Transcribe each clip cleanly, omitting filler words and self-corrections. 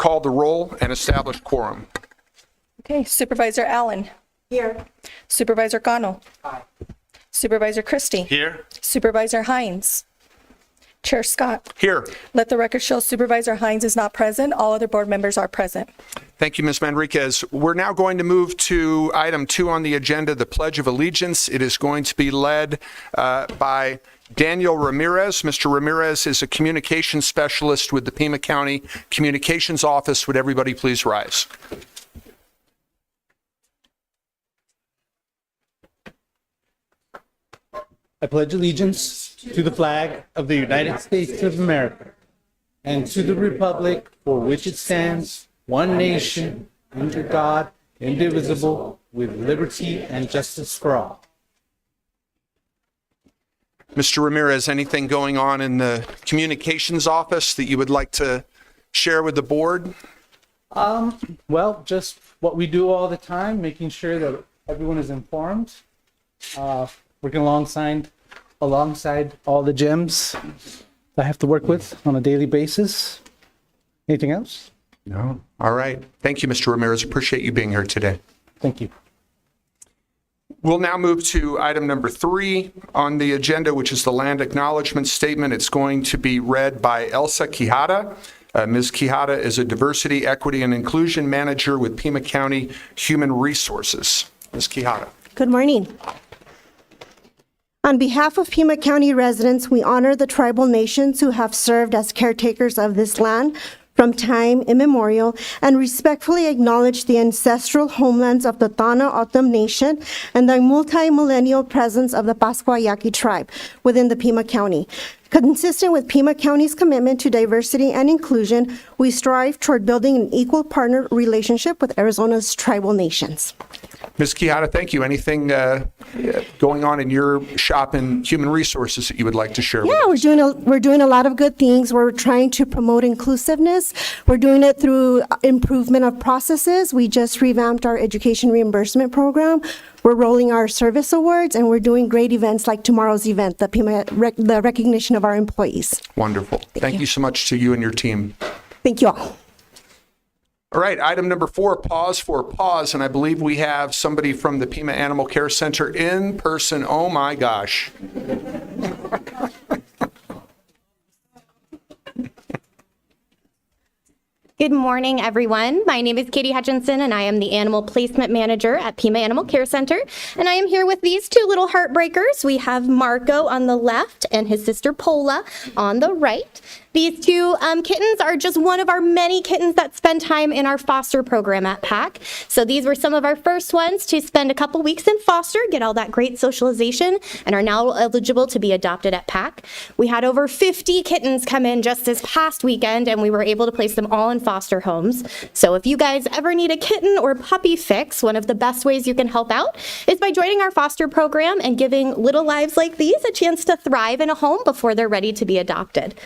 call the roll and establish quorum. Okay, Supervisor Allen. Here. Supervisor Cano. Aye. Supervisor Christie. Here. Supervisor Hines. Chair Scott. Here. Let the record show Supervisor Hines is not present. All other board members are present. Thank you, Ms. Manriquez. We're now going to move to item 2 on the agenda, the Pledge of Allegiance. It is going to be led by Daniel Ramirez. Mr. Ramirez is a communications specialist with the Pima County Communications Office. Would everybody please rise? I pledge allegiance to the flag of the United States of America and to the republic for which it stands, one nation, under God, indivisible, with liberty and justice for all. Mr. Ramirez, anything going on in the communications office that you would like to share with the board? Well, just what we do all the time, making sure that everyone is informed. Working alongside all the gyms I have to work with on a daily basis. Anything else? No. All right. Thank you, Mr. Ramirez. Appreciate you being here today. Thank you. We'll now move to item number 3 on the agenda, which is the land acknowledgement statement. It's going to be read by Elsa Quijada. Ms. Quijada is a diversity, equity, and inclusion manager with Pima County Human Resources. Ms. Quijada. Good morning. On behalf of Pima County residents, we honor the tribal nations who have served as caretakers of this land from time immemorial and respectfully acknowledge the ancestral homelands of the Tana O'odham Nation and the multi-millennial presence of the Pasquayaqui tribe within the Pima County. Consistent with Pima County's commitment to diversity and inclusion, we strive toward building an equal partner relationship with Arizona's tribal nations. Ms. Quijada, thank you. Anything going on in your shop in human resources that you would like to share with us? Yeah, we're doing a lot of good things. We're trying to promote inclusiveness. We're doing it through improvement of processes. We just revamped our education reimbursement program. We're rolling our service awards, and we're doing great events like tomorrow's event, the recognition of our employees. Wonderful. Thank you so much to you and your team. Thank you all. All right, item number 4, pause for pause, and I believe we have somebody from the Pima Animal Care Center in person. Oh my gosh. Good morning, everyone. My name is Katie Hutchinson, and I am the Animal Placement Manager at Pima Animal Care Center. And I am here with these 2 little heartbreakers. We have Marco on the left and his sister Pola on the right. These 2 kittens are just one of our many kittens that spend time in our foster program at PAC. So these were some of our first ones to spend a couple weeks in foster, get all that great socialization, and are now eligible to be adopted at PAC. We had over 50 kittens come in just this past weekend, and we were able to place them all in foster homes. So if you guys ever need a kitten or puppy fix, one of the best ways you can help out is by joining our foster program and giving little lives like these a chance to thrive in a home before they're ready to be adopted.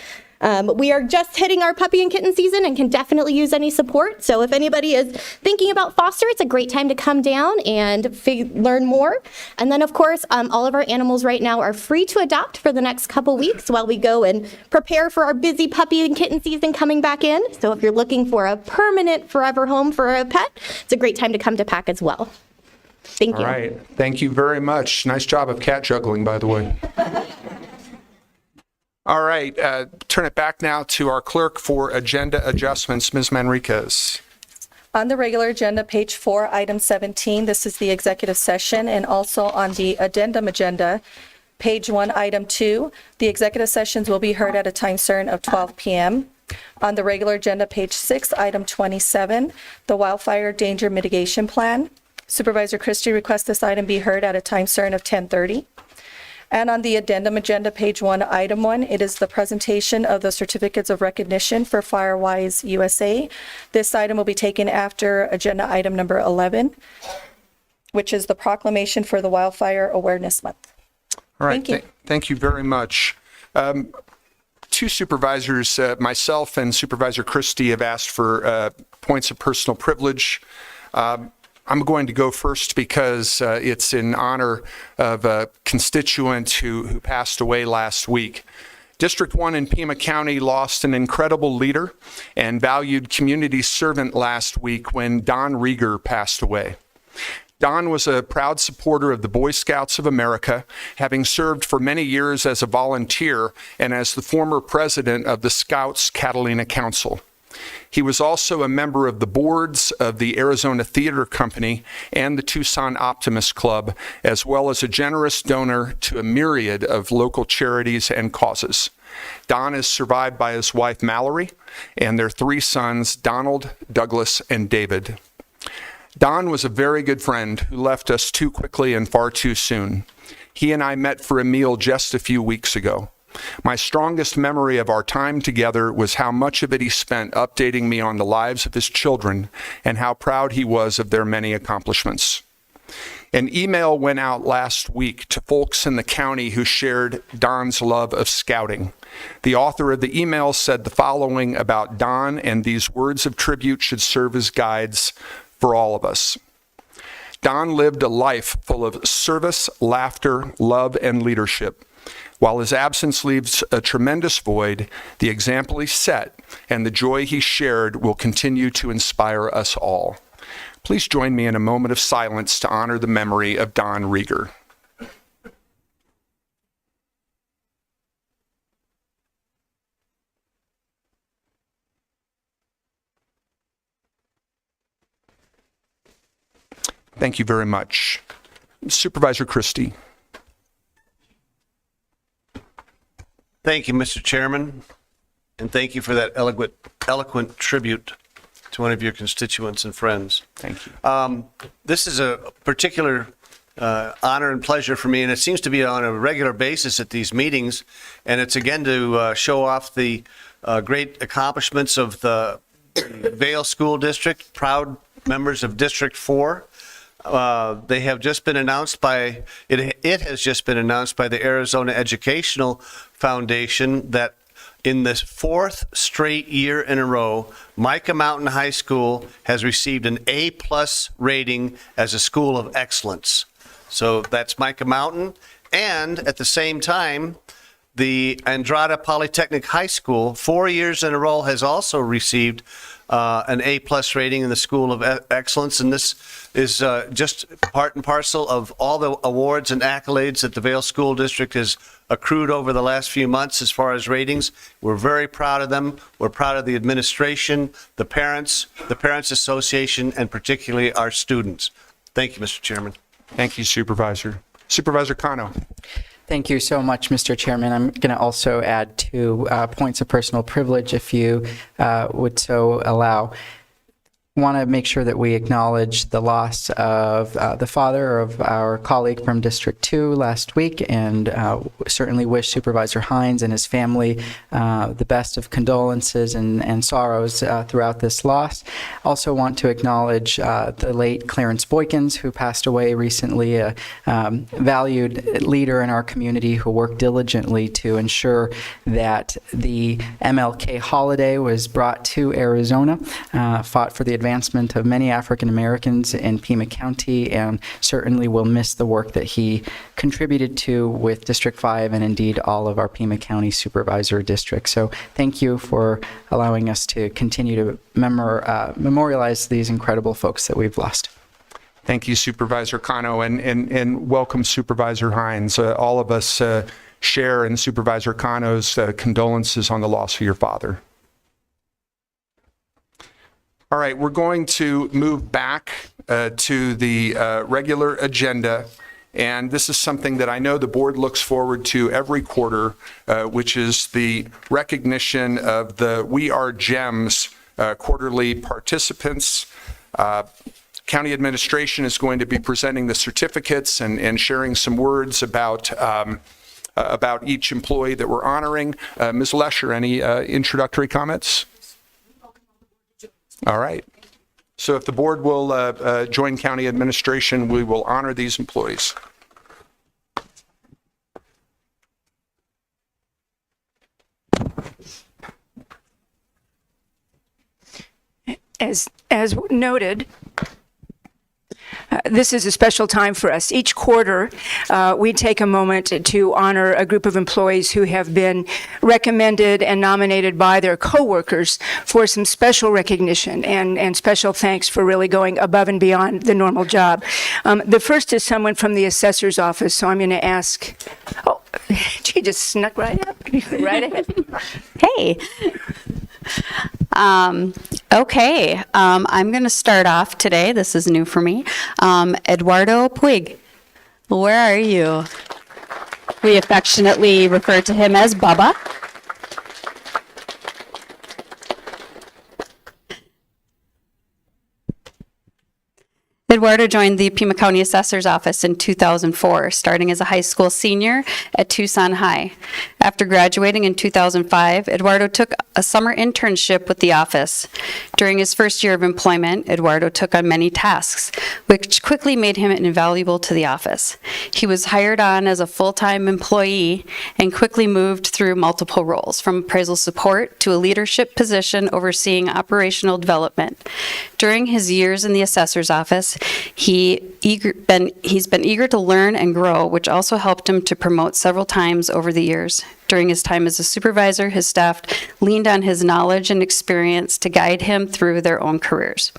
We are just hitting our puppy and kitten season and can definitely use any support. So if anybody is thinking about foster, it's a great time to come down and learn more. And then, of course, all of our animals right now are free to adopt for the next couple weeks while we go and prepare for our busy puppy and kitten season coming back in. So if you're looking for a permanent forever home for a pet, it's a great time to come to PAC as well. Thank you. All right. Thank you very much. Nice job of cat juggling, by the way. All right, turn it back now to our clerk for agenda adjustments, Ms. Manriquez. On the regular agenda, page 4, item 17, this is the executive session, and also on the addendum agenda, page 1, item 2, the executive sessions will be heard at a time certain of 12 p.m. On the regular agenda, page 6, item 27, the Wildfire Danger Mitigation Plan. Supervisor Christie requests this item be heard at a time certain of 10:30. And on the addendum agenda, page 1, item 1, it is the presentation of the certificates of recognition for Firewise USA. This item will be taken after agenda item number 11, which is the proclamation for the Wildfire Awareness Month. All right, Thank you. Thank you very much. 2 supervisors, myself and Supervisor Christie, have asked for points of personal privilege. I'm going to go first because it's in honor of a constituent who passed away last week. District 1 in Pima County lost an incredible leader and valued community servant last week when Don Rieger passed away. Don was a proud supporter of the Boy Scouts of America, having served for many years as a volunteer and as the former president of the Scouts Catalina Council. He was also a member of the boards of the Arizona Theater Company and the Tucson Optimist Club, as well as a generous donor to a myriad of local charities and causes. Don is survived by his wife, Mallory, and their 3 sons, Donald, Douglas, and David. Don was a very good friend who left us too quickly and far too soon. He and I met for a meal just a few weeks ago. My strongest memory of our time together was how much of it he spent updating me on the lives of his children and how proud he was of their many accomplishments. An email went out last week to folks in the county who shared Don's love of scouting. The author of the email said the following about Don, and these words of tribute should serve as guides for all of us. Don lived a life full of service, laughter, love, and leadership. While his absence leaves a tremendous void, the example he set and the joy he shared will continue to inspire us all. Please join me in a moment of silence to honor the memory of Don Rieger. Thank you very much. Supervisor Christie. Thank you, Mr. Chairman, and thank you for that eloquent tribute to one of your constituents and friends. Thank you. This is a particular honor and pleasure for me, and it seems to be on a regular basis at these meetings, and it's again to show off the great accomplishments of the Vail School District, proud members of District 4. They have just been announced by, it has just been announced by the Arizona Educational Foundation that in the 4th straight year in a row, Micah Mountain High School has received an A+ rating as a school of excellence. So that's Micah Mountain. And at the same time, the Andrada Polytechnic High School, 4 years in a row, has also received an A+ rating in the School of Excellence, and this is just part and parcel of all the awards and accolades that the Vail School District has accrued over the last few months as far as ratings. We're very proud of them. We're proud of the administration, the Parents Association, and particularly our students. Thank you, Mr. Chairman. Thank you, Supervisor. Supervisor Cano. Thank you so much, Mr. Chairman. I'm going to also add 2 points of personal privilege, if you would so allow. Want to make sure that we acknowledge the loss of the father of our colleague from District 2 last week, and certainly wish Supervisor Hines and his family the best of condolences and sorrows throughout this loss. Also want to acknowledge the late Clarence Boykins, who passed away recently, a valued leader in our community who worked diligently to ensure that the MLK holiday was brought to Arizona, fought for the advancement of many African Americans in Pima County, and certainly will miss the work that he contributed to with District 5 and indeed all of our Pima County supervisor districts. So thank you for allowing us to continue to memorialize these incredible folks that we've lost. Thank you, Supervisor Cano, and welcome, Supervisor Hines. All of us share in Supervisor Cano's condolences on the loss of your father. All right, we're going to move back to the regular agenda, and this is something that I know the board looks forward to every quarter, which is the recognition of the We Are Gems quarterly participants. County administration is going to be presenting the certificates and sharing some words about each employee that we're honoring. Ms. Lesher, any introductory comments? All right. So if the board will join county administration, we will honor these employees. As noted, This is a special time for us. Each quarter, we take a moment to honor a group of employees who have been recommended and nominated by their coworkers for some special recognition and special thanks for really going above and beyond the normal job. The first is someone from the assessor's office, so I'm going to ask. Oh, she just snuck right up. Right ahead. Hey. Okay, I'm going to start off today. This is new for me. Eduardo Puig, where are you? We affectionately refer to him as Bubba. Eduardo joined the Pima County Assessor's Office in 2004, starting as a high school senior at Tucson High. After graduating in 2005, Eduardo took a summer internship with the office. During his first year of employment, Eduardo took on many tasks, which quickly made him invaluable to the office. He was hired on as a full-time employee and quickly moved through multiple roles, from appraisal support to a leadership position overseeing operational development. During his years in the assessor's office, he's been eager to learn and grow, which also helped him to promote several times over the years. During his time as a supervisor, his staff leaned on his knowledge and experience to guide him through their own careers.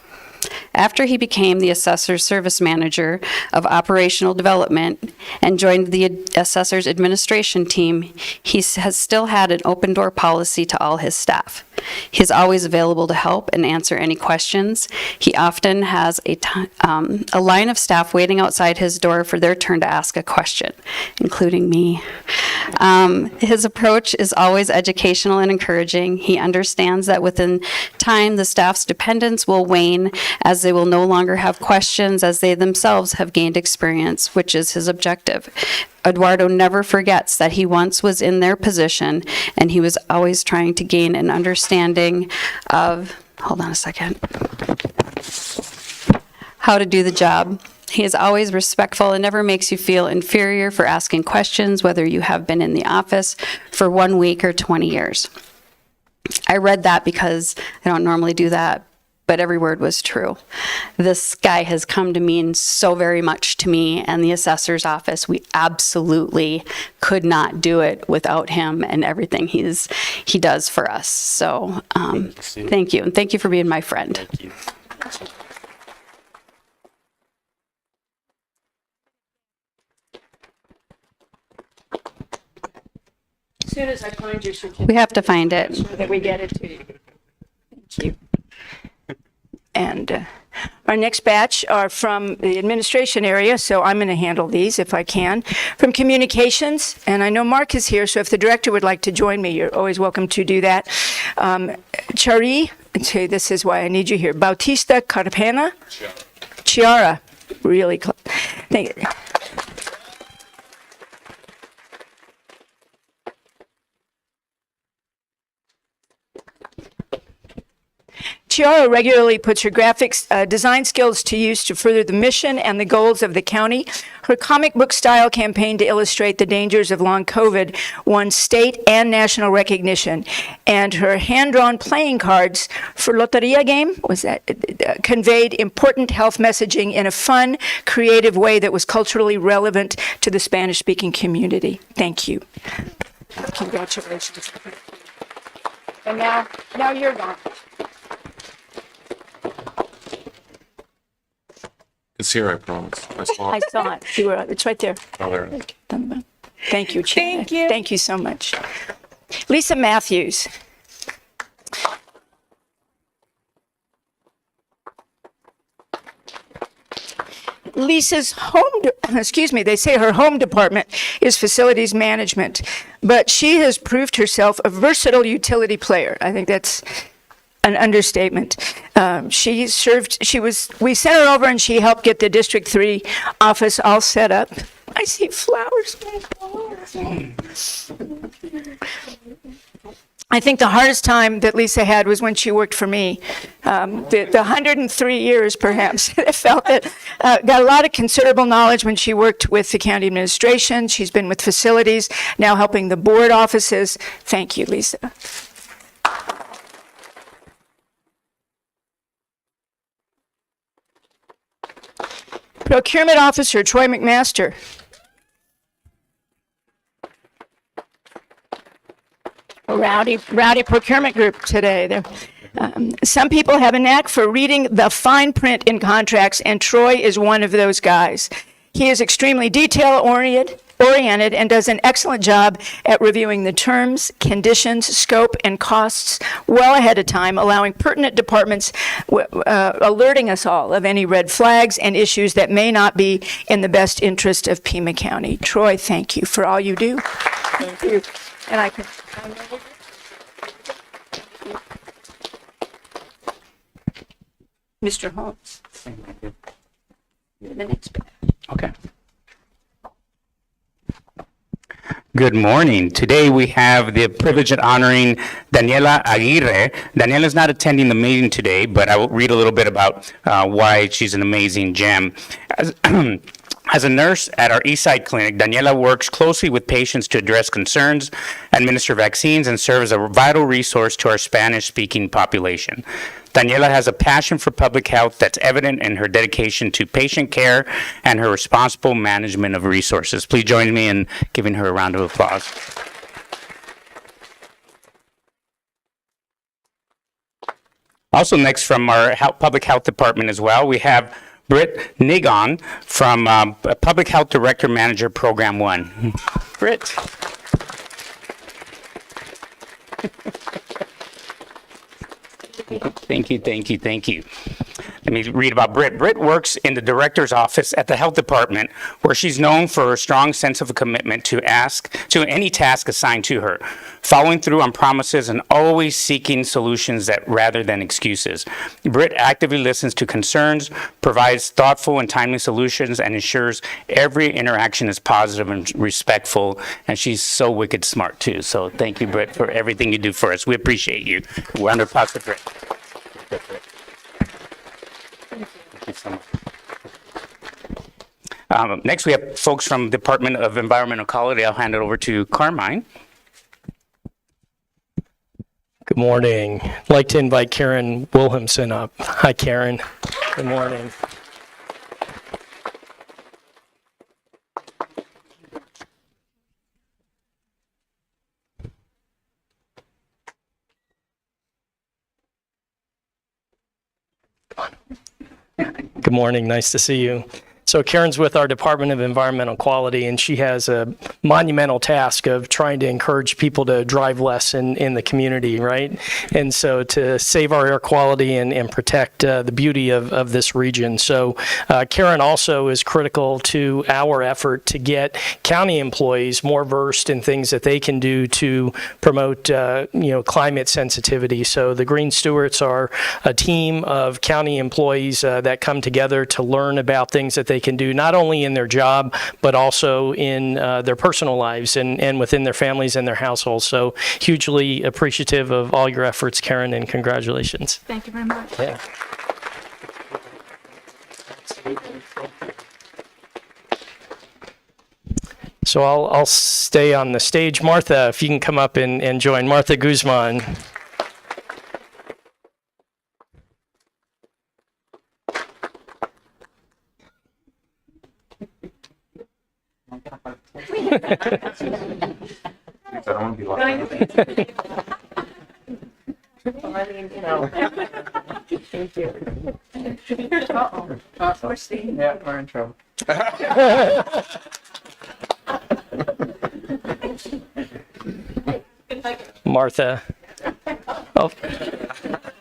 After he became the assessor's service manager of operational development and joined the assessor's administration team, he has still had an open door policy to all his staff. He's always available to help and answer any questions. He often has a line of staff waiting outside his door for their turn to ask a question, including me. His approach is always educational and encouraging. He understands that within time, the staff's dependence will wane as they will no longer have questions as they themselves have gained experience, which is his objective. Eduardo never forgets that he once was in their position, and he was always trying to gain an understanding of, hold on a second, how to do the job. He is always respectful and never makes you feel inferior for asking questions, whether you have been in the office for 1 week or 20 years. I read that because I don't normally do that, but every word was true. This guy has come to mean so very much to me and the assessor's office. We absolutely could not do it without him and everything he does for us. So thank you, and thank you for being my friend. Thank you. As soon as I find your certificate, We have to find it. that we get it to you. Thank you. And our next batch are from the administration area, so I'm going to handle these if I can. From communications, and I know Mark is here, so if the director would like to join me, you're always welcome to do that. Chari, okay, this is why I need you here. Bautista Carpena. Chiara. Really close. Thank you. Chiara regularly puts her graphics design skills to use to further the mission and the goals of the county. Her comic book style campaign to illustrate the dangers of long COVID won state and national recognition. And her hand-drawn playing cards for Loteria game conveyed important health messaging in a fun, creative way that was culturally relevant to the Spanish-speaking community. Thank you. Congratulations. And now you're gone. It's here, I promise. I saw I it. saw it. You were, it's right there. Oh, there it is. Thank you, Chair. Thank you. Thank you so much. Lisa Matthews. Lisa's they say her home department is facilities management, but she has proved herself a versatile utility player. I think that's an understatement. We sent her over and she helped get the District 3 office all set up. I see flowers. I think the hardest time that Lisa had was when she worked for me. The 103 years, perhaps, I felt that got a lot of considerable knowledge when she worked with the county administration. She's been with facilities, now helping the board offices. Thank you, Lisa. Procurement Officer Troy McMaster. A rowdy procurement group today. Some people have a knack for reading the fine print in contracts, and Troy is one of those guys. He is extremely detail-oriented and does an excellent job at reviewing the terms, conditions, scope, and costs well ahead of time, allowing pertinent departments, alerting us all of any red flags and issues that may not be in the best interest of Pima County. Troy, thank you for all you do. Thank you. And I can... Mr. Holmes. You're the next bit. Okay. Good morning. Today we have the privilege of honoring Daniela Aguirre. Daniela is not attending the meeting today, but I will read a little bit about why she's an amazing gem. As a nurse at our Eastside Clinic, Daniela works closely with patients to address concerns, administer vaccines, and serve as a vital resource to our Spanish-speaking population. Daniela has a passion for public health that's evident in her dedication to patient care and her responsible management of resources. Please join me in giving her a round of applause. Also next from our public health department as well, we have Britt Nigon from Public Health Director Manager Program 1. Britt. Thank you. Let me read about Britt. Britt works in the director's office at the health department, where she's known for her strong sense of commitment to any task assigned to her, following through on promises and always seeking solutions rather than excuses. Britt actively listens to concerns, provides thoughtful and timely solutions, and ensures every interaction is positive and respectful. And she's so wicked smart too. So thank you, Britt, for everything you do for us. We appreciate you. We're under applause for Britt. Thank you so much. Next, we have folks from Department of Environmental Quality. I'll hand it over to Carmine. Good morning. I'd like to invite Karen Wilhelmsen up. Hi, Karen. Good morning. Good morning. Nice to see you. So Karen's with our Department of Environmental Quality, and she has a monumental task of trying to encourage people to drive less in the community, right? And so to save our air quality and protect the beauty of this region. So Karen also is critical to our effort to get county employees more versed in things that they can do to promote, climate sensitivity. So the Green Stewards are a team of county employees that come together to learn about things that they can do not only in their job, but also in their personal lives and within their families and their households. So hugely appreciative of all your efforts, Karen, and congratulations. Thank you very much. Yeah. So I'll stay on the stage. Martha, if you can come up and join. Martha Guzman. Thank you. Yeah, we're in trouble. Martha. Oh.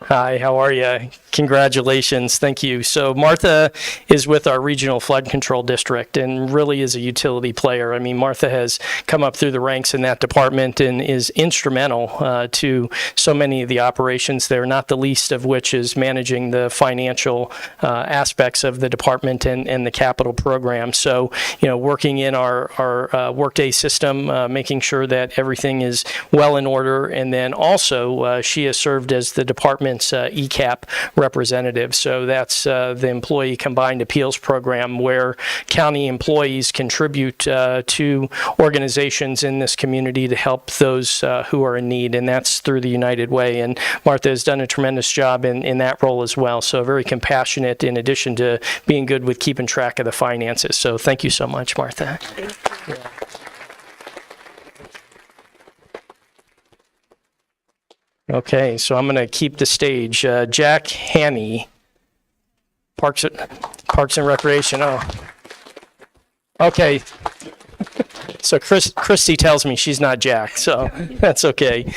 Hi, how are you? Congratulations. Thank you. So Martha is with our Regional Flood Control District and really is a utility player. I mean, Martha has come up through the ranks in that department and is instrumental to so many of the operations there, not the least of which is managing the financial aspects of the department and the capital program. So, working in our Workday system, making sure that everything is well in order. And then also, she has served as the department's ECAP representative. So that's the Employee Combined Appeals Program, where county employees contribute to organizations in this community to help those who are in need, and that's through the United Way. And Martha has done a tremendous job in that role as well. So very compassionate, in addition to being good with keeping track of the finances. So thank you so much, Martha. Okay, so I'm going to keep the stage. Jack Haney, Parks and Recreation. Oh, okay. So Christy tells me she's not Jack, so that's okay.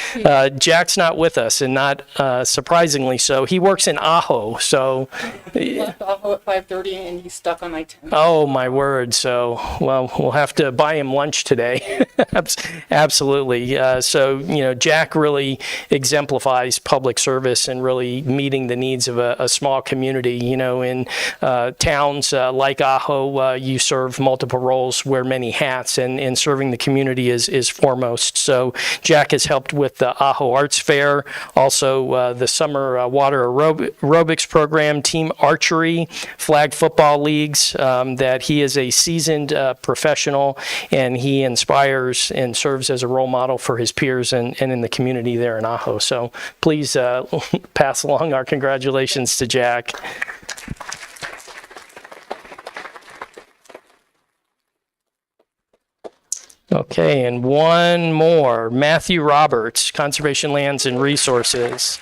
Jack's not with us, and not surprisingly so. He works in Ajo, so. He left Ajo at 5:30 and he's stuck on I-10. Oh, my word. So, well, we'll have to buy him lunch today. Absolutely. So, Jack really exemplifies public service and really meeting the needs of a small community. In towns like Ajo, you serve multiple roles, wear many hats, and serving the community is foremost. So Jack has helped with the Ajo Arts Fair, also the summer water aerobics program, team archery, flag football leagues, that he is a seasoned professional, and he inspires and serves as a role model for his peers and in the community there in Ajo. So please pass along our congratulations to Jack. Okay, and one more. Matthew Roberts, Conservation Lands and Resources.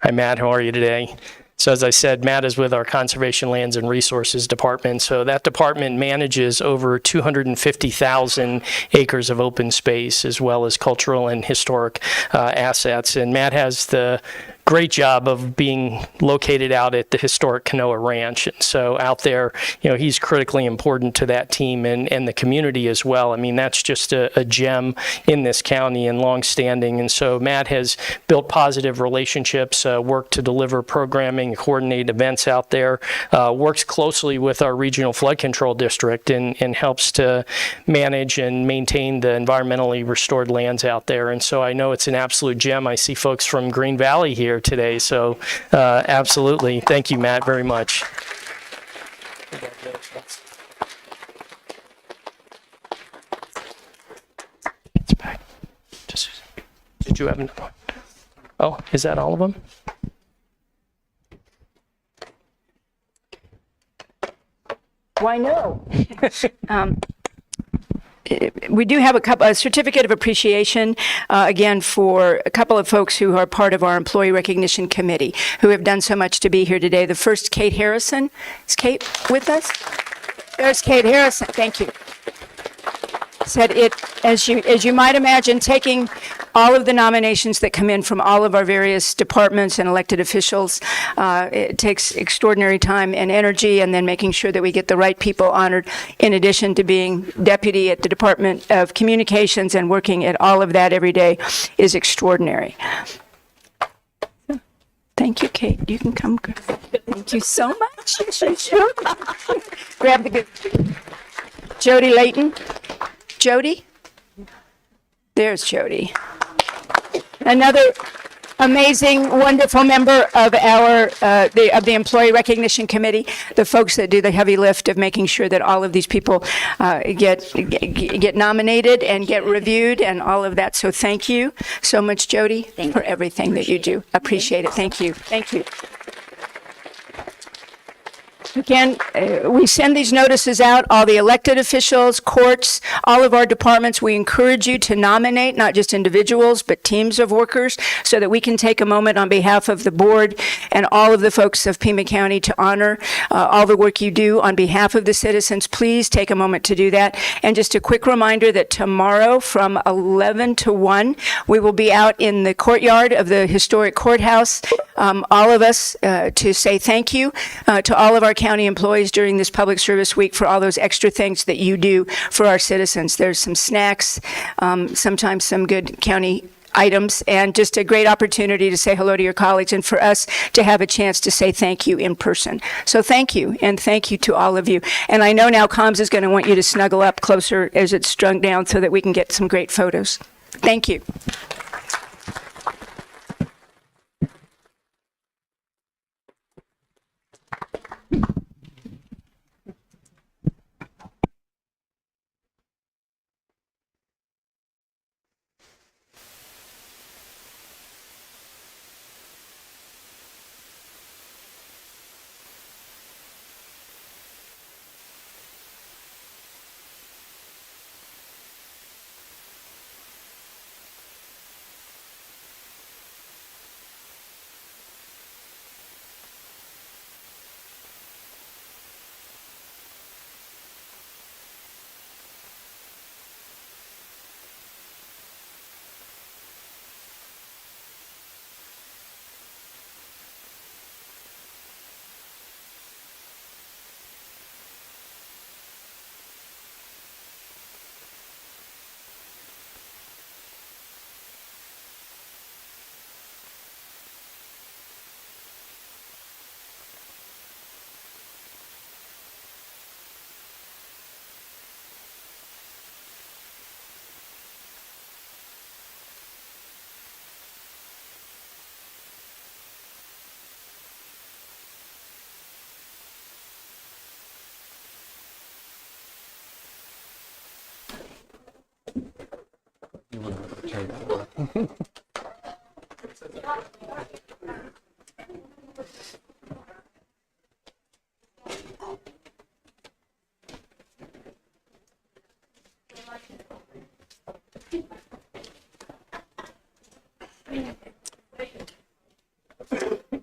Hi, Matt. How are you today? So as I said, Matt is with our Conservation Lands and Resources Department. So that department manages over 250,000 acres of open space, as well as cultural and historic assets. And Matt has the great job of being located out at the historic Canoa Ranch. And so out there, he's critically important to that team and the community as well. I mean, that's just a gem in this county and longstanding. And so Matt has built positive relationships, worked to deliver programming, coordinate events out there, works closely with our regional flood control district and helps to manage and maintain the environmentally restored lands out there. And so I know it's an absolute gem. I see folks from Green Valley here today. So absolutely. Thank you, Matt, very much. Congratulations. It's back. Did you have another one? Oh, is that all of them? Why no? We do have a certificate of appreciation, again, for a couple of folks who are part of our Employee Recognition Committee, who have done so much to be here today. The first, Kate Harrison. Is Kate with us? There's Kate Harrison. Thank you. Said it, as you might imagine, taking all of the nominations that come in from all of our various departments and elected officials. It takes extraordinary time and energy, and then making sure that we get the right people honored, in addition to being deputy at the Department of Communications and working at all of that every day, is extraordinary. Thank you, Kate. You can come. Thank you so much. Grab the good. Jody Layton. Jody? There's Jody. Another amazing, wonderful member of our the Employee Recognition Committee, the folks that do the heavy lift of making sure that all of these people get nominated and get reviewed and all of that. So thank you so much, Jody, for everything that you do. Appreciate it. Thank you. Thank you. Again, we send these notices out, all the elected officials, courts, all of our departments. We encourage you to nominate not just individuals, but teams of workers, so that we can take a moment on behalf of the board and all of the folks of Pima County to honor all the work you do on behalf of the citizens. Please take a moment to do that. And just a quick reminder that tomorrow from 11 to 1, we will be out in the courtyard of the historic courthouse, all of us, to say thank you to all of our county employees during this Public Service Week for all those extra things that you do for our citizens. There's some snacks, sometimes some good county items, and just a great opportunity to say hello to your colleagues and for us to have a chance to say thank you in person. So thank you, and thank you to all of you. And I know now Comms is going to want you to snuggle up closer as it's strung down so that we can get some great photos. Thank you.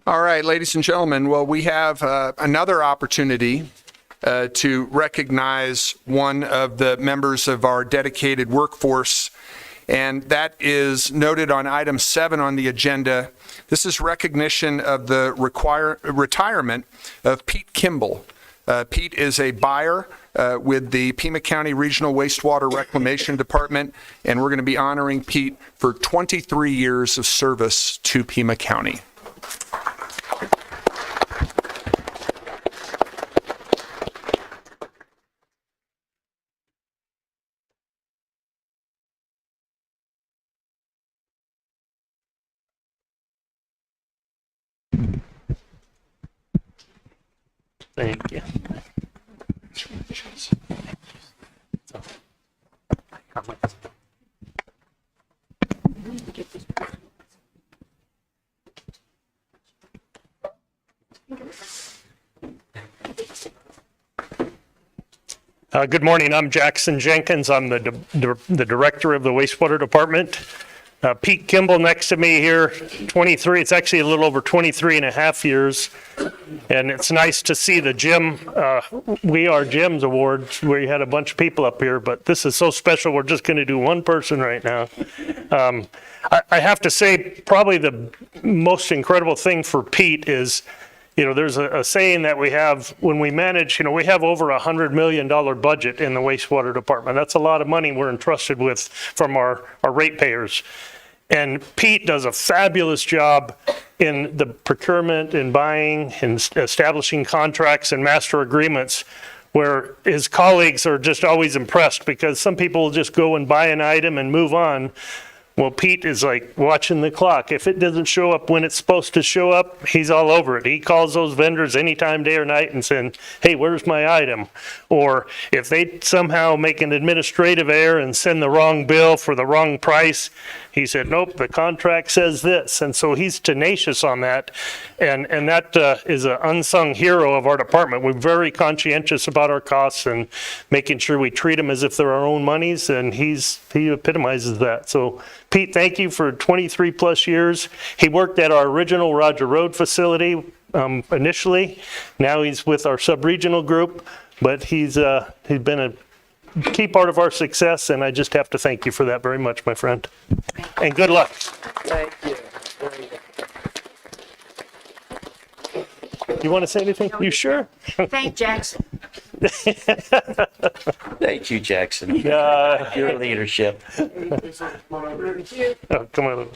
All right, ladies and gentlemen, well, we have another opportunity to recognize one of the members of our dedicated workforce, and that is noted on item 7 on the agenda. This is recognition of the retirement of Pete Kimball. Pete is a buyer with the Pima County Regional Wastewater Reclamation Department, and we're going to be honoring Pete for 23 years of service to Pima County. Thank you. Good morning. I'm Jackson Jenkins. I'm the director of the wastewater department. Pete Kimball next to me here, 23. It's actually a little over 23 and a half years. And it's nice to see the Jim, We Are Jim's Awards, where you had a bunch of people up here, but this is so special. We're just going to do one person right now. I have to say, probably the most incredible thing for Pete is, there's a saying that we have when we manage, we have over $100 million budget in the wastewater department. That's a lot of money we're entrusted with from our ratepayers. And Pete does a fabulous job in the procurement and buying and establishing contracts and master agreements, where his colleagues are just always impressed, because some people will just go and buy an item and move on. Well, Pete is like watching the clock. If it doesn't show up when it's supposed to show up, he's all over it. He calls those vendors anytime, day or night, and saying, hey, where's my item? Or if they somehow make an administrative error and send the wrong bill for the wrong price, he said, nope, the contract says this. And so he's tenacious on that. And that is an unsung hero of our department. We're very conscientious about our costs and making sure we treat them as if they're our own monies. And he epitomizes that. So Pete, thank you for 23 plus years. He worked at our original Roger Road facility initially. Now he's with our sub-regional group, but he's been a key part of our success, and I just have to thank you for that very much, my friend. And good luck. Thank you. Very good. You want to say anything? You sure? Thank Jackson. Thank you, Jackson. Yeah. Your leadership. Oh, come on.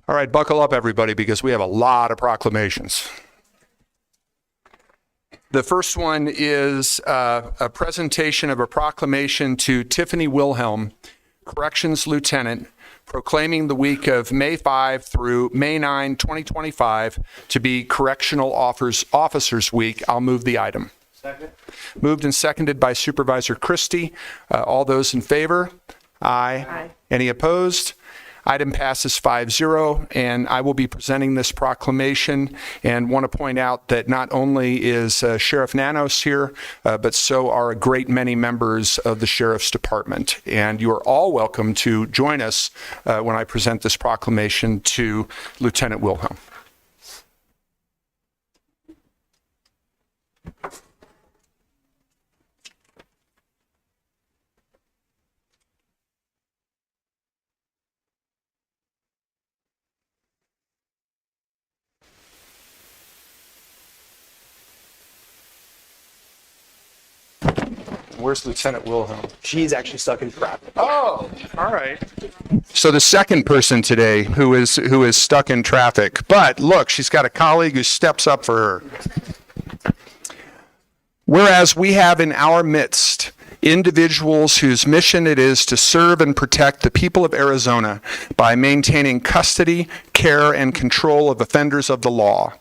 All right, buckle up, everybody, because we have a lot of proclamations. The first one is a presentation of a proclamation to Tiffany Wilhelm, Corrections Lieutenant, proclaiming the week of May 5 through May 9, 2025 to be Correctional Officers Week. I'll move the item. Second. Moved and seconded by Supervisor Christie. All those in favor? Aye. Aye. Any opposed? Item passes 5-0, and I will be presenting this proclamation and want to point out that not only is Sheriff Nanos here, but so are a great many members of the Sheriff's Department. And you are all welcome to join us when I present this proclamation to Lieutenant Wilhelm. Where's Lieutenant Wilhelm? She's actually stuck in traffic. Oh, all right. So the second person today who is stuck in traffic, but look, she's got a colleague who steps up for her. Whereas we have in our midst individuals whose mission it is to serve and protect the people of Arizona by maintaining custody, care, and control of offenders of the law.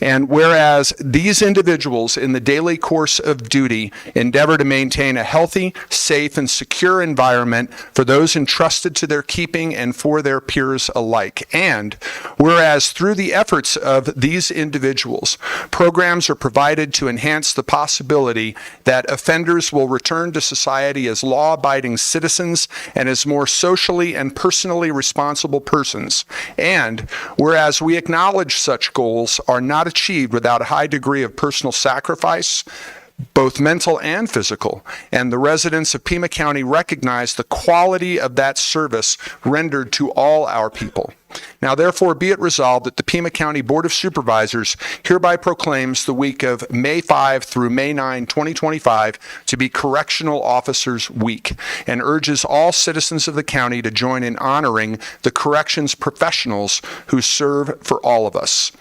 And whereas these individuals in the daily course of duty endeavor to maintain a healthy, safe, and secure environment for those entrusted to their keeping and for their peers alike. And whereas through the efforts of these individuals, programs are provided to enhance the possibility that offenders will return to society as law-abiding citizens and as more socially and personally responsible persons. And whereas we acknowledge such goals are not achieved without a high degree of personal sacrifice, both mental and physical, and the residents of Pima County recognize the quality of that service rendered to all our people. Now, therefore, be it resolved that the Pima County Board of Supervisors hereby proclaims the week of May 5 through May 9, 2025 to be Correctional Officers Week and urges all citizens of the county to join in honoring the corrections professionals who serve for all of us.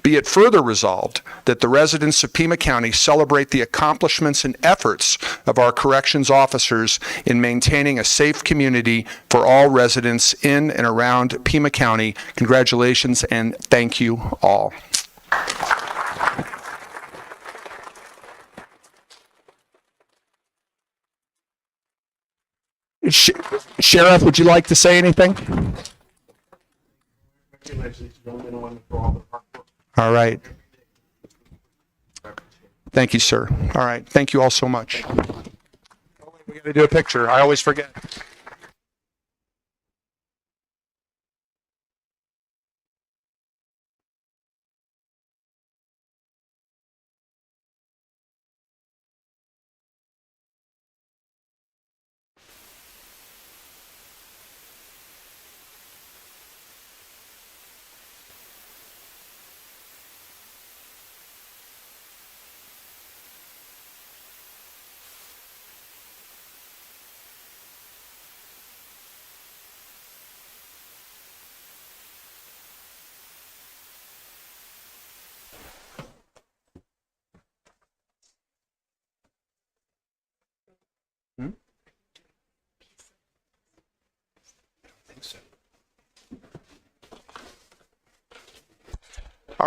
Be it further resolved that the residents of Pima County celebrate the accomplishments and efforts of our corrections officers in maintaining a safe community for all residents in and around Pima County. Congratulations and thank you all. Sheriff, would you like to say anything? All right. Thank you, sir. All right. Thank you all so much. We got to do a picture. I always forget.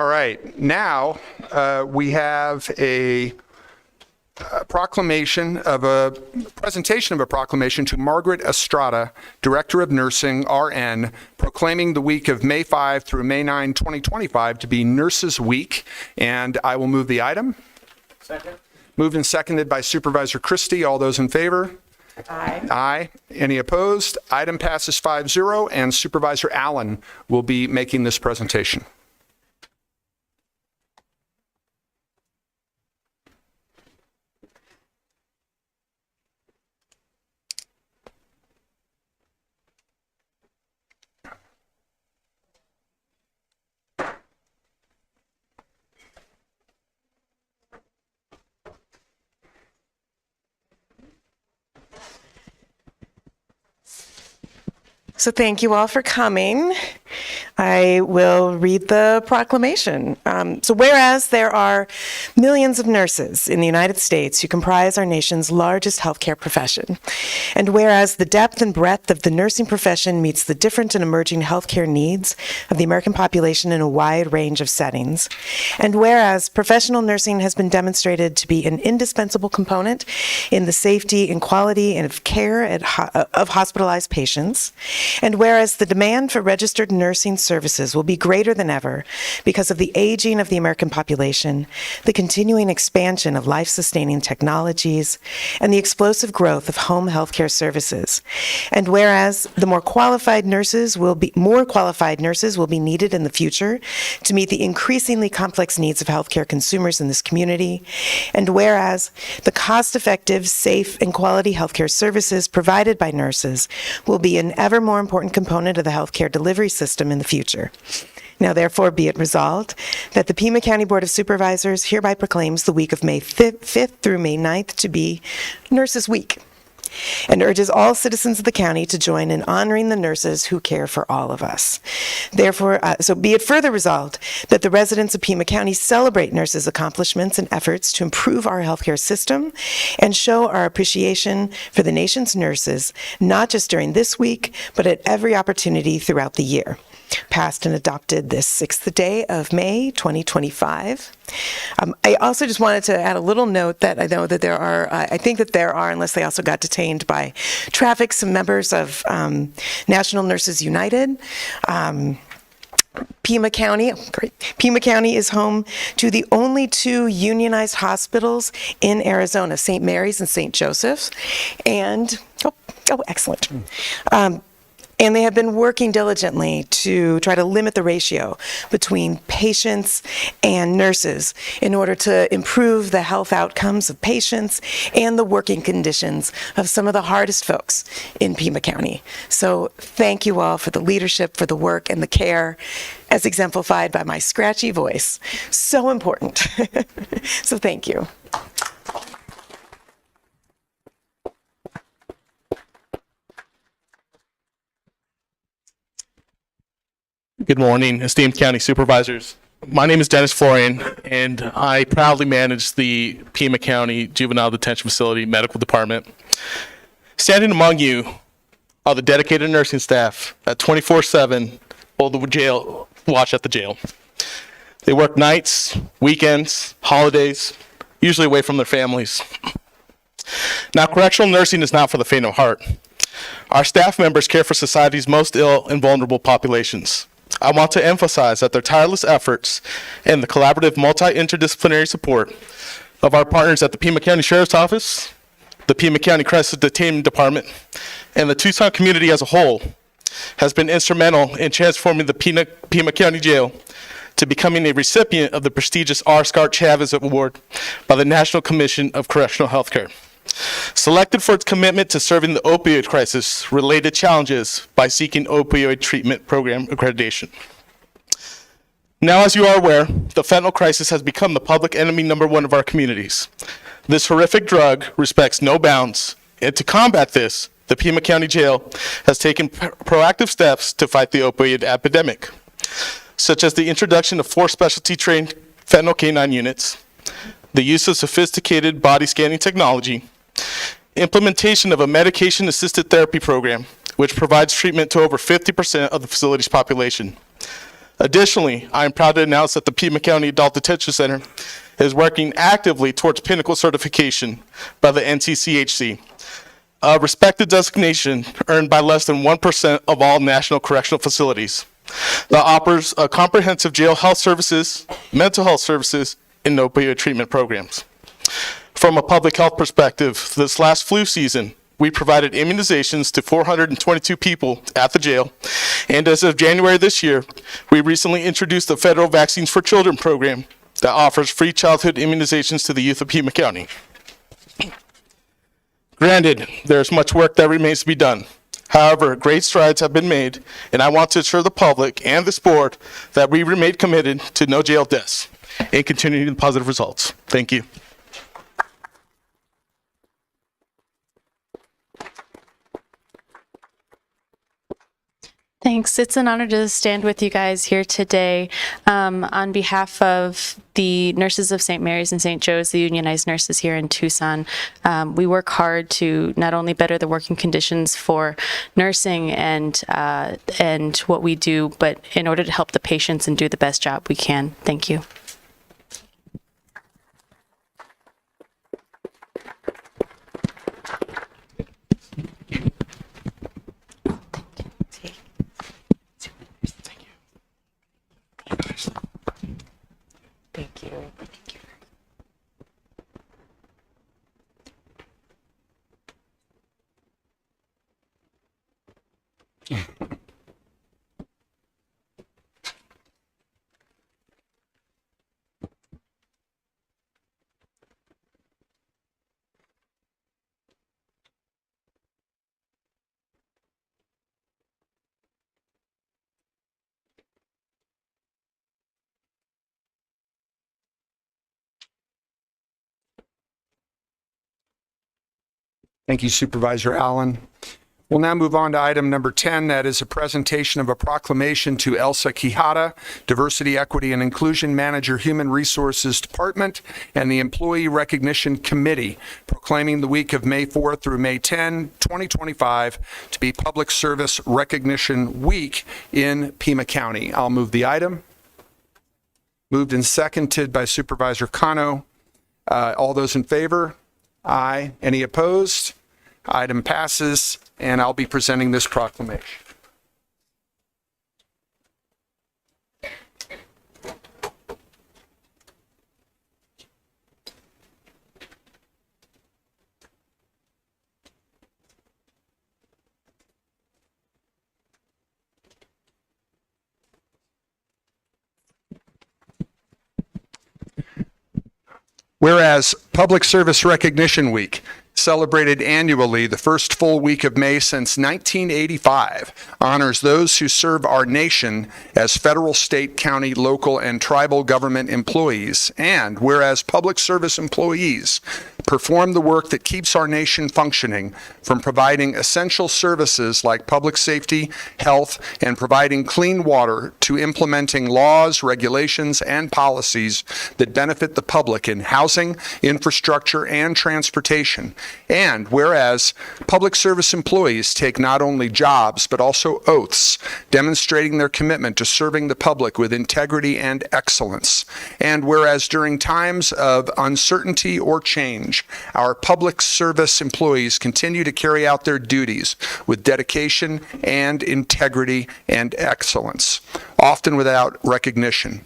All right, now we have a presentation of a proclamation to Margaret Estrada, Director of Nursing, RN, proclaiming the week of May 5 through May 9, 2025 to be Nurses Week. And I will move the item. Second. Moved and seconded by Supervisor Christie. All those in favor? Aye. Aye. Any opposed? Item passes 5-0, and Supervisor Allen will be making this presentation. So thank you all for coming. I will read the proclamation. So whereas there are millions of nurses in the United States who comprise our nation's largest healthcare profession, and whereas the depth and breadth of the nursing profession meets the different and emerging healthcare needs of the American population in a wide range of settings, and whereas professional nursing has been demonstrated to be an indispensable component in the safety and quality of care of hospitalized patients, and whereas the demand for registered nursing services will be greater than ever because of the aging of the American population, the continuing expansion of life-sustaining technologies, and the explosive growth of home healthcare services, and whereas the more qualified nurses will be needed in the future to meet the increasingly complex needs of healthcare consumers in this community, and whereas the cost-effective, safe, and quality healthcare services provided by nurses will be an ever more important component of the healthcare delivery system in the future. Now, therefore, be it resolved that the Pima County Board of Supervisors hereby proclaims the week of May 5th through May 9th to be Nurses Week, and urges all citizens of the county to join in honoring the nurses who care for all of us. Therefore, so be it further resolved that the residents of Pima County celebrate nurses' accomplishments and efforts to improve our healthcare system and show our appreciation for the nation's nurses, not just during this week, but at every opportunity throughout the year. Passed and adopted this 6th day of May, 2025. I also just wanted to add a little note that I know that there are, I think that there are, unless they also got detained by traffic, some members of National Nurses United. Pima County is home to the only 2 unionized hospitals in Arizona, St. Mary's and St. Joseph's. And, excellent. And they have been working diligently to try to limit the ratio between patients and nurses in order to improve the health outcomes of patients and the working conditions of some of the hardest folks in Pima County. So thank you all for the leadership, for the work, and the care, as exemplified by my scratchy voice. So important. So thank you. Good morning, esteemed county supervisors. My name is Dennis Florian, and I proudly manage the Pima County Juvenile Detention Facility Medical Department. Standing among you are the dedicated nursing staff that 24/7 hold the jail watch at the jail. They work nights, weekends, holidays, usually away from their families. Now, correctional nursing is not for the faint of heart. Our staff members care for society's most ill and vulnerable populations. I want to emphasize that their tireless efforts and the collaborative multi-interdisciplinary support of our partners at the Pima County Sheriff's Office, the Pima County Crisis Detainment Department, and the Tucson community as a whole has been instrumental in transforming the Pima County Jail to becoming a recipient of the prestigious R. Scott Chavez Award by the National Commission of Correctional Healthcare. Selected for its commitment to serving the opioid crisis related challenges by seeking opioid treatment program accreditation. Now, as you are aware, the fentanyl crisis has become the public enemy #1 of our communities. This horrific drug respects no bounds, and to combat this, the Pima County Jail has taken proactive steps to fight the opioid epidemic, such as the introduction of 4 specialty trained fentanyl canine units, the use of sophisticated body scanning technology, implementation of a medication-assisted therapy program, which provides treatment to over 50% of the facility's population, Additionally, I am proud to announce that the Pima County Adult Detention Center is working actively towards pinnacle certification by the NCCHC, a respected designation earned by less than 1% of all national correctional facilities that offers a comprehensive jail health services, mental health services, and opioid treatment programs. From a public health perspective, this last flu season, we provided immunizations to 422 people at the jail, and as of January this year, we recently introduced the Federal Vaccines for Children program that offers free childhood immunizations to the youth of Pima County. Granted, there is much work that remains to be done. However, great strides have been made, and I want to assure the public and this board that we remain committed to no jail deaths and continuing the positive results. Thank you. Thanks. It's an honor to stand with you guys here today. On behalf of the nurses of St. Mary's and St. Joe's, the unionized nurses here in Tucson, we work hard to not only better the working conditions for nursing and what we do, but in order to help the patients and do the best job we can. Thank you. Thank you. Thank you, Supervisor Allen. We'll now move on to item number 10. That is a presentation of a proclamation to Elsa Quijada, Diversity, Equity, and Inclusion Manager, Human Resources Department, and the Employee Recognition Committee, proclaiming the week of May 4 through May 10, 2025, to be Public Service Recognition Week in Pima County. I'll move the item. Moved and seconded by Supervisor Cano. All those in favor? Aye. Any opposed? Item passes, and I'll be presenting this proclamation. Whereas Public Service Recognition Week, celebrated annually the first full week of May since 1985, honors those who serve our nation as federal, state, county, local, and tribal government employees. And whereas public service employees perform the work that keeps our nation functioning, from providing essential services like public safety, health, and providing clean water, to implementing laws, regulations, and policies that benefit the public in housing, infrastructure, and transportation. And whereas public service employees take not only jobs, but also oaths, demonstrating their commitment to serving the public with integrity and excellence. And whereas during times of uncertainty or change, our public service employees continue to carry out their duties with dedication and integrity and excellence, often without recognition.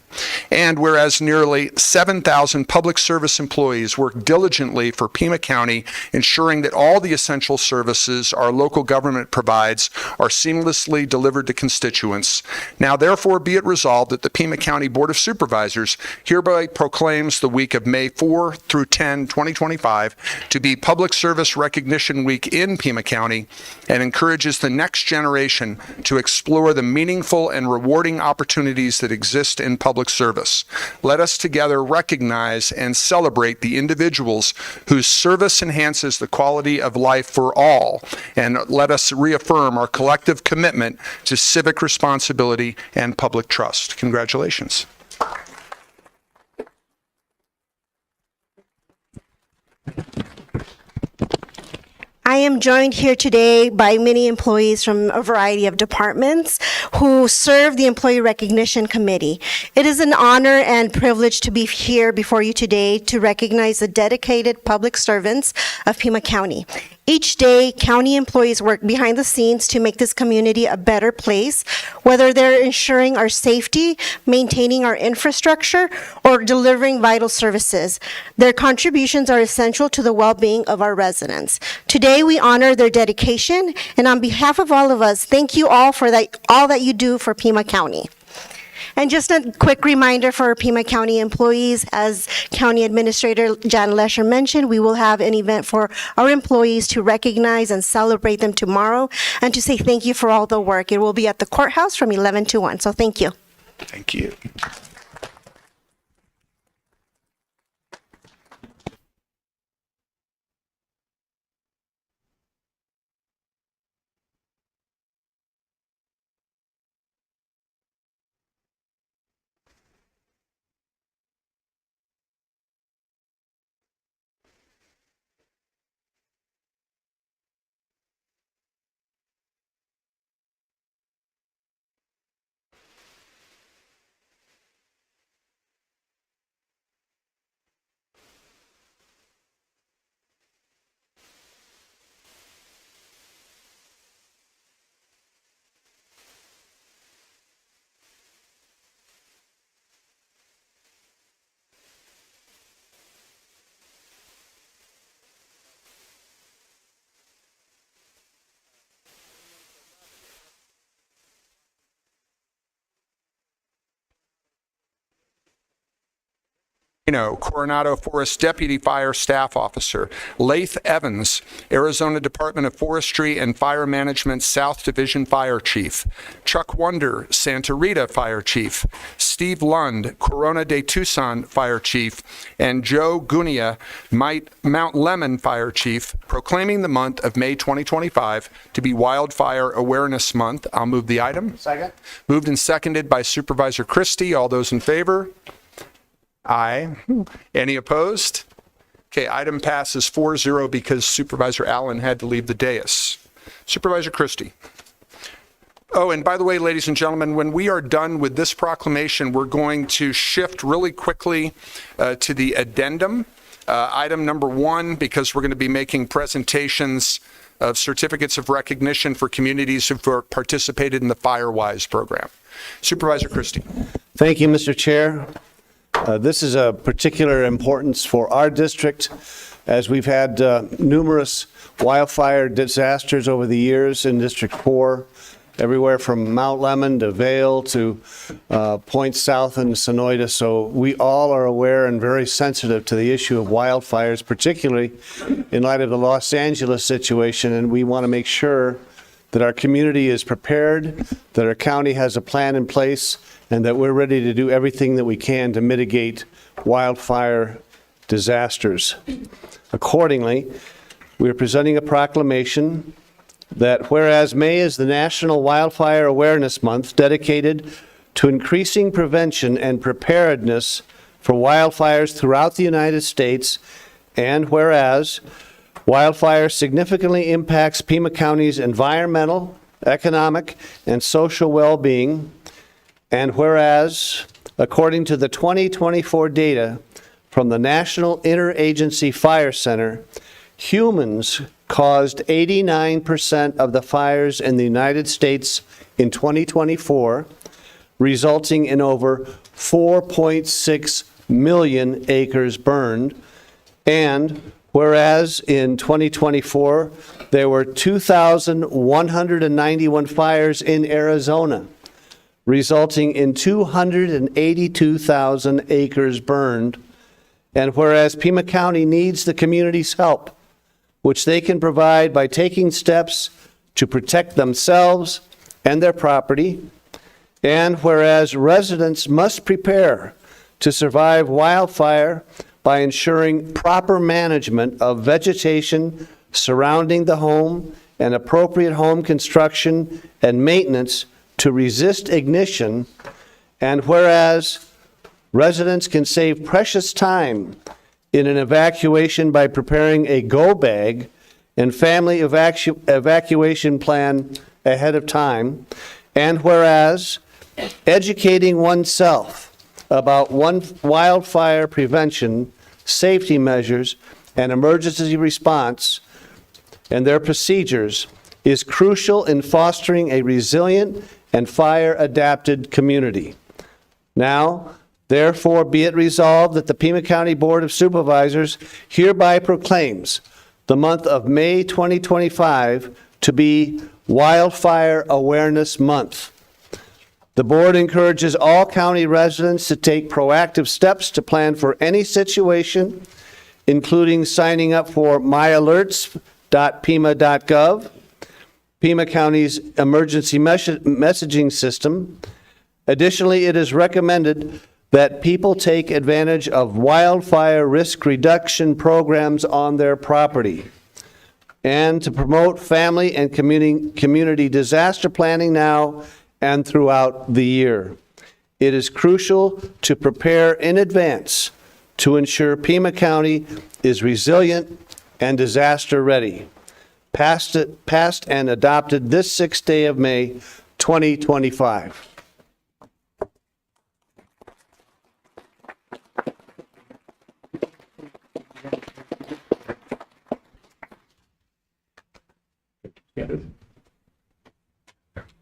And whereas nearly 7,000 public service employees work diligently for Pima County, ensuring that all the essential services our local government provides are seamlessly delivered to constituents. Now, therefore, be it resolved that the Pima County Board of Supervisors hereby proclaims the week of May 4 through 10, 2025, to be Public Service Recognition Week in Pima County, and encourages the next generation to explore the meaningful and rewarding opportunities that exist in public service. Let us together recognize and celebrate the individuals whose service enhances the quality of life for all, and let us reaffirm our collective commitment to civic responsibility and public trust. Congratulations. I am joined here today by many employees from a variety of departments who serve the Employee Recognition Committee. It is an honor and privilege to be here before you today to recognize the dedicated public servants of Pima County. Each day, county employees work behind the scenes to make this community a better place, whether they're ensuring our safety, maintaining our infrastructure, or delivering vital services. Their contributions are essential to the well-being of our residents. Today, we honor their dedication, and on behalf of all of us, thank you all for all that you do for Pima County. And just a quick reminder for Pima County employees, as County Administrator Jan Lesher mentioned, we will have an event for our employees to recognize and celebrate them tomorrow and to say thank you for all the work. It will be at the courthouse from 11 to 1, so thank you. Thank you. Coronado Forest Deputy Fire Staff Officer. Laith Evans, Arizona Department of Forestry and Fire Management South Division Fire Chief. Chuck Wonder, Santa Rita Fire Chief. Steve Lund, Corona de Tucson Fire Chief. And Joe Gunia, Mount Lemmon Fire Chief, proclaiming the month of May 2025 to be Wildfire Awareness Month. I'll move the item. Second. Moved and seconded by Supervisor Christie. All those in favor? Aye. Any opposed? Okay, item passes 4-0 because Supervisor Allen had to leave the dais. Supervisor Christie. Oh, and by the way, ladies and gentlemen, when we are done with this proclamation, we're going to shift really quickly to the addendum. Item number 1, because we're going to be making presentations of certificates of recognition for communities who have participated in the FireWise program. Supervisor Christie. Thank you, Mr. Chair. This is a particular importance for our district, as we've had numerous wildfire disasters over the years in District 4, everywhere from Mount Lemmon to Vail to points south in Sonoyta. So we all are aware and very sensitive to the issue of wildfires, particularly in light of the Los Angeles situation, and we want to make sure that our community is prepared, that our county has a plan in place, and that we're ready to do everything that we can to mitigate wildfire disasters. Accordingly, we are presenting a proclamation that whereas May is the National Wildfire Awareness Month dedicated to increasing prevention and preparedness for wildfires throughout the United States, and whereas wildfire significantly impacts Pima County's environmental, economic, and social well-being, and whereas, according to the 2024 data from the National Interagency Fire Center, humans caused 89% of the fires in the United States in 2024, resulting in over 4.6 million acres burned, and whereas in 2024, there were 2,191 fires in Arizona, resulting in 282,000 acres burned. And whereas Pima County needs the community's help, which they can provide by taking steps to protect themselves and their property, and whereas residents must prepare to survive wildfire by ensuring proper management of vegetation surrounding the home and appropriate home construction and maintenance to resist ignition, and whereas residents can save precious time in an evacuation by preparing a go bag and family evacuation plan ahead of time. And whereas educating oneself about wildfire prevention, safety measures, and emergency response and their procedures is crucial in fostering a resilient and fire-adapted community. Now, therefore, be it resolved that the Pima County Board of Supervisors hereby proclaims the month of May 2025 to be Wildfire Awareness Month. The board encourages all county residents to take proactive steps to plan for any situation, including signing up for myalerts.pima.gov, Pima County's emergency messaging system. Additionally, it is recommended that people take advantage of wildfire risk reduction programs on their property, and to promote family and community disaster planning now and throughout the year. It is crucial to prepare in advance to ensure Pima County is resilient and disaster ready. Passed and adopted this 6th day of May, 2025.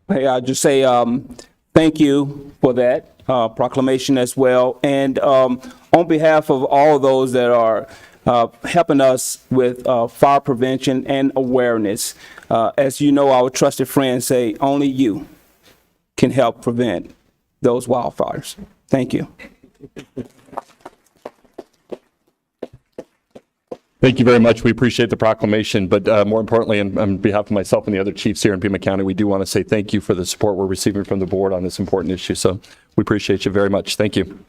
Hey, I'll just say thank you for that proclamation as well. And on behalf of all those that are helping us with fire prevention and awareness, as you know, our trusted friends say, only you can help prevent those wildfires. Thank you. Thank you very much. We appreciate the proclamation, but more importantly, on behalf of myself and the other chiefs here in Pima County, we do want to say thank you for the support we're receiving from the board on this important issue. So we appreciate you very much. Thank you.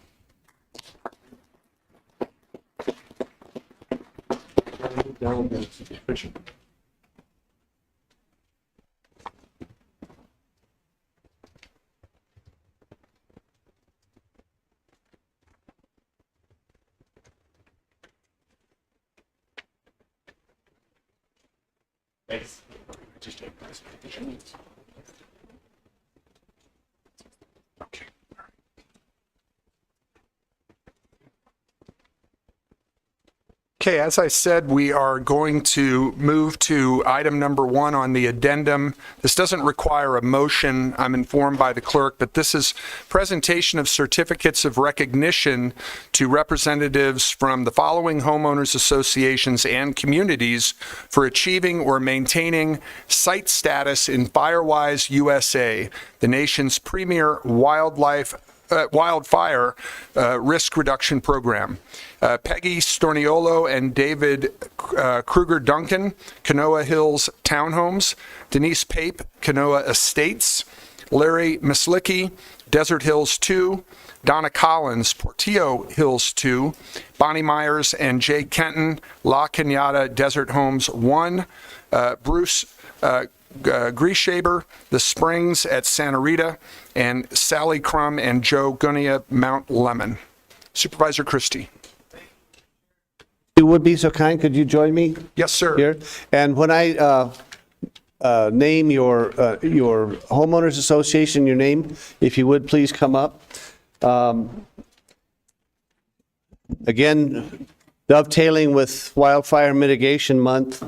Thanks. Okay. Okay, as I said, we are going to move to item number 1 on the addendum. This doesn't require a motion, I'm informed by the clerk, but this is presentation of certificates of recognition to representatives from the following homeowners associations and communities for achieving or maintaining site status in Firewise USA, the nation's premier wildfire risk reduction program. Peggy Storniolo and David Kruger Duncan, Kanoa Hills Townhomes, Denise Pape, Kanoa Estates, Larry Mislicki, Desert Hills 2, Donna Collins, Portillo Hills 2, Bonnie Myers and Jay Kenton, La Cañada Desert Homes 1, Bruce Grieshaber, The Springs at Santa Rita, and Sally Crum and Joe Gunia, Mount Lemon. Supervisor Christie. You would be so kind, could you join me? Yes, sir. Here? And when I name your homeowners association, your name, if you would please come up. Again, dovetailing with Wildfire Mitigation Month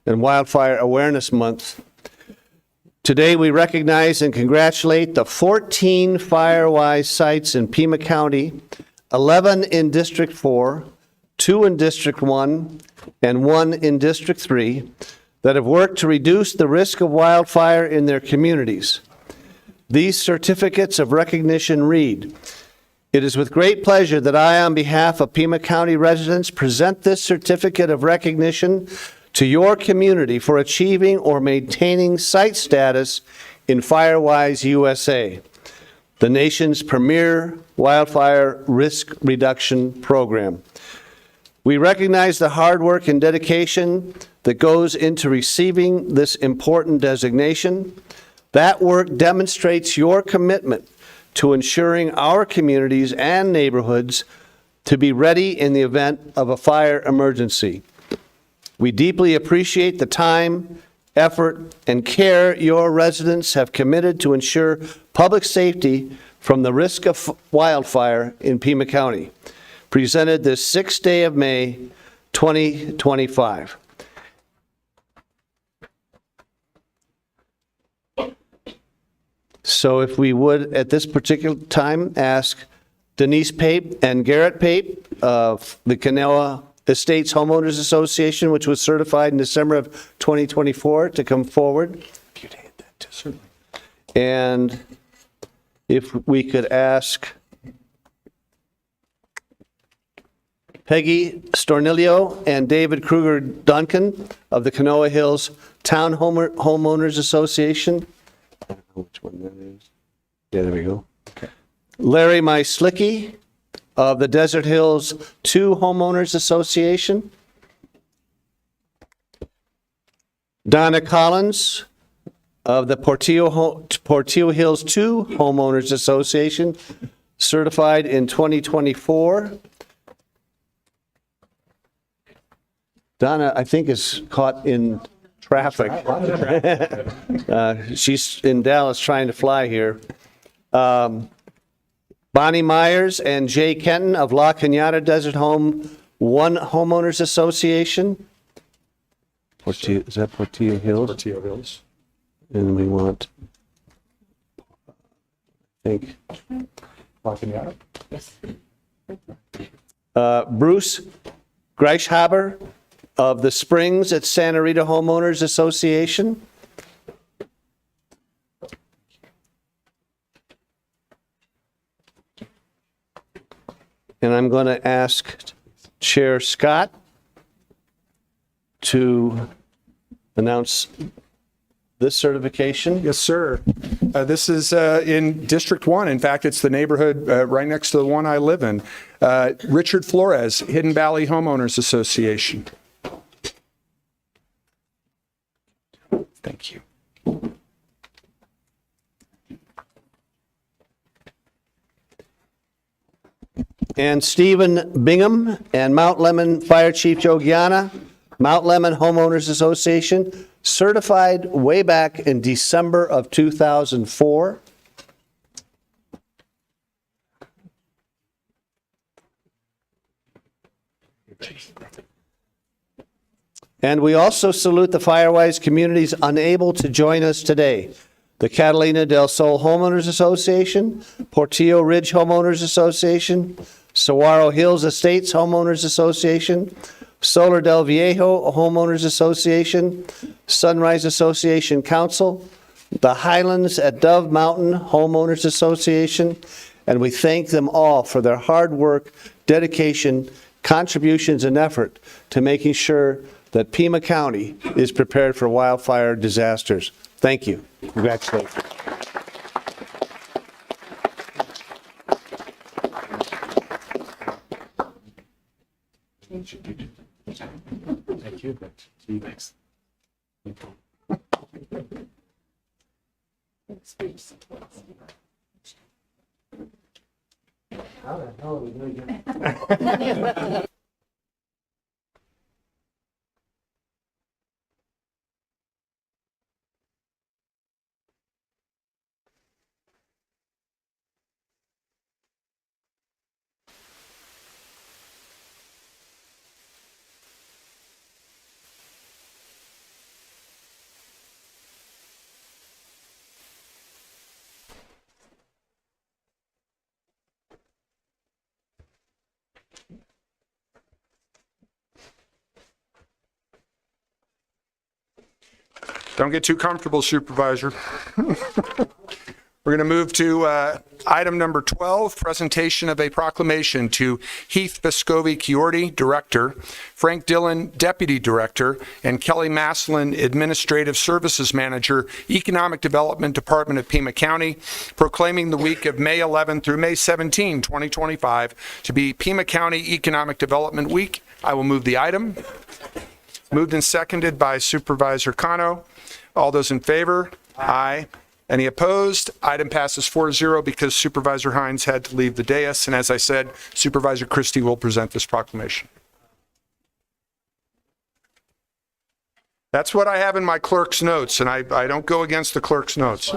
and Wildfire Awareness Month, today we recognize and congratulate the 14 Firewise sites in Pima County, 11 in District 4, 2 in District 1, and 1 in District 3 that have worked to reduce the risk of wildfire in their communities. These certificates of recognition read, "It is with great pleasure that I, on behalf of Pima County residents, present this certificate of recognition to your community for achieving or maintaining site status in Firewise USA, the nation's premier wildfire risk reduction program. We recognize the hard work and dedication that goes into receiving this important designation. That work demonstrates your commitment to ensuring our communities and neighborhoods to be ready in the event of a fire emergency. We deeply appreciate the time, effort, and care your residents have committed to ensure public safety from the risk of wildfire in Pima County. Presented this 6th day of May, 2025. So if we would, at this particular time, ask Denise Pape and Garrett Pape of the Canoa Estates Homeowners Association, which was certified in December of 2024, to come forward. If you'd hand that to certainly. And if we could ask Peggy Stornilio and David Kruger Duncan of the Canoa Hills Town Homeowners Association. I don't know which one that is. Yeah, there we go. Okay. Larry Myslicki of the Desert Hills 2 Homeowners Association. Donna Collins of the Portillo Hills 2 Homeowners Association, certified in 2024. Donna, I think, is caught in traffic. She's in Dallas trying to fly here. Bonnie Myers and Jay Kenton of La Cañada Desert Home 1 Homeowners Association. Is that Portillo Hills? Portillo Hills. And we want, I think, La Cañada? Yes. Bruce Greishaber of the Springs at Santa Rita Homeowners Association. And I'm going to ask Chair Scott to announce this certification. Yes, sir. This is in District 1. In fact, it's the neighborhood right next to the one I live in. Richard Flores, Hidden Valley Homeowners Association. Thank you. And Stephen Bingham and Mount Lemon Fire Chief Joe Gianna, Mount Lemon Homeowners Association, certified way back in December of 2004. And we also salute the Firewise communities unable to join us today. The Catalina del Sol Homeowners Association, Portillo Ridge Homeowners Association, Saguaro Hills Estates Homeowners Association, Solar del Viejo Homeowners Association, Sunrise Association Council, the Highlands at Dove Mountain Homeowners Association, and we thank them all for their hard work, dedication, contributions, and effort to making sure that Pima County is prepared for wildfire disasters. Thank you. Congratulations. Thank you. See you next. How the hell are we doing it? Don't get too comfortable, Supervisor. We're going to move to item number 12, presentation of a proclamation to Heath Vescovi Chiordi, Director, Frank Dillon, Deputy Director, and Kelly Maslin, Administrative Services Manager, Economic Development Department of Pima County, proclaiming the week of May 11 through May 17, 2025, to be Pima County Economic Development Week. I will move the item. Moved and seconded by Supervisor Cano. All those in favor? Aye. Any opposed? Item passes 4-0 because Supervisor Hines had to leave the dais. And as I said, Supervisor Christie will present this proclamation. That's what I have in my clerk's notes, and I don't go against the clerk's notes.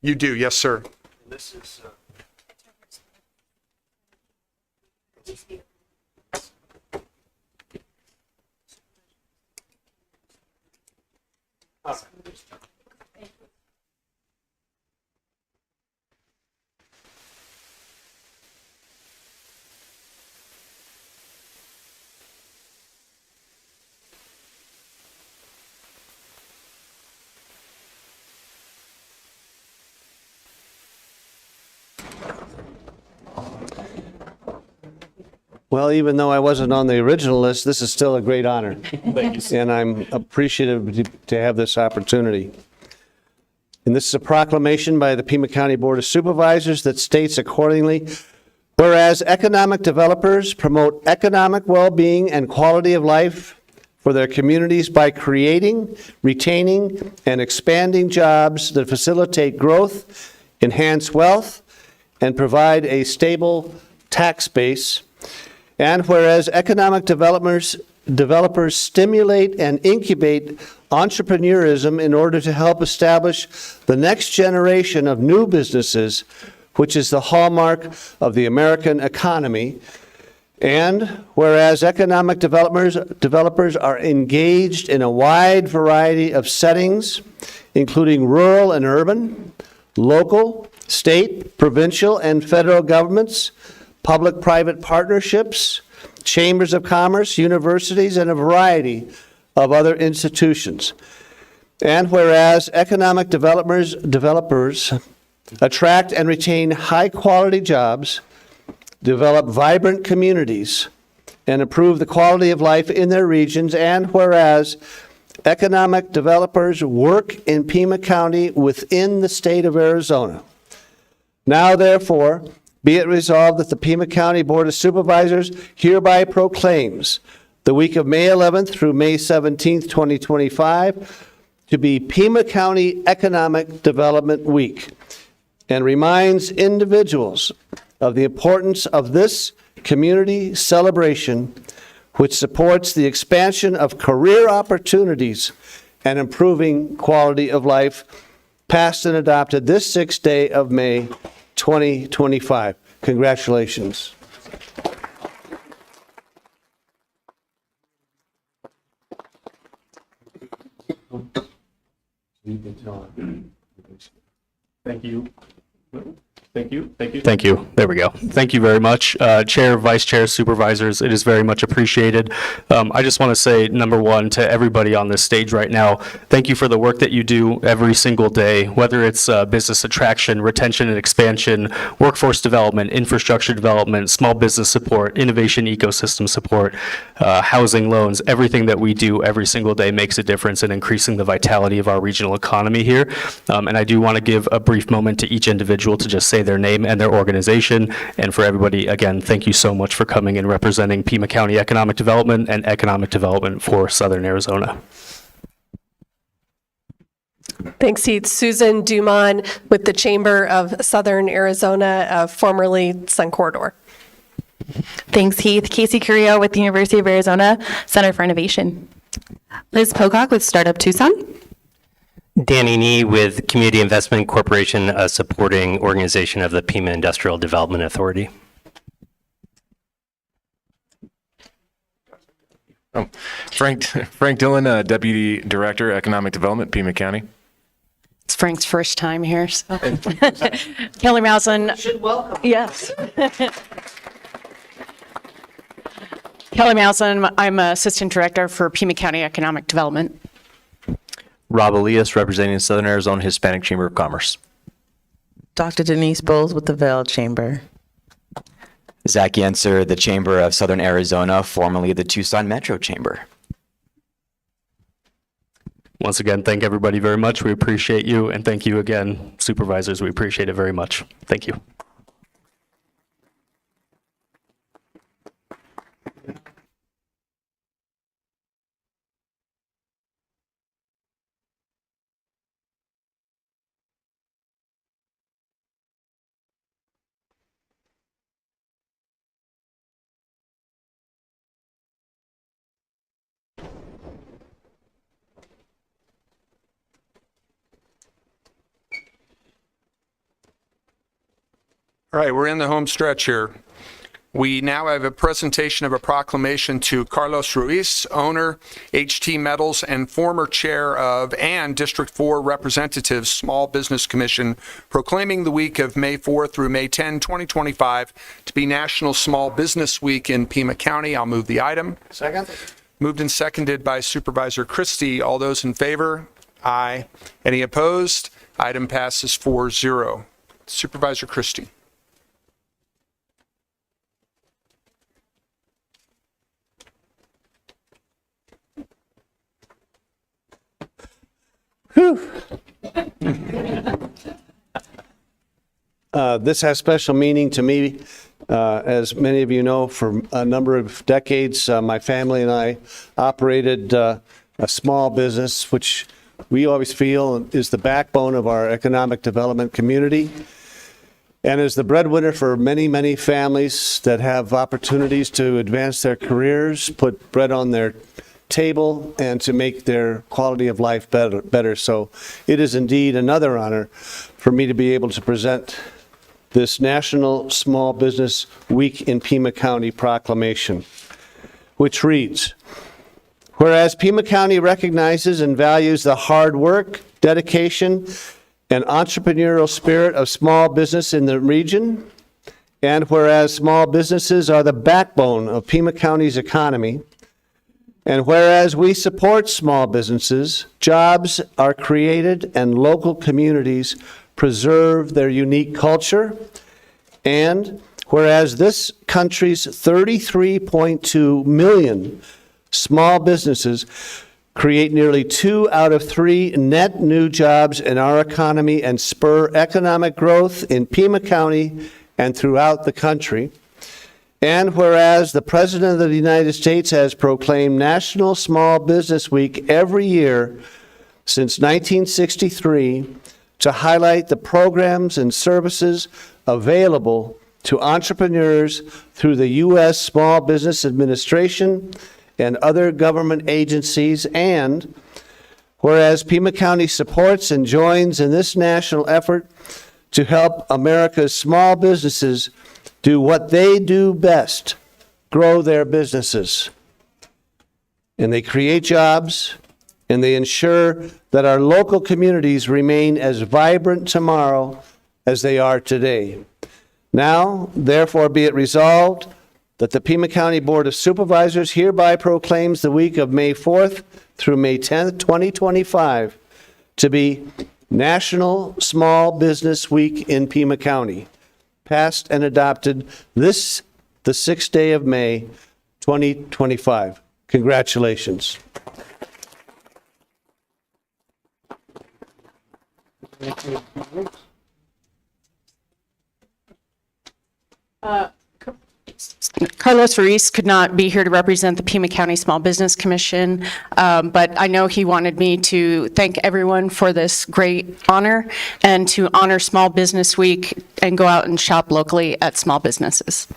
You do, yes, sir. This is, Well, even though I wasn't on the original list, this is still a great honor. And I'm appreciative to have this opportunity. And this is a proclamation by the Pima County Board of Supervisors that states accordingly, whereas economic developers promote economic well-being and quality of life for their communities by creating, retaining, and expanding jobs that facilitate growth, enhance wealth, and provide a stable tax base. And whereas economic developers stimulate and incubate entrepreneurism in order to help establish the next generation of new businesses, which is the hallmark of the American economy. And whereas economic developers are engaged in a wide variety of settings, including rural and urban, local, state, provincial, and federal governments, public-private partnerships, chambers of commerce, universities, and a variety of other institutions. And whereas economic developers attract and retain high-quality jobs, develop vibrant communities, and improve the quality of life in their regions, and whereas economic developers work in Pima County within the state of Arizona. Now, therefore, be it resolved that the Pima County Board of Supervisors hereby proclaims the week of May 11th through May 17th, 2025, to be Pima County Economic Development Week, and reminds individuals of the importance of this community celebration, which supports the expansion of career opportunities and improving quality of life, passed and adopted this 6th day of May, 2025. Congratulations. Thank you. Thank you. Thank you. Thank you. There we go. Thank you very much. Chair, Vice Chair, Supervisors, it is very much appreciated. I just want to say, number one, to everybody on this stage right now, thank you for the work that you do every single day, whether it's business attraction, retention and expansion, workforce development, infrastructure development, small business support, innovation ecosystem support, housing loans. Everything that we do every single day makes a difference in increasing the vitality of our regional economy here. And I do want to give a brief moment to each individual to just say their name and their organization. And for everybody, again, thank you so much for coming and representing Pima County Economic Development and economic development for Southern Arizona. Thanks, Heath. Susan Dumont with the Chamber of Southern Arizona, formerly Sun Corridor. Thanks, Heath. Casey Curio with the University of Arizona Center for Innovation. Liz Pocock with Startup Tucson. Danny Nee with Community Investment Corporation, a supporting organization of the Pima Industrial Development Authority. Frank Dillon, Deputy Director, Economic Development, Pima County. It's Frank's first time here, so. Kelly Mousen. Should welcome. Yes. Kelly Mousen, I'm Assistant Director for Pima County Economic Development. Rob Elias, representing Southern Arizona Hispanic Chamber of Commerce. Dr. Denise Bowles with the Vail Chamber. Zach Yenser, the Chamber of Southern Arizona, formerly the Tucson Metro Chamber. Once again, thank everybody very much. We appreciate you. And thank you again, supervisors. We appreciate it very much. Thank you. All right, we're in the home stretch here. We now have a presentation of a proclamation to Carlos Ruiz, owner, HT Metals, and former chair of and District 4 Representative Small Business Commission, proclaiming the week of May 4 through May 10, 2025 to be National Small Business Week in Pima County. I'll move the item. Second. Moved and seconded by Supervisor Christie. All those in favor? Aye. Any opposed? Item passes 4-0. Supervisor Christie. This has special meaning to me. As many of you know, for a number of decades, my family and I operated a small business, which we always feel is the backbone of our economic development community. And as the breadwinner for many, many families that have opportunities to advance their careers, put bread on their table, and to make their quality of life better. So it is indeed another honor for me to be able to present this National Small Business Week in Pima County proclamation, which reads, whereas Pima County recognizes and values the hard work, dedication, and entrepreneurial spirit of small business in the region, and whereas small businesses are the backbone of Pima County's economy, and whereas we support small businesses, jobs are created and local communities preserve their unique culture, and whereas this country's 33.2 million small businesses create nearly 2 out of 3 net new jobs in our economy and spur economic growth in Pima County and throughout the country, and whereas the President of the United States has proclaimed National Small Business Week every year since 1963 to highlight the programs and services available to entrepreneurs through the U.S. Small Business Administration and other government agencies, and whereas Pima County supports and joins in this national effort to help America's small businesses do what they do best, grow their businesses. And they create jobs, and they ensure that our local communities remain as vibrant tomorrow as they are today. Now, therefore, be it resolved that the Pima County Board of Supervisors hereby proclaims the week of May 4th through May 10th, 2025 to be National Small Business Week in Pima County, passed and adopted this, the 6th day of May, 2025. Congratulations. Carlos Ruiz could not be here to represent the Pima County Small Business Commission, but I know he wanted me to thank everyone for this great honor and to honor Small Business Week and go out and shop locally at small businesses.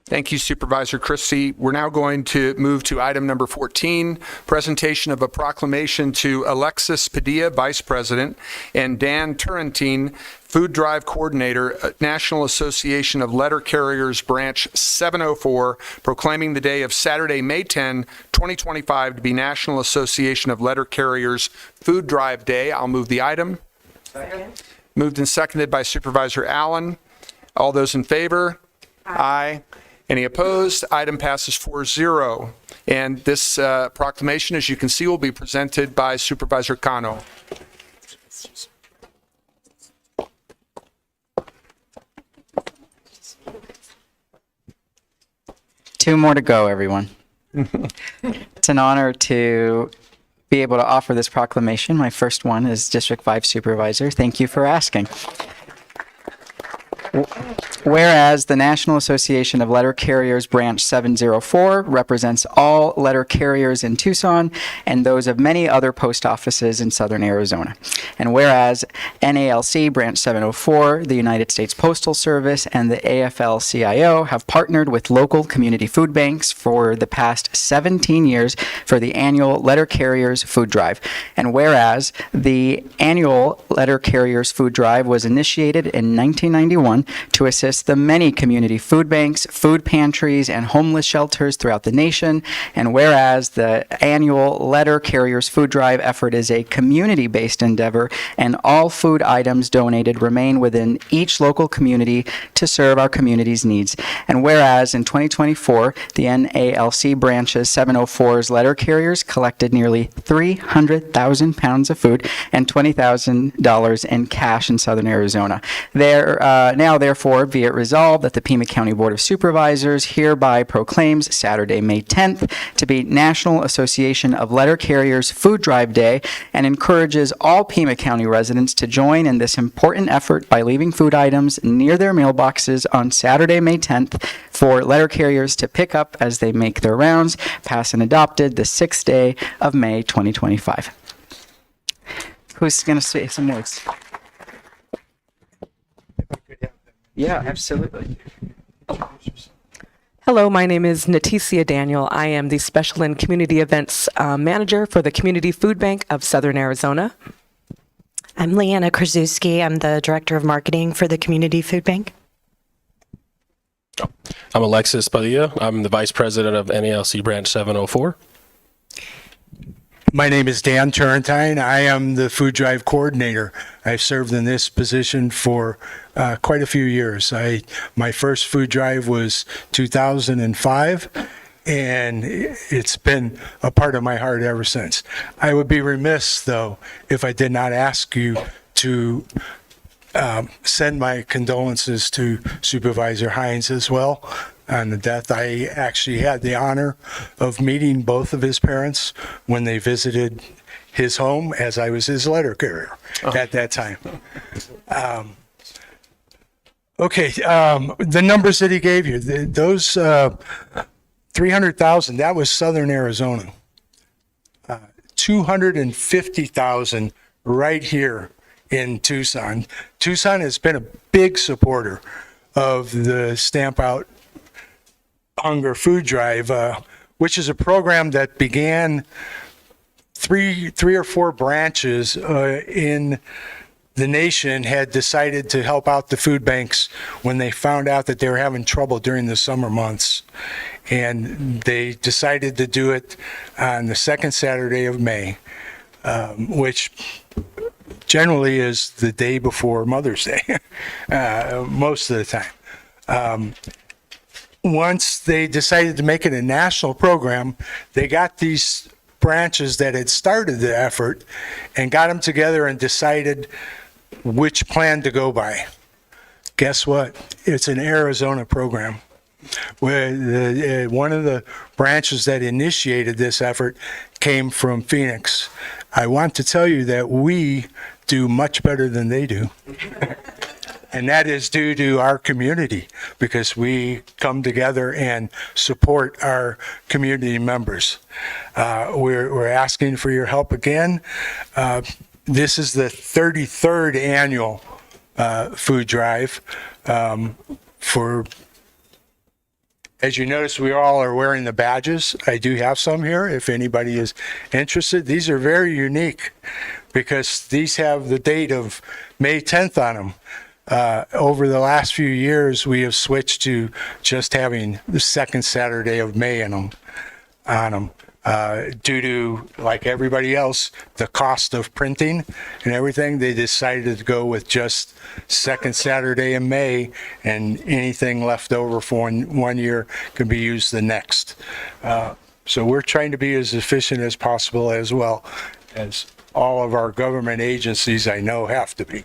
Thank you, Supervisor Christie. We're now going to move to item number 14, presentation of a proclamation to Alexis Padilla, Vice President, and Dan Turrentine, Food Drive Coordinator, National Association of Letter Carriers, Branch 704, proclaiming the day of Saturday, May 10, 2025 to be National Association of Letter Carriers Food Drive Day. I'll move the item. Second. Moved and seconded by Supervisor Allen. All those in favor? Aye. Any opposed? Item passes 4-0. And this proclamation, as you can see, will be presented by Supervisor Cano. 2 more to go, everyone. It's an honor to be able to offer this proclamation. My first one is District 5 Supervisor. Thank you for asking. Whereas the National Association of Letter Carriers Branch 704 represents all letter carriers in Tucson and those of many other post offices in southern Arizona. And whereas NALC Branch 704, the United States Postal Service, and the AFL-CIO have partnered with local community food banks for the past 17 years for the annual Letter Carriers Food Drive. And whereas the annual Letter Carriers Food Drive was initiated in 1991 to assist the many community food banks, food pantries, and homeless shelters throughout the nation. And whereas the annual Letter Carriers Food Drive effort is a community-based endeavor, and all food items donated remain within each local community to serve our community's needs. And whereas in 2024, the NALC branches 704's letter carriers collected nearly 300,000 pounds of food and $20,000 in cash in southern Arizona. Now, therefore, be it resolved that the Pima County Board of Supervisors hereby proclaims Saturday, May 10th to be National Association of Letter Carriers Food Drive Day and encourages all Pima County residents to join in this important effort by leaving food items near their mailboxes on Saturday, May 10th for letter carriers to pick up as they make their rounds, passed and adopted the 6th day of May 2025. Who's going to say some words? Yeah, absolutely. Hello, my name is Naticia Daniel. I am the Special and Community Events Manager for the Community Food Bank of Southern Arizona. I'm Leanna Kraszewski. I'm the Director of Marketing for the Community Food Bank. I'm Alexis Padilla. I'm the Vice President of NALC Branch 704. My name is Dan Turrentine. I am the Food Drive Coordinator. I've served in this position for quite a few years. My first food drive was 2005, and it's been a part of my heart ever since. I would be remiss, though, if I did not ask you to send my condolences to Supervisor Hines as well on the death. I actually had the honor of meeting both of his parents when they visited his home, as I was his letter carrier at that time. The numbers that he gave you, those 300,000, that was Southern Arizona. 250,000 right here in Tucson. Tucson has been a big supporter of the Stamp Out Hunger Food Drive, which is a program that began three or four branches in the nation had decided to help out the food banks when they found out that they were having trouble during the summer months. And they decided to do it on the second Saturday of May, which generally is the day before Mother's Day, most of the time. Once they decided to make it a national program, they got these branches that had started the effort and got them together and decided which plan to go by. Guess what? It's an Arizona program. Where one of the branches that initiated this effort came from Phoenix. I want to tell you that we do much better than they do. And that is due to our community, because we come together and support our community members. We're asking for your help again. This is the 33rd annual food drive. As you notice, we all are wearing the badges. I do have some here if anybody is interested. These are very unique because these have the date of May 10th on them. Over the last few years, we have switched to just having the second Saturday of May on them. Due to, like everybody else, the cost of printing and everything, they decided to go with just second Saturday in May, and anything left over for one year can be used the next. So we're trying to be as efficient as possible, as well as all of our government agencies, I know, have to be.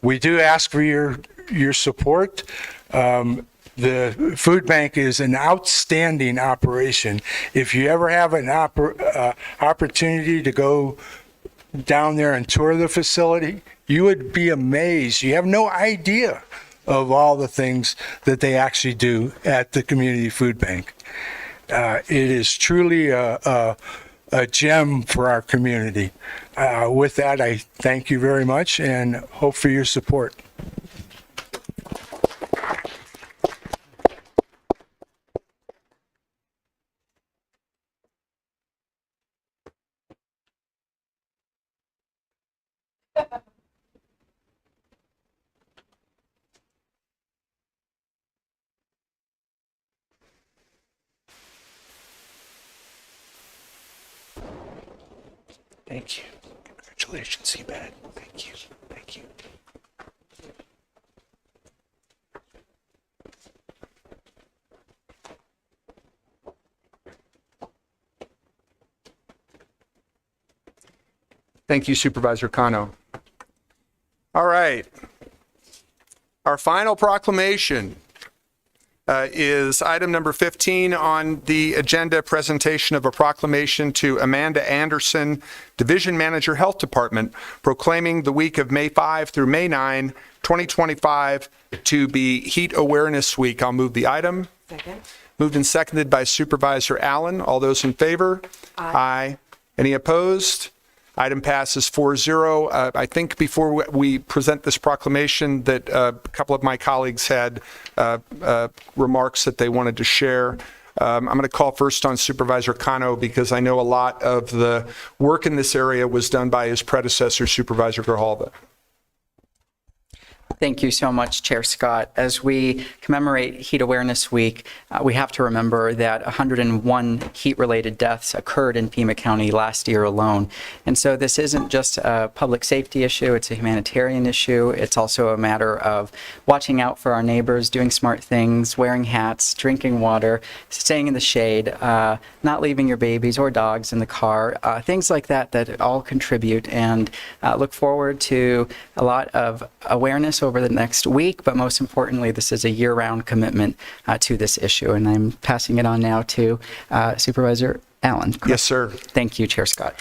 We do ask for your support. The food bank is an outstanding operation. If you ever have an opportunity to go down there and tour the facility, you would be amazed. You have no idea of all the things that they actually do at the community food bank. It is truly a gem for our community. With that, I thank you very much and hope for your support. Thank you. Congratulations, Seabed. Thank you. Thank you. Thank you, Supervisor Cano. All right. Our final proclamation is item number 15 on the agenda, presentation of a proclamation to Amanda Anderson, Division Manager, Health Department, proclaiming the week of May 5 through May 9, 2025 to be Heat Awareness Week. I'll move the item. Second. Moved and seconded by Supervisor Allen. All those in favor? Aye. Any opposed? Item passes 4-0. I think before we present this proclamation that a couple of my colleagues had remarks that they wanted to share. I'm going to call first on Supervisor Cano because I know a lot of the work in this area was done by his predecessor, Supervisor Grijalva. Thank you so much, Chair Scott. As we commemorate Heat Awareness Week, we have to remember that 101 heat-related deaths occurred in Pima County last year alone. And so this isn't just a public safety issue, it's a humanitarian issue. It's also a matter of watching out for our neighbors, doing smart things, wearing hats, drinking water, staying in the shade, not leaving your babies or dogs in the car, things like that that all contribute. And look forward to a lot of awareness over the next week, but most importantly, this is a year-round commitment to this issue. And I'm passing it on now to Supervisor Allen. Yes, sir. Thank you, Chair Scott.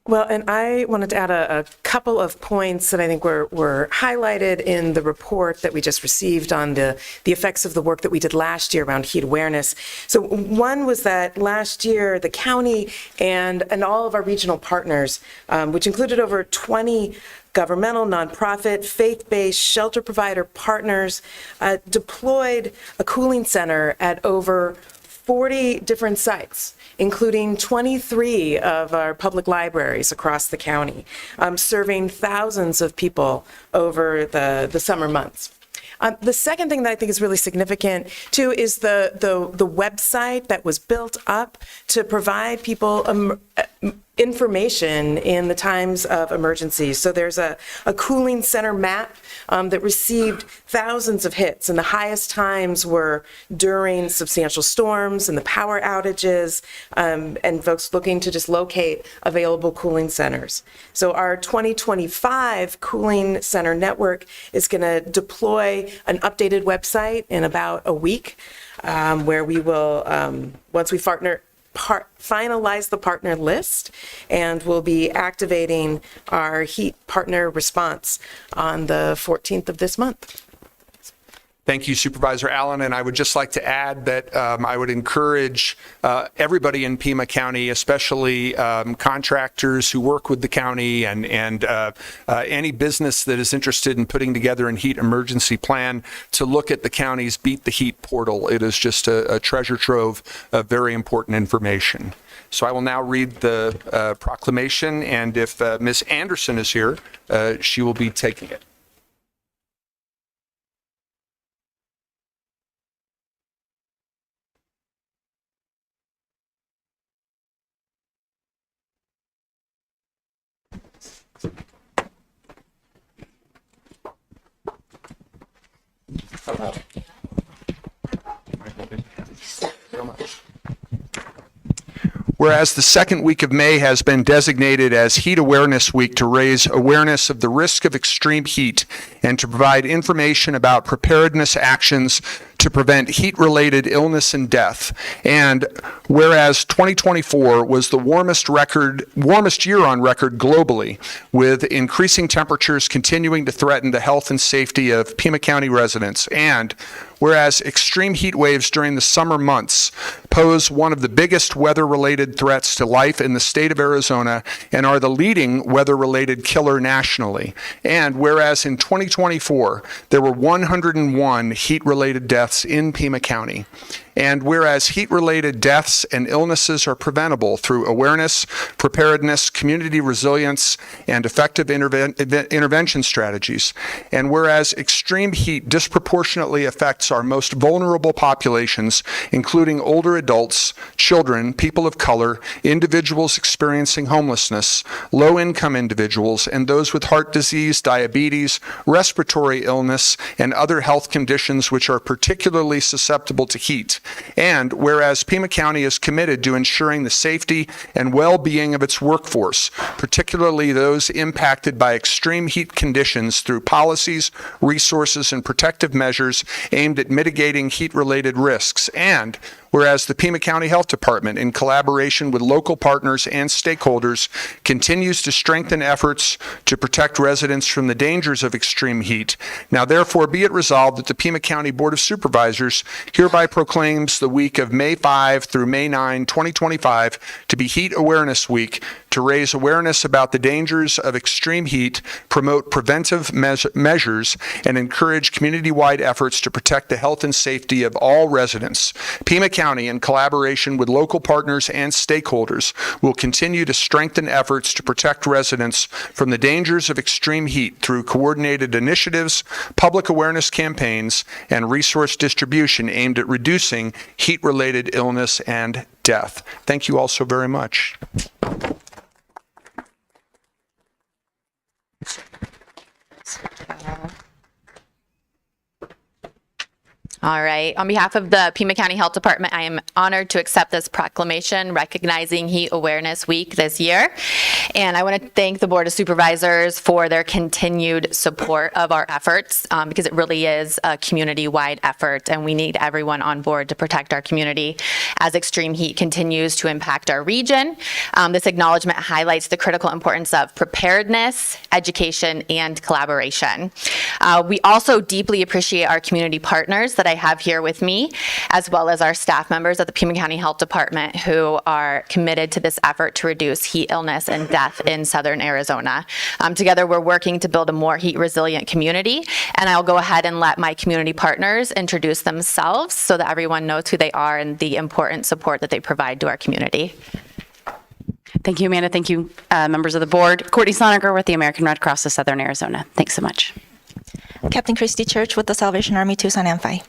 Well, and I wanted to add a couple of points that I think were highlighted in the report that we just received on the effects of the work that we did last year around heat awareness. So one was that last year, the county and all of our regional partners, which included over 20 governmental, nonprofit, faith-based shelter provider partners, deployed a cooling center at over 40 different sites, including 23 of our public libraries across the county, serving thousands of people over the summer months. The second thing that I think is really significant, too, is the website that was built up to provide people information in the times of emergencies. So there's a cooling center map that received thousands of hits, and the highest times were during substantial storms and the power outages, and folks looking to just locate available cooling centers. So our 2025 cooling center network is going to deploy an updated website in about a week, where we will, once we finalize the partner list, and we'll be activating our heat partner response on the 14th of this month. Thank you, Supervisor Allen. And I would just like to add that I would encourage everybody in Pima County, especially contractors who work with the county and any business that is interested in putting together a heat emergency plan, to look at the county's Beat the Heat portal. It is just a treasure trove of very important information. So I will now read the proclamation, and if Ms. Anderson is here, she will be taking it. Whereas the second week of May has been designated as Heat Awareness Week to raise awareness of the risk of extreme heat and to provide information about preparedness actions to prevent heat-related illness and death. And whereas 2024 was the warmest year on record globally, with increasing temperatures continuing to threaten the health and safety of Pima County residents, and whereas extreme heat waves during the summer months pose one of the biggest weather-related threats to life in the state of Arizona and are the leading weather-related killer nationally. And whereas in 2024, there were 101 heat-related deaths in Pima County. And whereas heat-related deaths and illnesses are preventable through awareness, preparedness, community resilience, and effective intervention strategies. And whereas extreme heat disproportionately affects our most vulnerable populations, including older adults, children, people of color, individuals experiencing homelessness, low-income individuals, and those with heart disease, diabetes, respiratory illness, and other health conditions which are particularly susceptible to heat. And whereas Pima County is committed to ensuring the safety and well-being of its workforce, particularly those impacted by extreme heat conditions, through policies, resources, and protective measures aimed at mitigating heat-related risks. And whereas the Pima County Health Department, in collaboration with local partners and stakeholders, continues to strengthen efforts to protect residents from the dangers of extreme heat. Now, therefore, be it resolved that the Pima County Board of Supervisors hereby proclaims the week of May 5 through May 9, 2025 to be Heat Awareness Week, to raise awareness about the dangers of extreme heat, promote preventive measures, and encourage community-wide efforts to protect the health and safety of all residents. Pima County, in collaboration with local partners and stakeholders, will continue to strengthen efforts to protect residents from the dangers of extreme heat through coordinated initiatives, public awareness campaigns, and resource distribution aimed at reducing heat-related illness and death. Thank you all so very much. All right. On behalf of the Pima County Health Department, I am honored to accept this proclamation recognizing Heat Awareness Week this year. And I want to thank the Board of Supervisors for their continued support of our efforts, because it really is a community-wide effort, and we need everyone on board to protect our community as extreme heat continues to impact our region. This acknowledgement highlights the critical importance of preparedness, education, and collaboration. We also deeply appreciate our community partners that I have here with me, as well as our staff members at the Pima County Health Department who are committed to this effort to reduce heat illness and death in Southern Arizona. Together, we're working to build a more heat-resilient community, and I'll go ahead and let my community partners introduce themselves so that everyone knows who they are and the important support that they provide to our community. Thank you, Amanda. Thank you, members of the board. Courtney Soniger with the American Red Cross of Southern Arizona. Thanks so much. Captain Christy Church with the Salvation Army Tucson AMFI.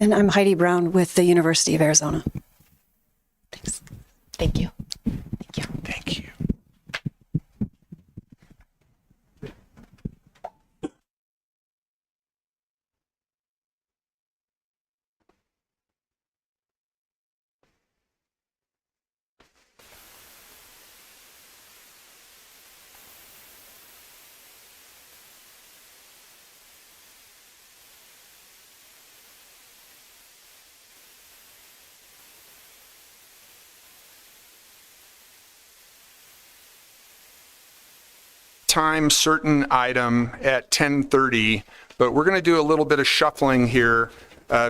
And I'm Heidi Brown with the University of Arizona. Thanks. Thank you. Thank you. Thank you. Time certain item at 10:30, but we're going to do a little bit of shuffling here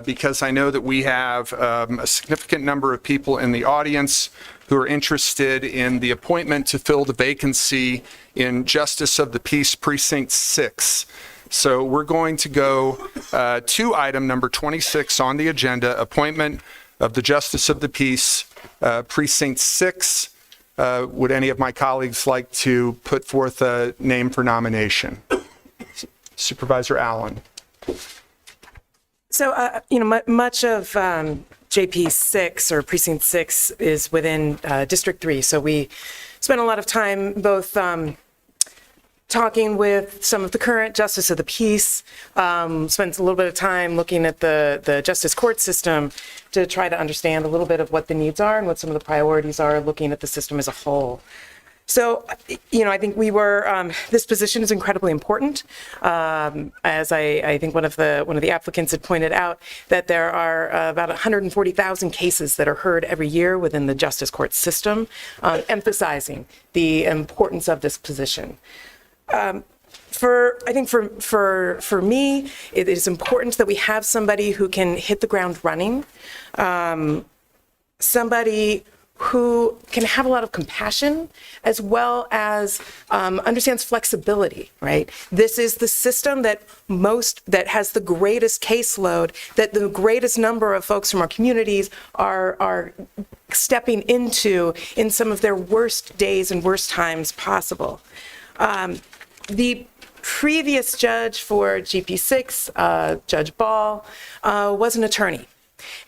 because I know that we have a significant number of people in the audience who are interested in the appointment to fill the vacancy in Justice of the Peace Precinct 6. So we're going to go to item number 26 on the agenda, appointment of the Justice of the Peace Precinct 6. Would any of my colleagues like to put forth a name for nomination? Supervisor Allen. So, much of JP 6 or Precinct 6 is within District 3. So we spent a lot of time both talking with some of the current Justice of the Peace, spent a little bit of time looking at the justice court system to try to understand a little bit of what the needs are and what some of the priorities are, looking at the system as a whole. So, I think this position is incredibly important. As I think one of the applicants had pointed out, that there are about 140,000 cases that are heard every year within the justice court system, emphasizing the importance of this position. For me, it is important that we have somebody who can hit the ground running, somebody who can have a lot of compassion as well as understands flexibility, right? This is the system that has the greatest caseload, that the greatest number of folks from our communities are stepping into in some of their worst days and worst times possible. The previous judge for GP6, Judge Ball, was an attorney.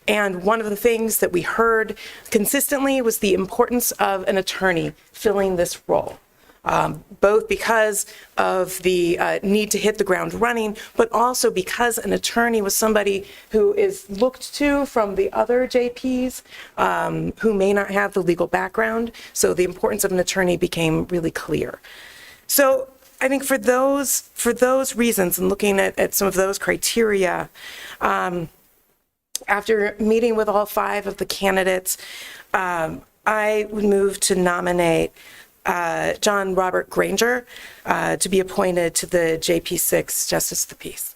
And one of the things that we heard consistently was the importance of an attorney filling this role, both because of the need to hit the ground running, but also because an attorney was somebody who is looked to from the other JPs who may not have the legal background. So the importance of an attorney became really clear. So I think for those reasons and looking at some of those criteria, after meeting with all 5 of the candidates, I would move to nominate John Robert Granger to be appointed to the JP6 Justice of the Peace.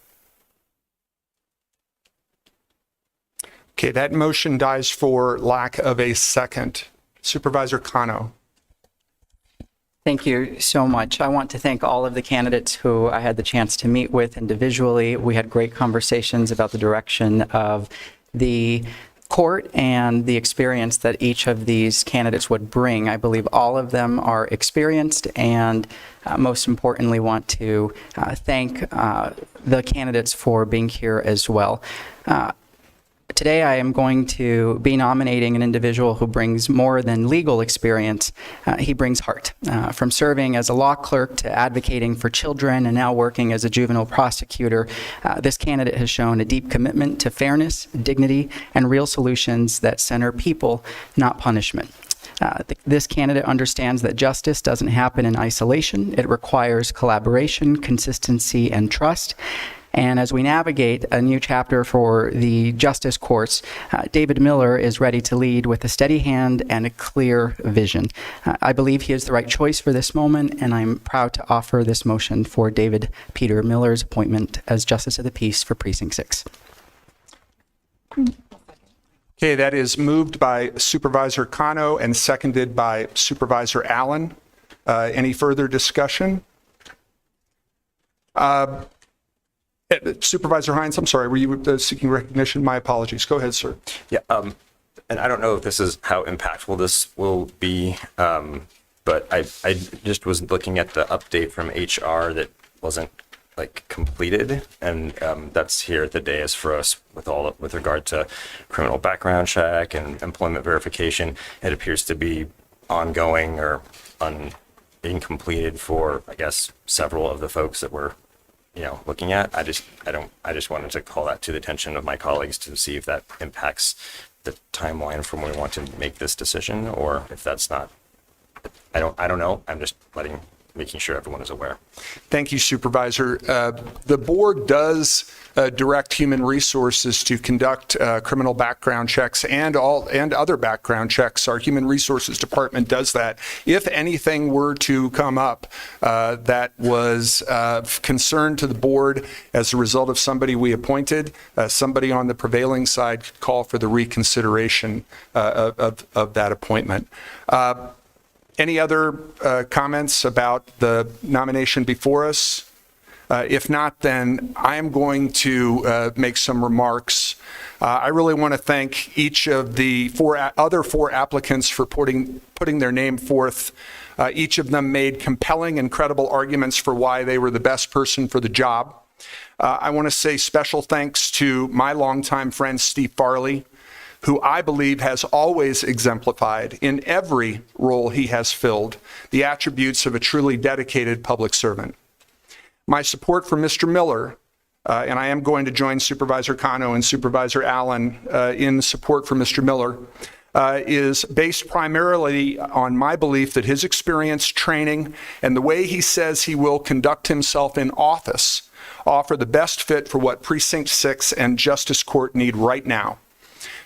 Okay, that motion dies for lack of a second. Supervisor Cano. Thank you so much. I want to thank all of the candidates who I had the chance to meet with individually. We had great conversations about the direction of the court and the experience that each of these candidates would bring. I believe all of them are experienced, and most importantly want to thank the candidates for being here as well. Today, I am going to be nominating an individual who brings more than legal experience. He brings heart. From serving as a law clerk to advocating for children and now working as a juvenile prosecutor, this candidate has shown a deep commitment to fairness, dignity, and real solutions that center people, not punishment. This candidate understands that justice doesn't happen in isolation. It requires collaboration, consistency, and trust. And as we navigate a new chapter for the justice courts, David Miller is ready to lead with a steady hand and a clear vision. I believe he is the right choice for this moment, and I'm proud to offer this motion for David Peter Miller's appointment as Justice of the Peace for Precinct 6. Okay, that is moved by Supervisor Cano and seconded by Supervisor Allen. Any further discussion? Supervisor Hines, I'm sorry, were you seeking recognition? My apologies. Go ahead, sir. Yeah, and I don't know if this is how impactful this will be, but I just was looking at the update from HR that wasn't completed, and that's here at the dais for us with regard to criminal background check and employment verification. It appears to be ongoing or incompleted for, I guess, several of the folks that we're looking at. I just wanted to call that to the attention of my colleagues to see if that impacts the timeline from when we want to make this decision, or if that's not. I don't know. I'm just making sure everyone is aware. Thank you, Supervisor. The board does direct human resources to conduct criminal background checks and other background checks. Our human resources department does that. If anything were to come up that was of concern to the board as a result of somebody we appointed, somebody on the prevailing side could call for the reconsideration of that appointment. Any other comments about the nomination before us? If not, then I am going to make some remarks. I really want to thank each of the other four applicants for putting their name forth. Each of them made compelling and credible arguments for why they were the best person for the job. I want to say special thanks to my longtime friend, Steve Farley, who I believe has always exemplified in every role he has filled the attributes of a truly dedicated public servant. My support for Mr. Miller, and I am going to join Supervisor Cano and Supervisor Allen in support for Mr. Miller. is based primarily on my belief that his experience, training, and the way he says he will conduct himself in office offer the best fit for what Precinct 6 and Justice Court need right now.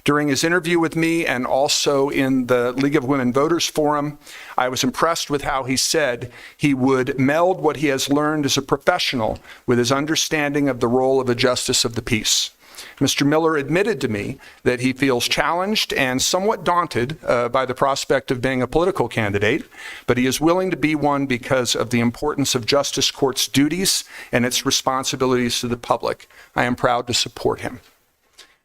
During his interview with me and also in the League of Women Voters Forum, I was impressed with how he said he would meld what he has learned as a professional with his understanding of the role of a justice of the peace. Mr. Miller admitted to me that he feels challenged and somewhat daunted by the prospect of being a political candidate, but he is willing to be one because of the importance of Justice Court's duties and its responsibilities to the public. I am proud to support him.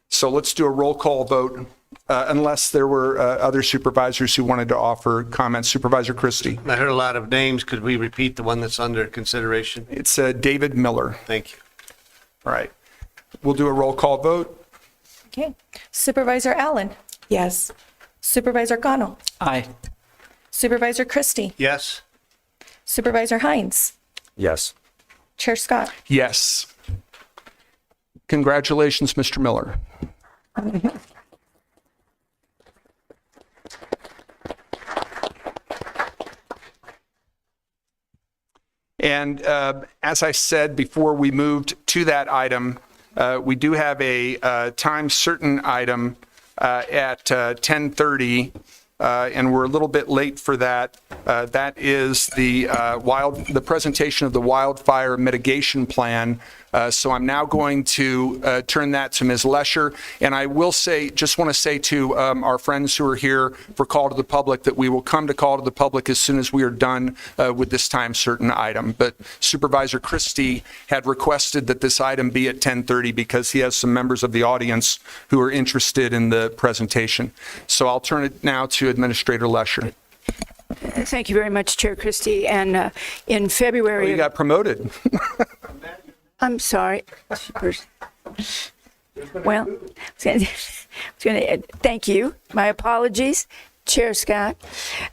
So let's do a roll call vote, unless there were other supervisors who wanted to offer comments. Supervisor Christie. I heard a lot of names. Could we repeat the one that's under consideration? It's David Miller. Thank you. All right. We'll do a roll call vote. Okay. Supervisor Allen? Yes. Supervisor Cano? Aye. Supervisor Christie? Yes. Supervisor Hines? Yes. Chair Scott? Yes. Congratulations, Mr. Miller. And as I said before we moved to that item, we do have a time certain item at 10:30, and we're a little bit late for that. That is the presentation of the wildfire mitigation plan. So I'm now going to turn that to Ms. Lesher. And I will say, just want to say to our friends who are here for Call to the Public that we will come to Call to the Public as soon as we are done with this time certain item. But Supervisor Christie had requested that this item be at 10:30 because he has some members of the audience who are interested in the presentation. So I'll turn it now to Administrator Lesher. Thank you very much, Chair Christie. And in February... Oh, you got promoted. I'm sorry. Well, thank you. My apologies, Chair Scott.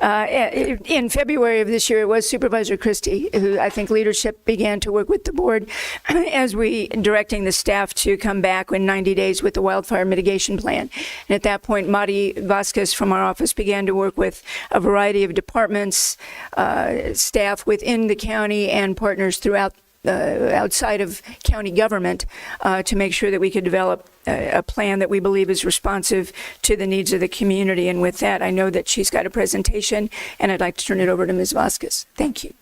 In February of this year, it was Supervisor Christie who I think leadership began to work with the board as we directing the staff to come back in 90 days with the wildfire mitigation plan. And at that point, Mari Vasquez from our office began to work with a variety of departments, staff within the county, and partners throughout outside of county government to make sure that we could develop a plan that we believe is responsive to the needs of the community. And with that, I know that she's got a presentation, and I'd like to turn it over to Ms. Vasquez. Thank you.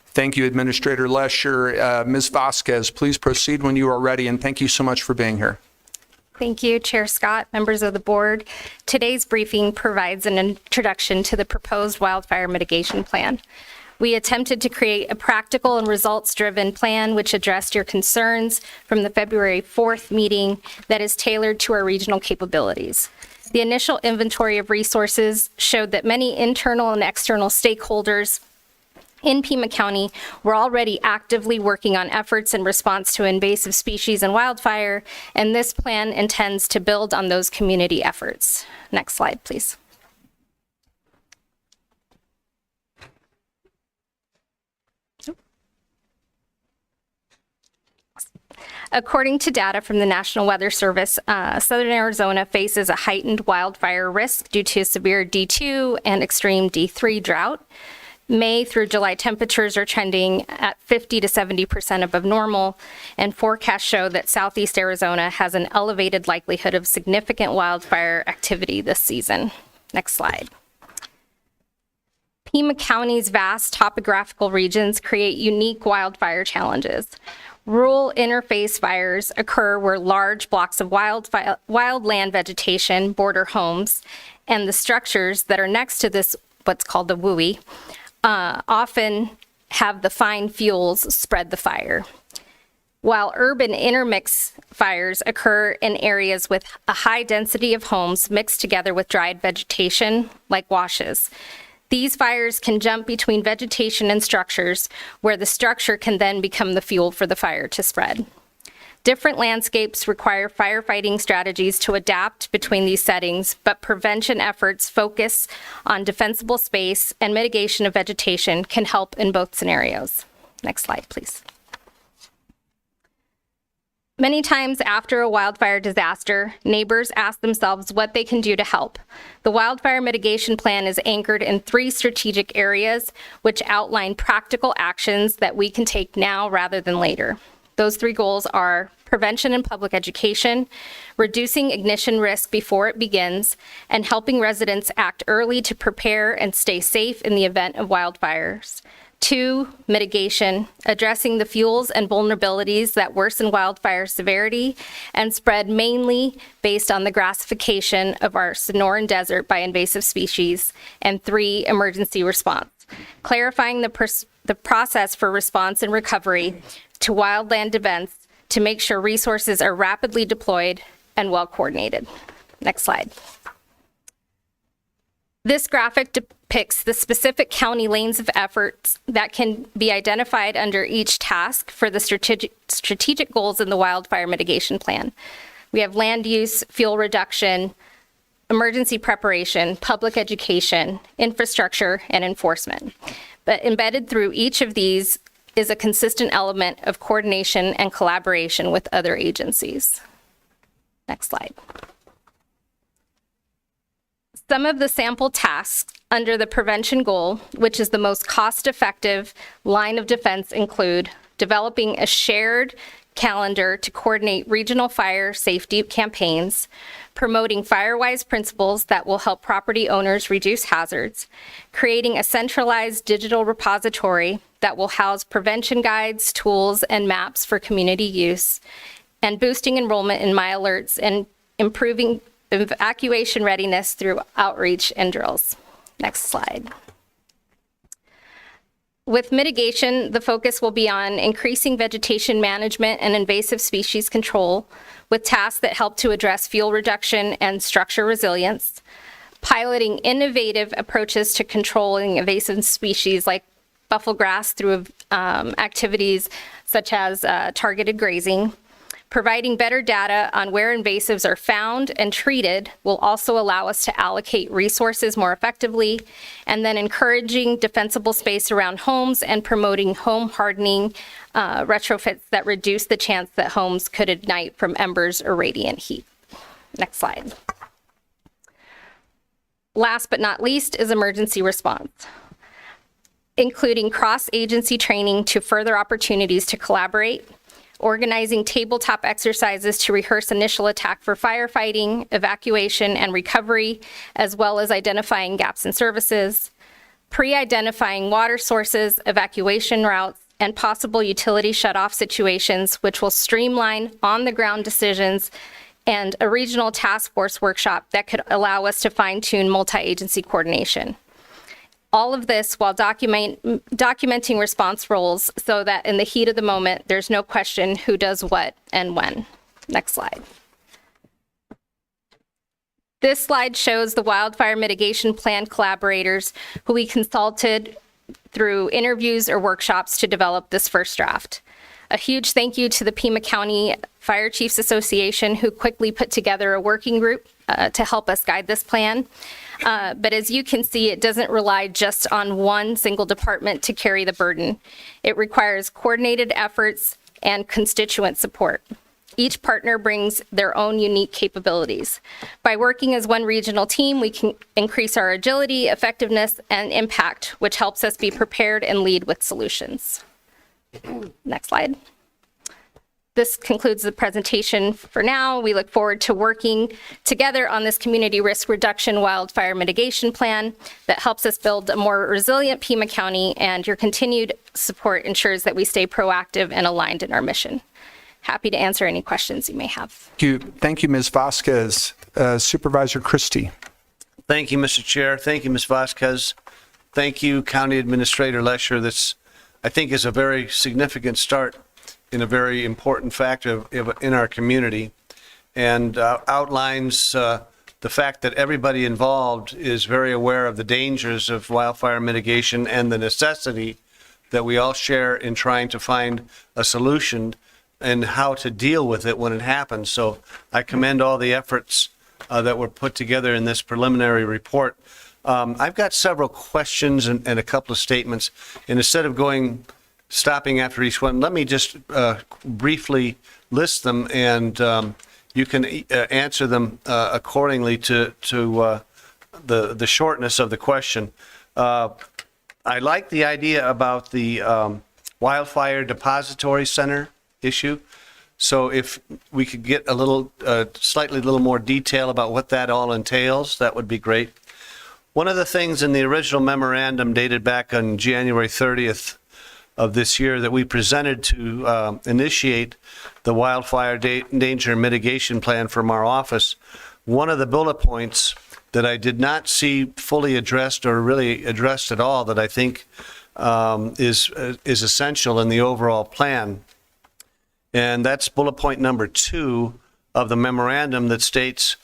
Thank you, Administrator Lesher. Ms. Vasquez, please proceed when you are ready, and thank you so much for being here. Thank you, Chair Scott, members of the board. Today's briefing provides an introduction to the proposed wildfire mitigation plan. We attempted to create a practical and results-driven plan which addressed your concerns from the February 4th meeting that is tailored to our regional capabilities. The initial inventory of resources showed that many internal and external stakeholders in Pima County were already actively working on efforts in response to invasive species and wildfire, and this plan intends to build on those community efforts. Next slide, please. According to data from the National Weather Service, Southern Arizona faces a heightened wildfire risk due to severe D2 and extreme D3 drought. May through July temperatures are trending at 50 to 70% above normal, and forecasts show that Southeast Arizona has an elevated likelihood of significant wildfire activity this season. Next slide. Pima County's vast topographical regions create unique wildfire challenges. Rural interface fires occur where large blocks of wildland vegetation border homes, and the structures that are next to this, what's called the WUI, often have the fine fuels spread the fire. While urban intermix fires occur in areas with a high density of homes mixed together with dried vegetation, like washes. These fires can jump between vegetation and structures, where the structure can then become the fuel for the fire to spread. Different landscapes require firefighting strategies to adapt between these settings, but prevention efforts focus on defensible space, and mitigation of vegetation can help in both scenarios. Next slide, please. Many times after a wildfire disaster, neighbors ask themselves what they can do to help. The wildfire mitigation plan is anchored in 3 strategic areas, which outline practical actions that we can take now rather than later. Those 3 goals are prevention and public education, reducing ignition risk before it begins, and helping residents act early to prepare and stay safe in the event of wildfires. 2, mitigation, addressing the fuels and vulnerabilities that worsen wildfire severity and spread mainly based on the grassification of our Sonoran Desert by invasive species. And 3, emergency response, clarifying the process for response and recovery to wildland events to make sure resources are rapidly deployed and well coordinated. Next slide. This graphic depicts the specific county lanes of efforts that can be identified under each task for the strategic goals in the wildfire mitigation plan. We have land use, fuel reduction, emergency preparation, public education, infrastructure, and enforcement. But embedded through each of these is a consistent element of coordination and collaboration with other agencies. Next slide. Some of the sample tasks under the prevention goal, which is the most cost-effective line of defense, include developing a shared calendar to coordinate regional fire safety campaigns, promoting FireWise principles that will help property owners reduce hazards, creating a centralized digital repository that will house prevention guides, tools, and maps for community use, and boosting enrollment in My Alerts and improving evacuation readiness through outreach and drills. Next slide. With mitigation, the focus will be on increasing vegetation management and invasive species control with tasks that help to address fuel reduction and structure resilience, piloting innovative approaches to controlling invasive species like buffalo grass through activities such as targeted grazing. Providing better data on where invasives are found and treated will also allow us to allocate resources more effectively, and then encouraging defensible space around homes and promoting home hardening retrofits that reduce the chance that homes could ignite from embers or radiant heat. Next slide. Last but not least is emergency response, including cross-agency training to further opportunities to collaborate, organizing tabletop exercises to rehearse initial attack for firefighting, evacuation, and recovery, as well as identifying gaps in services, pre-identifying water sources, evacuation routes, and possible utility shutoff situations, which will streamline on-the-ground decisions, and a regional task force workshop that could allow us to fine-tune multi-agency coordination. All of this while documenting response roles so that in the heat of the moment, there's no question who does what and when. Next slide. This slide shows the wildfire mitigation plan collaborators who we consulted through interviews or workshops to develop this first draft. A huge thank you to the Pima County Fire Chiefs Association, who quickly put together a working group to help us guide this plan. But as you can see, it doesn't rely just on one single department to carry the burden. It requires coordinated efforts and constituent support. Each partner brings their own unique capabilities. By working as one regional team, we can increase our agility, effectiveness, and impact, which helps us be prepared and lead with solutions. Next slide. This concludes the presentation for now. We look forward to working together on this community risk reduction wildfire mitigation plan that helps us build a more resilient Pima County, and your continued support ensures that we stay proactive and aligned in our mission. Happy to answer any questions you may have. Thank you, Ms. Vasquez. Supervisor Christie. Thank you, Mr. Chair. Thank you, Ms. Vasquez. Thank you, County Administrator Lesher. This, I think, is a very significant start in a very important factor in our community, and outlines the fact that everybody involved is very aware of the dangers of wildfire mitigation and the necessity that we all share in trying to find a solution and how to deal with it when it happens. So I commend all the efforts that were put together in this preliminary report. I've got several questions and a couple of statements, and instead of stopping after each one, let me just briefly list them, and you can answer them accordingly to the shortness of the question. I like the idea about the Wildfire Depository Center issue. So if we could get a little, slightly little more detail about what that all entails, that would be great. One of the things in the original memorandum dated back on January 30th of this year that we presented to initiate the wildfire danger mitigation plan from our office, one of the bullet points that I did not see fully addressed or really addressed at all that I think is essential in the overall plan. And that's bullet point number 2 of the memorandum that states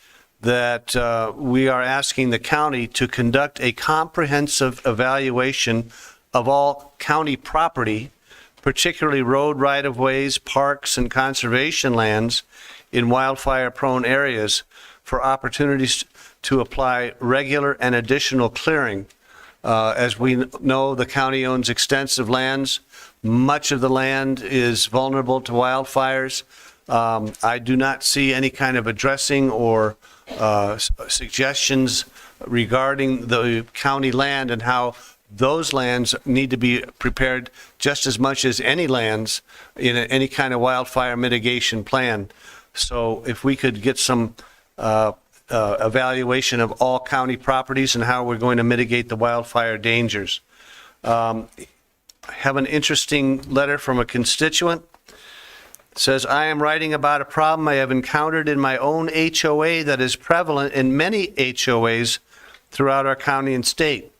that we are asking the county to conduct a comprehensive evaluation of all county property, particularly road right-of-ways, parks, and conservation lands in wildfire-prone areas for opportunities to apply regular and additional clearing. As we know, the county owns extensive lands. Much of the land is vulnerable to wildfires. I do not see any kind of addressing or suggestions regarding the county land and how those lands need to be prepared just as much as any lands in any kind of wildfire mitigation plan. So if we could get some evaluation of all county properties and how we're going to mitigate the wildfire dangers. I have an interesting letter from a constituent. It says, I am writing about a problem I have encountered in my own HOA that is prevalent in many HOAs throughout our county and state.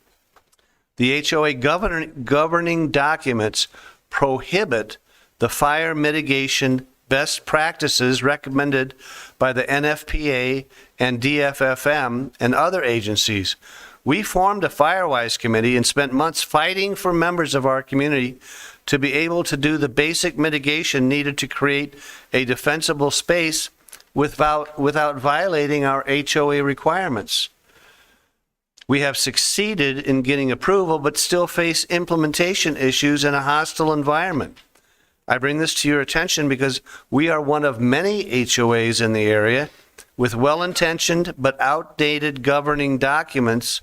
The HOA governing documents prohibit the fire mitigation best practices recommended by the NFPA and DFFM and other agencies. We formed a Firewise committee and spent months fighting for members of our community to be able to do the basic mitigation needed to create a defensible space without violating our HOA requirements. We have succeeded in getting approval, but still face implementation issues in a hostile environment. I bring this to your attention because we are one of many HOAs in the area with well-intentioned but outdated governing documents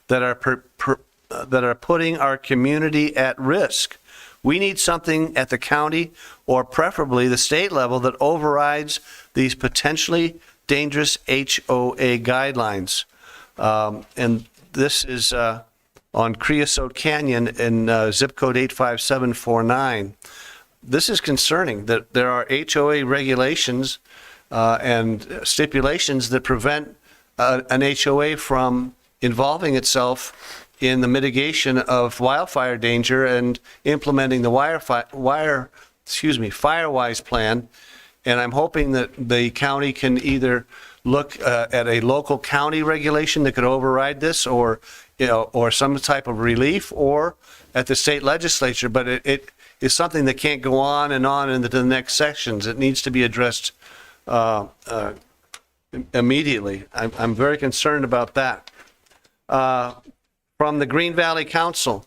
that are putting our community at risk. We need something at the county or preferably the state level that overrides these potentially dangerous HOA guidelines. And this is on Creosote Canyon in zip code 85749. This is concerning that there are HOA regulations and stipulations that prevent an HOA from involving itself in the mitigation of wildfire danger and implementing the Firewise plan. And I'm hoping that the county can either look at a local county regulation that could override this, or some type of relief, or at the state legislature. But it is something that can't go on into the next sections. It needs to be addressed immediately. I'm very concerned about that. From the Green Valley Council,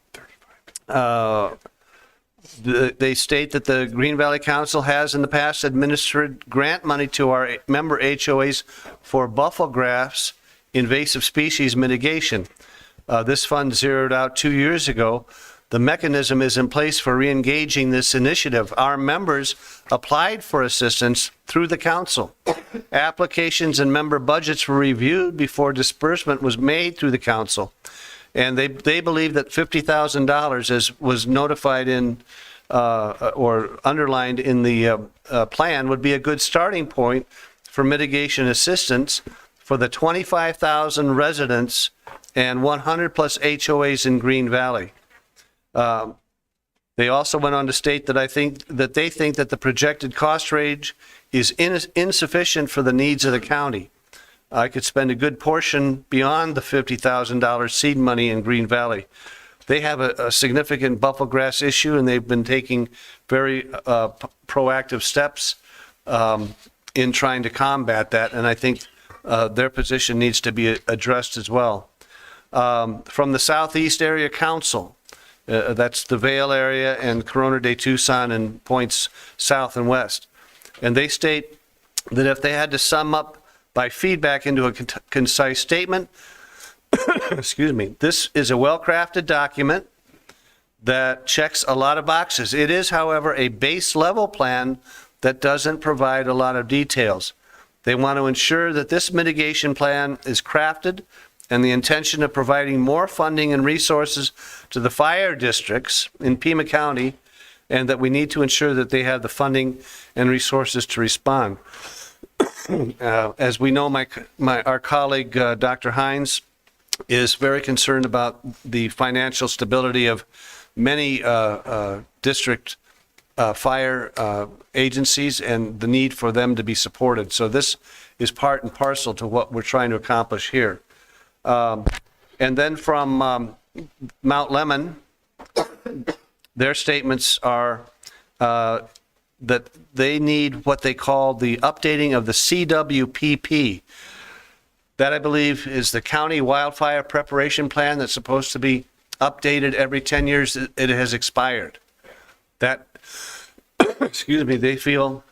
they state that the Green Valley Council has in the past administered grant money to our member HOAs for bufflegrass invasive species mitigation. This fund zeroed out 2 years ago. The mechanism is in place for re-engaging this initiative. Our members applied for assistance through the council. Applications and member budgets were reviewed before disbursement was made through the council. And they believe that $50,000, as was notified in or underlined in the plan, would be a good starting point for mitigation assistance for the 25,000 residents and 100 plus HOAs in Green Valley. They also went on to state that they think that the projected cost range is insufficient for the needs of the county. I could spend a good portion beyond the $50,000 seed money in Green Valley. They have a significant bufflegrass issue, and they've been taking very proactive steps in trying to combat that, and I think their position needs to be addressed as well. From the Southeast Area Council, that's the Vail area and Corona de Tucson and points south and west. And they state that if they had to sum up by feedback into a concise statement, excuse me, this is a well-crafted document that checks a lot of boxes. It is, however, a base level plan that doesn't provide a lot of details. They want to ensure that this mitigation plan is crafted and the intention of providing more funding and resources to the fire districts in Pima County, and that we need to ensure that they have the funding and resources to respond. As we know, our colleague, Dr. Hines, is very concerned about the financial stability of many district fire agencies and the need for them to be supported. So this is part and parcel to what we're trying to accomplish here. And then from Mount Lemon, their statements are that they need what they call the updating of the CWPP. That, I believe, is the County Wildfire Preparation Plan that's supposed to be updated every 10 years. It has expired. That, excuse me, they feel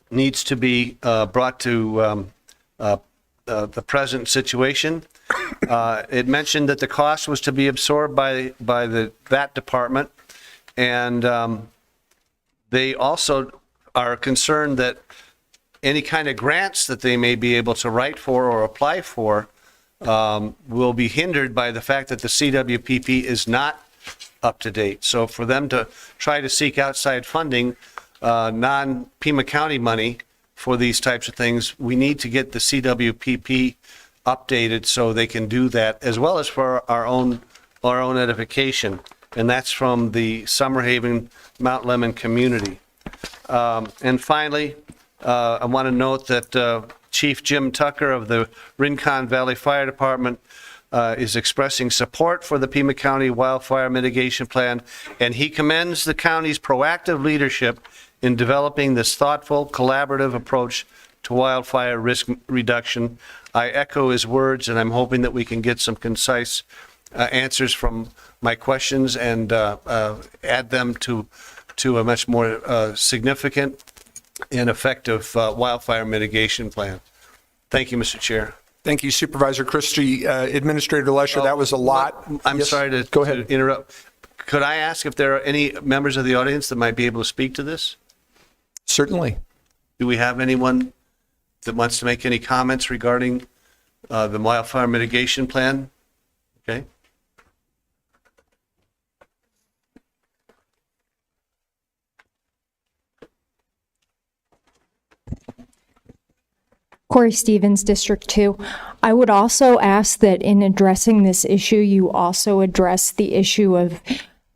needs to be brought to the present situation. It mentioned that the cost was to be absorbed by that department, and they also are concerned that any kind of grants that they may be able to write for or apply for will be hindered by the fact that the CWPP is not up to date. So for them to try to seek outside funding, non-Pima County money for these types of things, we need to get the CWPP updated so they can do that, as well as for our own edification. And that's from the Summerhaven Mount Lemon community. And finally, I want to note that Chief Jim Tucker of the Rincon Valley Fire Department is expressing support for the Pima County Wildfire Mitigation Plan, and he commends the county's proactive leadership in developing this thoughtful, collaborative approach to wildfire risk reduction. I echo his words, and I'm hoping that we can get some concise answers from my questions and add them to a much more significant and effective wildfire mitigation plan. Thank you, Mr. Chair. Thank you, Supervisor Christie. Administrator Lesher, that was a lot. I'm Yes? sorry to, Go ahead. to interrupt. Could I ask if there are any members of the audience that might be able to speak to this? Certainly. Do we have anyone that wants to make any comments regarding the wildfire mitigation plan? Okay. Corey Stevens, District 2. I would also ask that in addressing this issue, you also address the issue of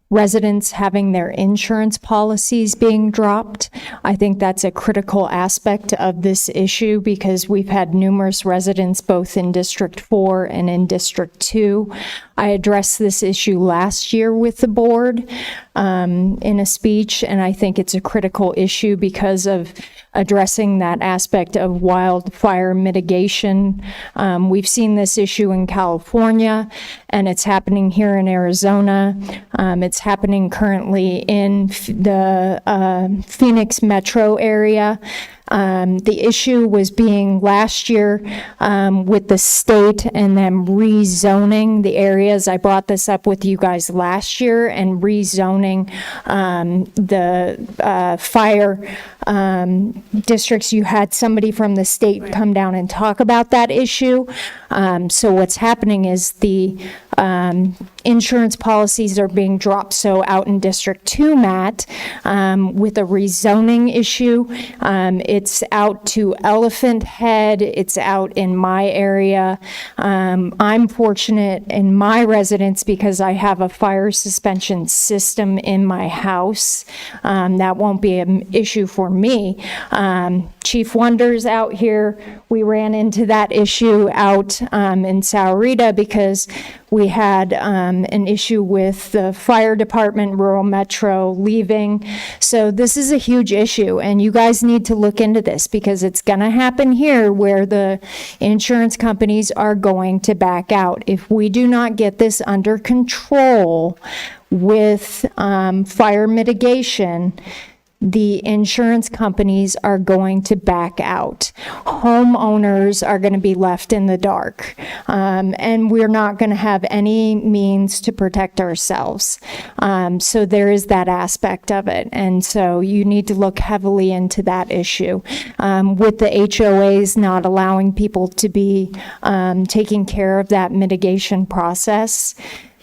residents having their insurance policies being dropped. I think that's a critical aspect of this issue because we've had numerous residents both in District 4 and in District 2. I addressed this issue last year with the board in a speech, and I think it's a critical issue because of addressing that aspect of wildfire mitigation. We've seen this issue in California, and it's happening here in Arizona. It's happening currently in the Phoenix metro area. The issue was being last year with the state and them rezoning the areas. I brought this up with you guys last year and rezoning the fire districts. You had somebody from the state come down and talk about that issue. So what's happening is the insurance policies are being dropped. So out in District 2, Matt, with a rezoning issue, it's out to Elephant Head. It's out in my area. I'm fortunate in my residence because I have a fire suspension system in my house. That won't be an issue for me. Chief Wonders out here, we ran into that issue out in Saurita because we had an issue with the fire department, rural metro leaving. So this is a huge issue, and you guys need to look into this because it's going to happen here where the insurance companies are going to back out. If we do not get this under control with fire mitigation, the insurance companies are going to back out. Homeowners are going to be left in the dark, and we're not going to have any means to protect ourselves. So there is that aspect of it, and so you need to look heavily into that issue. With the HOAs not allowing people to be taking care of that mitigation process,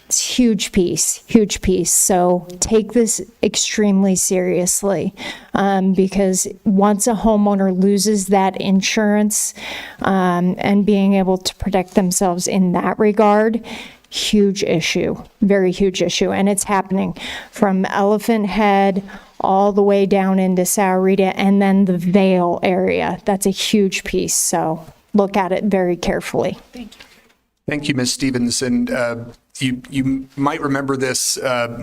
it's a huge piece. So take this extremely seriously, because once a homeowner loses that insurance and being able to protect themselves in that regard, huge issue, very huge issue. And it's happening from Elephant Head all the way down into Sahuarita and then the Vale area. That's a huge piece. So look at it very carefully. Thank you. Thank you, Ms. Stevens. And you might remember this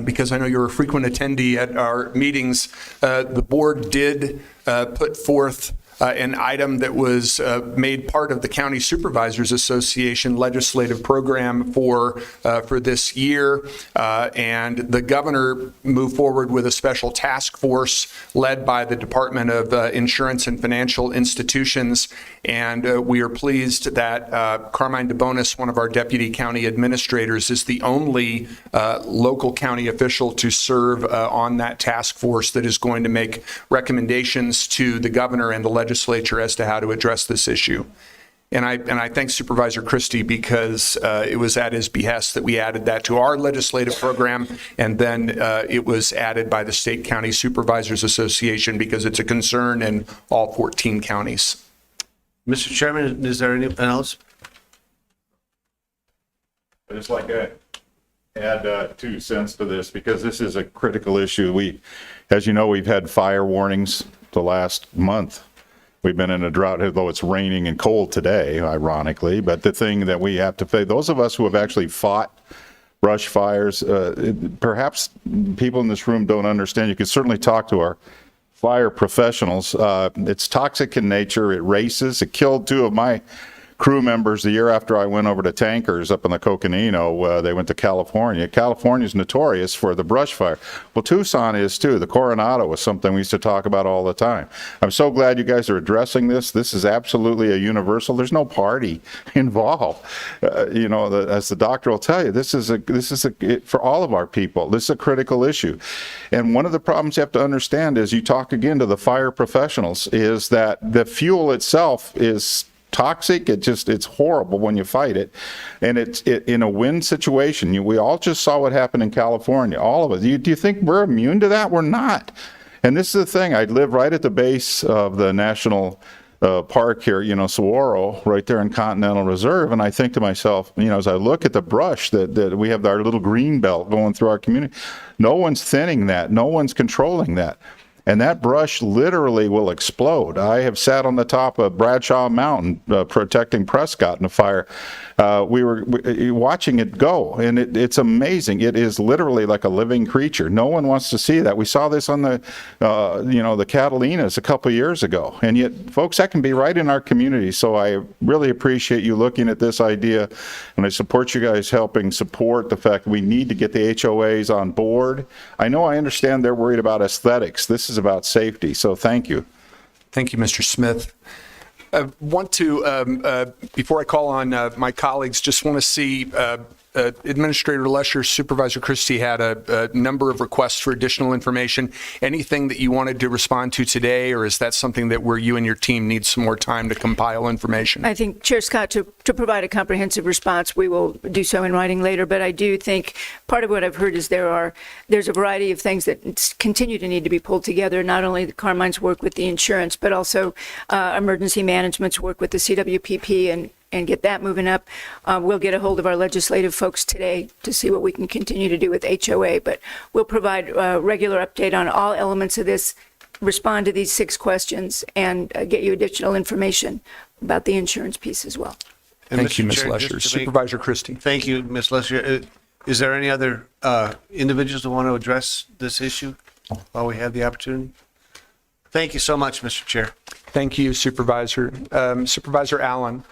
because I know you're a frequent attendee at our meetings. The board did put forth an item that was made part of the County Supervisors Association legislative program for this year. And the governor moved forward with a special task force led by the Department of Insurance and Financial Institutions. And we are pleased that Carmine DeBonis, one of our deputy county administrators, is the only local county official to serve on that task force that is going to make recommendations to the governor and the legislature as to how to address this issue. And I thank Supervisor Christie because it was at his behest that we added that to our legislative program, and then it was added by the State County Supervisors Association because it's a concern in all 14 counties. Mr. Chairman, is there anything else? I'd just like to add 2 cents to this because this is a critical issue. As you know, we've had fire warnings the last month. We've been in a drought, though it's raining and cold today, ironically. But the thing that we have to pay, those of us who have actually fought brush fires, perhaps people in this room don't understand. You can certainly talk to our fire professionals. It's toxic in nature. It races. It killed 2 of my crew members the year after I went over to Tankers up in the Coconino. They went to California. California's notorious for the brush fire. Well, Tucson is too. The Coronado was something we used to talk about all the time. I'm so glad you guys are addressing this. This is absolutely a universal. There's no party involved. As the doctor will tell you, this is for all of our people. This is a critical issue. And one of the problems you have to understand is you talk again to the fire professionals is that the fuel itself is toxic. It's horrible when you fight it. And it's in a wind situation. We all just saw what happened in California, all of us. Do you think we're immune to that? We're not. And this is the thing. I live right at the base of the national park here, Saguaro, right there in Continental Reserve. And I think to myself, as I look at the brush that we have, our little green belt going through our community, no one's thinning that. No one's controlling that. And that brush literally will explode. I have sat on the top of Bradshaw Mountain protecting Prescott in a fire. We were watching it go, and it's amazing. It is literally like a living creature. No one wants to see that. We saw this on the Catalinas a couple years ago, and yet, folks, that can be right in our community. So I really appreciate you looking at this idea, and I support you guys helping support the fact that we need to get the HOAs on board. I understand they're worried about aesthetics. This is about safety. So thank you. Thank you, Mr. Smith. I want to, before I call on my colleagues, just want to see Administrator Lesher, Supervisor Christie had a number of requests for additional information. Anything that you wanted to respond to today, or is that something that where you and your team need some more time to compile information? I think, Chair Scott, to provide a comprehensive response, we will do so in writing later, but I do think part of what I've heard is there's a variety of things that continue to need to be pulled together, not only the Carmine's work with the insurance, but also emergency management's work with the CWPP and get that moving up. We'll get a hold of our legislative folks today to see what we can continue to do with HOA, but we'll provide a regular update on all elements of this, respond to these 6 questions, and get you additional information about the insurance piece as well. Thank you, Ms. Lesher. Supervisor Christie. Thank you, Ms. Lesher. Is there any other individuals that want to address this issue while we have the opportunity? Thank you so much, Mr. Chair. Thank you, Supervisor. Supervisor Allen.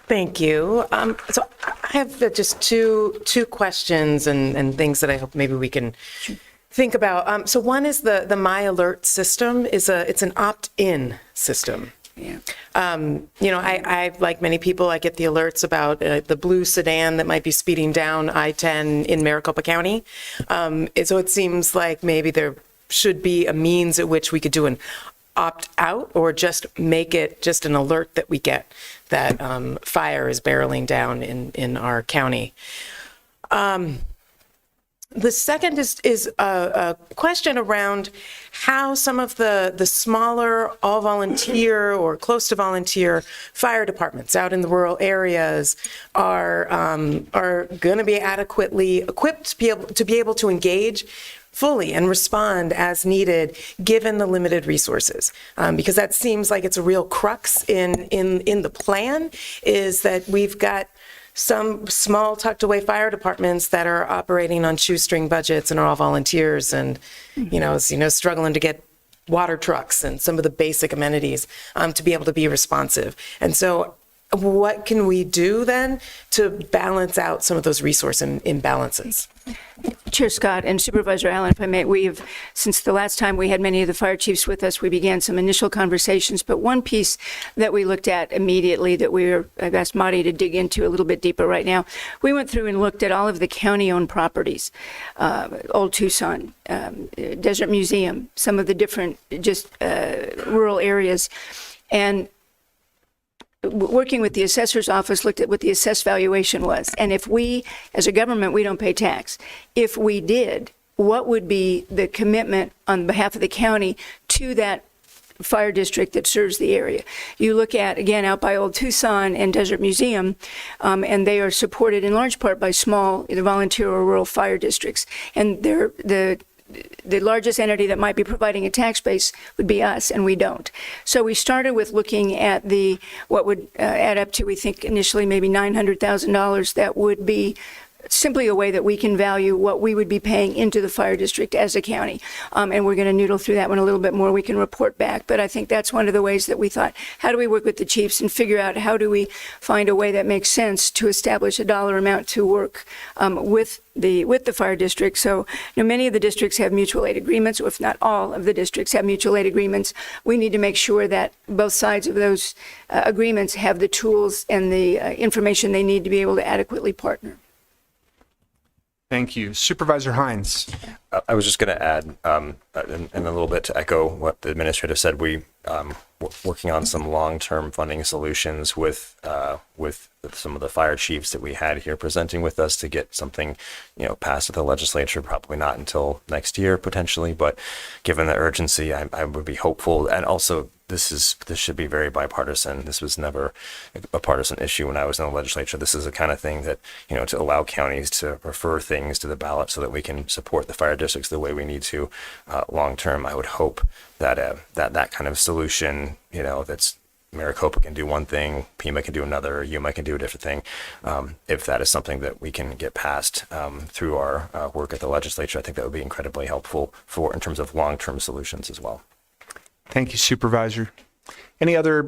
Thank you. So I have just two questions and things that I hope maybe we can think about. So one is the My Alert system. It's an opt-in system. Yeah. I like many people, I get the alerts about the blue sedan that might be speeding down I-10 in Maricopa County. So it seems like maybe there should be a means at which we could do an opt-out or just make it just an alert that we get that fire is barreling down in our county. The second is a question around how some of the smaller, all-volunteer or close to volunteer fire departments out in the rural areas are going to be adequately equipped to be able to engage fully and respond as needed given the limited resources. Because that seems like it's a real crux in the plan, is that we've got some small tucked away fire departments that are operating on shoestring budgets and are all volunteers and, struggling to get water trucks and some of the basic amenities to be able to be responsive. And so what can we do then to balance out some of those resource imbalances? Chair Scott and Supervisor Allen, if I may, since the last time we had many of the fire chiefs with us, we began some initial conversations, but one piece that we looked at immediately that I've asked Marty to dig into a little bit deeper right now, we went through and looked at all of the county-owned properties, Old Tucson, Desert Museum, some of the different rural areas, and working with the assessor's office, looked at what the assessed valuation was. And if we, as a government, we don't pay tax. If we did, what would be the commitment on behalf of the county to that fire district that serves the area? You look at, again, out by Old Tucson and Desert Museum, and they are supported in large part by small, either volunteer or rural fire districts. And they're the largest entity that might be providing a tax base would be us, and we don't. So we started with looking at what would add up to, we think initially maybe $900,000 that would be simply a way that we can value what we would be paying into the fire district as a county. And we're going to noodle through that one a little bit more. We can report back. But I think that's one of the ways that we thought, how do we work with the chiefs and figure out how do we find a way that makes sense to establish a dollar amount to work with the fire district. So, many of the districts have mutual aid agreements, or if not all of the districts have mutual aid agreements. We need to make sure that both sides of those agreements have the tools and the information they need to be able to adequately partner. Thank you. Supervisor Hines. I was just going to add, in a little bit to echo what the administrator said, we working on some long-term funding solutions with some of the fire chiefs that we had here presenting with us to get something, passed at the legislature. Probably not until next year potentially, but given the urgency, I would be hopeful. And also, this should be very bipartisan. This was never a partisan issue when I was in the legislature. This is the kind of thing that, to allow counties to refer things to the ballot so that we can support the fire districts the way we need to long term. I would hope that that kind of solution, that's Maricopa can do one thing, Pima can do another, Yuma can do a different thing. If that is something that we can get passed through our work at the legislature, I think that would be incredibly helpful in terms of long-term solutions as well. Thank you, Supervisor. Any other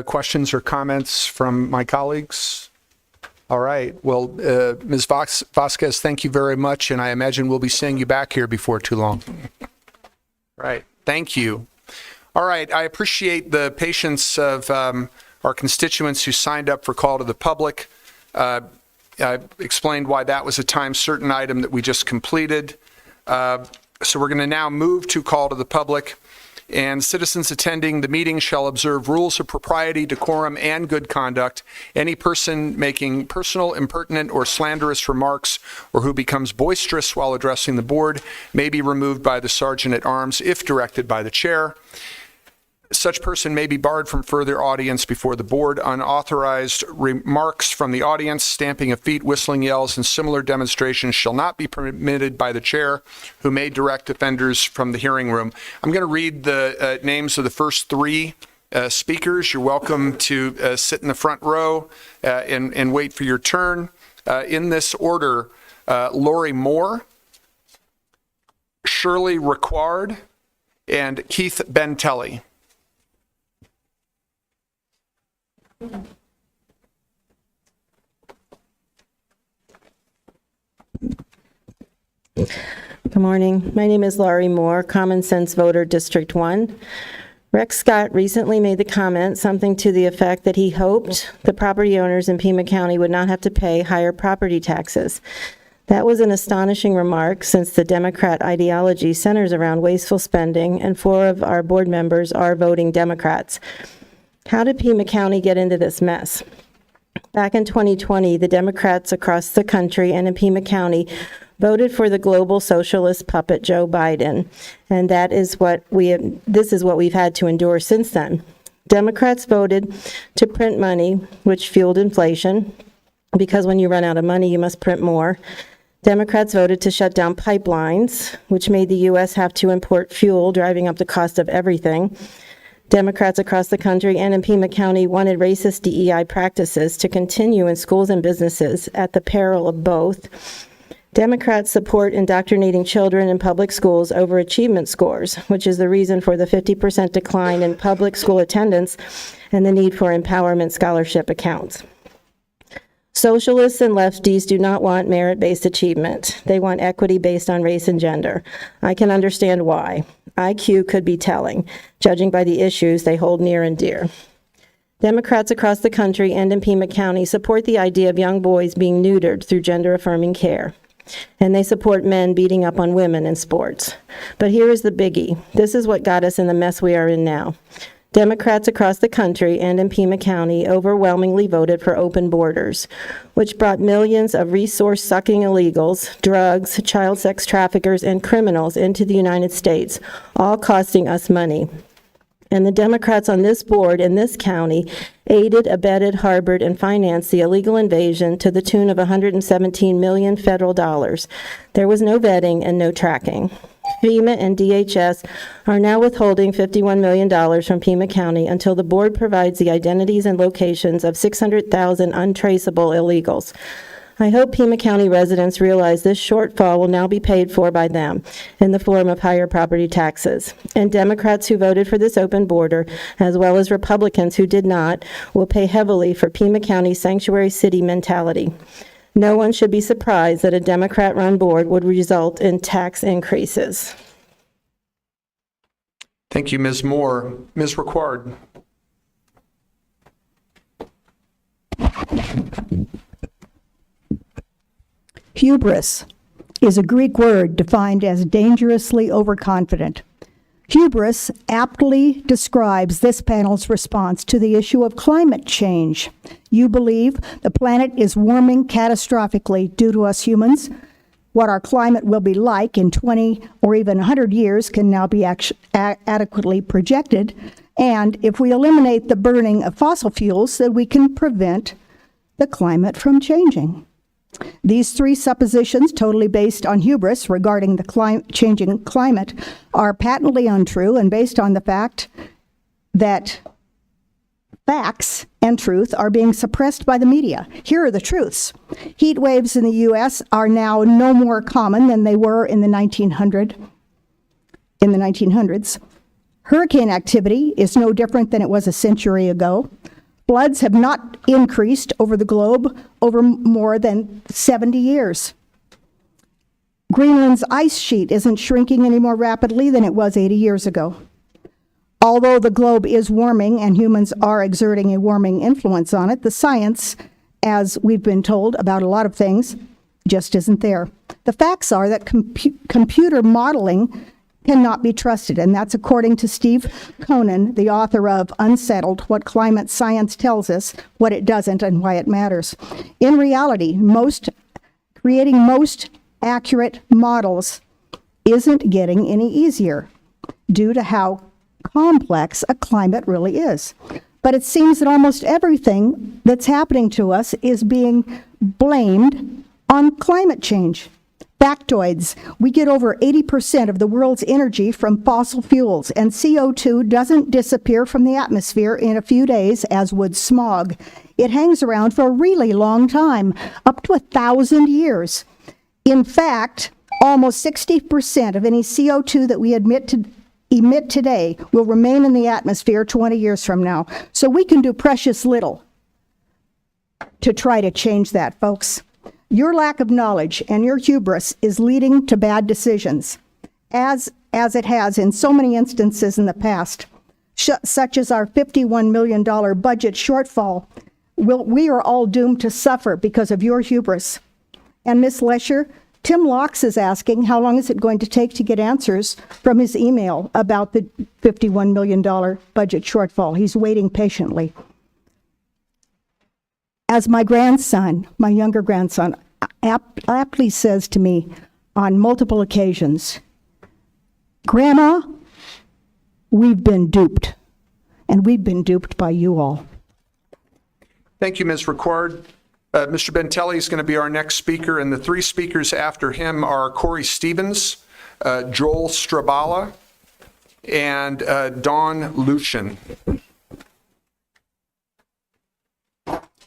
questions or comments from my colleagues? All right. Well, Ms. Vasquez, thank you very much, and I imagine we'll be seeing you back here before too long. Right. Thank you. All right. I appreciate the patience of our constituents who signed up for call to the public. I explained why that was a time-certain item that we just completed. So we're going to now move to call to the public. And citizens attending the meeting shall observe rules of propriety, decorum, and good conduct. Any person making personal, impertinent, or slanderous remarks, or who becomes boisterous while addressing the board, may be removed by the sergeant at arms if directed by the chair. Such person may be barred from further audience before the board. Unauthorized remarks from the audience, stamping of feet, whistling yells, and similar demonstrations shall not be permitted by the chair, who may direct offenders from the hearing room. I'm going to read the names of the first three speakers. You're welcome to sit in the front row and wait for your turn. In this order, Lori Moore, Shirley Ricard, and Keith Bentelli. Good morning. My name is Laurie Moore, Common Sense Voter, District 1. Rex Scott recently made the comment, something to the effect that he hoped the property owners in Pima County would not have to pay higher property taxes. That was an astonishing remark since the Democrat ideology centers around wasteful spending and 4 of our board members are voting Democrats. How did Pima County get into this mess? Back in 2020, the Democrats across the country and in Pima County voted for the global socialist puppet Joe Biden, and this is what we've had to endure since then. Democrats voted to print money, which fueled inflation, because when you run out of money, you must print more. Democrats voted to shut down pipelines, which made the U.S. have to import fuel, driving up the cost of everything. Democrats across the country and in Pima County wanted racist DEI practices to continue in schools and businesses at the peril of both. Democrats support indoctrinating children in public schools over achievement scores, which is the reason for the 50% decline in public school attendance and the need for empowerment scholarship accounts. Socialists and lefties do not want merit-based achievement. They want equity based on race and gender. I can understand why. IQ could be telling, judging by the issues they hold near and dear. Democrats across the country and in Pima County support the idea of young boys being neutered through gender-affirming care. And they support men beating up on women in sports. But here is the biggie. This is what got us in the mess we are in now. Democrats across the country and in Pima County overwhelmingly voted for open borders, which brought millions of resource-sucking illegals, drugs, child sex traffickers, and criminals into the United States, all costing us money. And the Democrats on this board in this county aided, abetted, harbored, and financed the illegal invasion to the tune of $117 million federal dollars. There was no vetting and no tracking. FEMA and DHS are now withholding $51 million from Pima County until the board provides the identities and locations of 600,000 untraceable illegals. I hope Pima County residents realize this shortfall will now be paid for by them in the form of higher property taxes. And Democrats who voted for this open border, as well as Republicans who did not, will pay heavily for Pima County's sanctuary city mentality. No one should be surprised that a Democrat-run board would result in tax increases. Thank you, Ms. Moore. Ms. Required. Hubris is a Greek word defined as dangerously overconfident. Hubris aptly describes this panel's response to the issue of climate change. You believe the planet is warming catastrophically due to us humans. What our climate will be like in 20 or even 100 years can now be adequately projected. And if we eliminate the burning of fossil fuels, then we can prevent the climate from changing. These 3 suppositions, totally based on hubris regarding the changing climate, are patently untrue and based on the fact that facts and truth are being suppressed by the media. Here are the truths. Heat waves in the U.S. are now no more common than they were in the 1900s. Hurricane activity is no different than it was a century ago. Floods have not increased over the globe over more than 70 years. Greenland's ice sheet isn't shrinking any more rapidly than it was 80 years ago. Although the globe is warming and humans are exerting a warming influence on it, the science, as we've been told about a lot of things, just isn't there. The facts are that computer modeling cannot be trusted, and that's according to Steve Conan, the author of Unsettled, What Climate Science Tells Us, What It Doesn't, and Why It Matters. In reality, creating most accurate models isn't getting any easier due to how complex a climate really is. But it seems that almost everything that's happening to us is being blamed on climate change. Factoids, we get over 80% of the world's energy from fossil fuels, and CO2 doesn't disappear from the atmosphere in a few days, as would smog. It hangs around for a really long time, up to 1,000 years. In fact, almost 60% of any CO2 that we emit today will remain in the atmosphere 20 years from now. So we can do precious little to try to change that, folks. Your lack of knowledge and your hubris is leading to bad decisions, as it has in so many instances in the past, such as our $51 million budget shortfall. We are all doomed to suffer because of your hubris. And Ms. Lesher, Tim Locks is asking, how long is it going to take to get answers from his email about the $51 million budget shortfall? He's waiting patiently. As my grandson, my younger grandson, aptly says to me on multiple occasions, Grandma, we've been duped, and we've been duped by you all. Thank you, Ms. Ricord. Mr. Bentelli is going to be our next speaker, and the three speakers after him are Corey Stevens, Joel Strabala, and Dawn Lucian.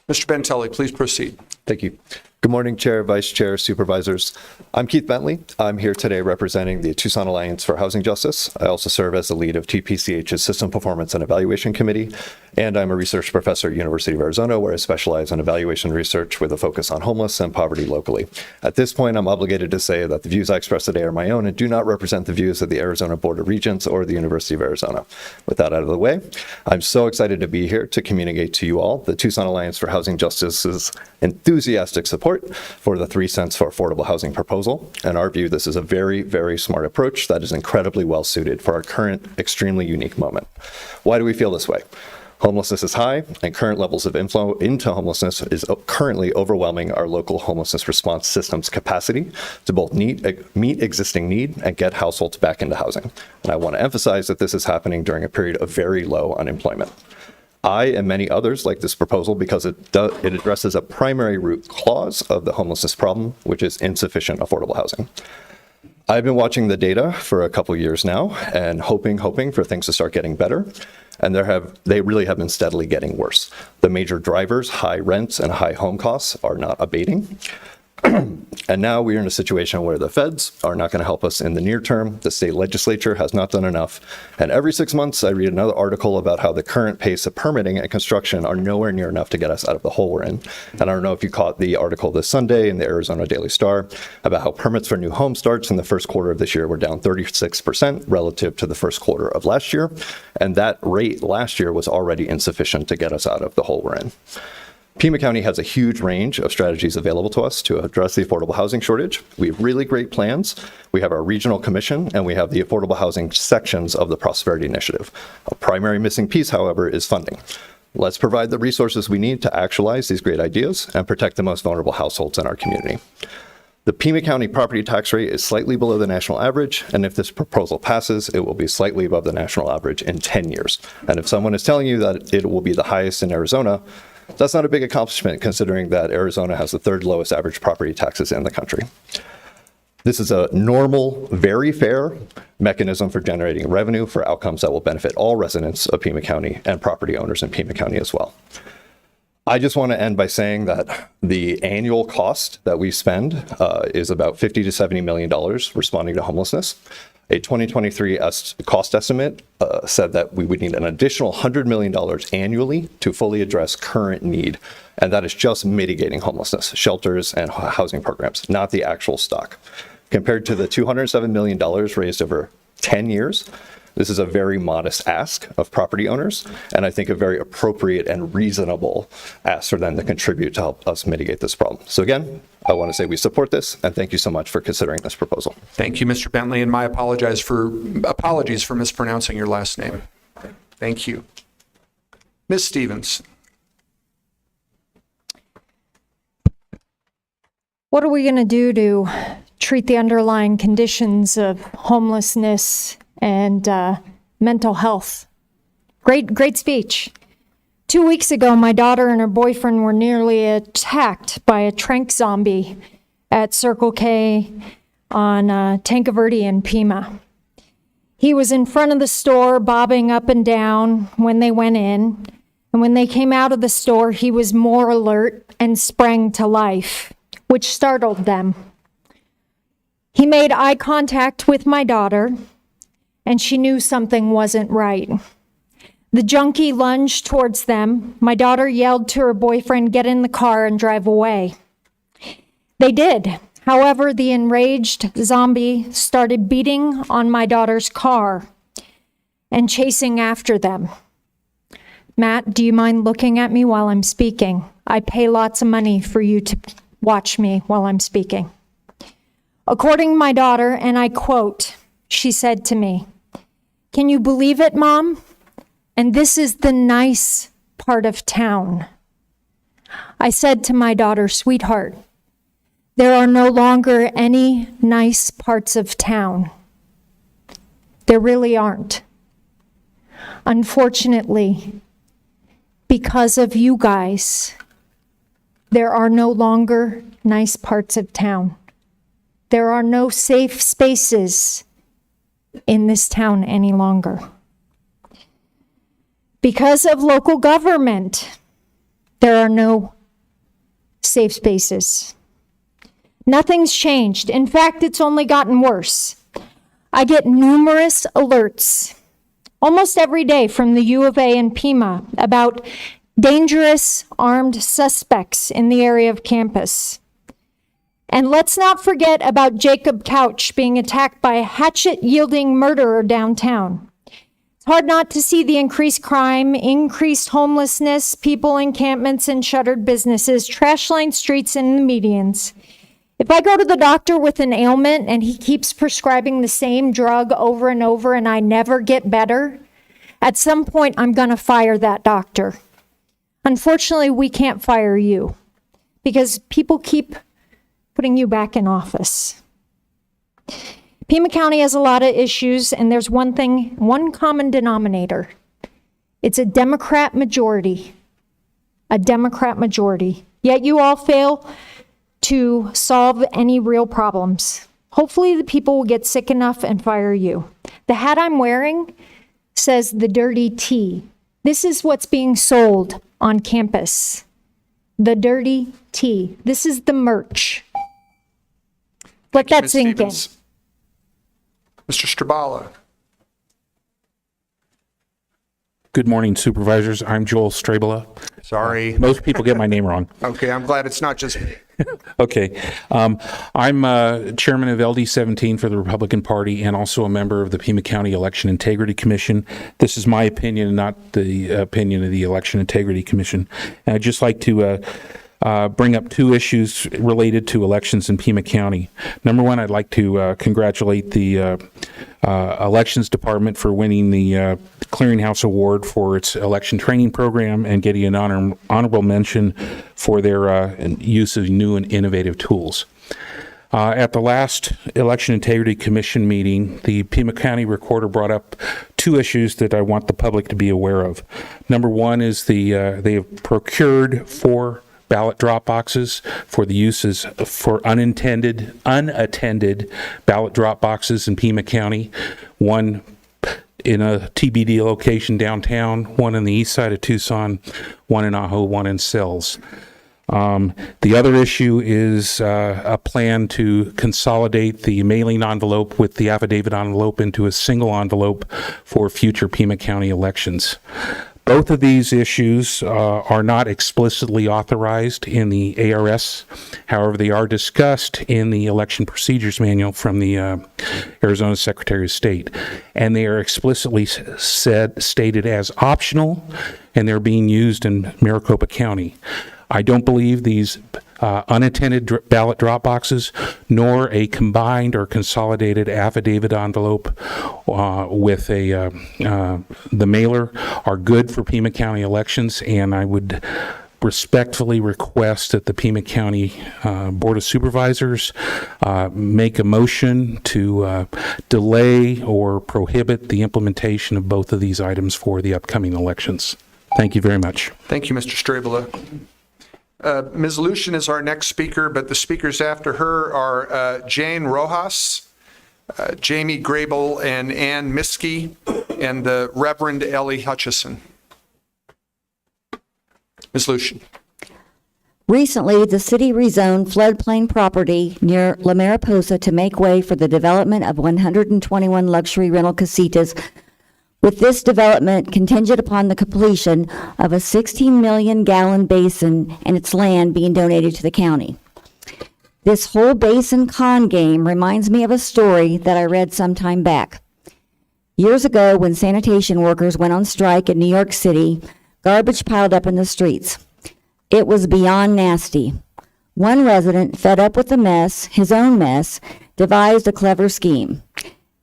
Mr. Bentelli, please proceed. Thank you. Good morning, Chair, Vice Chair, Supervisors. I'm Keith Bentley. I'm here today representing the Tucson Alliance for Housing Justice. I also serve as the lead of TPCH's System Performance and Evaluation Committee, and I'm a research professor at University of Arizona, where I specialize in evaluation research with a focus on homeless and poverty locally. At this point, I'm obligated to say that the views I express today are my own and do not represent the views of the Arizona Board of Regents or the University of Arizona. With that out of the way, I'm so excited to be here to communicate to you all the Tucson Alliance for Housing Justice's enthusiastic support for the 3 cents for affordable housing proposal. In our view, this is a very, very smart approach that is incredibly well suited for our current extremely unique moment. Why do we feel this way? Homelessness is high, and current levels of inflow into homelessness is currently overwhelming our local homelessness response system's capacity to both meet existing need and get households back into housing. And I want to emphasize that this is happening during a period of very low unemployment. I and many others like this proposal because it addresses a primary root cause of the homelessness problem, which is insufficient affordable housing. I've been watching the data for a couple years now and hoping for things to start getting better. And they really have been steadily getting worse. The major drivers, high rents and high home costs, are not abating. And now we are in a situation where the feds are not going to help us in the near term. The state legislature has not done enough. And every 6 months, I read another article about how the current pace of permitting and construction are nowhere near enough to get us out of the hole we're in. And I don't know if you caught the article this Sunday in the Arizona Daily Star about how permits for new home starts in the first quarter of this year were down 36% relative to the first quarter of last year. And that rate last year was already insufficient to get us out of the hole we're in. Pima County has a huge range of strategies available to us to address the affordable housing shortage. We have really great plans. We have our regional commission, and we have the affordable housing sections of the Prosperity Initiative. A primary missing piece, however, is funding. Let's provide the resources we need to actualize these great ideas and protect the most vulnerable households in our community. The Pima County property tax rate is slightly below the national average, and if this proposal passes, it will be slightly above the national average in 10 years. And if someone is telling you that it will be the highest in Arizona, that's not a big accomplishment considering that Arizona has the third lowest average property taxes in the country. This is a normal, very fair mechanism for generating revenue for outcomes that will benefit all residents of Pima County and property owners in Pima County as well. I just want to end by saying that the annual cost that we spend is about $50 to $70 million responding to homelessness. A 2023 cost estimate said that we would need an additional $100 million annually to fully address current need. And that is just mitigating homelessness, shelters, and housing programs, not the actual stock. Compared to the $207 million raised over 10 years, this is a very modest ask of property owners, and I think a very appropriate and reasonable ask for them to contribute to help us mitigate this problem. So again, I want to say we support this, and thank you so much for considering this proposal. Thank you, Mr. Bentley, and my apologies for mispronouncing your last name. Thank you. Ms. Stevens. What are we going to do to treat the underlying conditions of homelessness and mental health? Great speech. 2 weeks ago, my daughter and her boyfriend were nearly attacked by a trank zombie at Circle K on Tanca Verde in Pima. He was in front of the store bobbing up and down when they went in, and when they came out of the store, he was more alert and sprang to life, which startled them. He made eye contact with my daughter, and she knew something wasn't right. The junkie lunged towards them. My daughter yelled to her boyfriend, "Get in the car and drive away." They did. However, the enraged zombie started beating on my daughter's car and chasing after them. Matt, do you mind looking at me while I'm speaking? I pay lots of money for you to watch me while I'm speaking. According to my daughter, and I quote, she said to me, "Can you believe it, Mom? And this is the nice part of town." I said to my daughter, "Sweetheart, there are no longer any nice parts of town. There really aren't. Unfortunately, because of you guys, there are no longer nice parts of town. There are no safe spaces in this town any longer. Because of local government, there are no safe spaces. Nothing's changed. In fact, it's only gotten worse. I get numerous alerts almost every day from the U of A and Pima about dangerous armed suspects in the area of campus. And let's not forget about Jacob Couch being attacked by a hatchet-wielding murderer downtown. It's hard not to see the increased crime, increased homelessness, people encampments in shuttered businesses, trash-lined streets and the medians. If I go to the doctor with an ailment and he keeps prescribing the same drug over and over and I never get better, at some point I'm going to fire that doctor. Unfortunately, we can't fire you because people keep putting you back in office. Pima County has a lot of issues, and there's one common denominator. It's a Democrat majority. A Democrat majority. Yet you all fail to solve any real problems. Hopefully the people will get sick enough and fire you. The hat I'm wearing says the dirty tea. This is what's being sold on campus. The dirty tea. This is the merch. Let that sink in. Mr. Strabala. Good morning, Supervisors. I'm Joel Strabala. Sorry. Most people get my name wrong. Okay, I'm glad it's not just me. Okay. I'm chairman of LD17 for the Republican Party and also a member of the Pima County Election Integrity Commission. This is my opinion, not the opinion of the Election Integrity Commission. And I'd just like to bring up two issues related to elections in Pima County. Number one, I'd like to congratulate the Elections Department for winning the Clearinghouse Award for its election training program and getting an honorable mention for their use of new and innovative tools. At the last Election Integrity Commission meeting, the Pima County Recorder brought up two issues that I want the public to be aware of. Number one is they have procured 4 ballot drop boxes for the uses for unattended ballot drop boxes in Pima County. One in a TBD location downtown, one on the east side of Tucson, one in Ajo, one in Sells. The other issue is a plan to consolidate the mailing envelope with the affidavit envelope into a single envelope for future Pima County elections. Both of these issues are not explicitly authorized in the ARS. However, they are discussed in the Election Procedures Manual from the Arizona Secretary of State. And they are explicitly stated as optional, and they're being used in Maricopa County. I don't believe these unattended ballot drop boxes, nor a combined or consolidated affidavit envelope with the mailer are good for Pima County elections, and I would respectfully request that the Pima County Board of Supervisors make a motion to delay or prohibit the implementation of both of these items for the upcoming elections. Thank you very much. Thank you, Mr. Strabala. Ms. Lucian is our next speaker, but the speakers after her are Jane Rojas, Jamie Grable, and Ann Miskey, and the Reverend Ellie Hutchison. Ms. Lucian. Recently, the city rezoned floodplain property near La Mariposa to make way for the development of 121 luxury rental casitas, with this development contingent upon the completion of a 16 million gallon basin and its land being donated to the county. This whole basin con game reminds me of a story that I read some time back. Years ago, when sanitation workers went on strike in New York City, garbage piled up in the streets. It was beyond nasty. One resident, fed up with the mess, his own mess, devised a clever scheme.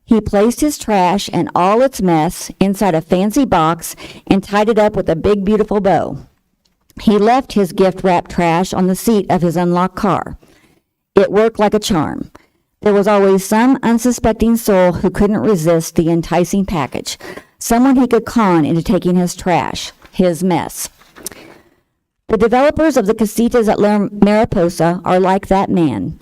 He placed his trash and all its mess inside a fancy box and tied it up with a big, beautiful bow. He left his gift-wrapped trash on the seat of his unlocked car. It worked like a charm. There was always some unsuspecting soul who couldn't resist the enticing package, someone he could con into taking his trash, his mess. The developers of the casitas at Mariposa are like that man.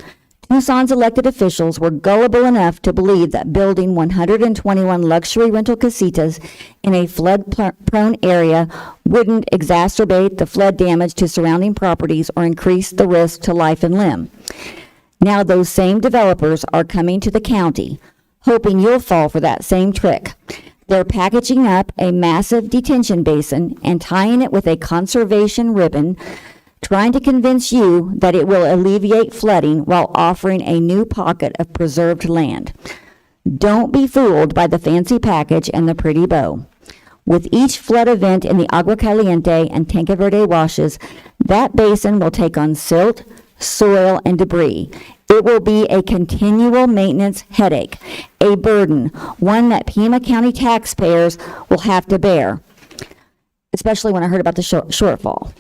Tucson's elected officials were gullible enough to believe that building 121 luxury rental casitas in a flood-prone area wouldn't exacerbate the flood damage to surrounding properties or increase the risk to life and limb. Now those same developers are coming to the county, hoping you'll fall for that same trick. They're packaging up a massive detention basin and tying it with a conservation ribbon, trying to convince you that it will alleviate flooding while offering a new pocket of preserved land. Don't be fooled by the fancy package and the pretty bow. With each flood event in the Agua Caliente and Tanque Verde washes, that basin will take on silt, soil, and debris. It will be a continual maintenance headache, a burden, one that Pima County taxpayers will have to bear, especially when I heard about the shortfall.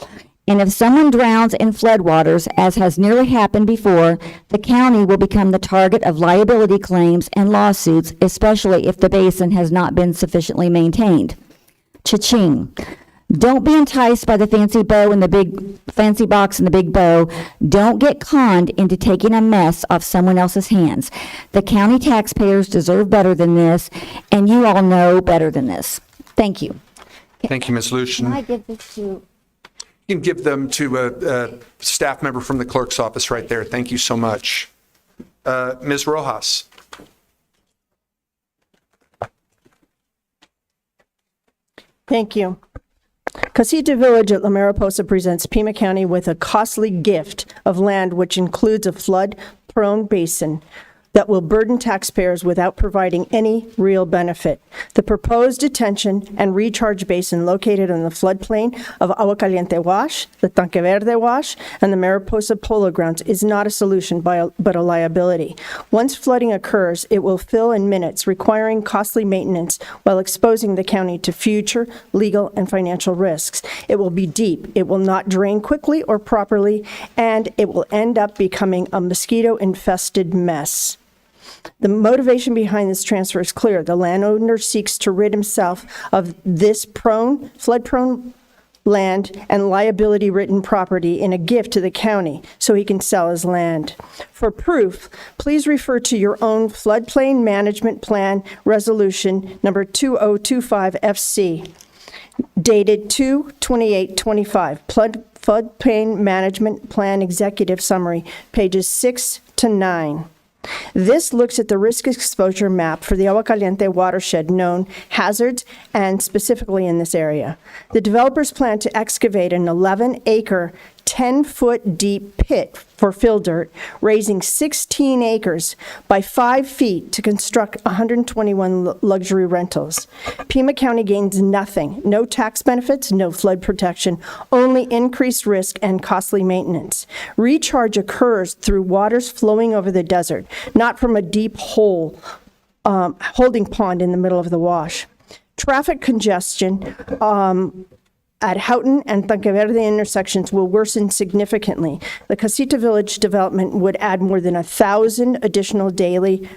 And if someone drowns in floodwaters, as has nearly happened before, the county will become the target of liability claims and lawsuits, especially if the basin has not been sufficiently maintained. Cha-ching. Don't be enticed by the fancy bow and the big fancy box and the big bow. Don't get conned into taking a mess off someone else's hands. The county taxpayers deserve better than this, and you all know better than this. Thank you. Thank you, Ms. Lucian. Can I give this to... You can give them to a staff member from the clerk's office right there. Thank you so much. Ms. Rojas. Thank you. Casita Village at La Mariposa presents Pima County with a costly gift of land which includes a flood-prone basin that will burden taxpayers without providing any real benefit. The proposed detention and recharge basin located on the floodplain of Agua Caliente Wash, the Tanque Verde Wash, and the Mariposa Polo Grounds is not a solution but a liability. Once flooding occurs, it will fill in minutes, requiring costly maintenance while exposing the county to future legal and financial risks. It will be deep, it will not drain quickly or properly, and it will end up becoming a mosquito-infested mess. The motivation behind this transfer is clear. The landowner seeks to rid himself of this flood-prone land and liability-ridden property in a gift to the county so he can sell his land. For proof, please refer to your own floodplain management plan resolution number 2025 FC, dated 2/28/25, floodplain management plan executive summary, pages 6 to 9. This looks at the risk exposure map for the Agua Caliente watershed, known hazards, and specifically in this area. The developers plan to excavate an 11-acre, 10-foot deep pit for fill dirt, raising 16 acres by 5 feet to construct 121 luxury rentals. Pima County gains nothing, no tax benefits, no flood protection, only increased risk and costly maintenance. Recharge occurs through waters flowing over the desert, not from a deep hole, holding pond in the middle of the wash. Traffic congestion at Houghton and Tanque Verde intersections will worsen significantly. The Casita Village development would add more than 1,000 additional daily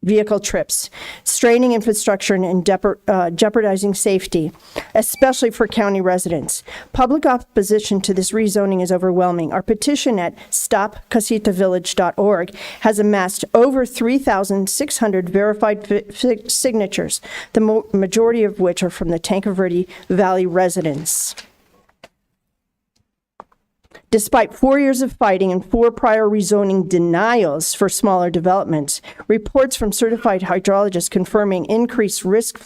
vehicle trips, straining infrastructure and jeopardizing safety, especially for county residents. Public opposition to this rezoning is overwhelming. Our petition at stopcasitavillage.org has amassed over 3,600 verified signatures, the majority of which are from the Tanque Verde Valley residents. Despite 4 years of fighting and 4 prior rezoning denials for smaller developments, reports from certified hydrologists confirming increased risk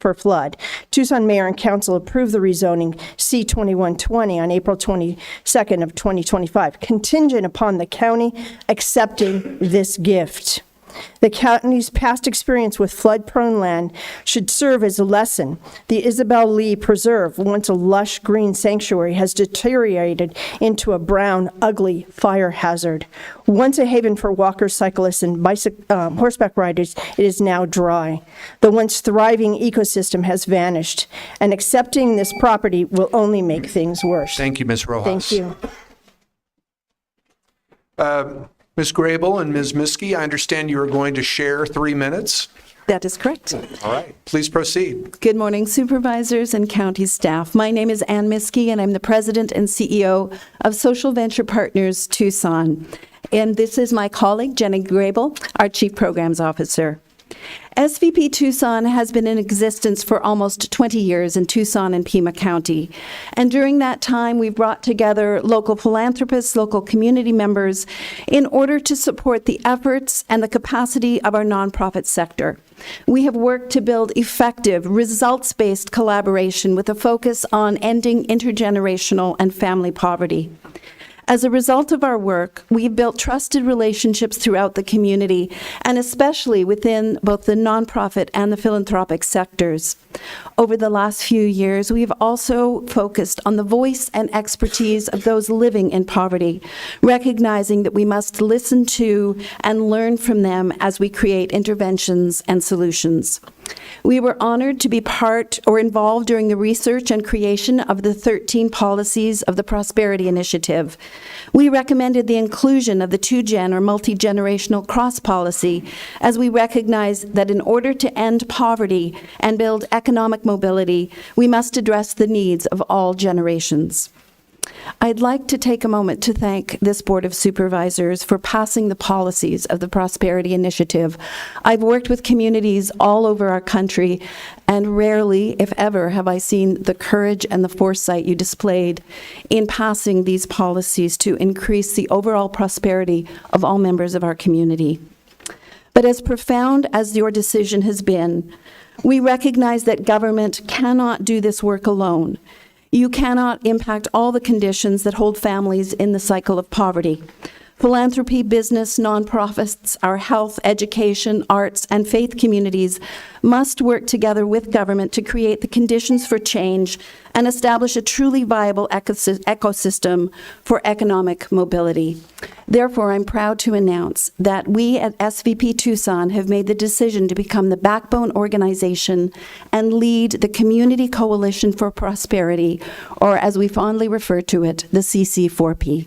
for flood. Tucson Mayor and Council approved the rezoning C-2120 on April 22nd of 2025, contingent upon the county accepting this gift. The county's past experience with flood-prone land should serve as a lesson. The Isabel Lee Preserve, once a lush green sanctuary, has deteriorated into a brown, ugly fire hazard. Once a haven for walkers, cyclists, and horseback riders, it is now dry. The once thriving ecosystem has vanished, and accepting this property will only make things worse. Thank you, Ms. Rojas. Thank you. Ms. Grable and Ms. Miskey, I understand you are going to share 3 minutes. That is correct. All right, please proceed. Good morning, supervisors and county staff. My name is Ann Miskey, and I'm the president and CEO of Social Venture Partners Tucson. And this is my colleague, Jenny Grable, our chief programs officer. SVP Tucson has been in existence for almost 20 years in Tucson and Pima County. And during that time, we've brought together local philanthropists, local community members, in order to support the efforts and the capacity of our nonprofit sector. We have worked to build effective, results-based collaboration with a focus on ending intergenerational and family poverty. As a result of our work, we've built trusted relationships throughout the community, and especially within both the nonprofit and the philanthropic sectors. Over the last few years, we've also focused on the voice and expertise of those living in poverty, recognizing that we must listen to and learn from them as we create interventions and solutions. We were honored to be part or involved during the research and creation of the 13 policies of the Prosperity Initiative. We recommended the inclusion of the 2-gen or multi-generational cross policy, as we recognize that in order to end poverty and build economic mobility, we must address the needs of all generations. I'd like to take a moment to thank this Board of Supervisors for passing the policies of the Prosperity Initiative. I've worked with communities all over our country, and rarely, if ever, have I seen the courage and the foresight you displayed in passing these policies to increase the overall prosperity of all members of our community. But as profound as your decision has been, we recognize that government cannot do this work alone. You cannot impact all the conditions that hold families in the cycle of poverty. Philanthropy, business, nonprofits, our health, education, arts, and faith communities must work together with government to create the conditions for change and establish a truly viable ecosystem for economic mobility. Therefore, I'm proud to announce that we at SVP Tucson have made the decision to become the backbone organization and lead the Community Coalition for Prosperity, or as we fondly refer to it, the CC4P.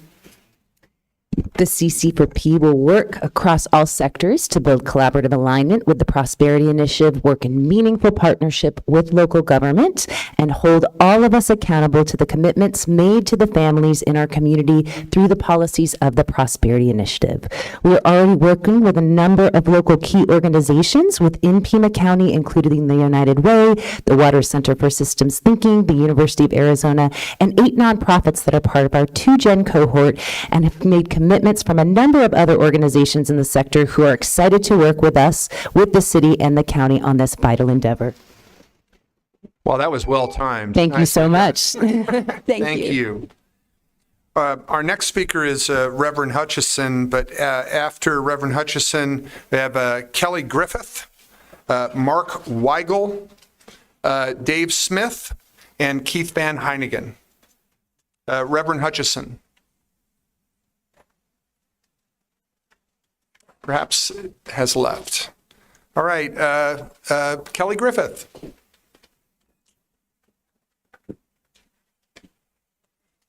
The CC4P will work across all sectors to build collaborative alignment with the Prosperity Initiative, work in meaningful partnership with local government, and hold all of us accountable to the commitments made to the families in our community through the policies of the Prosperity Initiative. We're already working with a number of local key organizations within Pima County, including the United Way, the Water Center for Systems Thinking, the University of Arizona, and 8 nonprofits that are part of our 2-gen cohort and have made commitments from a number of other organizations in the sector who are excited to work with us, with the city and the county on this vital endeavor. Well, that was well timed. Thank you so much. Thank you. Our next speaker is Reverend Hutchison, but after Reverend Hutchison, we have Kelly Griffith, Mark Weigel, Dave Smith, and Keith Van Heinigen. Reverend Hutchison. Perhaps has left. All right, Kelly Griffith.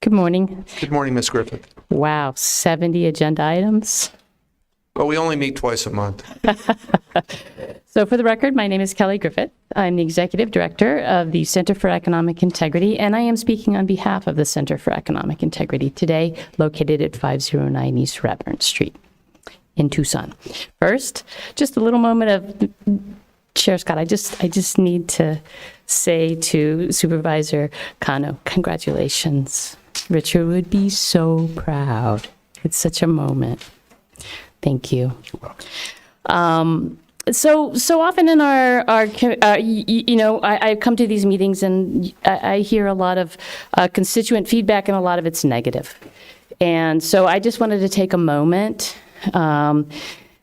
Good morning. Good morning, Ms. Griffith. Wow, 70 agenda items. Well, we only meet twice a month. So for the record, my name is Kelly Griffith. I'm the Executive Director of the Center for Economic Integrity, and I am speaking on behalf of the Center for Economic Integrity today, located at 509 East Radburn Street in Tucson. First, just a little moment of Chair Scott, I just need to say to Supervisor Cano, congratulations. Richard would be so proud. It's such a moment. Thank you. So often in I come to these meetings and I hear a lot of constituent feedback, and a lot of it's negative. And so I just wanted to take a moment, and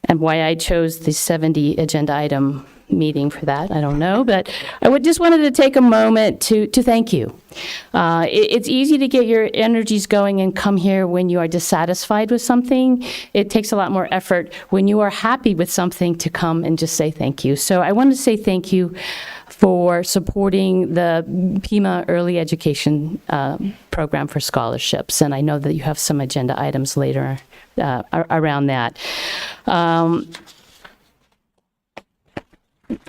why I chose the 70 agenda item meeting for that, I don't know, but I just wanted to take a moment to thank you. It's easy to get your energies going and come here when you are dissatisfied with something. It takes a lot more effort when you are happy with something to come and just say thank you. So I wanted to say thank you for supporting the Pima Early Education Program for scholarships, and I know that you have some agenda items later around that.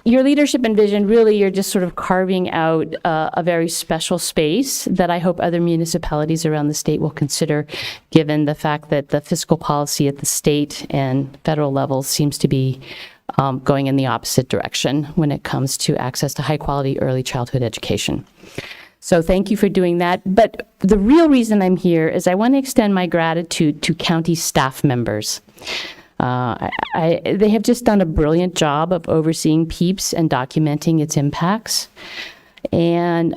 Your leadership and vision, really, you're just sort of carving out a very special space that I hope other municipalities around the state will consider, given the fact that the fiscal policy at the state and federal levels seems to be going in the opposite direction when it comes to access to high-quality early childhood education. So thank you for doing that. But the real reason I'm here is I want to extend my gratitude to county staff members. They have just done a brilliant job of overseeing PEEPS and documenting its impacts. And,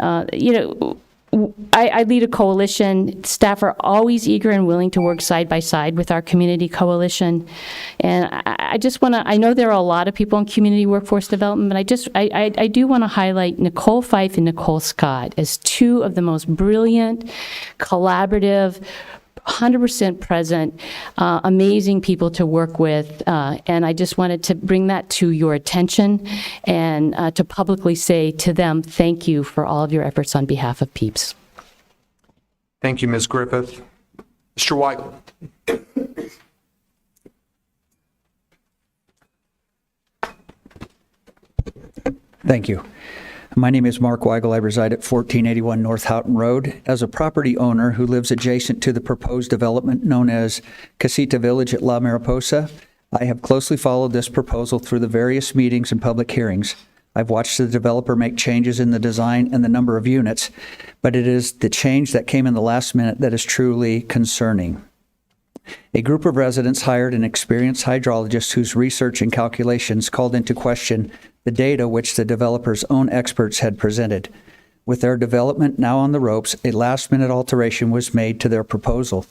I lead a coalition. Staff are always eager and willing to work side by side with our community coalition. And I just want to, I know there are a lot of people in community workforce development, but I do want to highlight Nicole Fife and Nicole Scott as two of the most brilliant, collaborative, 100% present, amazing people to work with, and I just wanted to bring that to your attention and to publicly say to them, thank you for all of your efforts on behalf of PEEPS. Thank you, Ms. Griffith. Mr. Weigel. Thank you. My name is Mark Weigel. I reside at 1481 North Houghton Road. As a property owner who lives adjacent to the proposed development known as Casita Village at La Mariposa, I have closely followed this proposal through the various meetings and public hearings. I've watched the developer make changes in the design and the number of units, but it is the change that came in the last minute that is truly concerning. A group of residents hired an experienced hydrologist whose research and calculations called into question the data which the developer's own experts had presented. With their development now on the ropes, a last-minute alteration was made to their proposal.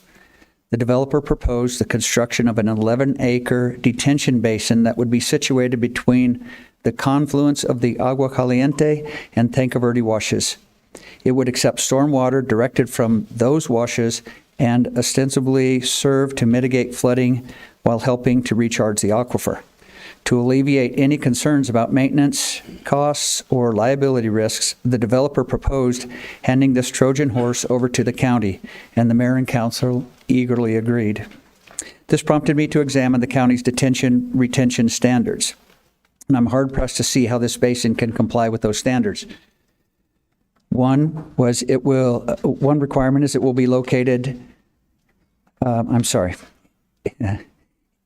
The developer proposed the construction of an 11-acre detention basin that would be situated between the confluence of the Agua Caliente and Tanque Verde washes. It would accept stormwater directed from those washes and ostensibly serve to mitigate flooding while helping to recharge the aquifer. To alleviate any concerns about maintenance costs or liability risks, the developer proposed handing this Trojan horse over to the county, and the mayor and council eagerly agreed. This prompted me to examine the county's detention retention standards, and I'm hard-pressed to see how this basin can comply with those standards. One requirement is it will be located,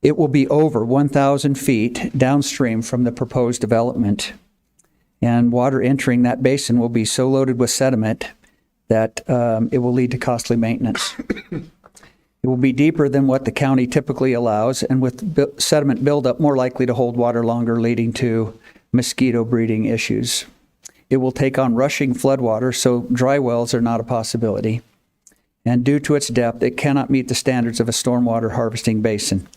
it will be over 1,000 feet downstream from the proposed development, and water entering that basin will be so loaded with sediment that it will lead to costly maintenance. It will be deeper than what the county typically allows, and with sediment buildup more likely to hold water longer, leading to mosquito breeding issues. It will take on rushing floodwater, so dry wells are not a possibility. And due to its depth, it cannot meet the standards of a stormwater harvesting basin.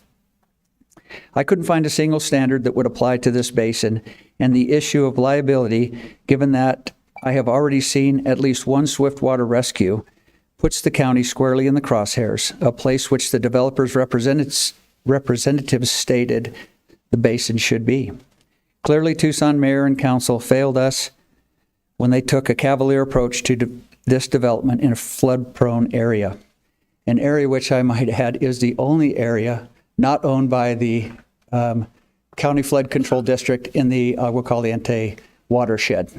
I couldn't find a single standard that would apply to this basin, and the issue of liability, given that I have already seen at least one swiftwater rescue, puts the county squarely in the crosshairs, a place which the developer's representatives stated the basin should be. Clearly, Tucson Mayor and Council failed us when they took a cavalier approach to this development in a flood-prone area, an area which I might add is the only area not owned by the County Flood Control District in the Agua Caliente watershed.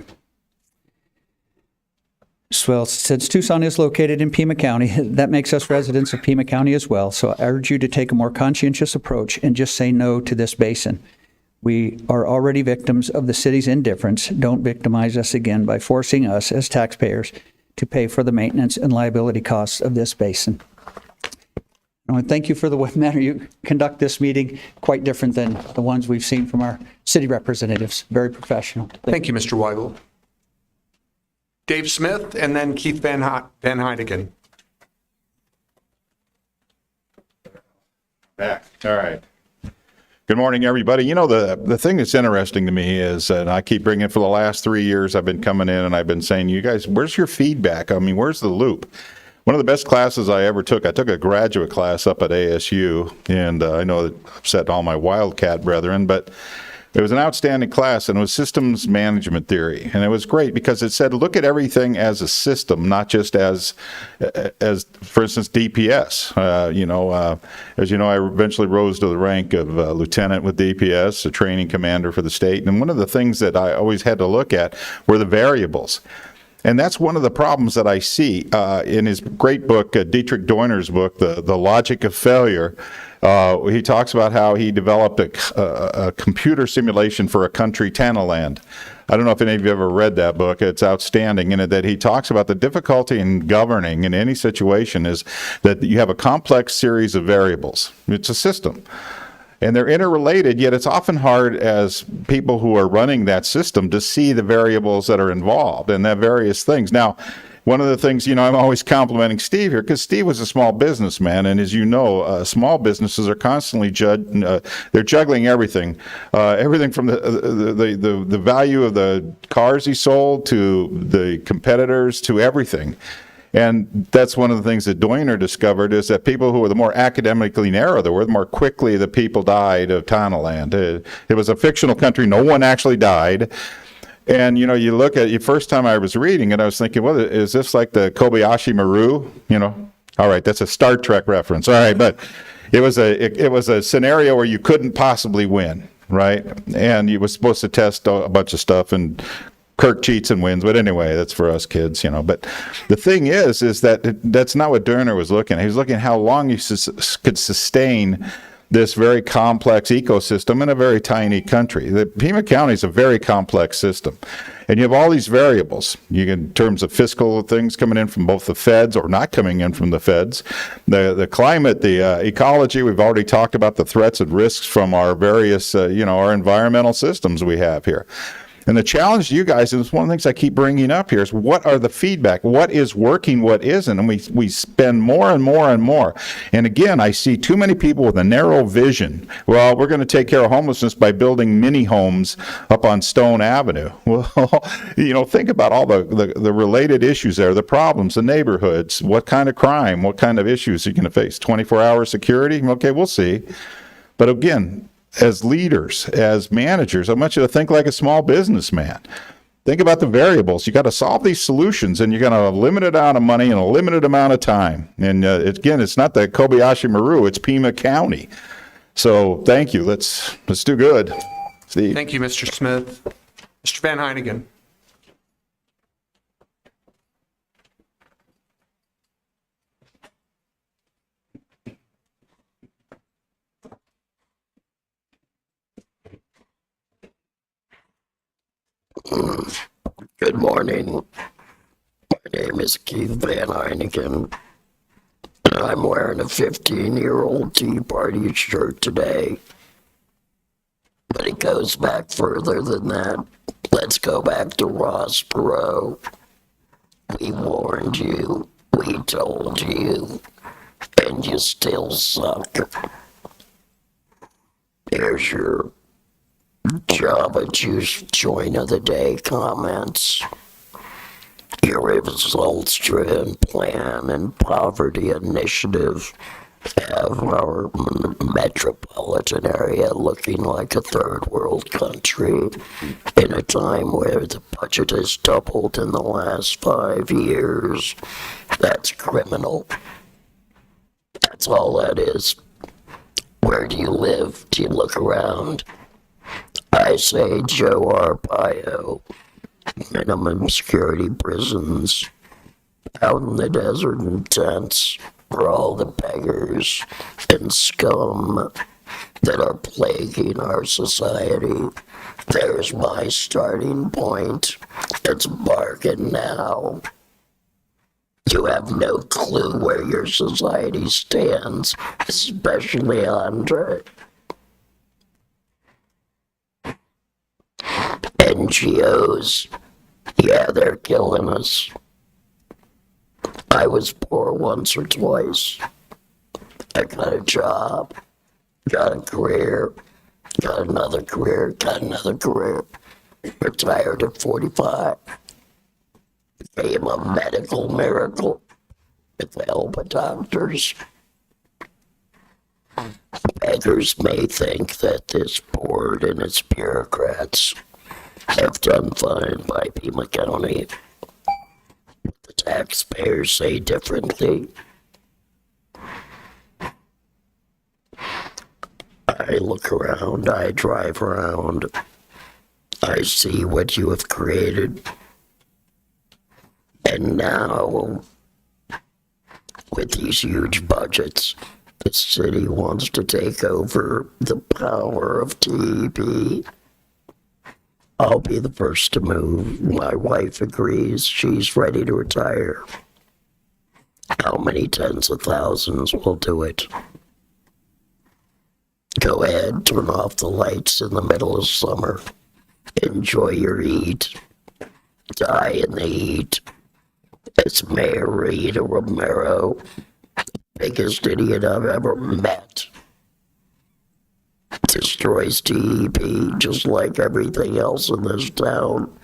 Well, since Tucson is located in Pima County, that makes us residents of Pima County as well, so I urge you to take a more conscientious approach and just say no to this basin. We are already victims of the city's indifference. Don't victimize us again by forcing us as taxpayers to pay for the maintenance and liability costs of this basin. I want to thank you for the manner you conduct this meeting, quite different than the ones we've seen from our city representatives. Very professional. Thank you, Mr. Weigel. Dave Smith, and then Keith Van Heinigen. Back. All right. Good morning, everybody. You know, the thing that's interesting to me is, and I keep bringing it for the last 3 years, I've been coming in and I've been saying, you guys, where's your feedback? I mean, where's the loop? One of the best classes I ever took, I took a graduate class up at ASU, and I know that I've upset all my Wildcat brethren, but it was an outstanding class, and it was systems management theory. And it was great because it said, look at everything as a system, not just as for instance, DPS. As you know, I eventually rose to the rank of lieutenant with DPS, a training commander for the state. And one of the things that I always had to look at were the variables. And that's one of the problems that I see in his great book, Dietrich Dorner's book, The Logic of Failure. He talks about how he developed a computer simulation for a country, Tanaland. I don't know if any of you ever read that book. It's outstanding in it that he talks about the difficulty in governing in any situation is that you have a complex series of variables. It's a system. And they're interrelated, yet it's often hard as people who are running that system to see the variables that are involved and the various things. Now, one of the things, I'm always complimenting Steve here because Steve was a small businessman. And as you know, small businesses are constantly they're juggling everything. Everything from the value of the cars he sold to the competitors to everything. And that's one of the things that Doyner discovered is that people who were the more academically narrow, the more quickly the people died of Tanaland. It was a fictional country. No one actually died. And, you look at it, first time I was reading it, I was thinking, well, is this like the Kobayashi Maru? All right, that's a Star Trek reference. All right, but it was a scenario where you couldn't possibly win, right? And you were supposed to test a bunch of stuff, and Kirk cheats and wins, but anyway, that's for us kids, But the thing is that that's not what Dorner was looking at. He was looking at how long you could sustain this very complex ecosystem in a very tiny country. The Pima County is a very complex system. And you have all these variables. In terms of fiscal things coming in from both the feds or not coming in from the feds. The climate, the ecology, we've already talked about the threats and risks from our various, our environmental systems we have here. And the challenge to you guys, and it's one of the things I keep bringing up here, is what are the feedback? What is working, what isn't? And we spend more and more and more. And again, I see too many people with a narrow vision. Well, we're going to take care of homelessness by building mini homes up on Stone Avenue. Well, think about all the related issues there, the problems, the neighborhoods, what kind of crime, what kind of issues you're going to face. 24-hour security? Okay, we'll see. But again, as leaders, as managers, I want you to think like a small businessman. Think about the variables. You got to solve these solutions, and you're going to have a limited amount of money and a limited amount of time. And again, it's not the Kobayashi Maru; it's Pima County. So, thank you. Let's do good, Steve. Thank you, Mr. Smith. Mr. Van Heinigen. Good morning. My name is Keith Van Heinigen, and I'm wearing a 15-year-old Tea Party shirt today. But it goes back further than that. Let's go back to Ross Perot. We warned you, we told you, and you still suck. Here's your Java Juice Joint of the Day comments. Your results-driven plan and poverty initiative have our metropolitan area looking like a third world country in a time where the budget has doubled in the last 5 years. That's criminal. That's all that is. Where do you live? Do you look around? I say Joe Arpaio, minimum security prisons, out in the desert in tents for all the beggars and scum that are plaguing our society. There's my starting point. It's bargain now. You have no clue where your society stands, especially Andre. NGOs, yeah, they're killing us. I was poor once or twice. I got a job, got a career, got another career, got another career. Retired at 45. Became a medical miracle with the help of doctors. Beggars may think that this board and its bureaucrats have done fine by Pima County. The taxpayers say differently. I look around, I drive around, I see what you have created. And now, with these huge budgets, the city wants to take over the power of TEP. I'll be the first to move. My wife agrees. She's ready to retire. How many tens of thousands will do it? Go ahead, turn off the lights in the middle of summer. Enjoy your heat. Die in the heat. It's Mayor Rita Romero, the biggest idiot I've ever met. Destroys TEP just like everything else in this town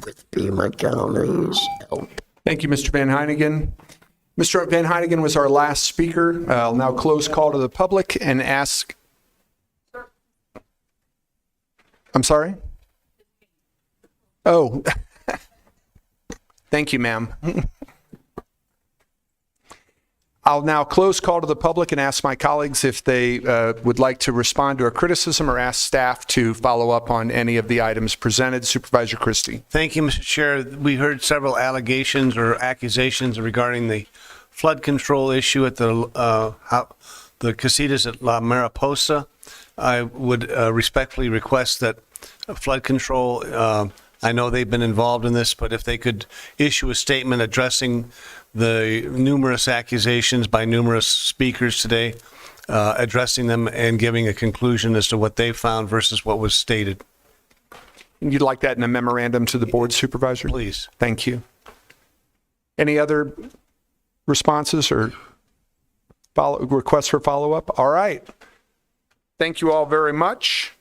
with Pima County's help. Thank you, Mr. Van Heinigen. Mr. Van Heinigen was our last speaker. I'll now close call to the public and ask. I'm sorry? Oh. Thank you, ma'am. I'll now close call to the public and ask my colleagues if they would like to respond to a criticism or ask staff to follow up on any of the items presented. Supervisor Christie. Thank you, Mr. Chair. We heard several allegations or accusations regarding the flood control issue at the casitas at La Mariposa. I would respectfully request that flood control, I know they've been involved in this, but if they could issue a statement addressing the numerous accusations by numerous speakers today, addressing them and giving a conclusion as to what they found versus what was stated. You'd like that in a memorandum to the board, Supervisor? Please. Thank you. Any other responses or requests for follow-up? All right. Thank you all very much.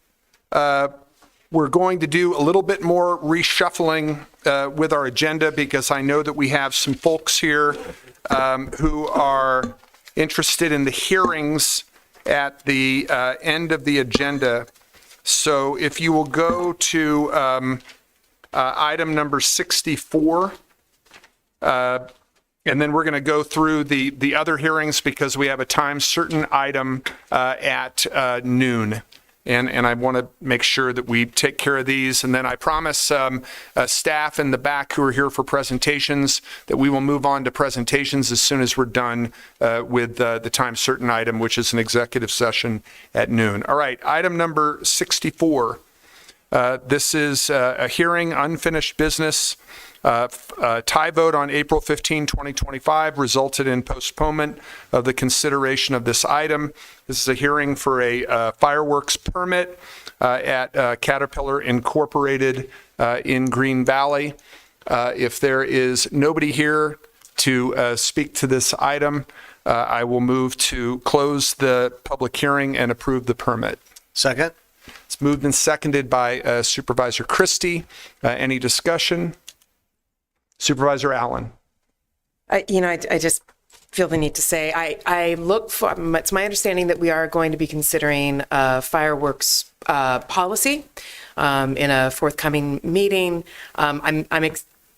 We're going to do a little bit more reshuffling with our agenda because I know that we have some folks here who are interested in the hearings at the end of the agenda. So if you will go to item number 64, and then we're going to go through the other hearings because we have a time certain item at noon. And I want to make sure that we take care of these. And then I promise staff in the back who are here for presentations that we will move on to presentations as soon as we're done with the time certain item, which is an executive session at noon. All right, item number 64. This is a hearing, unfinished business. Tie vote on April 15, 2025 resulted in postponement of the consideration of this item. This is a hearing for a fireworks permit at Caterpillar Incorporated in Green Valley. If there is nobody here to speak to this item, I will move to close the public hearing and approve the permit. Second. It's moved and seconded by Supervisor Christie. Any discussion? Supervisor Allen. I just feel the need to say, it's my understanding that we are going to be considering a fireworks policy in a forthcoming meeting. I'm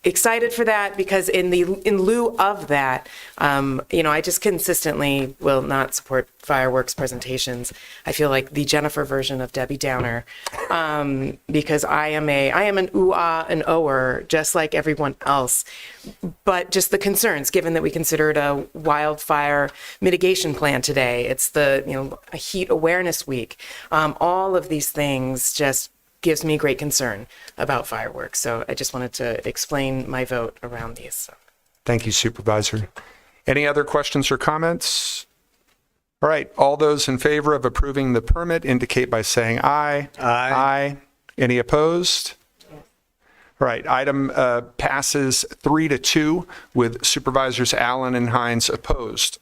excited for that because in lieu of that, I just consistently will not support fireworks presentations. I feel like the Jennifer version of Debbie Downer, because I am an ooh-ah and oh-er, just like everyone else. But just the concerns, given that we considered a wildfire mitigation plan today, it's a heat awareness week. All of these things just gives me great concern about fireworks. So I just wanted to explain my vote around these. So. Thank you, Supervisor. Any other questions or comments? All right, all those in favor of approving the permit indicate by saying aye. Aye. Aye. Any opposed? All right, item passes 3-2 with Supervisors Allen and Hines opposed.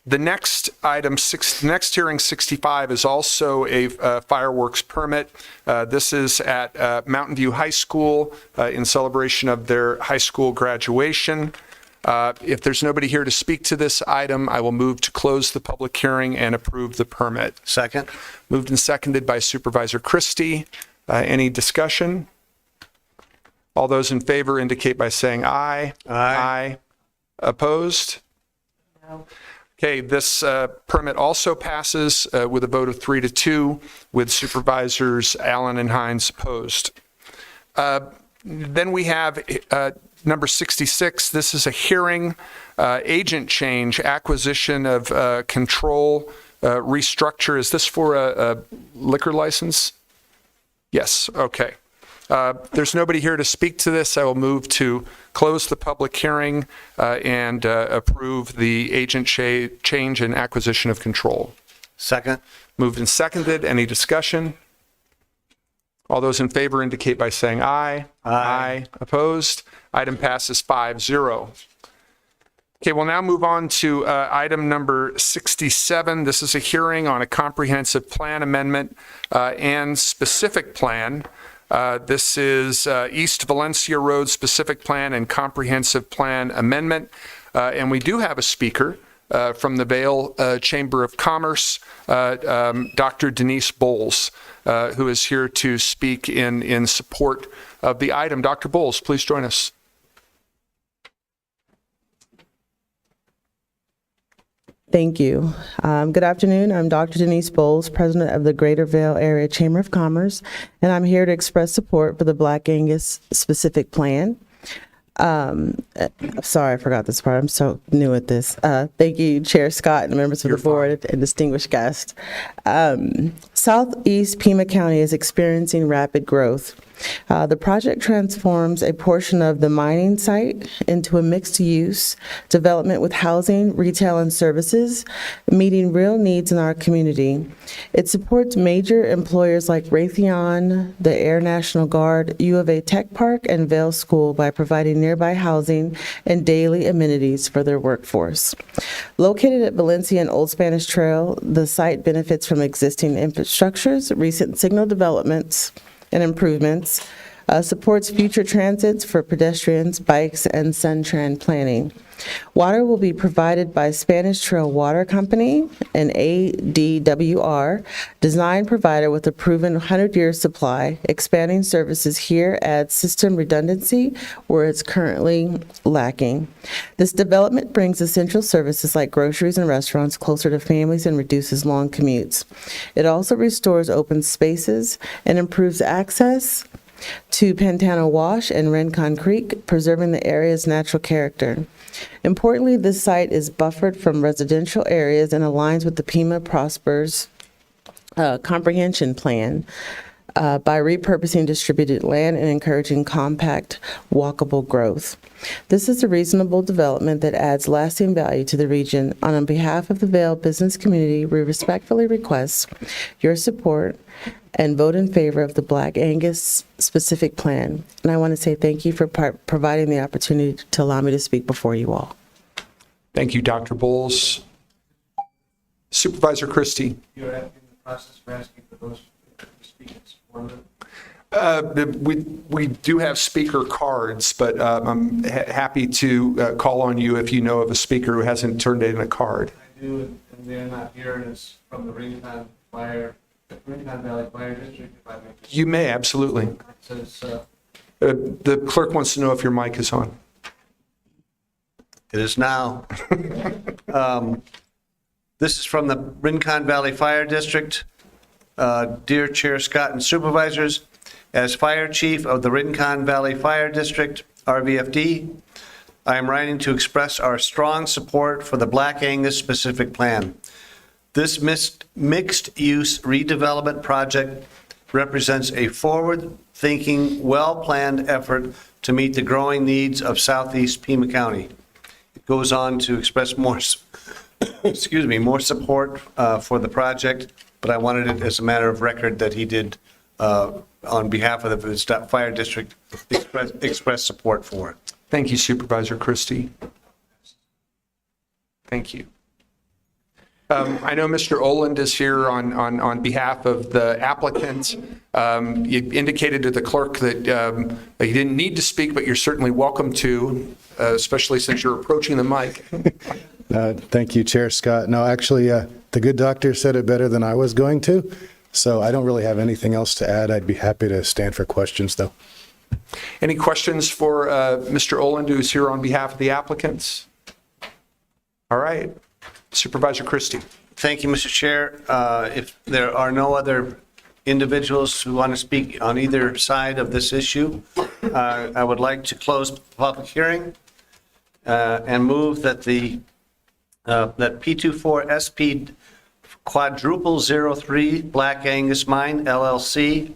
The next item, next hearing 65 is also a fireworks permit. This is at Mountain View High School in celebration of their high school graduation. If there's nobody here to speak to this item, I will move to close the public hearing and approve the permit. Second. Moved and seconded by Supervisor Christie. Any discussion? All those in favor indicate by saying aye. Aye. Opposed? No. Okay, this permit also passes with a vote of 3-2 with Supervisors Allen and Hines opposed. Then we have number 66. This is a hearing, agent change, acquisition of control, restructure. Is this for a liquor license? Yes, okay. There's nobody here to speak to this. I will move to close the public hearing and approve the agent change and acquisition of control. Second. Moved and seconded. Any discussion? All those in favor indicate by saying aye. Aye. Opposed? Item passes 5-0. Okay, we'll now move on to item number 67. This is a hearing on a comprehensive plan amendment and specific plan. This is East Valencia Road specific plan and comprehensive plan amendment. And we do have a speaker from the Vail Chamber of Commerce, Dr. Denise Bowles, who is here to speak in support of the item. Dr. Bowles, please join us. Thank you. Good afternoon. I'm Dr. Denise Bowles, president of the Greater Vail Area Chamber of Commerce, and I'm here to express support for the Black Angus specific plan. Sorry, I forgot this part. I'm so new at this. Thank you, Chair Scott and members of the board and distinguished guests. Southeast Pima County is experiencing rapid growth. The project transforms a portion of the mining site into a mixed-use development with housing, retail, and services, meeting real needs in our community. It supports major employers like Raytheon, the Air National Guard, U of A Tech Park, and Vail School by providing nearby housing and daily amenities for their workforce. Located at Valencia and Old Spanish Trail, the site benefits from existing infrastructures, recent signal developments, and improvements, supports future transits for pedestrians, bikes, and Suntran planning. Water will be provided by Spanish Trail Water Company, an ADWR, design provider with a proven 100-year supply. Expanding services here adds system redundancy where it's currently lacking. This development brings essential services like groceries and restaurants closer to families and reduces long commutes. It also restores open spaces and improves access to Pantano Wash and Rincon Creek, preserving the area's natural character. Importantly, this site is buffered from residential areas and aligns with the Pima Prospers comprehension plan by repurposing distributed land and encouraging compact, walkable growth. This is a reasonable development that adds lasting value to the region. On behalf of the Vail business community, we respectfully request your support and vote in favor of the Black Angus specific plan. And I want to say thank you for providing the opportunity to allow me to speak before you all. Thank you, Dr. Bowles. Supervisor Christie. You're in the process of asking for those speakers. We do have speaker cards, but I'm happy to call on you if you know of a speaker who hasn't turned in a card. I do, and they're not here, and it's from the Rincon Valley Fire District, if I may. You may, absolutely. It says, the clerk wants to know if your mic is on. It is now. This is from the Rincon Valley Fire District. Dear Chair Scott and Supervisors, as Fire Chief of the Rincon Valley Fire District, RVFD, I am writing to express our strong support for the Black Angus specific plan. This mixed-use redevelopment project represents a forward-thinking, well-planned effort to meet the growing needs of southeast Pima County. It goes on to express more, more support for the project, but I wanted it as a matter of record that he did, on behalf of the fire district, express support for it. Thank you, Supervisor Christie. Thank you. I know Mr. Oland is here on behalf of the applicant. You indicated to the clerk that you didn't need to speak, but you're certainly welcome to, especially since you're approaching the mic. Thank you, Chair Scott. No, actually, the good doctor said it better than I was going to, so I don't really have anything else to add. I'd be happy to stand for questions, though. Any questions for Mr. Oland, who's here on behalf of the applicants? All right. Supervisor Christie. Thank you, Mr. Chair. If there are no other individuals who want to speak on either side of this issue, I would like to close the public hearing and move that that P24SP quadruple 03 Black Angus Mine LLC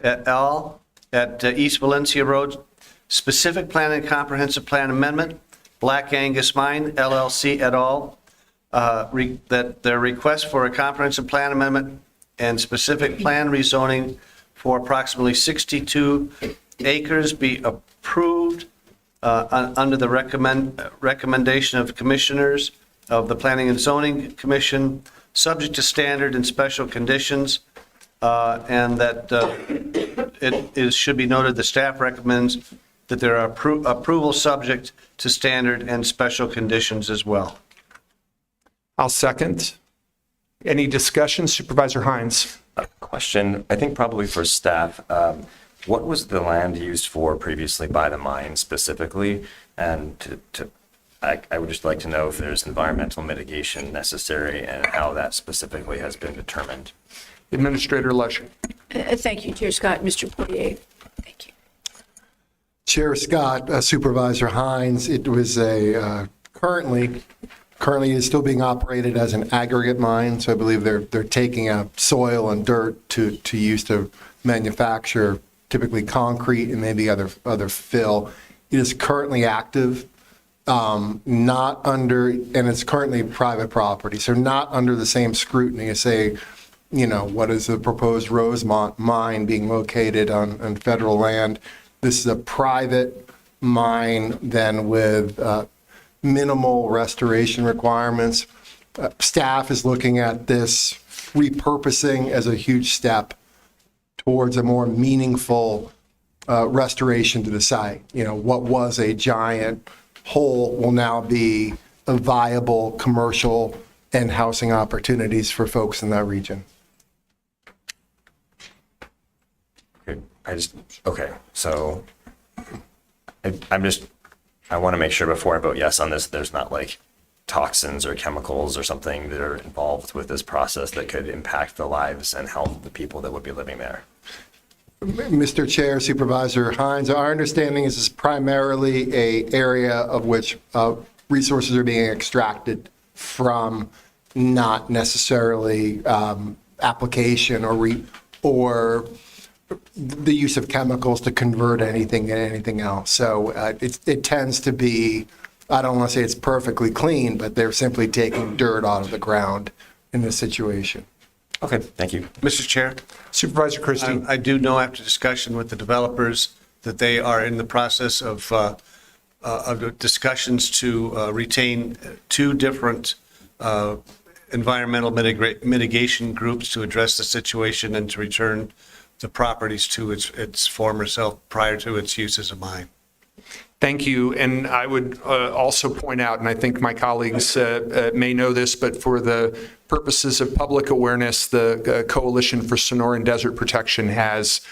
et al. At East Valencia Road, specific plan and comprehensive plan amendment, Black Angus Mine LLC et al. That their request for a comprehensive plan amendment and specific plan rezoning for approximately 62 acres be approved under the recommendation of commissioners of the Planning and Zoning Commission, subject to standard and special conditions, and that it should be noted the staff recommends that there are approval subject to standard and special conditions as well. I'll second. Any discussion? Supervisor Hines. Question, I think probably for staff. What was the land used for previously by the mine specifically? And I would just like to know if there's environmental mitigation necessary and how that specifically has been determined. Administrator Lesher. Thank you, Chair Scott. Mr. Poirier. Thank you. Chair Scott, Supervisor Hines, it was a currently is still being operated as an aggregate mine. So I believe they're taking up soil and dirt to use to manufacture typically concrete and maybe other fill. It is currently active, not under, and it's currently private property, so not under the same scrutiny as, say, what is the proposed Rosemont mine being located on federal land. This is a private mine then with minimal restoration requirements. Staff is looking at this repurposing as a huge step towards a more meaningful restoration to the site. What was a giant hole will now be a viable commercial and housing opportunities for folks in that region. So I want to make sure before I vote yes on this, there's not like toxins or chemicals or something that are involved with this process that could impact the lives and health of the people that would be living there. Mr. Chair, Supervisor Hines, our understanding is this is primarily an area of which resources are being extracted from, not necessarily application or the use of chemicals to convert anything into anything else. So it tends to be, I don't want to say it's perfectly clean, but they're simply taking dirt out of the ground in this situation. Okay, thank you. Mr. Chair. Supervisor Christie. I do know after discussion with the developers that they are in the process of discussions to retain two different environmental mitigation groups to address the situation and to return the properties to its former self prior to its use as a mine. Thank you. And I would also point out, and I think my colleagues may know this, but for the purposes of public awareness, the Coalition for Sonoran Desert Protection has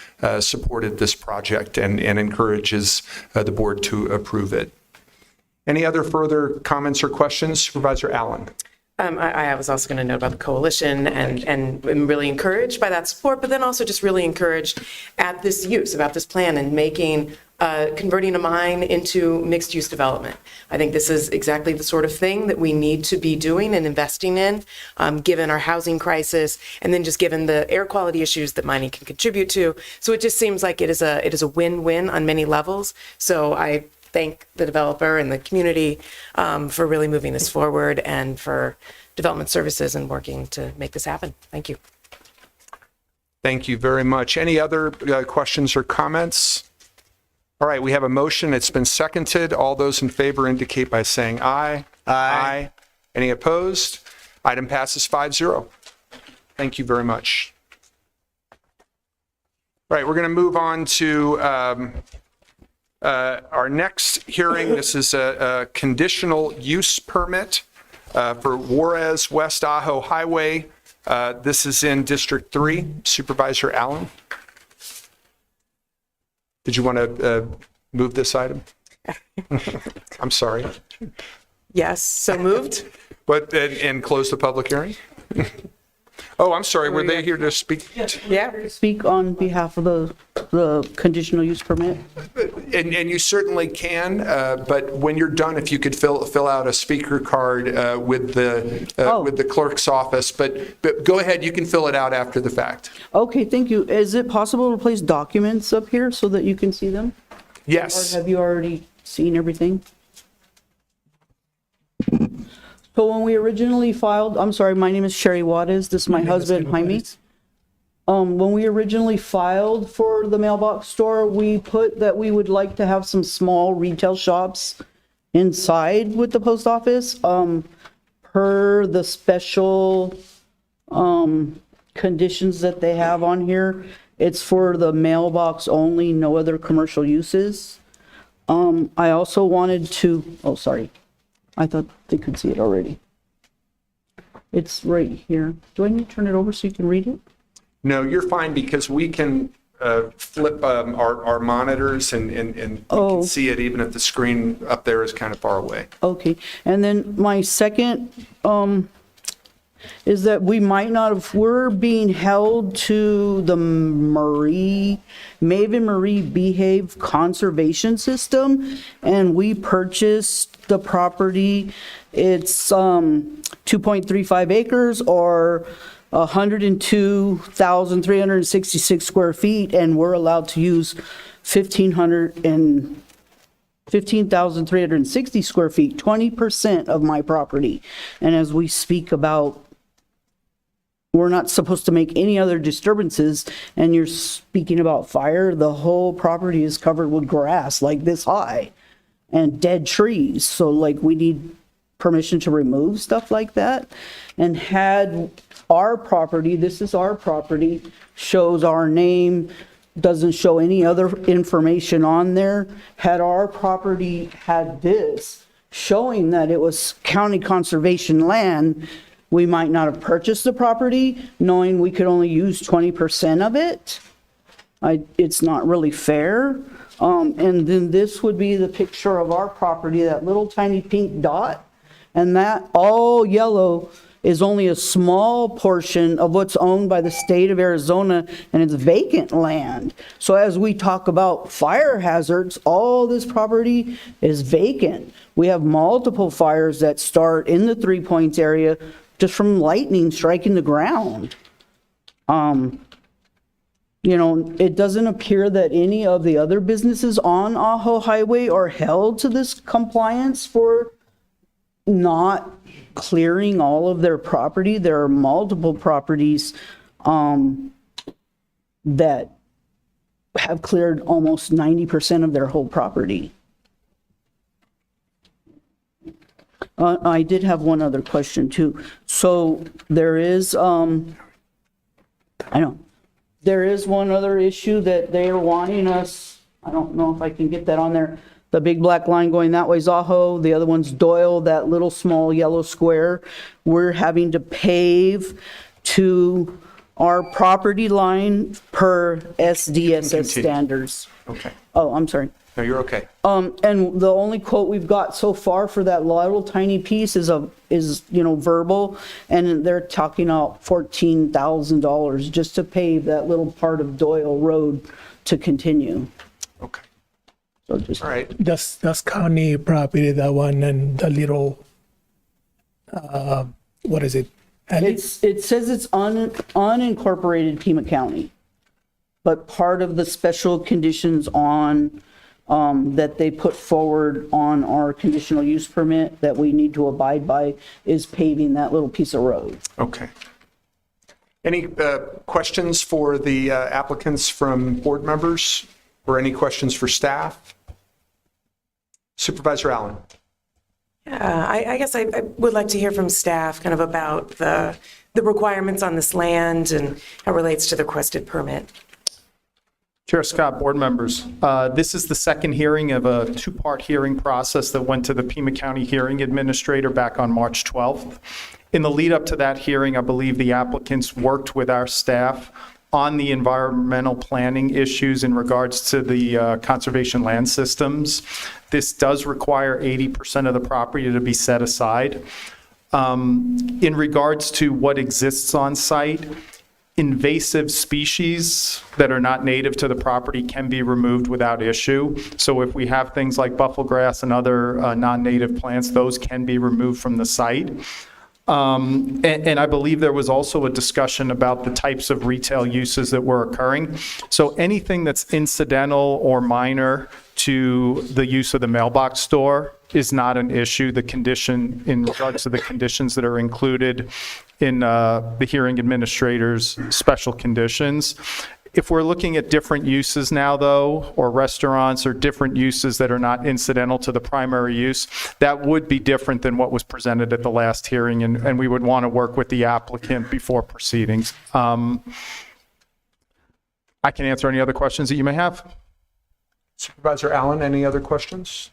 supported this project and encourages the board to approve it. Any other further comments or questions? Supervisor Allen. I was also going to note about the coalition and I'm really encouraged by that support, but then also just really encouraged at this use, about this plan and making, converting a mine into mixed use development. I think this is exactly the sort of thing that we need to be doing and investing in, given our housing crisis, and then just given the air quality issues that mining can contribute to. So it just seems like it is a win-win on many levels. So I thank the developer and the community for really moving this forward and for development services and working to make this happen. Thank you. Thank you very much. Any other questions or comments? All right, we have a motion. It's been seconded. All those in favor indicate by saying aye. Aye. Any opposed? Item passes 5-0. Thank you very much. All right, we're going to move on to our next hearing. This is a conditional use permit for Juarez West Ajo Highway. This is in District 3. Supervisor Allen. Did you want to move this item? I'm sorry. Yes, so moved. But, and close the public hearing? Oh, I'm sorry. Were they here to speak? Yeah. Speak on behalf of the conditional use permit? And you certainly can, but when you're done, if you could fill out a speaker card with the clerk's office, but go ahead, you can fill it out after the fact. Okay, thank you. Is it possible to place documents up here so that you can see them? Yes. Or have you already seen everything? So when we originally filed, I'm sorry, my name is Sherry Wattis. This is my husband, Jaime. When we originally filed for the mailbox store, we put that we would like to have some small retail shops inside with the post office. Per the special conditions that they have on here, it's for the mailbox only, no other commercial uses. I also wanted to, oh, sorry. I thought they could see it already. It's right here. Do I need to turn it over so you can read it? No, you're fine because we can flip our monitors and we can see it even if the screen up there is kind of far away. Okay. And then my second is that we might not have, we're being held to the Maven Marie Behave Conservation System, and we purchased the property. It's 2.35 acres or 102,366 square feet, and we're allowed to use 15,360 square feet, 20% of my property. And as we speak about, we're not supposed to make any other disturbances, and you're speaking about fire, the whole property is covered with grass like this high and dead trees. So like we need permission to remove stuff like that. And had our property, this is our property, shows our name, doesn't show any other information on there. Had our property had this showing that it was county conservation land, we might not have purchased the property knowing we could only use 20% of it. It's not really fair. And then this would be the picture of our property, that little tiny pink dot. And that all yellow is only a small portion of what's owned by the state of Arizona, and it's vacant land. So as we talk about fire hazards, all this property is vacant. We have multiple fires that start in the 3 Points area just from lightning striking the ground. You know, it doesn't appear that any of the other businesses on Ajo Highway are held to this compliance for not clearing all of their property. There are multiple properties that have cleared almost 90% of their whole property. I did have one other question too. So there is, there is one other issue that they are wanting us, I don't know if I can get that on there. The big black line going that way is Ajo, the other one's Doyle, that little small yellow square. We're having to pave to our property line per SDSS standards. Okay. Oh, I'm sorry. No, you're okay. And the only quote we've got so far for that little tiny piece is verbal, and they're talking about $14,000 just to pave that little part of Doyle Road to continue. Okay. So just All right. That's county property, that one, and the little, what is it? it says it's unincorporated Pima County, but part of the special conditions on that they put forward on our conditional use permit that we need to abide by is paving that little piece of road. Okay. Any questions for the applicants from board members, or any questions for staff? Supervisor Allen. I guess I would like to hear from staff kind of about the requirements on this land and how it relates to the requested permit. Chair Scott, board members, this is the second hearing of a two-part hearing process that went to the Pima County Hearing Administrator back on March 12th. In the lead up to that hearing, I believe the applicants worked with our staff on the environmental planning issues in regards to the conservation land systems. This does require 80% of the property to be set aside. In regards to what exists on site, invasive species that are not native to the property can be removed without issue. So if we have things like buffalo grass and other non-native plants, those can be removed from the site. And I believe there was also a discussion about the types of retail uses that were occurring. So anything that's incidental or minor to the use of the mailbox store is not an issue. The condition, in regards to the conditions that are included in the hearing administrator's special conditions. If we're looking at different uses now, though, or restaurants or different uses that are not incidental to the primary use, that would be different than what was presented at the last hearing, and we would want to work with the applicant before proceedings. I can answer any other questions that you may have. Supervisor Allen, any other questions?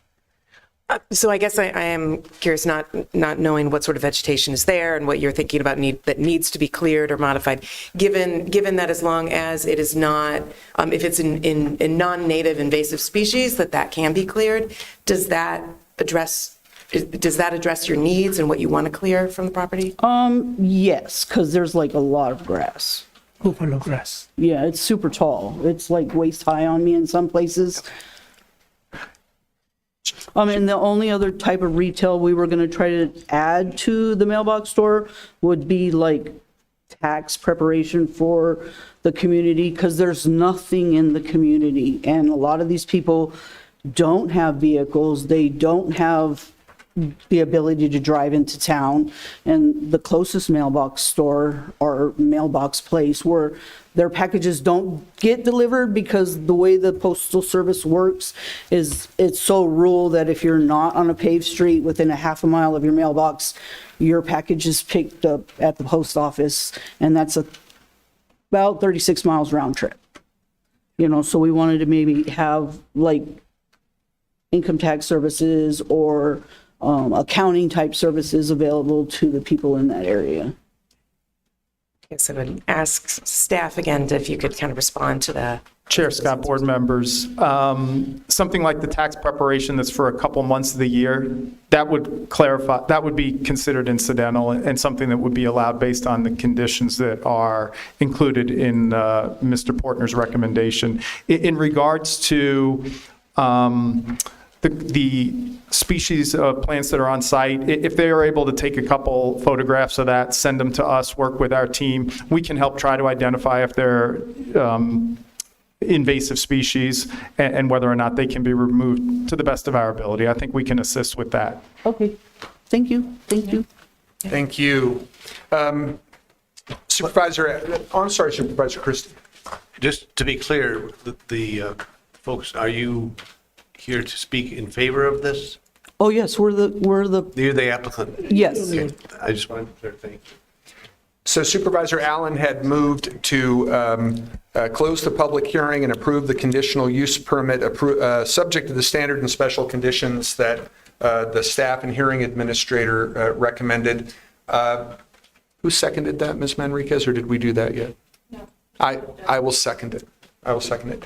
So I guess I am curious, not knowing what sort of vegetation is there and what you're thinking about that needs to be cleared or modified. Given that as long as it is not, if it's in non-native invasive species, that can be cleared. Does that address your needs and what you want to clear from the property? Yes, because there's like a lot of grass. Buffalo grass. Yeah, it's super tall. It's like waist high on me in some places. And the only other type of retail we were going to try to add to the mailbox store would be like tax preparation for the community, because there's nothing in the community. And a lot of these people don't have vehicles. They don't have the ability to drive into town. And the closest mailbox store or mailbox place where their packages don't get delivered, because the way the postal service works is it's so rural that if you're not on a paved street within a half a mile of your mailbox, your package is picked up at the post office, and that's about 36 miles round trip. So we wanted to maybe have like income tax services or accounting type services available to the people in that area. Okay, so I would ask staff again if you could kind of respond to that. Chair Scott, board members, something like the tax preparation that's for a couple months of the year, that would clarify, that would be considered incidental and something that would be allowed based on the conditions that are included in Mr. Portner's recommendation. In regards to the species of plants that are on site, if they are able to take a couple photographs of that, send them to us, work with our team, we can help try to identify if they're invasive species and whether or not they can be removed to the best of our ability. I think we can assist with that. Okay, thank you. Thank you. Supervisor, I'm sorry, Supervisor Christie. Just to be clear, the folks, are you here to speak in favor of this? Oh, yes, we're the. You're the applicant? Yes. Okay. I just wanted to be clear, thank you. So Supervisor Allen had moved to close the public hearing and approve the conditional use permit, subject to the standard and special conditions that the staff and hearing administrator recommended. Who seconded that, Ms. Manriquez, or did we do that yet? No. I will second it. I will second it.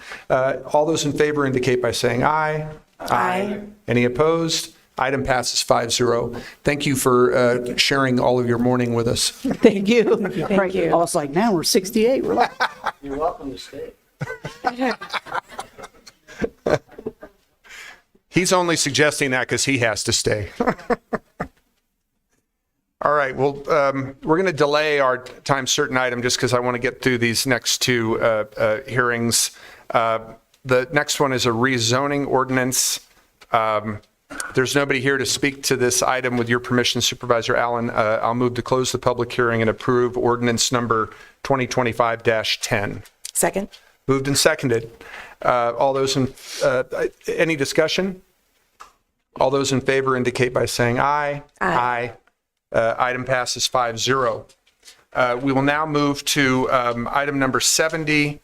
All those in favor indicate by saying aye. Aye. Any opposed? Item passes 5-0. Thank you for sharing all of your morning with us. Thank you. Thank you. I was like, now we're 68. We're like, You're welcome to stay. He's only suggesting that because he has to stay. All right, well, we're going to delay our time certain item just because I want to get through these next two hearings. The next one is a rezoning ordinance. There's nobody here to speak to this item. With your permission, Supervisor Allen, I'll move to close the public hearing and approve ordinance number 2025-10. Second. Moved and seconded. All those in, any discussion? All those in favor indicate by saying aye. Aye. Item passes 5-0. We will now move to item number 70,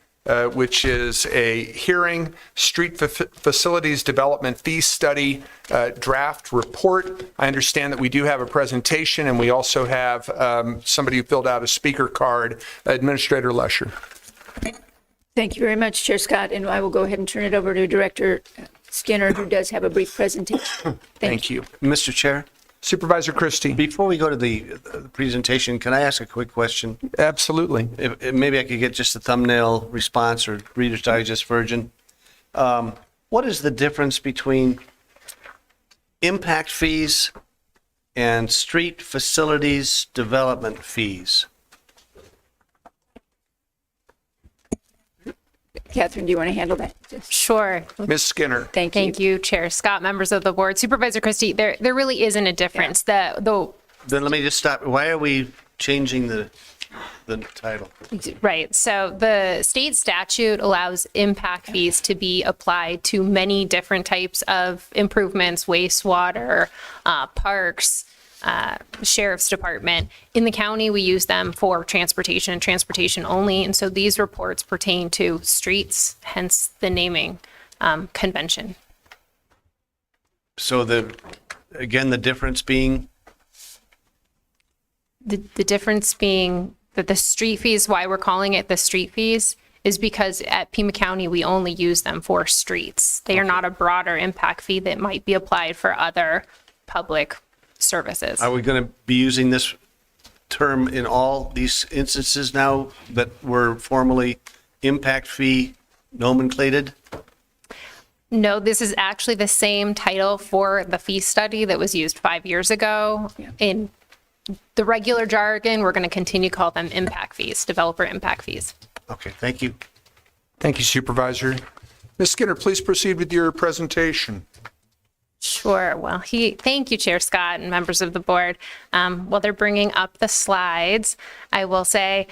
which is a hearing, Street Facilities Development Fee Study Draft Report. I understand that we do have a presentation, and we also have somebody who filled out a speaker card, Administrator Lesher. Thank you very much, Chair Scott, and I will go ahead and turn it over to Director Skinner, who does have a brief presentation. Thank you. Mr. Chair? Supervisor Christie. Before we go to the presentation, can I ask a quick question? Absolutely. If maybe I could get just a thumbnail response or Reader's Digest version. What is the difference between impact fees and street facilities development fees? Catherine, do you want to handle that? Sure. Ms. Skinner. Thank you, Chair Scott, members of the board. Supervisor Christie, there really isn't a difference. Then let me just stop. Why are we changing the title? Right. So the state statute allows impact fees to be applied to many different types of improvements, wastewater, parks, sheriff's department. In the county, we use them for transportation and transportation only. And so these reports pertain to streets, hence the naming convention. So the difference being? The difference being that the street fees, why we're calling it the street fees, is because at Pima County, we only use them for streets. They are not a broader impact fee that might be applied for other public services. Are we going to be using this term in all these instances now that were formerly impact fee nomenclated? No, this is actually the same title for the fee study that was used 5 years ago. In the regular jargon, we're going to continue to call them impact fees, developer impact fees. Okay, thank you. Thank you, Supervisor. Ms. Skinner, please proceed with your presentation. Sure. Well, thank you, Chair Scott and members of the board. While they're bringing up the slides, I will say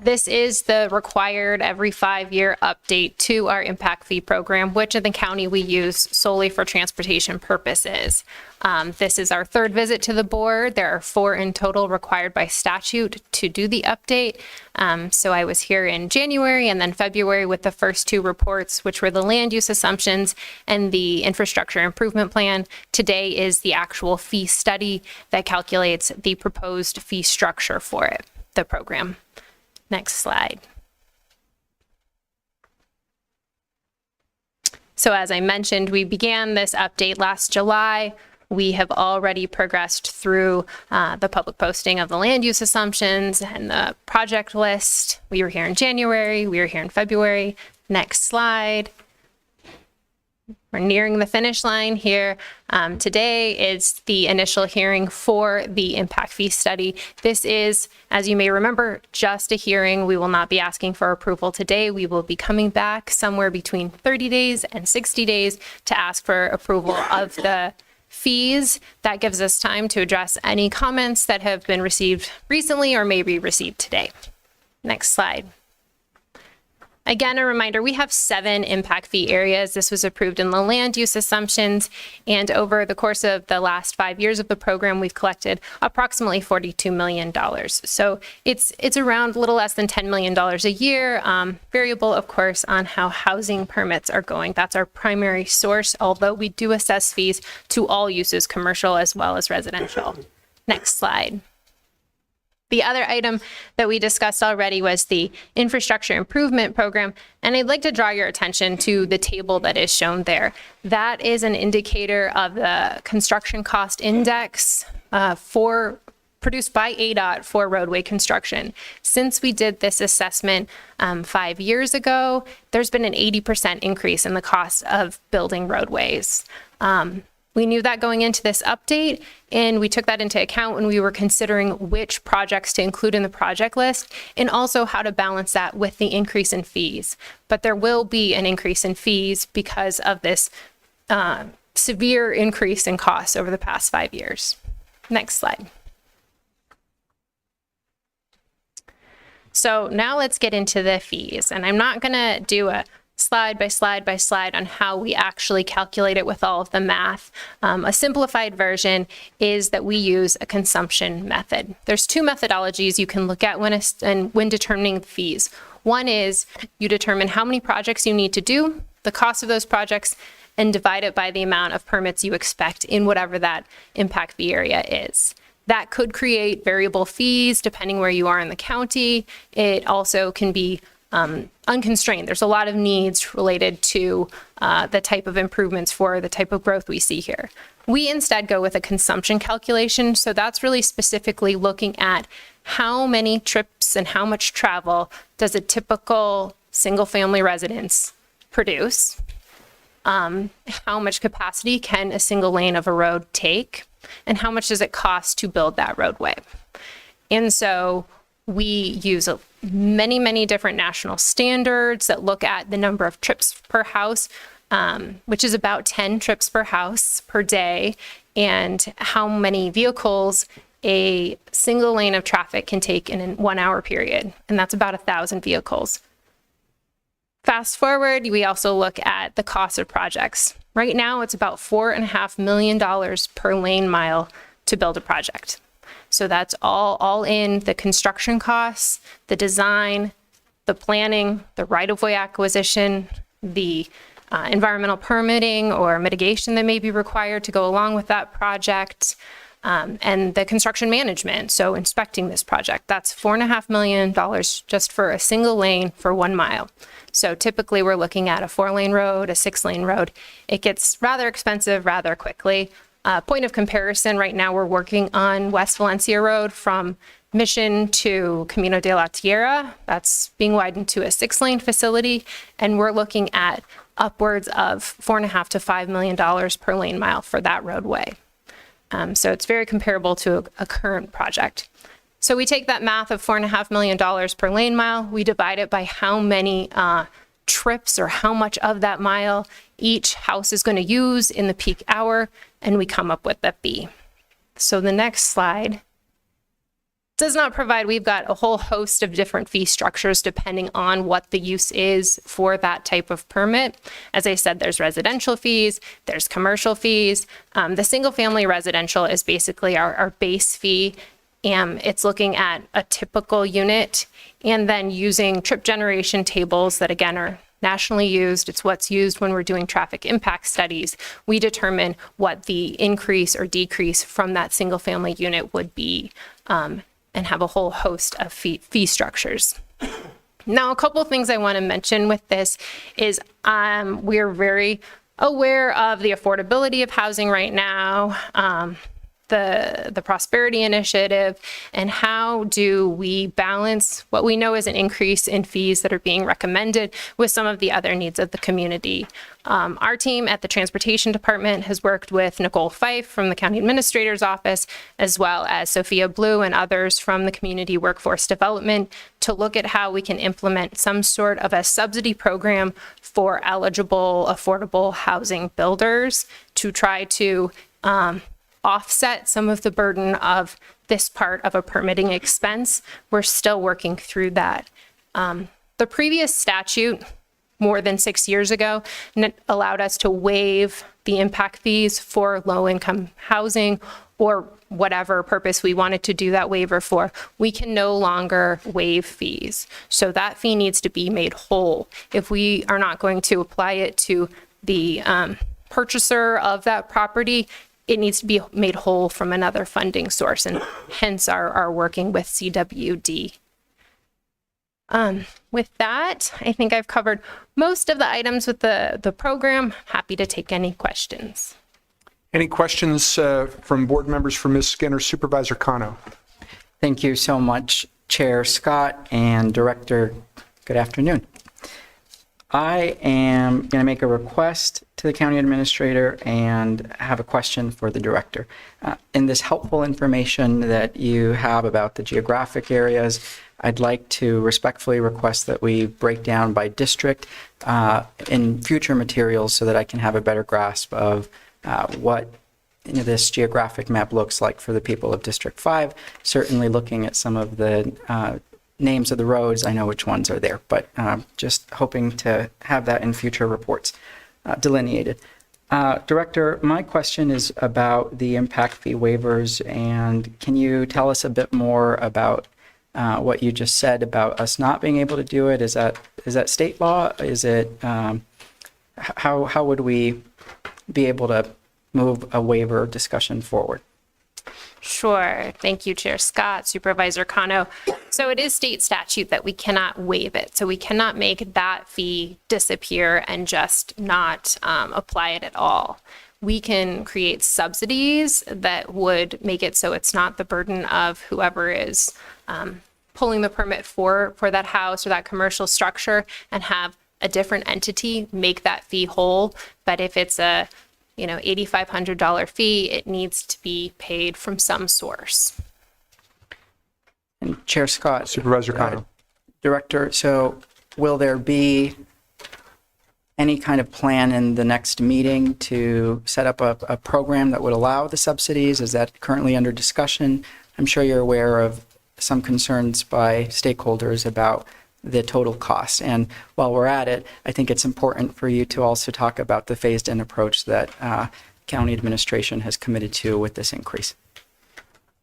this is the required every 5-year update to our impact fee program, which in the county we use solely for transportation purposes. This is our third visit to the board. There are 4 in total required by statute to do the update. So I was here in January and then February with the first 2 reports, which were the land use assumptions and the infrastructure improvement plan. Today is the actual fee study that calculates the proposed fee structure for it, the program. Next slide. So as I mentioned, we began this update last July. We have already progressed through the public posting of the land use assumptions and the project list. We were here in January, we were here in February. Next slide. We're nearing the finish line here. Today is the initial hearing for the impact fee study. This is, as you may remember, just a hearing. We will not be asking for approval today. We will be coming back somewhere between 30 days and 60 days to ask for approval of the fees. That gives us time to address any comments that have been received recently or may be received today. Next slide. Again, a reminder, we have 7 impact fee areas. This was approved in the land use assumptions, and over the course of the last 5 years of the program, we've collected approximately $42 million. So it's around a little less than $10 million a year, variable, of course, on how housing permits are going. That's our primary source, although we do assess fees to all uses, commercial as well as residential. Next slide. The other item that we discussed already was the infrastructure improvement program, and I'd like to draw your attention to the table that is shown there. That is an indicator of the construction cost index produced by ADOT for roadway construction. Since we did this assessment 5 years ago, there's been an 80% increase in the cost of building roadways. We knew that going into this update, and we took that into account when we were considering which projects to include in the project list, and also how to balance that with the increase in fees. But there will be an increase in fees because of this severe increase in costs over the past 5 years. Next slide. So now let's get into the fees, and I'm not going to do a slide by slide by slide on how we actually calculate it with all of the math. A simplified version is that we use a consumption method. There's two methodologies you can look at when determining fees. One is you determine how many projects you need to do, the cost of those projects, and divide it by the amount of permits you expect in whatever that impact fee area is. That could create variable fees depending where you are in the county. It also can be unconstrained. There's a lot of needs related to the type of improvements for the type of growth we see here. We instead go with a consumption calculation. So that's really specifically looking at how many trips and how much travel does a typical single family residence produce? How much capacity can a single lane of a road take? And how much does it cost to build that roadway? And so we use many, many different national standards that look at the number of trips per house, which is about 10 trips per house per day, and how many vehicles a single lane of traffic can take in a 1 hour period. And that's about 1,000 vehicles. Fast forward, we also look at the cost of projects. Right now, it's about $4.5 million per lane mile to build a project. So that's all in the construction costs, the design, the planning, the right-of-way acquisition, the environmental permitting or mitigation that may be required to go along with that project, and the construction management, so inspecting this project. That's $4.5 million just for a single lane for 1 mile. So typically we're looking at a 4-lane road, a 6-lane road. It gets rather expensive rather quickly. Point of comparison, right now we're working on West Valencia Road from Mission to Camino de la Tierra. That's being widened to a 6-lane facility, and we're looking at upwards of $4.5 to $5 million per lane mile for that roadway. So it's very comparable to a current project. So we take that math of $4.5 million per lane mile, we divide it by how many trips or how much of that mile each house is going to use in the peak hour, and we come up with that fee. So the next slide does not provide, we've got a whole host of different fee structures depending on what the use is for that type of permit. As I said, there's residential fees, there's commercial fees. The single family residential is basically our base fee. It's looking at a typical unit and then using trip generation tables that again are nationally used. It's what's used when we're doing traffic impact studies. We determine what the increase or decrease from that single family unit would be, and have a whole host of fee structures. Now, a couple of things I want to mention with this is we're very aware of the affordability of housing right now, the Prosperity Initiative, and how do we balance what we know is an increase in fees that are being recommended with some of the other needs of the community. Our team at the Transportation Department has worked with Nicole Fife from the County Administrator's Office, as well as Sophia Blue and others from the Community Workforce Development to look at how we can implement some sort of a subsidy program for eligible, affordable housing builders to try to offset some of the burden of this part of a permitting expense. We're still working through that. The previous statute, more than 6 years ago, allowed us to waive the impact fees for low-income housing or whatever purpose we wanted to do that waiver for. We can no longer waive fees. So that fee needs to be made whole. If we are not going to apply it to the purchaser of that property, it needs to be made whole from another funding source, and hence our working with CWD. With that, I think I've covered most of the items with the program. Happy to take any questions. Any questions from board members for Ms. Skinner? Supervisor Kano. Thank you so much, Chair Scott and Director. Good afternoon. I am going to make a request to the county administrator and have a question for the director. In this helpful information that you have about the geographic areas, I'd like to respectfully request that we break down by district in future materials so that I can have a better grasp of what this geographic map looks like for the people of District 5. Certainly looking at some of the names of the roads, I know which ones are there, but just hoping to have that in future reports delineated. Director, my question is about the impact fee waivers, and can you tell us a bit more about what you just said about us not being able to do it? Is that state law? Is it how would we be able to move a waiver discussion forward? Sure. Thank you, Chair Scott, Supervisor Kano. So it is state statute that we cannot waive it. So we cannot make that fee disappear and just not apply it at all. We can create subsidies that would make it so it's not the burden of whoever is pulling the permit for that house or that commercial structure, and have a different entity make that fee whole. But if it's a $8,500 fee, it needs to be paid from some source. And Chair Scott, Supervisor Kano. Director, so will there be any kind of plan in the next meeting to set up a program that would allow the subsidies? Is that currently under discussion? I'm sure you're aware of some concerns by stakeholders about the total cost. And while we're at it, I think it's important for you to also talk about the phased-in approach that county administration has committed to with this increase.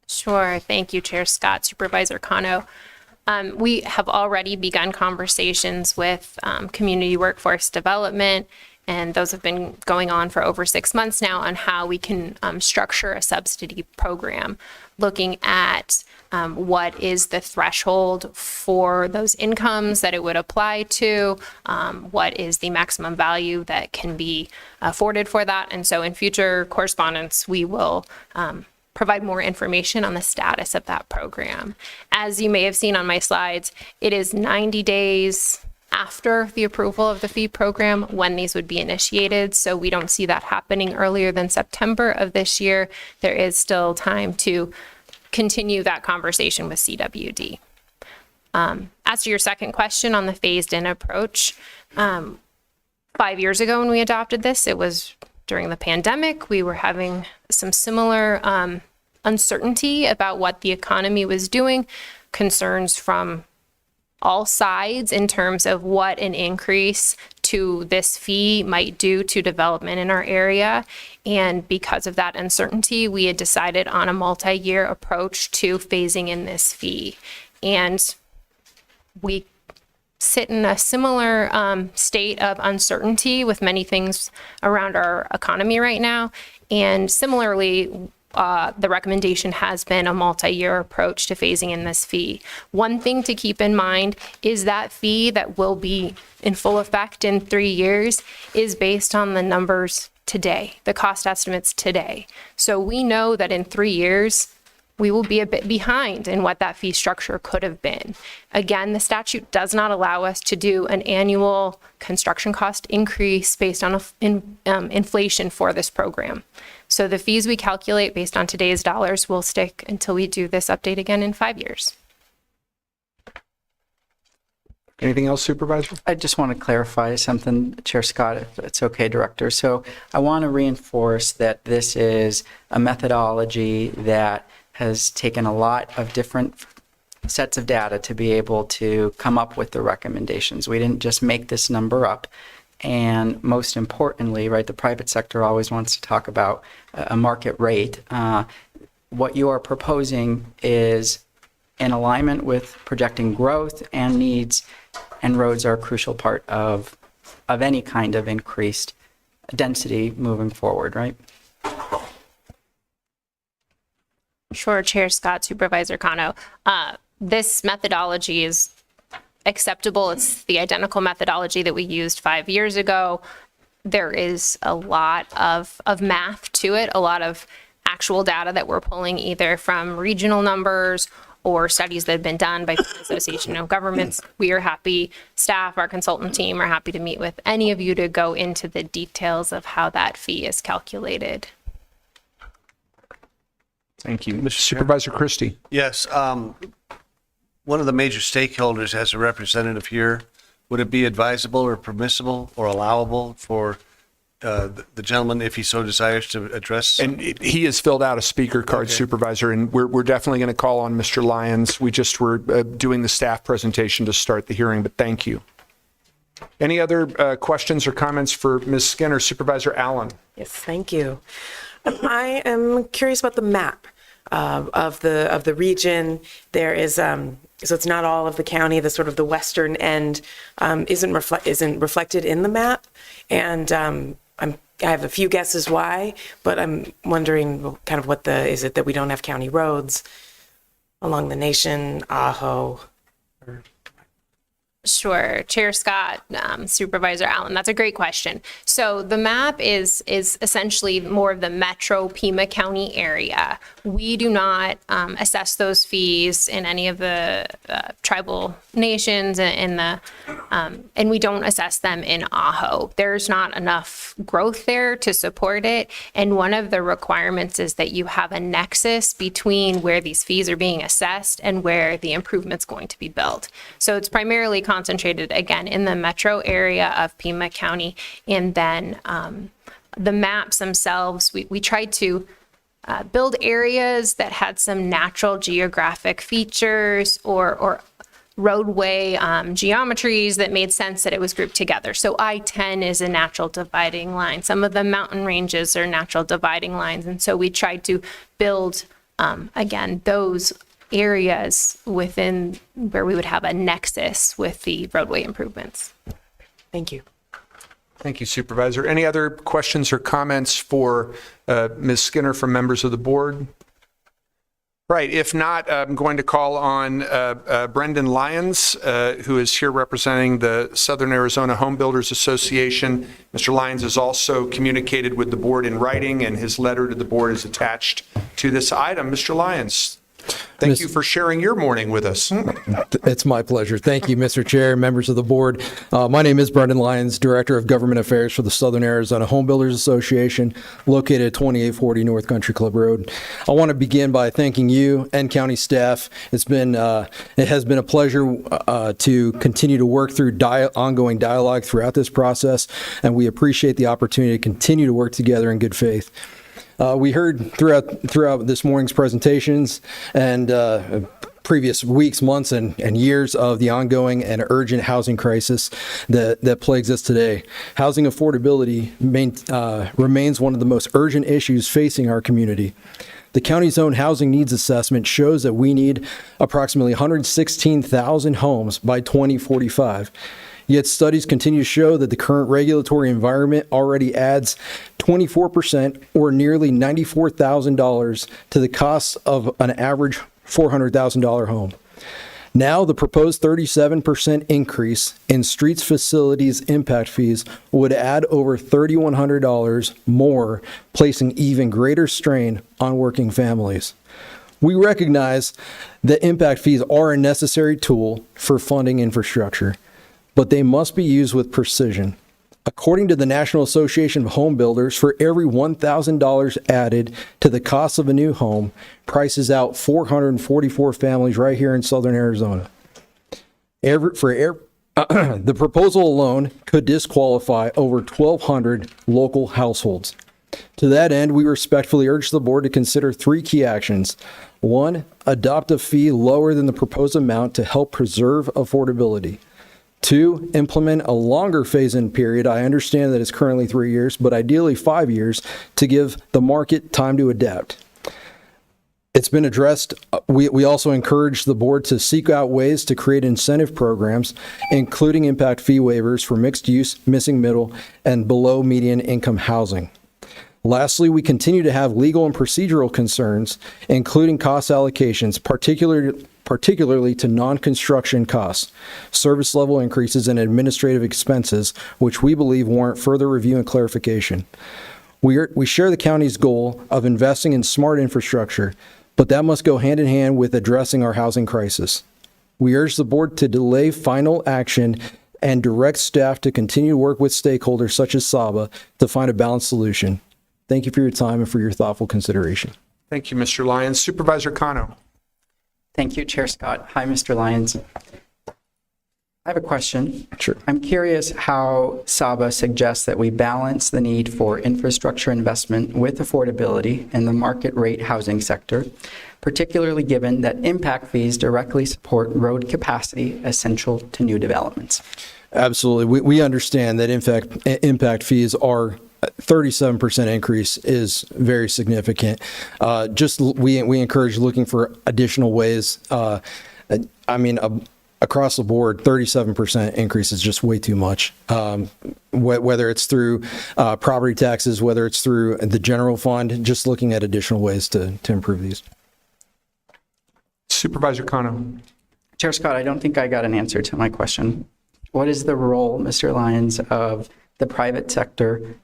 Sure. Thank you, Chair Scott, Supervisor Kano. We have already begun conversations with community workforce development, and those have been going on for over 6 months now, on how we can structure a subsidy program, looking at what is the threshold for those incomes that it would apply to, what is the maximum value that can be afforded for that. And so in future correspondence, we will provide more information on the status of that program. As you may have seen on my slides, it is 90 days after the approval of the fee program when these would be initiated. So we don't see that happening earlier than September of this year. There is still time to continue that conversation with CWD. As to your second question on the phased-in approach, 5 years ago when we adopted this, it was during the pandemic. We were having some similar uncertainty about what the economy was doing, concerns from all sides in terms of what an increase to this fee might do to development in our area. And because of that uncertainty, we had decided on a multi-year approach to phasing in this fee. And we sit in a similar state of uncertainty with many things around our economy right now. And similarly, the recommendation has been a multi-year approach to phasing in this fee. One thing to keep in mind is that fee that will be in full effect in 3 years is based on the numbers today, the cost estimates today. So we know that in 3 years, we will be a bit behind in what that fee structure could have been. Again, the statute does not allow us to do an annual construction cost increase based on inflation for this program. So the fees we calculate based on today's dollars will stick until we do this update again in 5 years. Anything else, Supervisor? I just want to clarify something, Chair Scott, if it's okay, Director. So I want to reinforce that this is a methodology that has taken a lot of different sets of data to be able to come up with the recommendations. We didn't just make this number up. And most importantly, right, the private sector always wants to talk about a market rate. What you are proposing is in alignment with projecting growth and needs, and roads are a crucial part of any kind of increased density moving forward, right? Sure, Chair Scott, Supervisor Kano. This methodology is acceptable. It's the identical methodology that we used 5 years ago. There is a lot of math to it, a lot of actual data that we're pulling either from regional numbers or studies that have been done by the Association of Governments. We are happy, staff, our consultant team are happy to meet with any of you to go into the details of how that fee is calculated. Thank you. Supervisor Christie. Yes, one of the major stakeholders has a representative here. Would it be advisable or permissible or allowable for the gentleman, if he so desires, to address? And he has filled out a speaker card, Okay. Supervisor, and we're definitely going to call on Mr. Lyons. We just were doing the staff presentation to start the hearing, but thank you. Any other questions or comments for Ms. Skinner? Supervisor Allen. Yes, thank you. I am curious about the map of the region. There is so it's not all of the county. The sort of the western end isn't reflected in the map, and I have a few guesses why, but I'm wondering kind of what is it that we don't have county roads along the nation, Ajo? Sure, Chair Scott, Supervisor Allen, that's a great question. So the map is essentially more of the metro Pima County area. We do not assess those fees in any of the tribal nations and we don't assess them in Ajo. There's not enough growth there to support it. And one of the requirements is that you have a nexus between where these fees are being assessed and where the improvement's going to be built. So it's primarily concentrated, again, in the metro area of Pima County. And then the maps themselves, we tried to build areas that had some natural geographic features or roadway geometries that made sense that it was grouped together. So I-10 is a natural dividing line. Some of the mountain ranges are natural dividing lines. And so we tried to build, again, those areas within where we would have a nexus with the roadway improvements. Thank you. Thank you, Supervisor. Any other questions or comments for Ms. Skinner from members of the board? Right, if not, I'm going to call on Brendan Lyons, who is here representing the Southern Arizona Home Builders Association. Mr. Lyons has also communicated with the board in writing, and his letter to the board is attached to this item. Mr. Lyons, thank you for sharing your morning with us. It's my pleasure. Thank you, Mr. Chair, members of the board. My name is Brendan Lyons, Director of Government Affairs for the Southern Arizona Home Builders Association, located at 2840 North Country Club Road. I want to begin by thanking you and county staff. It has been a pleasure to continue to work through ongoing dialogue throughout this process, and we appreciate the opportunity to continue to work together in good faith. We heard throughout this morning's presentations and previous weeks, months, and years of the ongoing and urgent housing crisis that plagues us today. Housing affordability remains one of the most urgent issues facing our community. The county's own housing needs assessment shows that we need approximately 116,000 homes by 2045. Yet studies continue to show that the current regulatory environment already adds 24% or nearly $94,000 to the cost of an average $400,000 home. Now, the proposed 37% increase in streets facilities impact fees would add over $3,100 more, placing even greater strain on working families. We recognize that impact fees are a necessary tool for funding infrastructure, but they must be used with precision. According to the National Association of Home Builders, for every $1,000 added to the cost of a new home, prices out 444 families right here in Southern Arizona. The proposal alone could disqualify over 1,200 local households. To that end, we respectfully urge the board to consider 3 key actions. 1, adopt a fee lower than the proposed amount to help preserve affordability. 2, implement a longer phase-in period. I understand that it's currently 3 years, but ideally 5 years to give the market time to adapt. It's been addressed. We also encourage the board to seek out ways to create incentive programs, including impact fee waivers for mixed use, missing middle, and below median income housing. Lastly, we continue to have legal and procedural concerns, including cost allocations, particularly to non-construction costs, service level increases, and administrative expenses, which we believe warrant further review and clarification. We share the county's goal of investing in smart infrastructure, but that must go hand in hand with addressing our housing crisis. We urge the board to delay final action and direct staff to continue to work with stakeholders such as SABA to find a balanced solution. Thank you for your time and for your thoughtful consideration. Thank you, Mr. Lyons. Supervisor Kano. Thank you, Chair Scott. Hi, Mr. Lyons. I have a question. Sure. I'm curious how SABA suggests that we balance the need for infrastructure investment with affordability in the market rate housing sector, particularly given that impact fees directly support road capacity essential to new developments. Absolutely. We understand that impact fees are 37% increase is very significant. We encourage looking for additional ways. Across the board, 37% increase is just way too much. Whether it's through property taxes, whether it's through the general fund, just looking at additional ways to improve these. Supervisor Kano. Chair Scott, I don't think I got an answer to my question. What is the role, Mr. Lyons, of the private sector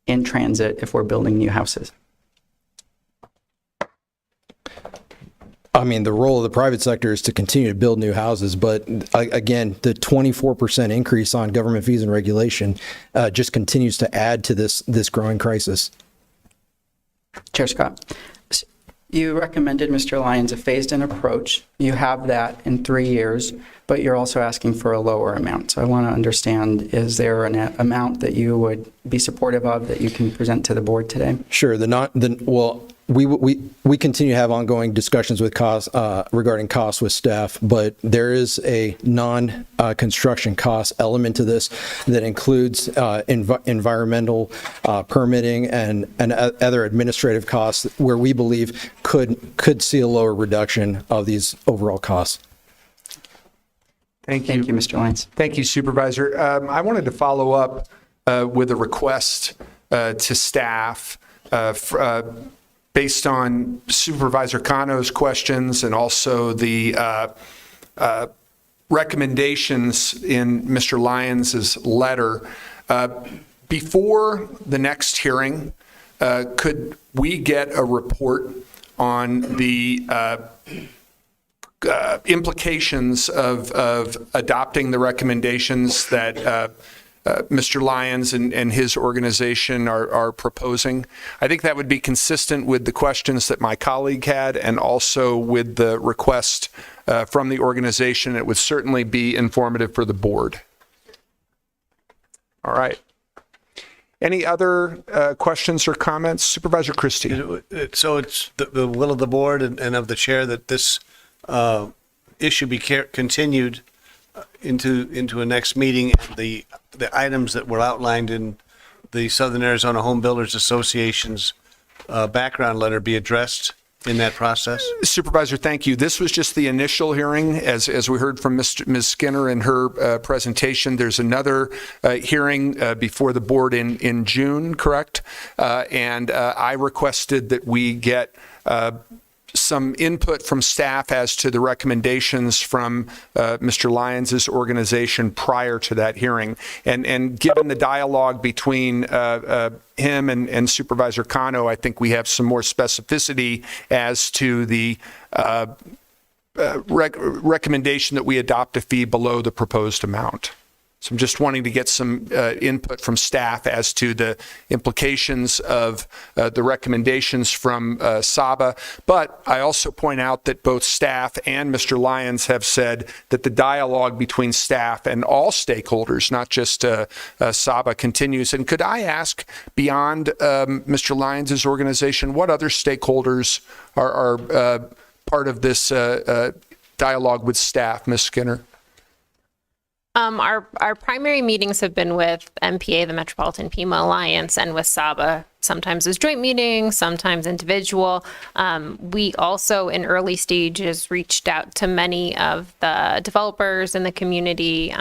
in transit if we're building new houses? The role of the private sector is to continue to build new houses, but again, the 24% increase on government fees and regulation just continues to add to this growing crisis. Chair Scott, you recommended, Mr. Lyons, a phased-in approach. You have that in 3 years, but you're also asking for a lower amount. So I want to understand, is there an amount that you would be supportive of that you can present to the board today? Sure. We continue to have ongoing discussions with regarding costs with staff, but there is a non-construction cost element to this that includes environmental permitting and other administrative costs where we believe could see a lower reduction of these overall costs. Thank you. Thank you, Mr. Lyons. Thank you, Supervisor. I wanted to follow up with a request to staff based on Supervisor Kano's questions and also the recommendations in Mr. Lyons's letter. Before the next hearing, could we get a report on the implications of adopting the recommendations that Mr. Lyons and his organization are proposing? I think that would be consistent with the questions that my colleague had and also with the request from the organization. It would certainly be informative for the board. All right. Any other questions or comments? Supervisor Christie. So it's the will of the board and of the chair that this issue be continued into a next meeting, and the items that were outlined in the Southern Arizona Home Builders Association's background letter be addressed in that process? Supervisor, thank you. This was just the initial hearing, as we heard from Ms. Skinner in her presentation. There's another hearing before the board in June, correct? And I requested that we get some input from staff as to the recommendations from Mr. Lyons's organization prior to that hearing. And given the dialogue between him and Supervisor Kano, I think we have some more specificity as to the recommendation that we adopt a fee below the proposed amount. So I'm just wanting to get some input from staff as to the implications of the recommendations from SABA. But I also point out that both staff and Mr. Lyons have said that the dialogue between staff and all stakeholders, not just SABA, continues. And could I ask, beyond Mr. Lyons' organization, what other stakeholders are part of this dialogue with staff, Ms. Skinner? Our primary meetings have been with MPA, the Metropolitan Pima Alliance, and with SABA, sometimes as joint meetings, sometimes individual. We also, in early stages, reached out to many of the developers in the community,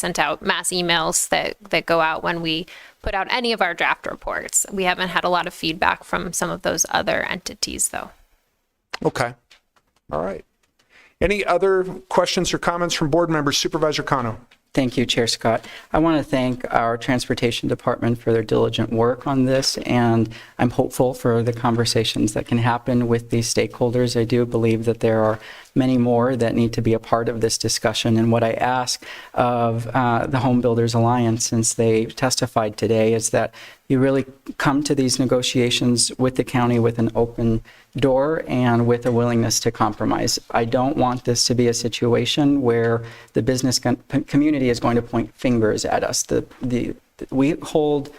sent out mass emails that go out when we put out any of our draft reports. We haven't had a lot of feedback from some of those other entities, though. Okay. All right. Any other questions or comments from board members? Supervisor Kano. Thank you, Chair Scott. I want to thank our Transportation Department for their diligent work on this, and I'm hopeful for the conversations that can happen with these stakeholders. I do believe that there are many more that need to be a part of this discussion, and what I ask of the Home Builders Alliance, since they testified today, is that you really come to these negotiations with the county with an open door and with a willingness to compromise. I don't want this to be a situation where the business community is going to point fingers at us. We hold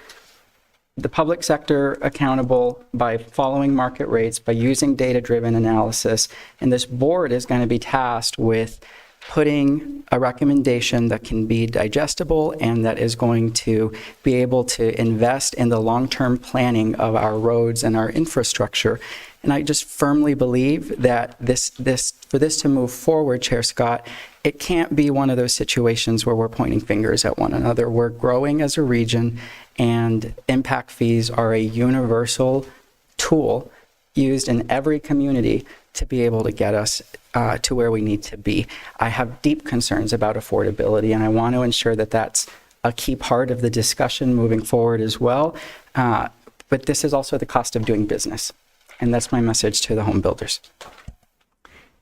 the public sector accountable by following market rates, by using data-driven analysis, and this board is going to be tasked with putting a recommendation that can be digestible and that is going to be able to invest in the long-term planning of our roads and our infrastructure. And I just firmly believe that for this to move forward, Chair Scott, it can't be one of those situations where we're pointing fingers at one another. We're growing as a region, and impact fees are a universal tool used in every community to be able to get us to where we need to be. I have deep concerns about affordability, and I want to ensure that that's a key part of the discussion moving forward as well. But this is also the cost of doing business, and that's my message to the home builders.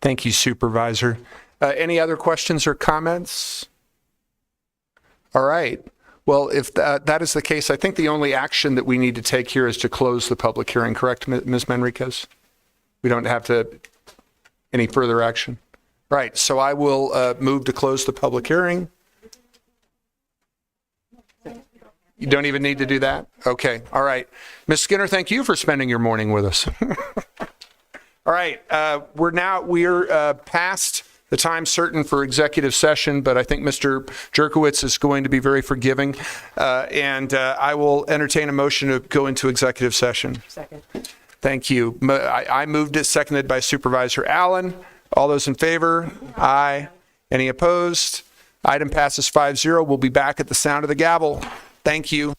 Thank you, Supervisor. Any other questions or comments? All right. Well, if that is the case, I think the only action that we need to take here is to close the public hearing, correct, Ms. Manriquez? We don't have any further action. Right, so I will move to close the public hearing. You don't even need to do that? Okay, all right. Ms. Skinner, thank you for spending your morning with us. All right, we're past the time certain for executive session, but I think Mr. Jerkowitz is going to be very forgiving, and I will entertain a motion to go into executive session. Second. Thank you. I moved it, seconded by Supervisor Allen. All those in favor? Aye. Any opposed? Item passes 5-0. We'll be back at the sound of the gavel. Thank you.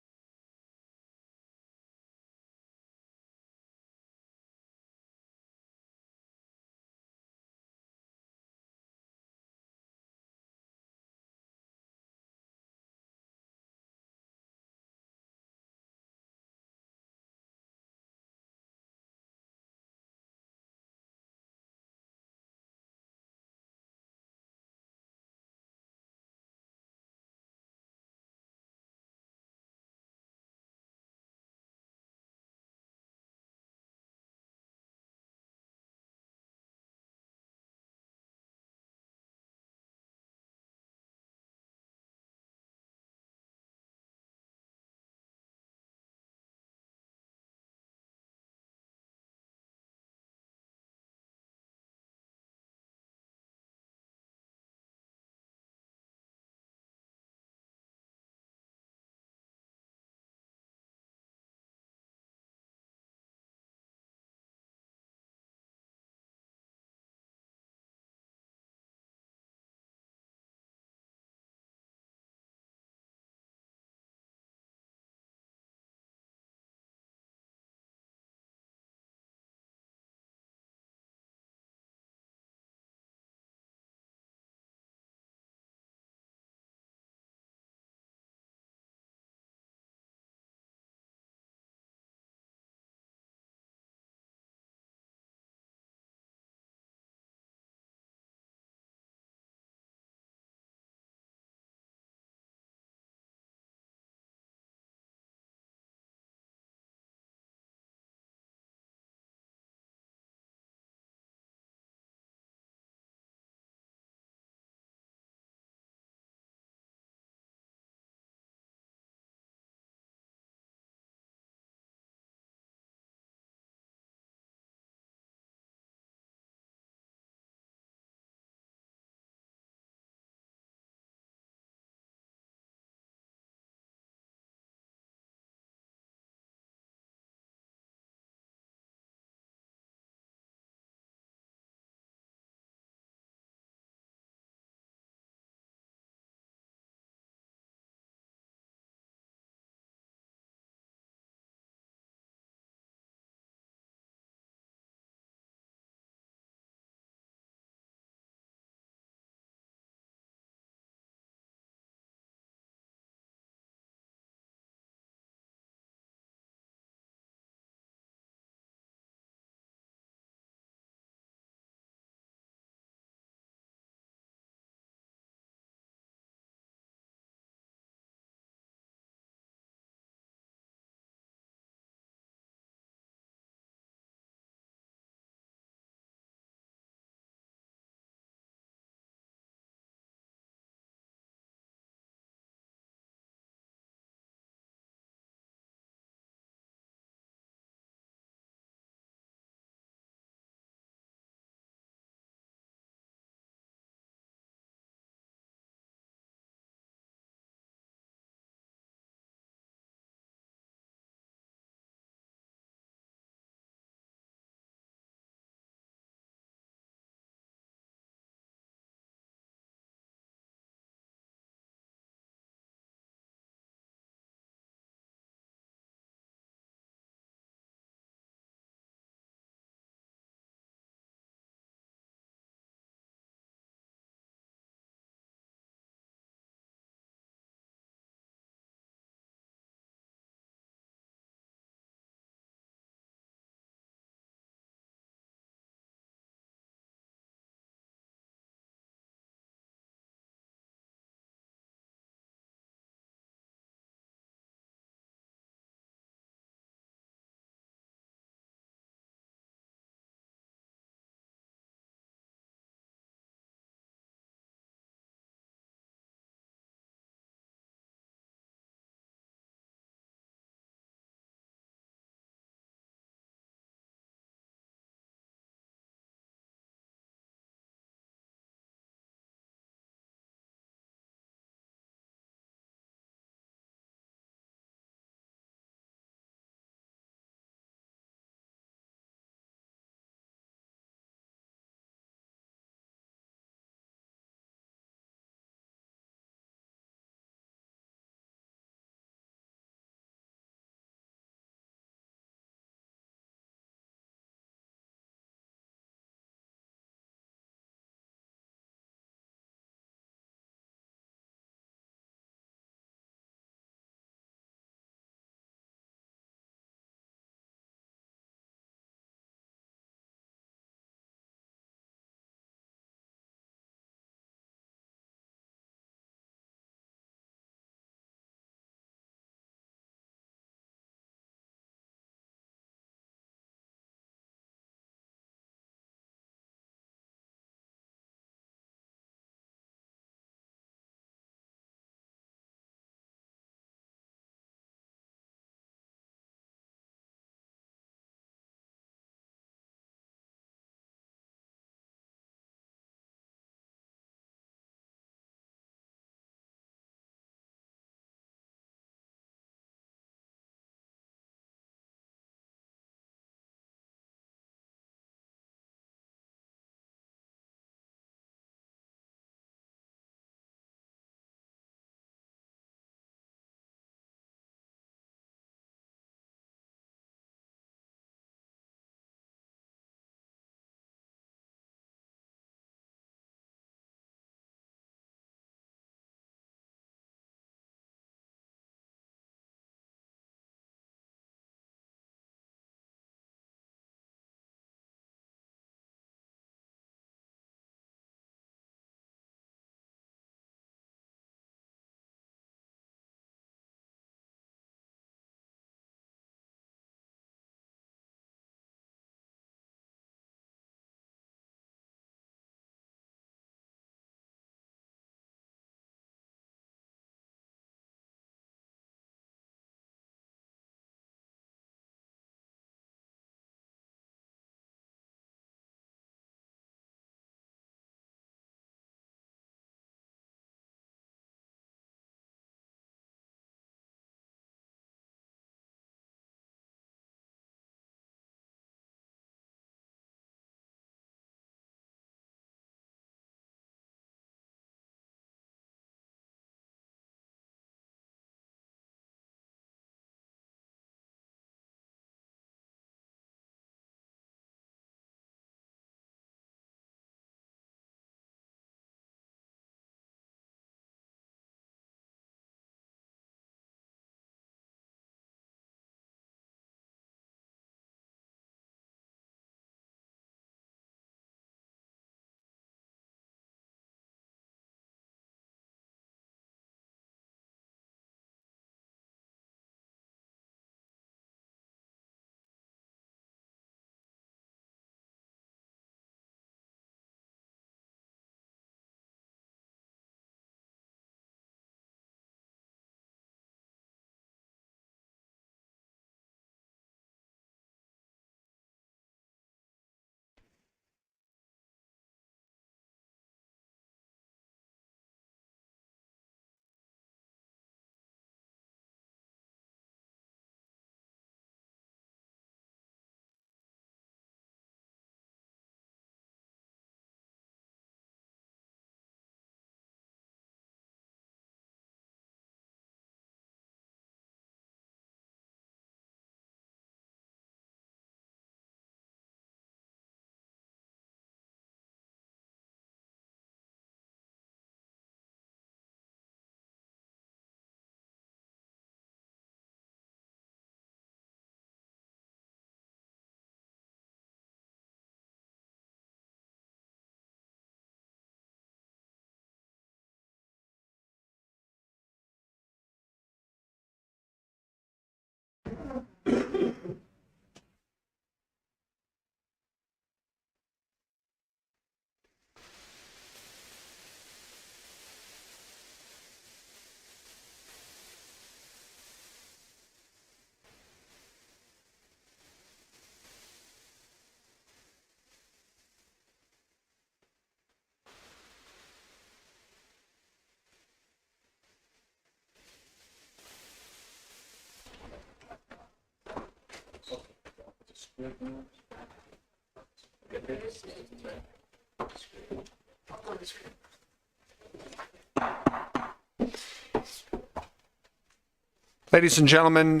Ladies and gentlemen,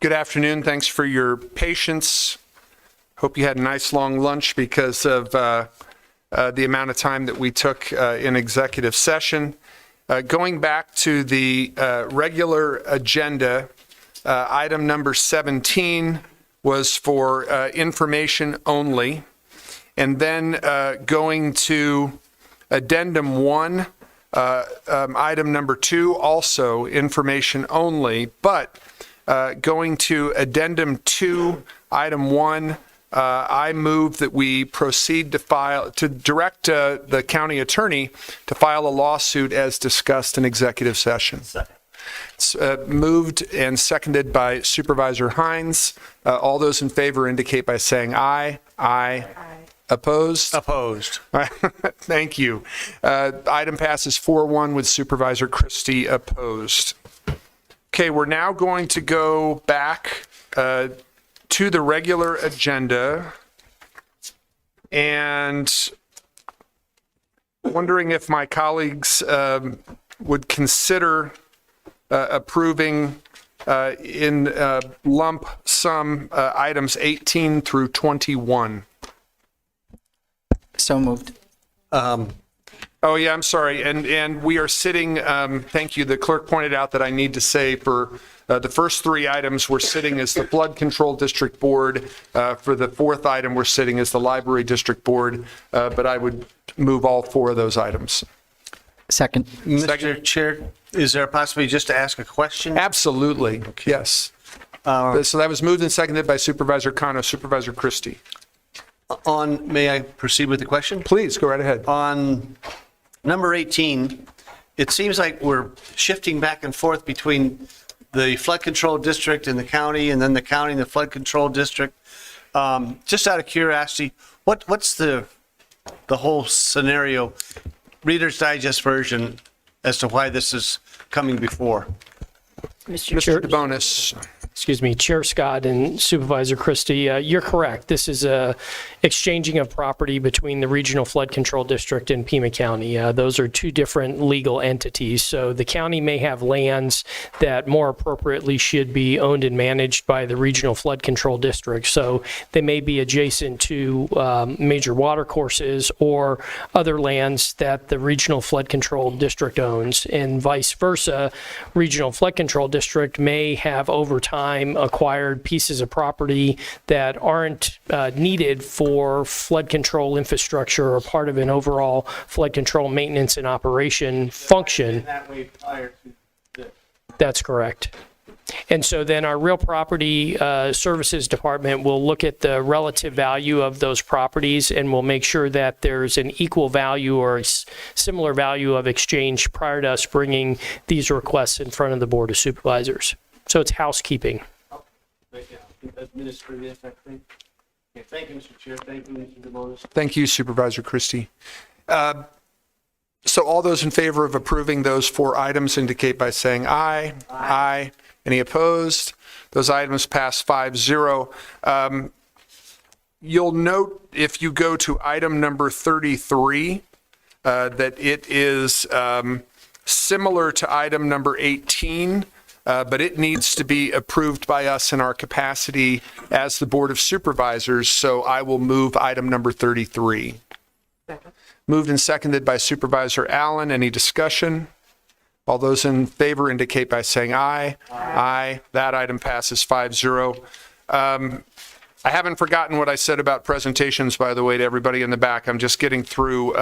good afternoon. Thanks for your patience. Hope you had a nice long lunch because of the amount of time that we took in executive session. Going back to the regular agenda, item number 17 was for information only. And then going to addendum 1, item number 2, also information only, but going to addendum 2, item 1, I move that we proceed to direct the county attorney to file a lawsuit as discussed in executive session. It's moved and seconded by Supervisor Hines. All those in favor indicate by saying aye. Aye. Opposed? Opposed. Thank you. Item passes 4-1 with Supervisor Christie opposed. Okay, we're now going to go back to the regular agenda, and wondering if my colleagues would consider approving in lump sum items 18 through 21. So moved. Oh, yeah, I'm sorry. And we are sitting, thank you, the clerk pointed out that I need to say for the first 3 items, we're sitting as the Flood Control District Board. For the 4th item, we're sitting as the Library District Board, but I would move all 4 of those items. Second. Mr. Chair, is there a possibility just to ask a question? Absolutely, yes. So that was moved and seconded by Supervisor Kano. Supervisor Christie. May I proceed with the question? Please, go right ahead. On number 18, it seems like we're shifting back and forth between the flood control district and the county, and then the county and the flood control district. Just out of curiosity, what's the whole scenario, Reader's Digest version, as to why this is coming before? Mr. DeBonis. Excuse me, Chair Scott and Supervisor Christie, you're correct. This is a exchanging of property between the Regional Flood Control District and Pima County. Those are 2 different legal entities. So the county may have lands that more appropriately should be owned and managed by the Regional Flood Control District. So they may be adjacent to major water courses or other lands that the Regional Flood Control District owns, and vice versa. Regional Flood Control District may have over time acquired pieces of property that aren't needed for flood control infrastructure or part of an overall flood control maintenance and operation function. That's correct. And so then our real property services department will look at the relative value of those properties, and we'll make sure that there's an equal value or similar value of exchange prior to us bringing these requests in front of the Board of Supervisors. So it's housekeeping. Thank you, Mr. Chair. Thank you, Mr. DeBonis. Thank you, Supervisor Christie. So all those in favor of approving those 4 items indicate by saying aye. Aye. Any opposed? Those items pass 5-0. You'll note if you go to item number 33 that it is similar to item number 18. But it needs to be approved by us in our capacity as the Board of Supervisors, so I will move item number 33. Second. Moved and seconded by Supervisor Allen. Any discussion? All those in favor indicate by saying aye. Aye. That item passes 5-0. I haven't forgotten what I said about presentations, by the way, to everybody in the back. I'm just getting through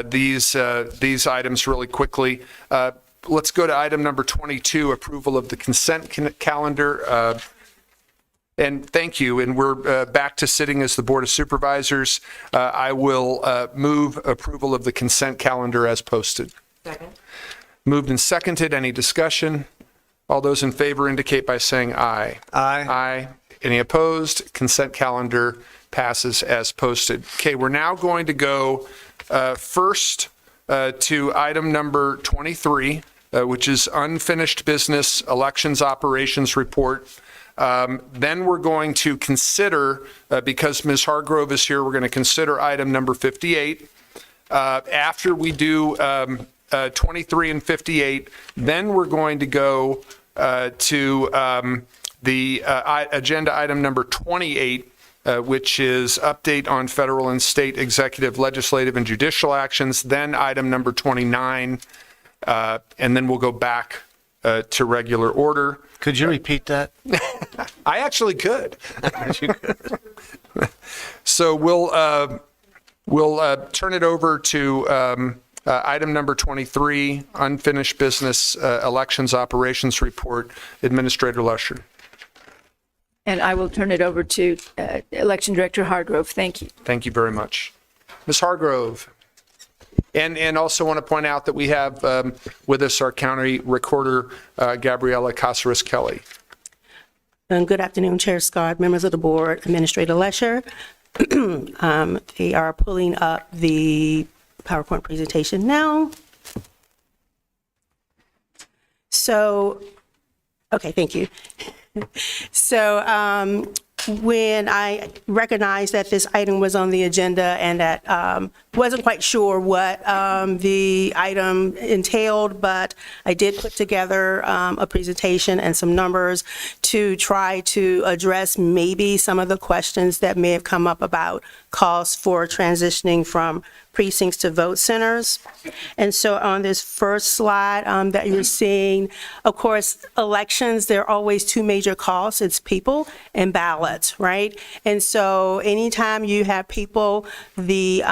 these items really quickly. Let's go to item number 22, approval of the consent calendar. And thank you. And we're back to sitting as the Board of Supervisors. I will move approval of the consent calendar as posted. Second. Moved and seconded. Any discussion? All those in favor indicate by saying aye. Aye. Aye. Any opposed? Consent calendar passes as posted. Okay, we're now going to go first to item number 23, which is unfinished business elections operations report. Then we're going to consider, because Ms. Hargrove is here, we're going to consider item number 58. After we do 23 and 58, then we're going to go to the agenda item number 28, which is update on federal and state executive, legislative, and judicial actions, then item number 29, and then we'll go back to regular order. Could you repeat that? I actually could. So we'll turn it over to item number 23, unfinished business, elections operations report, Administrator Lusher. And I will turn it over to Election Director Hargrove. Thank you. Thank you very much. Ms. Hargrove. And also want to point out that we have with us our county recorder, Gabriella Casares Kelly. Good afternoon, Chair Scott, members of the board, Administrator Lesher. They are pulling up the PowerPoint presentation now. So, okay, thank you. So when I recognized that this item was on the agenda and that wasn't quite sure what the item entailed, but I did put together a presentation and some numbers to try to address maybe some of the questions that may have come up about costs for transitioning from precincts to vote centers. And so on this first slide that you're seeing, of course, elections, there are always two major costs. It's people and ballots, right? And so anytime you have people, the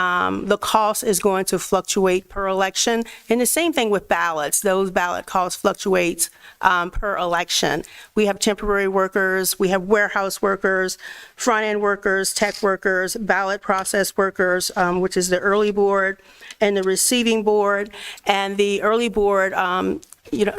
cost is going to fluctuate per election. And the same thing with ballots. Those ballot costs fluctuates per election. We have temporary workers, we have warehouse workers, front-end workers, tech workers, ballot process workers, which is the early board and the receiving board. And the early board,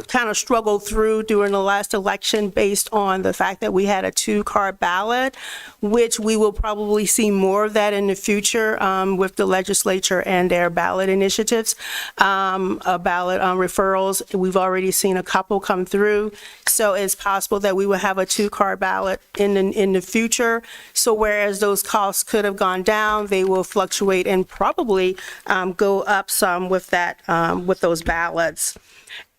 kind of struggled through during the last election based on the fact that we had a two-card ballot, which we will probably see more of that in the future with the legislature and their ballot initiatives, ballot referrals. We've already seen a couple come through. So it's possible that we will have a two-card ballot in the future. So whereas those costs could have gone down, they will fluctuate and probably go up some with that, with those ballots.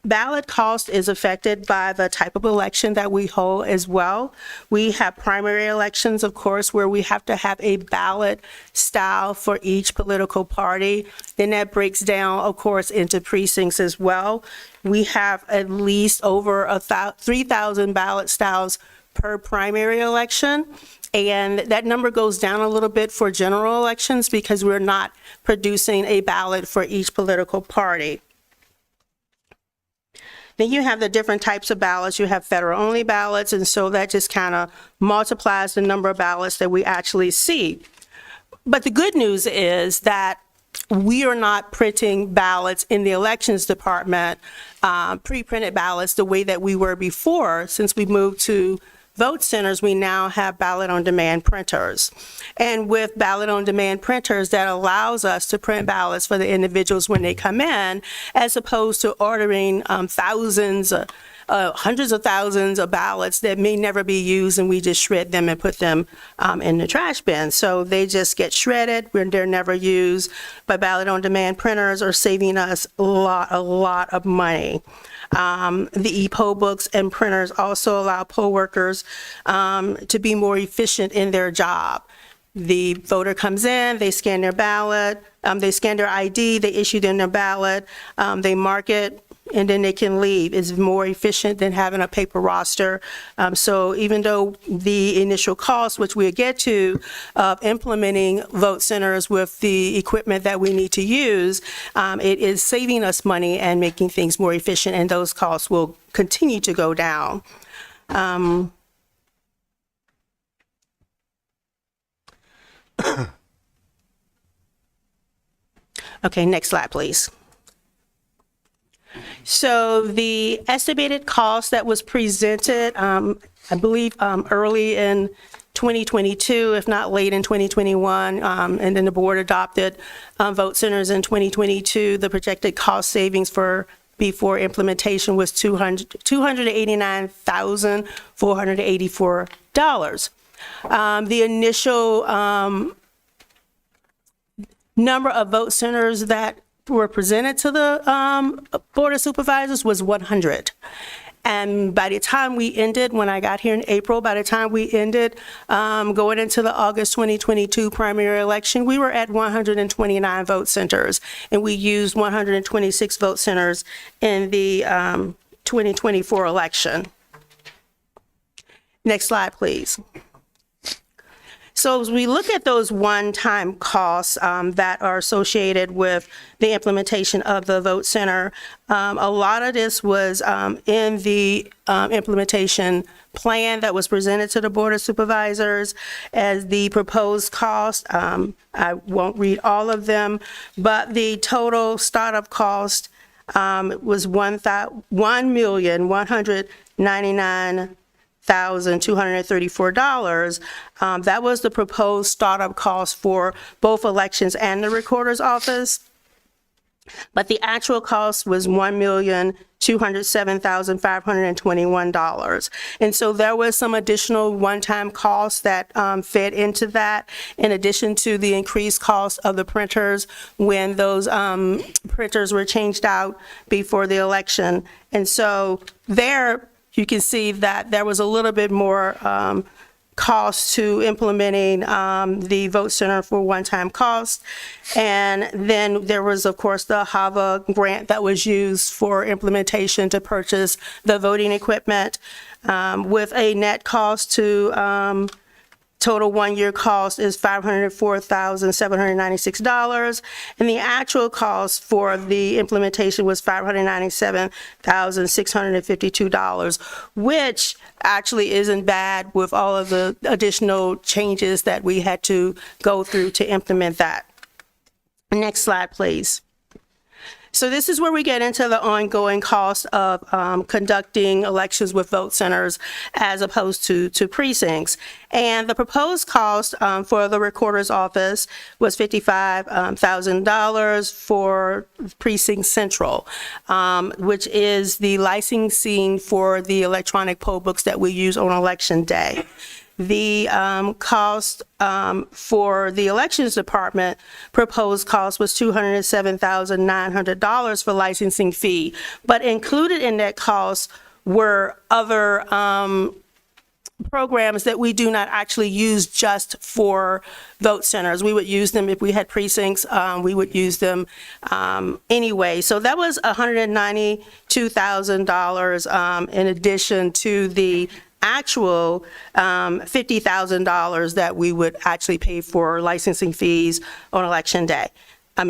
Ballot cost is affected by the type of election that we hold as well. We have primary elections, of course, where we have to have a ballot style for each political party. Then that breaks down, of course, into precincts as well. We have at least over 3,000 ballot styles per primary election. And that number goes down a little bit for general elections because we're not producing a ballot for each political party. Then you have the different types of ballots. You have federal-only ballots, and so that just kind of multiplies the number of ballots that we actually see. But the good news is that we are not printing ballots in the elections department, pre-printed ballots the way that we were before. Since we moved to vote centers, we now have ballot-on-demand printers. And with ballot-on-demand printers, that allows us to print ballots for the individuals when they come in, as opposed to ordering thousands, hundreds of thousands of ballots that may never be used, and we just shred them and put them in the trash bin. So they just get shredded when they're never used. But ballot-on-demand printers are saving us a lot of money. The e-poll books and printers also allow poll workers to be more efficient in their job. The voter comes in, they scan their ballot, they scan their ID, they issue them their ballot, they mark it, and then they can leave. It's more efficient than having a paper roster. So even though the initial cost, which we'll get to, of implementing vote centers with the equipment that we need to use, it is saving us money and making things more efficient, and those costs will continue to go down. Okay, next slide, please. So the estimated cost that was presented, I believe early in 2022, if not late in 2021, and then the board adopted vote centers in 2022. The projected cost savings for before implementation was $289,484. The initial number of vote centers that were presented to the Board of Supervisors was 100. And by the time we ended, when I got here in April, by the time we ended going into the August 2022 primary election, we were at 129 vote centers, and we used 126 vote centers in the 2024 election. Next slide, please. So as we look at those one-time costs that are associated with the implementation of the vote center, a lot of this was in the implementation plan that was presented to the Board of Supervisors as the proposed cost. I won't read all of them, but the total startup cost was $1,199,234. That was the proposed startup cost for both elections and the recorder's office. But the actual cost was $1,207,521. And so there was some additional one-time costs that fed into that, in addition to the increased cost of the printers when those printers were changed out before the election. And so there, you can see that there was a little bit more cost to implementing the vote center for one-time cost. And then there was, of course, the HAVA grant that was used for implementation to purchase the voting equipment with a net cost to total one-year cost is $504,796, and the actual cost for the implementation was $597,652, which actually isn't bad with all of the additional changes that we had to go through to implement that. Next slide, please. So this is where we get into the ongoing cost of conducting elections with vote centers as opposed to precincts. And the proposed cost for the recorder's office was $55,000 for Precinct Central, which is the licensing for the electronic poll books that we use on election day. The cost for the elections department, proposed cost was $207,900 for licensing fee, but included in that cost were other programs that we do not actually use just for vote centers. We would use them if we had precincts. We would use them anyway. So that was $192,000 in addition to the actual $50,000 that we would actually pay for licensing fees on election day,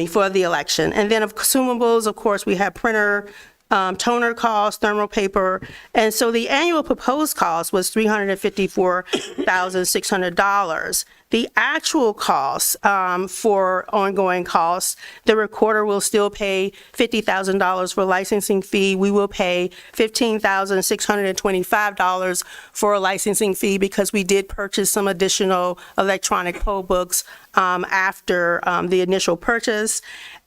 for the election. And then of consumables, of course, we have printer, toner costs, thermal paper. And so the annual proposed cost was $354,600. The actual cost for ongoing costs, the recorder will still pay $50,000 for licensing fee. We will pay $15,625 for a licensing fee because we did purchase some additional electronic poll books after the initial purchase.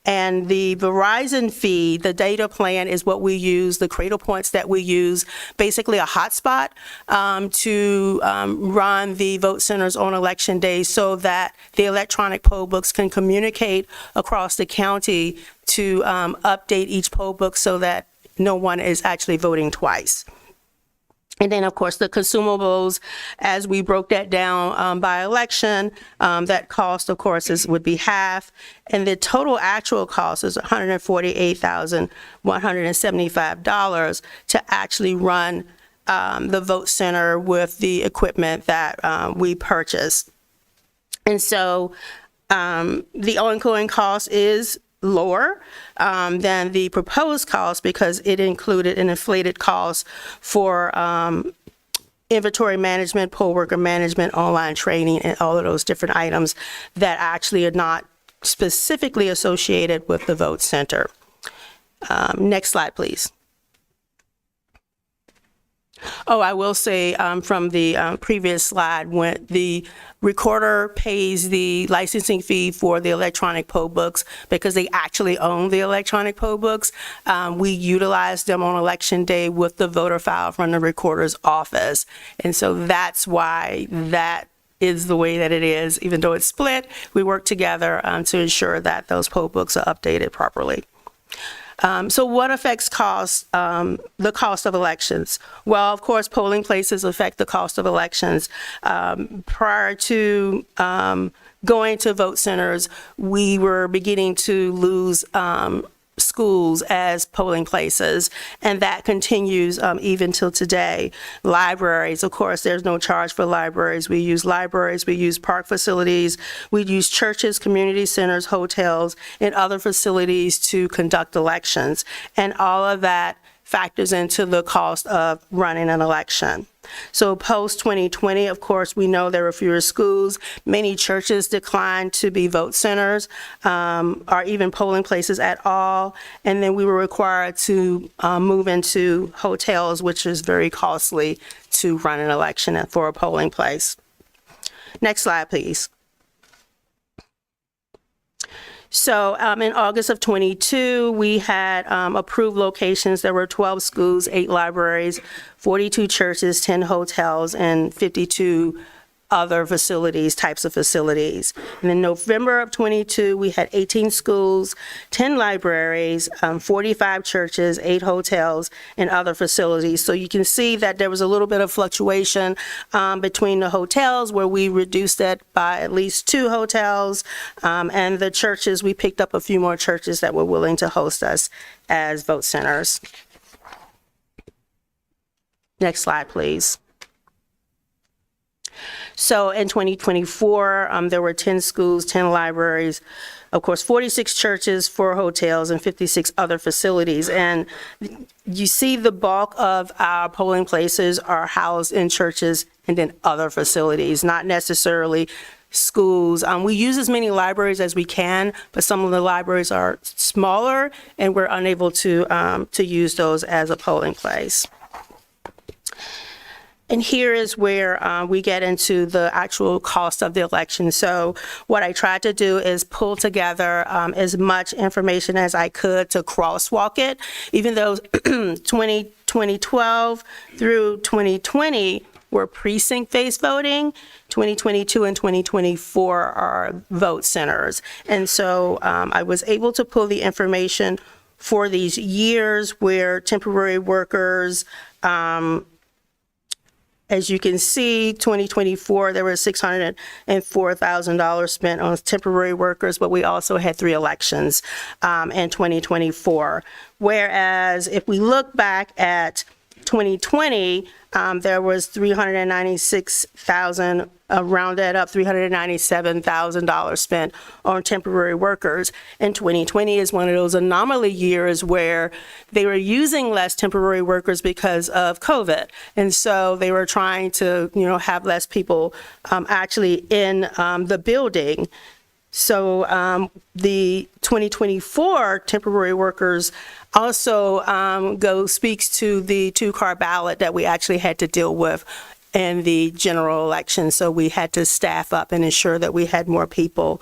And the Verizon fee, the data plan, is what we use, the Cradle Points that we use, basically a hotspot to run the vote centers on election day so that the electronic poll books can communicate across the county to update each poll book so that no one is actually voting twice. And then, of course, the consumables, as we broke that down by election, that cost, of course, would be half. And the total actual cost is $148,175 to actually run the vote center with the equipment that we purchased. And so the ongoing cost is lower than the proposed cost because it included an inflated cost for inventory management, poll worker management, online training, and all of those different items that actually are not specifically associated with the vote center. Next slide, please. Oh, I will say from the previous slide, when the recorder pays the licensing fee for the electronic poll books because they actually own the electronic poll books. We utilize them on election day with the voter file from the recorder's office. And so that's why that is the way that it is. Even though it's split, we work together to ensure that those poll books are updated properly. So what affects the cost of elections? Well, of course, polling places affect the cost of elections. Prior to going to vote centers, we were beginning to lose schools as polling places, and that continues even till today. Libraries, of course, there's no charge for libraries. We use libraries, we use park facilities, we use churches, community centers, hotels, and other facilities to conduct elections. And all of that factors into the cost of running an election. So post-2020, of course, we know there were fewer schools. Many churches declined to be vote centers or even polling places at all. And then we were required to move into hotels, which is very costly to run an election for a polling place. Next slide, please. So in August of 22, we had approved locations. There were 12 schools, 8 libraries, 42 churches, 10 hotels, and 52 other facilities, types of facilities. And in November of 22, we had 18 schools, 10 libraries, 45 churches, 8 hotels, and other facilities. So you can see that there was a little bit of fluctuation between the hotels, where we reduced it by at least 2 hotels, and the churches, we picked up a few more churches that were willing to host us as vote centers. Next slide, please. So in 2024, there were 10 schools, 10 libraries, of course, 46 churches, 4 hotels, and 56 other facilities. And you see the bulk of our polling places are housed in churches and then other facilities, not necessarily schools. We use as many libraries as we can, but some of the libraries are smaller, and we're unable to use those as a polling place. And here is where we get into the actual cost of the election. So what I tried to do is pull together as much information as I could to crosswalk it. Even though 2012 through 2020 were precinct-based voting, 2022 and 2024 are vote centers. And so I was able to pull the information for these years where temporary workers, as you can see, 2024, there was $604,000 spent on temporary workers, but we also had 3 elections in 2024. Whereas if we look back at 2020, there was $396,000, rounded up $397,000 spent on temporary workers. And 2020 is one of those anomaly years where they were using less temporary workers because of COVID. And so they were trying to, have less people actually in the building. So the 2024 temporary workers also speaks to the 2-car ballot that we actually had to deal with in the general election. So we had to staff up and ensure that we had more people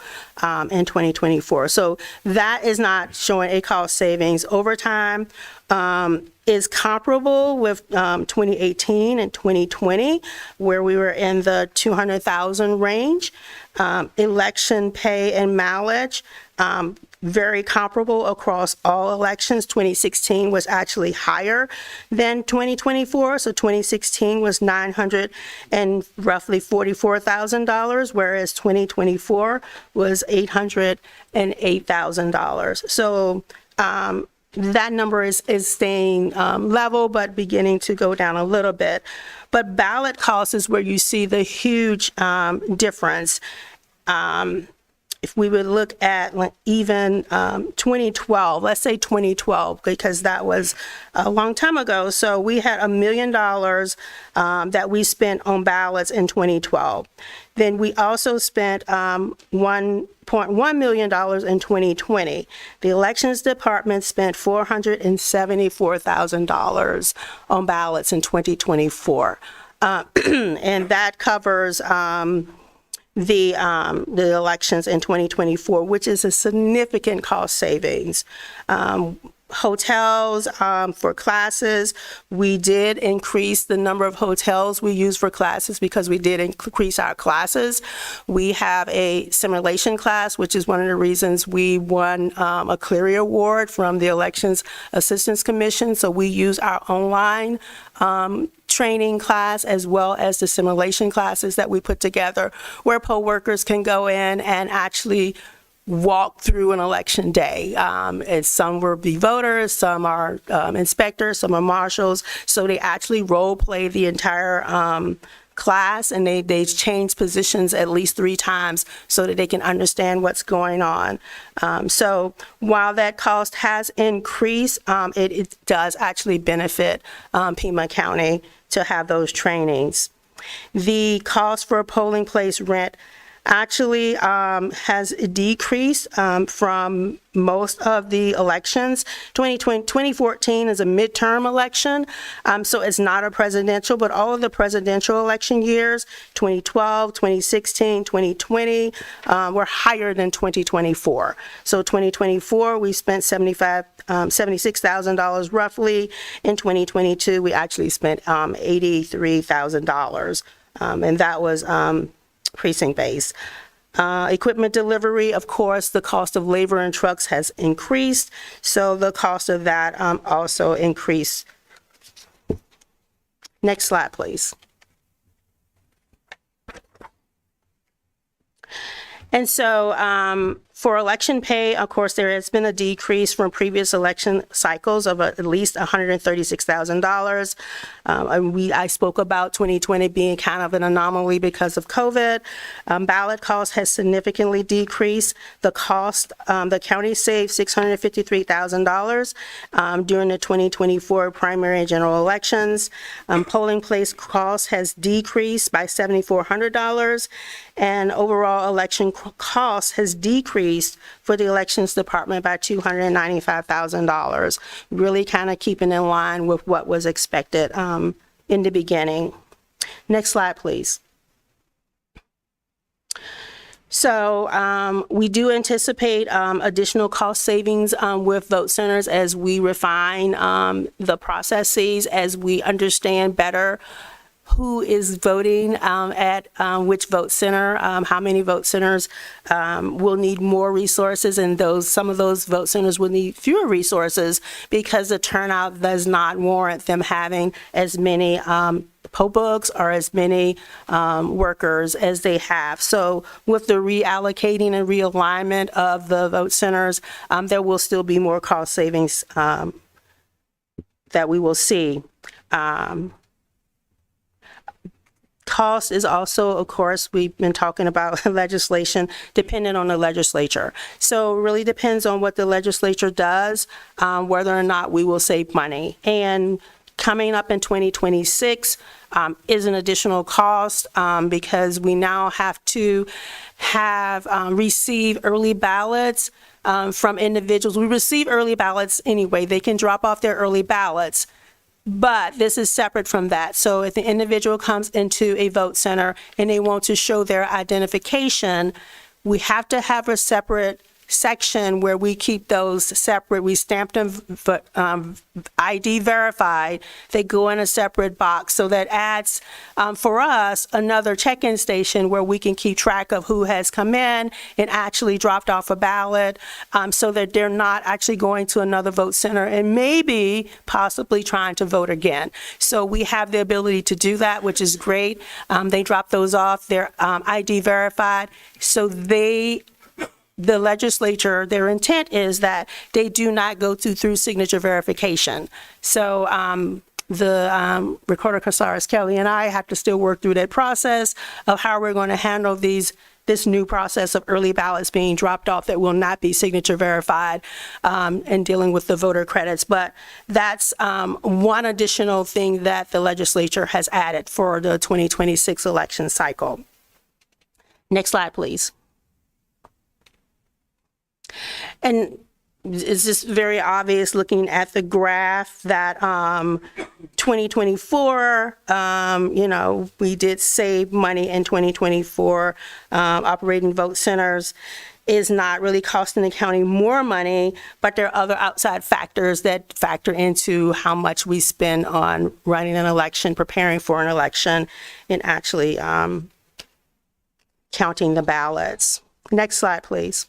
in 2024. So that is not showing a cost savings. Overtime is comparable with 2018 and 2020, where we were in the $200,000 range. Election pay and mileage, very comparable across all elections. 2016 was actually higher than 2024. So 2016 was $900 and roughly $44,000, whereas 2024 was $808,000. So that number is staying level, but beginning to go down a little bit. But ballot costs is where you see the huge difference. if we would look at even 2012, let's say 2012, because that was a long time ago. So we had $1 million that we spent on ballots in 2012. Then we also spent $1.1 million in 2020. The elections department spent $474,000 on ballots in 2024. And that covers the elections in 2024, which is a significant cost savings. Hotels for classes, we did increase the number of hotels we use for classes because we did increase our classes. We have a simulation class, which is one of the reasons we won a Cleary Award from the Elections Assistance Commission. So we use our online training class as well as the simulation classes that we put together where poll workers can go in and actually walk through an election day. And some will be voters, some are inspectors, some are marshals. So they actually role play the entire class, and they change positions at least 3 times so that they can understand what's going on. So while that cost has increased, it does actually benefit Pima County to have those trainings. The cost for a polling place rent actually has decreased from most of the elections. 2014 is a midterm election, so it's not a presidential, but all of the presidential election years, 2012, 2016, 2020, were higher than 2024. So 2024, we spent $76,000 roughly. In 2022, we actually spent $83,000, and that was precinct base. Equipment delivery, of course, the cost of labor and trucks has increased, so the cost of that also increased. Next slide, please. And so for election pay, of course, there has been a decrease from previous election cycles of at least $136,000. I spoke about 2020 being kind of an anomaly because of COVID. Ballot cost has significantly decreased. The cost, the county saved $653,000 during the 2024 primary and general elections. Polling place cost has decreased by $7,400, and overall election cost has decreased for the elections department by $295,000, really kind of keeping in line with what was expected in the beginning. Next slide, please. So we do anticipate additional cost savings with vote centers as we refine the processes, as we understand better who is voting at which vote center, how many vote centers will need more resources, and some of those vote centers will need fewer resources because the turnout does not warrant them having as many poll books or as many workers as they have. So with the reallocating and realignment of the vote centers, there will still be more cost savings that we will see. Cost is also, of course, we've been talking about legislation, dependent on the legislature. So it really depends on what the legislature does, whether or not we will save money. And coming up in 2026 is an additional cost because we now have to receive early ballots from individuals. We receive early ballots anyway. They can drop off their early ballots. But this is separate from that. So if the individual comes into a vote center and they want to show their identification, we have to have a separate section where we keep those separate. We stamp them ID verified. They go in a separate box. So that adds, for us, another check-in station where we can keep track of who has come in and actually dropped off a ballot, so that they're not actually going to another vote center and maybe possibly trying to vote again. So we have the ability to do that, which is great. They drop those off. They're ID verified. So the legislature, their intent is that they do not go through signature verification. So the Recorder Casares Kelly and I have to still work through that process of how we're going to handle these this new process of early ballots being dropped off that will not be signature verified and dealing with the voter credits. But that's one additional thing that the legislature has added for the 2026 election cycle. Next slide, please. And it's just very obvious looking at the graph that 2024, we did save money in 2024. Operating vote centers is not really costing the county more money, but there are other outside factors that factor into how much we spend on running an election, preparing for an election, and actually counting the ballots. Next slide, please.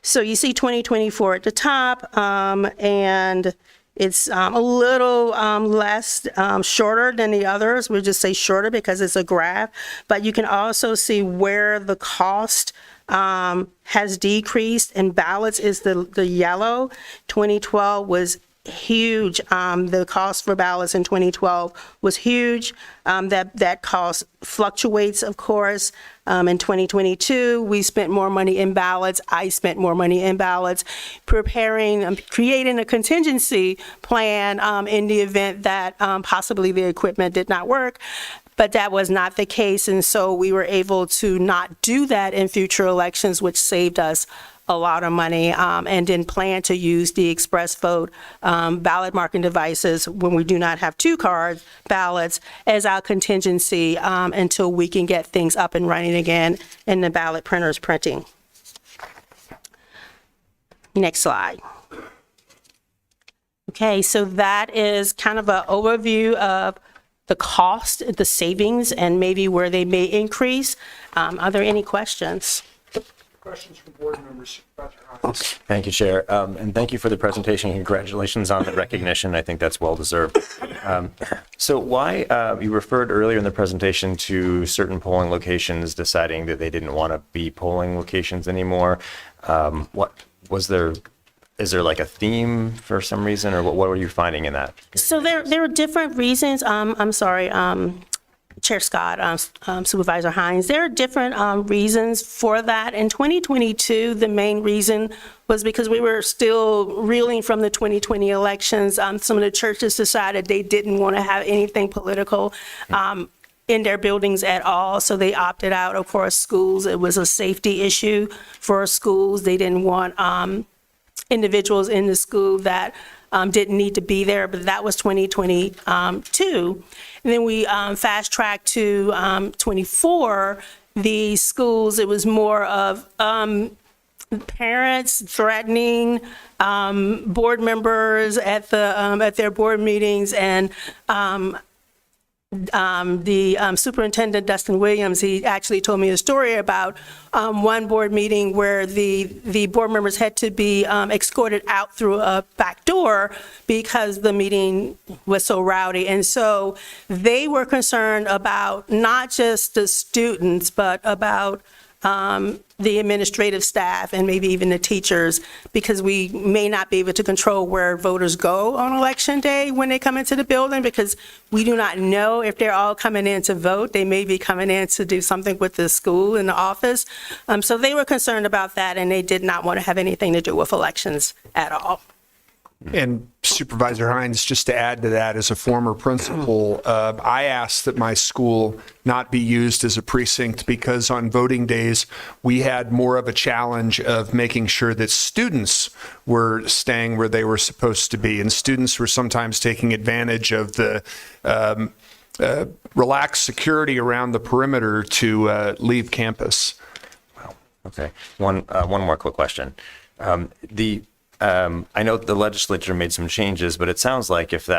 So you see 2024 at the top, and it's a little less shorter than the others. We'll just say shorter because it's a graph, but you can also see where the cost has decreased, and ballots is the yellow. 2012 was huge. The cost for ballots in 2012 was huge. That cost fluctuates, of course. In 2022, we spent more money in ballots. I spent more money in ballots, creating a contingency plan in the event that possibly the equipment did not work. But that was not the case, and so we were able to not do that in future elections, which saved us a lot of money, and then plan to use the express vote ballot marking devices when we do not have two-card ballots as our contingency until we can get things up and running again in the ballot printers printing. Next slide. Okay, so that is kind of an overview of the cost, the savings, and maybe where they may increase. Are there any questions? Questions from board members? Thank you, Chair. And thank you for the presentation. Congratulations on the recognition. I think that's well deserved. So why, you referred earlier in the presentation to certain polling locations deciding that they didn't want to be polling locations anymore. What was there? Is there like a theme for some reason, or what were you finding in that? So there are different reasons. I'm sorry. Chair Scott, Supervisor Hines, there are different reasons for that. In 2022, the main reason was because we were still reeling from the 2020 elections. Some of the churches decided they didn't want to have anything political in their buildings at all, so they opted out. Of course, schools, it was a safety issue for schools. They didn't want individuals in the school that didn't need to be there, but that was 2022. And then we fast tracked to 24. The schools, it was more of parents threatening board members at their board meetings, and the superintendent, Dustin Williams, he actually told me a story about one board meeting where the board members had to be escorted out through a back door because the meeting was so rowdy. And so they were concerned about not just the students, but about the administrative staff and maybe even the teachers, because we may not be able to control where voters go on election day when they come into the building, because we do not know if they're all coming in to vote. They may be coming in to do something with the school and the office. So they were concerned about that, and they did not want to have anything to do with elections at all. And Supervisor Hines, just to add to that, as a former principal, I asked that my school not be used as a precinct because on voting days, we had more of a challenge of making sure that students were staying where they were supposed to be. And students were sometimes taking advantage of the relaxed security around the perimeter to leave campus. Wow. Okay. One more quick question. I know the legislature made some changes, but it sounds like if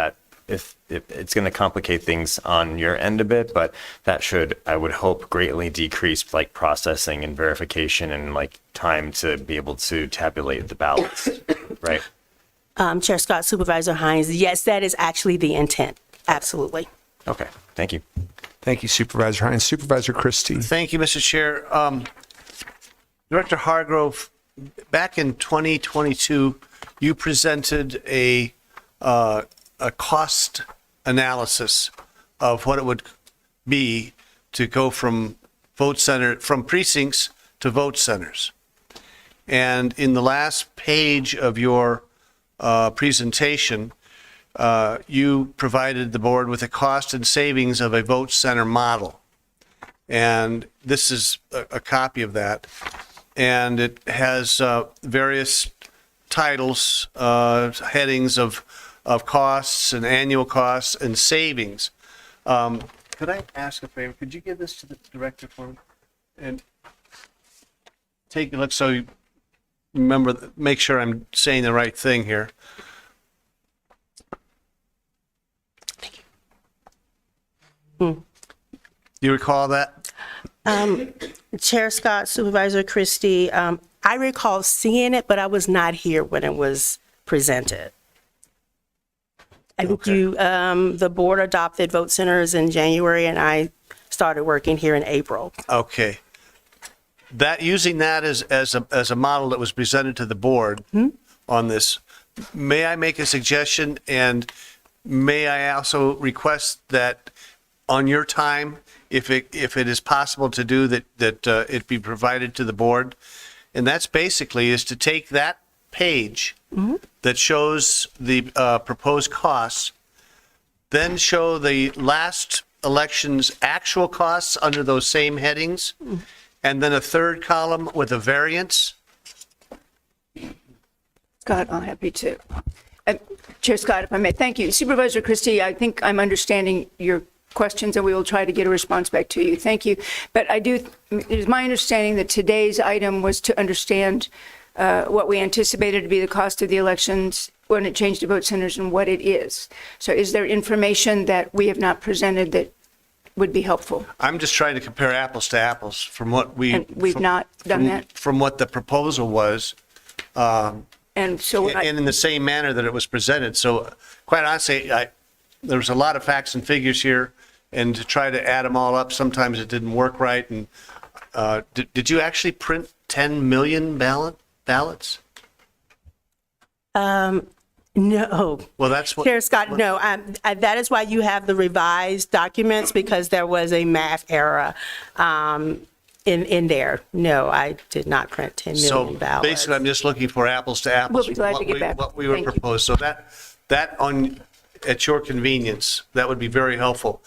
it's going to complicate things on your end a bit, but that should, I would hope, greatly decrease like processing and verification and like time to be able to tabulate the ballots, right? Chair Scott, Supervisor Hines, yes, that is actually the intent. Absolutely. Okay. Thank you. Thank you, Supervisor Hines. Supervisor Christie. Thank you, Mr. Chair. Director Hargrove, back in 2022, you presented a cost analysis of what it would be to go from from precincts to vote centers. And in the last page of your presentation, you provided the board with a cost and savings of a vote center model. And this is a copy of that. And it has various titles, headings of costs and annual costs and savings. Could I ask a favor? Could you give this to the director for me? And take a look so you remember, make sure I'm saying the right thing here. You recall that? Chair Scott, Supervisor Christie, I recall seeing it, but I was not here when it was presented. I think the board adopted vote centers in January, and I started working here in April. Okay. Using that as a model that was presented to the board on this, may I make a suggestion, and may I also request that on your time, if it is possible to do that, it be provided to the board? And that's basically is to take that page that shows the proposed costs, then show the last election's actual costs under those same headings, and then a third column with a variance. Scott, I'm happy to. Chair Scott, if I may, thank you. Supervisor Christie, I think I'm understanding your questions, and we will try to get a response back to you. Thank you. But it is my understanding that today's item was to understand what we anticipated to be the cost of the elections when it changed to vote centers and what it is. So is there information that we have not presented that would be helpful? I'm just trying to compare apples to apples from what we've not done that? From what the proposal was. And so and in the same manner that it was presented. So quite honestly, there was a lot of facts and figures here, and to try to add them all up, sometimes it didn't work right. And did you actually print 10 million ballots? No. Well, that's what. Chair Scott, no. That is why you have the revised documents, because there was a math error in there. No, I did not print 10 million ballots. So basically, I'm just looking for apples to apples. We'll be glad to get back. What we were Thank you. proposed. So that on at your convenience, that would be very helpful.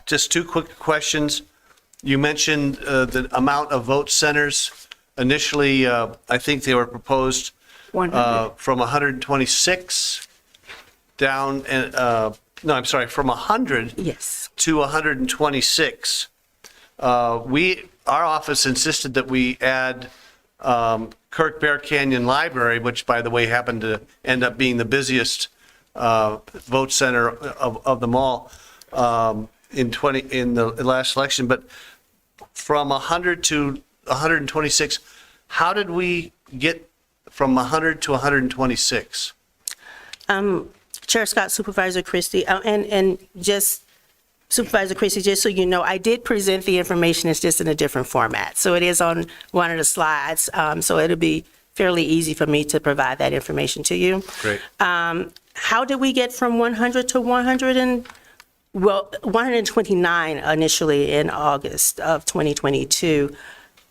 Just two quick questions. You mentioned the amount of vote centers. Initially, I think they were proposed 100. From 126 down, from 100 to 126. Our office insisted that we add Kirk Bear Canyon Library, which, by the way, happened to end up being the busiest vote center of them all in the last election. But from 100 to 126, how did we get from 100 to 126? Chair Scott, Supervisor Christie, and just Supervisor Christie, just so you know, I did present the information. It's just in a different format. So it is on one of the slides. So it'll be fairly easy for me to provide that information to you. Great. How did we get from 100 to 129 initially in August of 2022?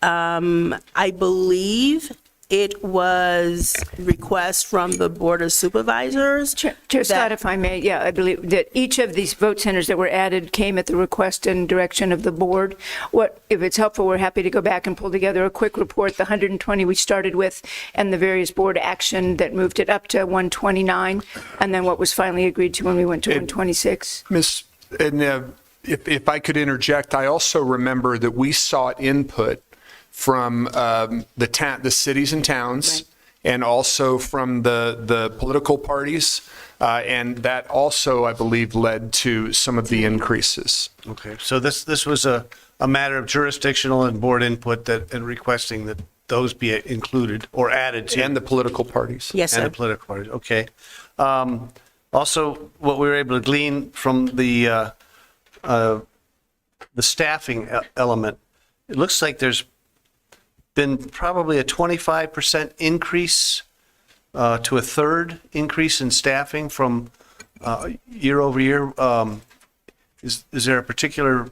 I believe it was request from the Board of Supervisors. Chair Scott, if I may, I believe that each of these vote centers that were added came at the request and direction of the board. If it's helpful, we're happy to go back and pull together a quick report, the 120 we started with, and the various board action that moved it up to 129, and then what was finally agreed to when we went to 126. If I could interject, I also remember that we sought input from the cities and towns, and also from the political parties, and that also, I believe, led to some of the increases. Okay, so this was a matter of jurisdictional and board input and requesting that those be included or added to. And the political parties. Yes, sir. And the political parties, okay. Also, what we were able to glean from the staffing element, it looks like there's been probably a 25% increase to a third increase in staffing from year over year. Is there a particular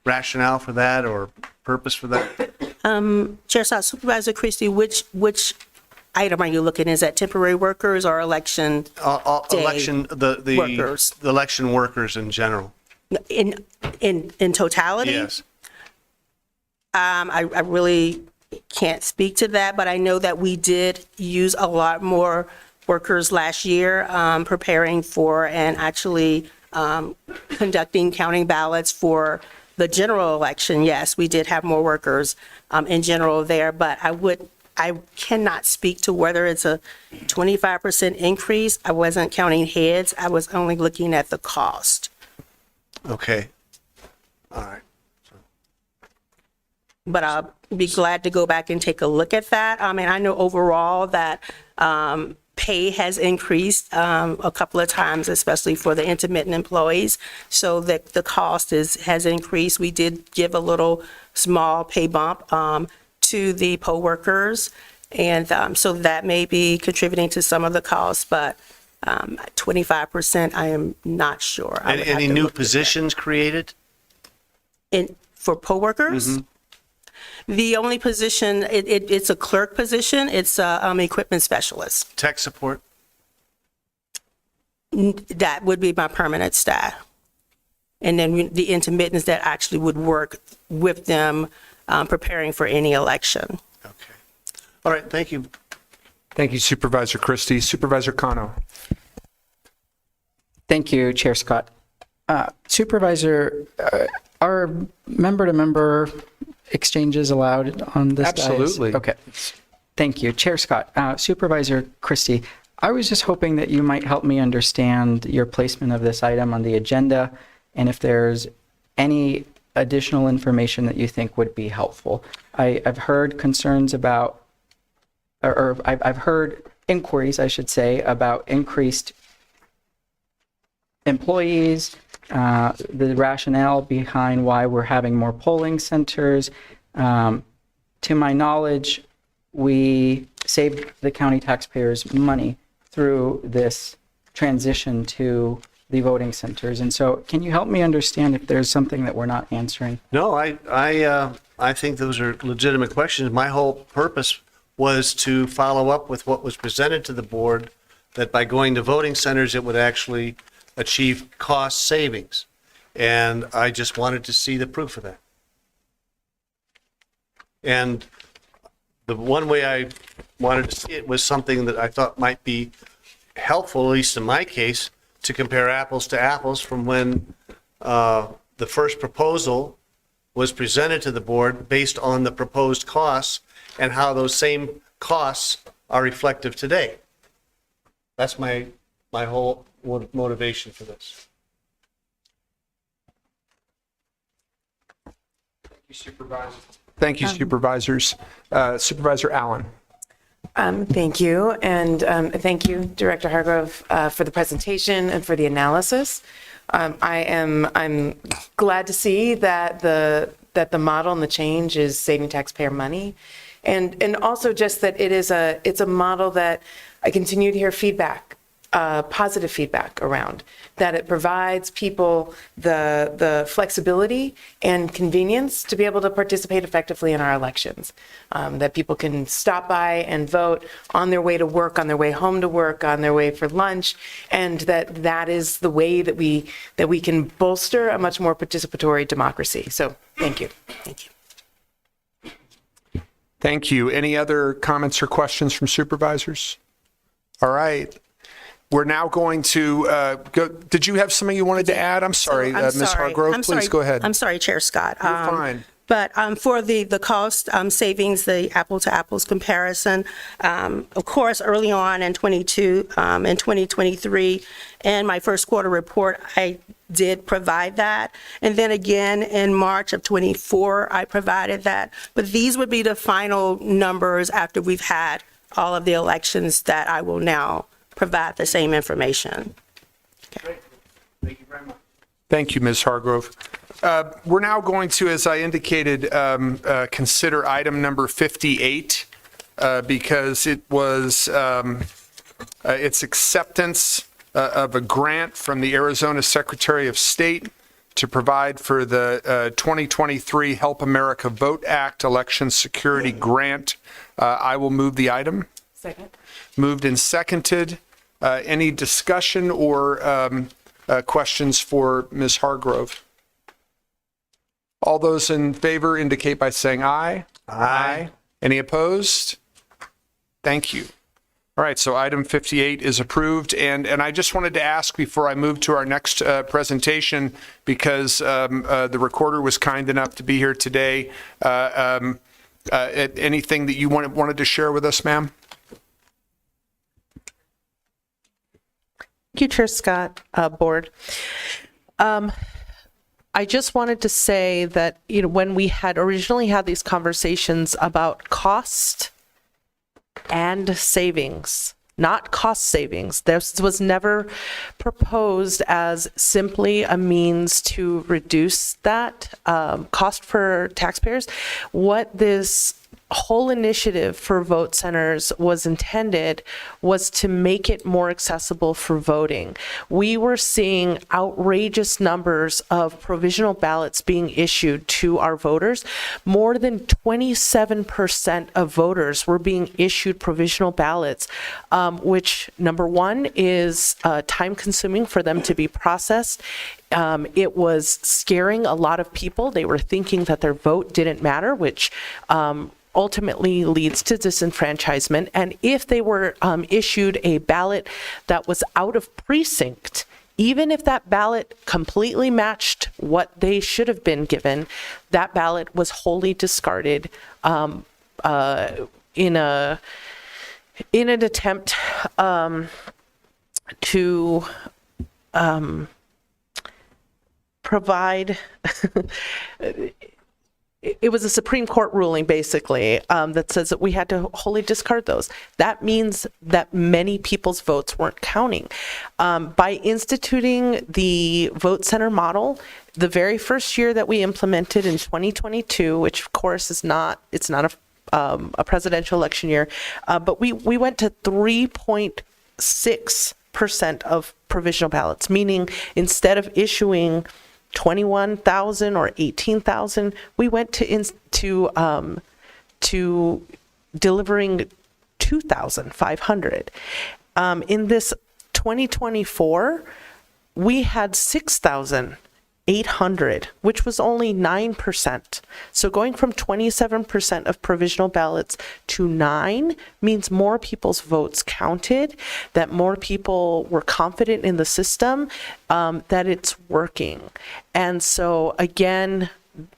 rationale for that or purpose for that? Chair Scott, Supervisor Christie, which item are you looking? Is that temporary workers or election day Election, the workers? the election workers in general. In totality? Yes. I really can't speak to that, but I know that we did use a lot more workers last year, preparing for and actually conducting counting ballots for the general election. Yes, we did have more workers in general there, but I cannot speak to whether it's a 25% increase. I wasn't counting heads. I was only looking at the cost. Okay. All right. But I'll be glad to go back and take a look at that. I mean, I know overall that pay has increased a couple of times, especially for the intermittent employees, so that the cost has increased. We did give a little small pay bump to the poll workers, and so that may be contributing to some of the costs, but 25%, I am not sure. I would have Any to new look at that. positions created? For poll workers? The only position, it's a clerk position. It's a equipment specialist. Tech support? That would be my permanent staff. And then the intermittents that actually would work with them preparing for any election. All right, thank you. Thank you, Supervisor Christie. Supervisor Kano. Thank you, Chair Scott. Supervisor, are member-to-member exchanges allowed on this dais? Absolutely. Okay. Thank you. Chair Scott, Supervisor Christie, I was just hoping that you might help me understand your placement of this item on the agenda and if there's any additional information that you think would be helpful. I've heard concerns about, or I've heard inquiries, I should say, about increased employees, the rationale behind why we're having more polling centers. To my knowledge, we saved the county taxpayers money through this transition to the voting centers. And so can you help me understand if there's something that we're not answering? No, I think those are legitimate questions. My whole purpose was to follow up with what was presented to the board, that by going to voting centers, it would actually achieve cost savings. And I just wanted to see the proof of that. And the one way I wanted to see it was something that I thought might be helpful, at least in my case, to compare apples to apples from when the first proposal was presented to the board based on the proposed costs and how those same costs are reflective today. That's my whole motivation for this. Thank you, Supervisor. Thank you, Supervisors. Supervisor Allen. Thank you, and thank you, Director Hargrove, for the presentation and for the analysis. I'm glad to see that the model and the change is saving taxpayer money, and also just that it's a model that I continue to hear feedback, positive feedback around, that it provides people the flexibility and convenience to be able to participate effectively in our elections, that people can stop by and vote on their way to work, on their way home to work, on their way for lunch, and that is the way that we can bolster a much more participatory democracy. So thank you. Thank you. Thank you. Any other comments or questions from supervisors? All right. We're now going to go. Did you have something you wanted to add? I'm sorry, Ms. Hargrove, please go ahead. I'm sorry, Chair Scott. You're fine. But for the cost savings, the apple-to-apples comparison, of course, early on in 2023, in my first quarter report, I did provide that. And then again, in March of 24, I provided that. But these would be the final numbers after we've had all of the elections that I will now provide the same information. Okay. Thank you very much. Thank you, Ms. Hargrove. We're now going to, as I indicated, consider item number 58 because it was its acceptance of a grant from the Arizona Secretary of State to provide for the 2023 Help America Vote Act Election Security Grant. I will move the item. Second. Moved and seconded. Any discussion or questions for Ms. Hargrove? All those in favor indicate by saying aye. Aye. Any opposed? Thank you. All right, so item 58 is approved. And I just wanted to ask before I move to our next presentation, because the recorder was kind enough to be here today, anything that you wanted to share with us, ma'am? Thank you, Chair Scott, Board. I just wanted to say that, when we had originally had these conversations about cost and savings, not cost savings, this was never proposed as simply a means to reduce that cost for taxpayers. What this whole initiative for vote centers was intended was to make it more accessible for voting. We were seeing outrageous numbers of provisional ballots being issued to our voters. More than 27% of voters were being issued provisional ballots, which, number one, is time consuming for them to be processed. It was scaring a lot of people. They were thinking that their vote didn't matter, which ultimately leads to disenfranchisement. And if they were issued a ballot that was out of precinct, even if that ballot completely matched what they should have been given, that ballot was wholly discarded in an attempt to provide it was a Supreme Court ruling, basically, that says that we had to wholly discard those. That means that many people's votes weren't counting. By instituting the vote center model, the very first year that we implemented in 2022, which of course is not, it's not a presidential election year, but we went to 3.6% of provisional ballots, meaning instead of issuing 21,000 or 18,000, we went to delivering 2,500. In this 2024, we had 6,800, which was only 9%. So going from 27% of provisional ballots to 9 means more people's votes counted, that more people were confident in the system, that it's working. And so again,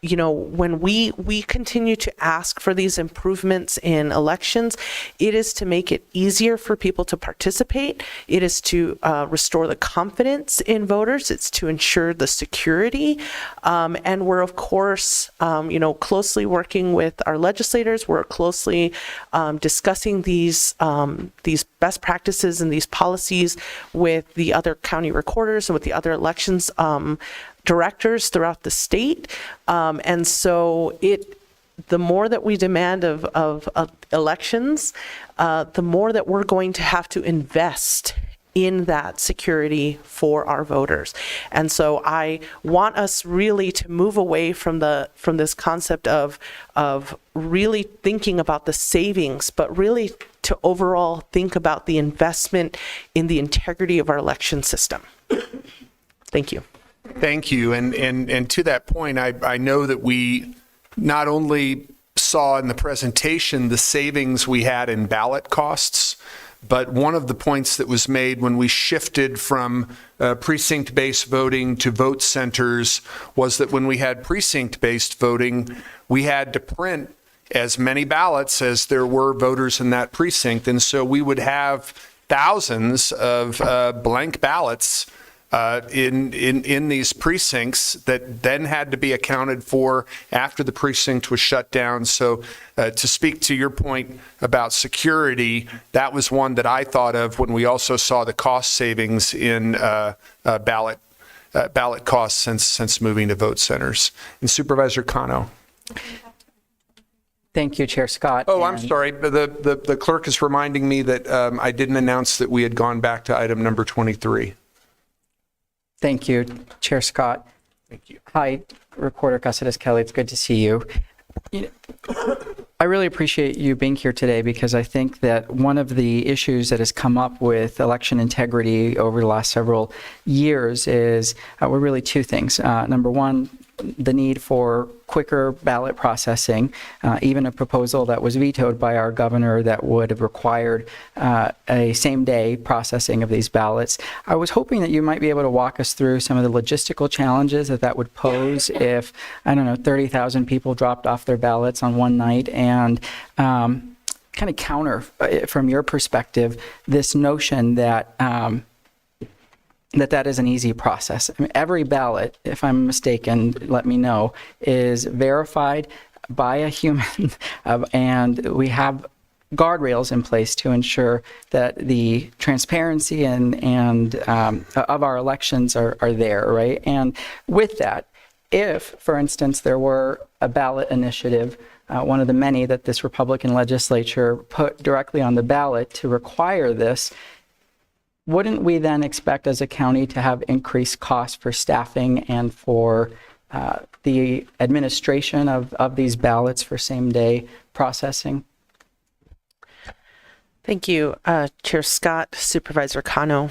when we continue to ask for these improvements in elections, it is to make it easier for people to participate. It is to restore the confidence in voters. It's to ensure the security. And we're, of course, closely working with our legislators. We're closely discussing these best practices and these policies with the other county recorders and with the other elections directors throughout the state. And so the more that we demand of elections, the more that we're going to have to invest in that security for our voters. And so I want us really to move away from this concept of really thinking about the savings, but really to overall think about the investment in the integrity of our election system. Thank you. Thank you. And to that point, I know that we not only saw in the presentation the savings we had in ballot costs, but one of the points that was made when we shifted from precinct-based voting to vote centers was that when we had precinct-based voting, we had to print as many ballots as there were voters in that precinct. And so we would have thousands of blank ballots in these precincts that then had to be accounted for after the precinct was shut down. So to speak to your point about security, that was one that I thought of when we also saw the cost savings in ballot costs since moving to vote centers. And Supervisor Cano. Thank you, Chair Scott. Oh, I'm sorry. The clerk is reminding me that I didn't announce that we had gone back to item number 23. Thank you, Chair Scott. Thank you. Hi, Recorder Custis Kelly. It's good to see you. I really appreciate you being here today because I think that one of the issues that has come up with election integrity over the last several years is were really two things. Number one, the need for quicker ballot processing, even a proposal that was vetoed by our governor that would have required a same-day processing of these ballots. I was hoping that you might be able to walk us through some of the logistical challenges that would pose if, 30,000 people dropped off their ballots on one night, and kind of counter, from your perspective, this notion that that is an easy process. I mean, every ballot, if I'm mistaken, let me know, is verified by a human, and we have guardrails in place to ensure that the transparency and of our elections are there, right? And with that, if, for instance, there were a ballot initiative, one of the many that this Republican legislature put directly on the ballot to require this, wouldn't we then expect as a county to have increased costs for staffing and for the administration of these ballots for same-day processing? Thank you, Chair Scott, Supervisor Cano.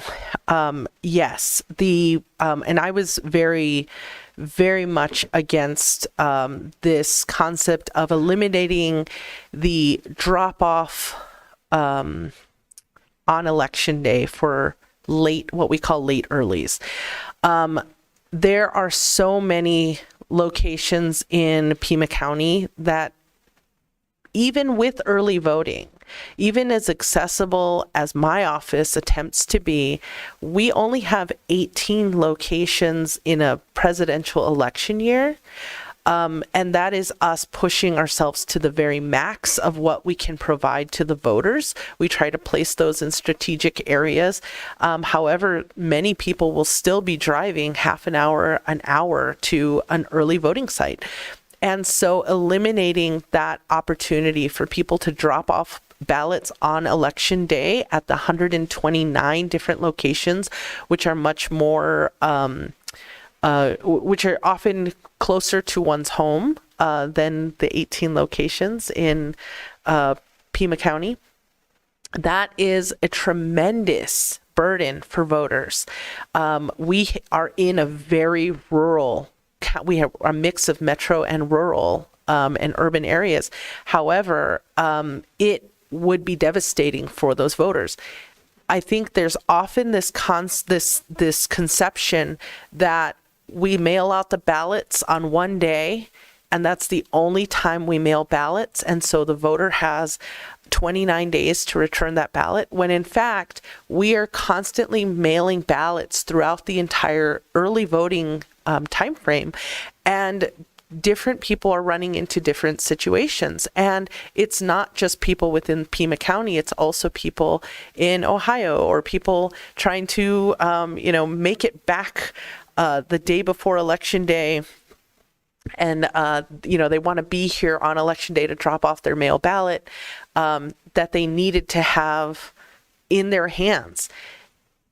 Yes, and I was very much against this concept of eliminating the drop-off on election day for what we call late earlies. There are so many locations in Pima County that even with early voting, even as accessible as my office attempts to be, we only have 18 locations in a presidential election year. And that is us pushing ourselves to the very max of what we can provide to the voters. We try to place those in strategic areas. However, many people will still be driving half an hour to an early voting site. And so eliminating that opportunity for people to drop off ballots on election day at the 129 different locations, which are much more which are often closer to one's home than the 18 locations in Pima County. That is a tremendous burden for voters. We are in a very rural, we have a mix of metro and rural and urban areas. However, it would be devastating for those voters. I think there's often this conception that we mail out the ballots on one day, and that's the only time we mail ballots, and so the voter has 29 days to return that ballot, when in fact, we are constantly mailing ballots throughout the entire early voting time frame, and different people are running into different situations. And it's not just people within Pima County, it's also people in Ohio or people trying to, make it back the day before election day, and they want to be here on election day to drop off their mail ballot that they needed to have in their hands.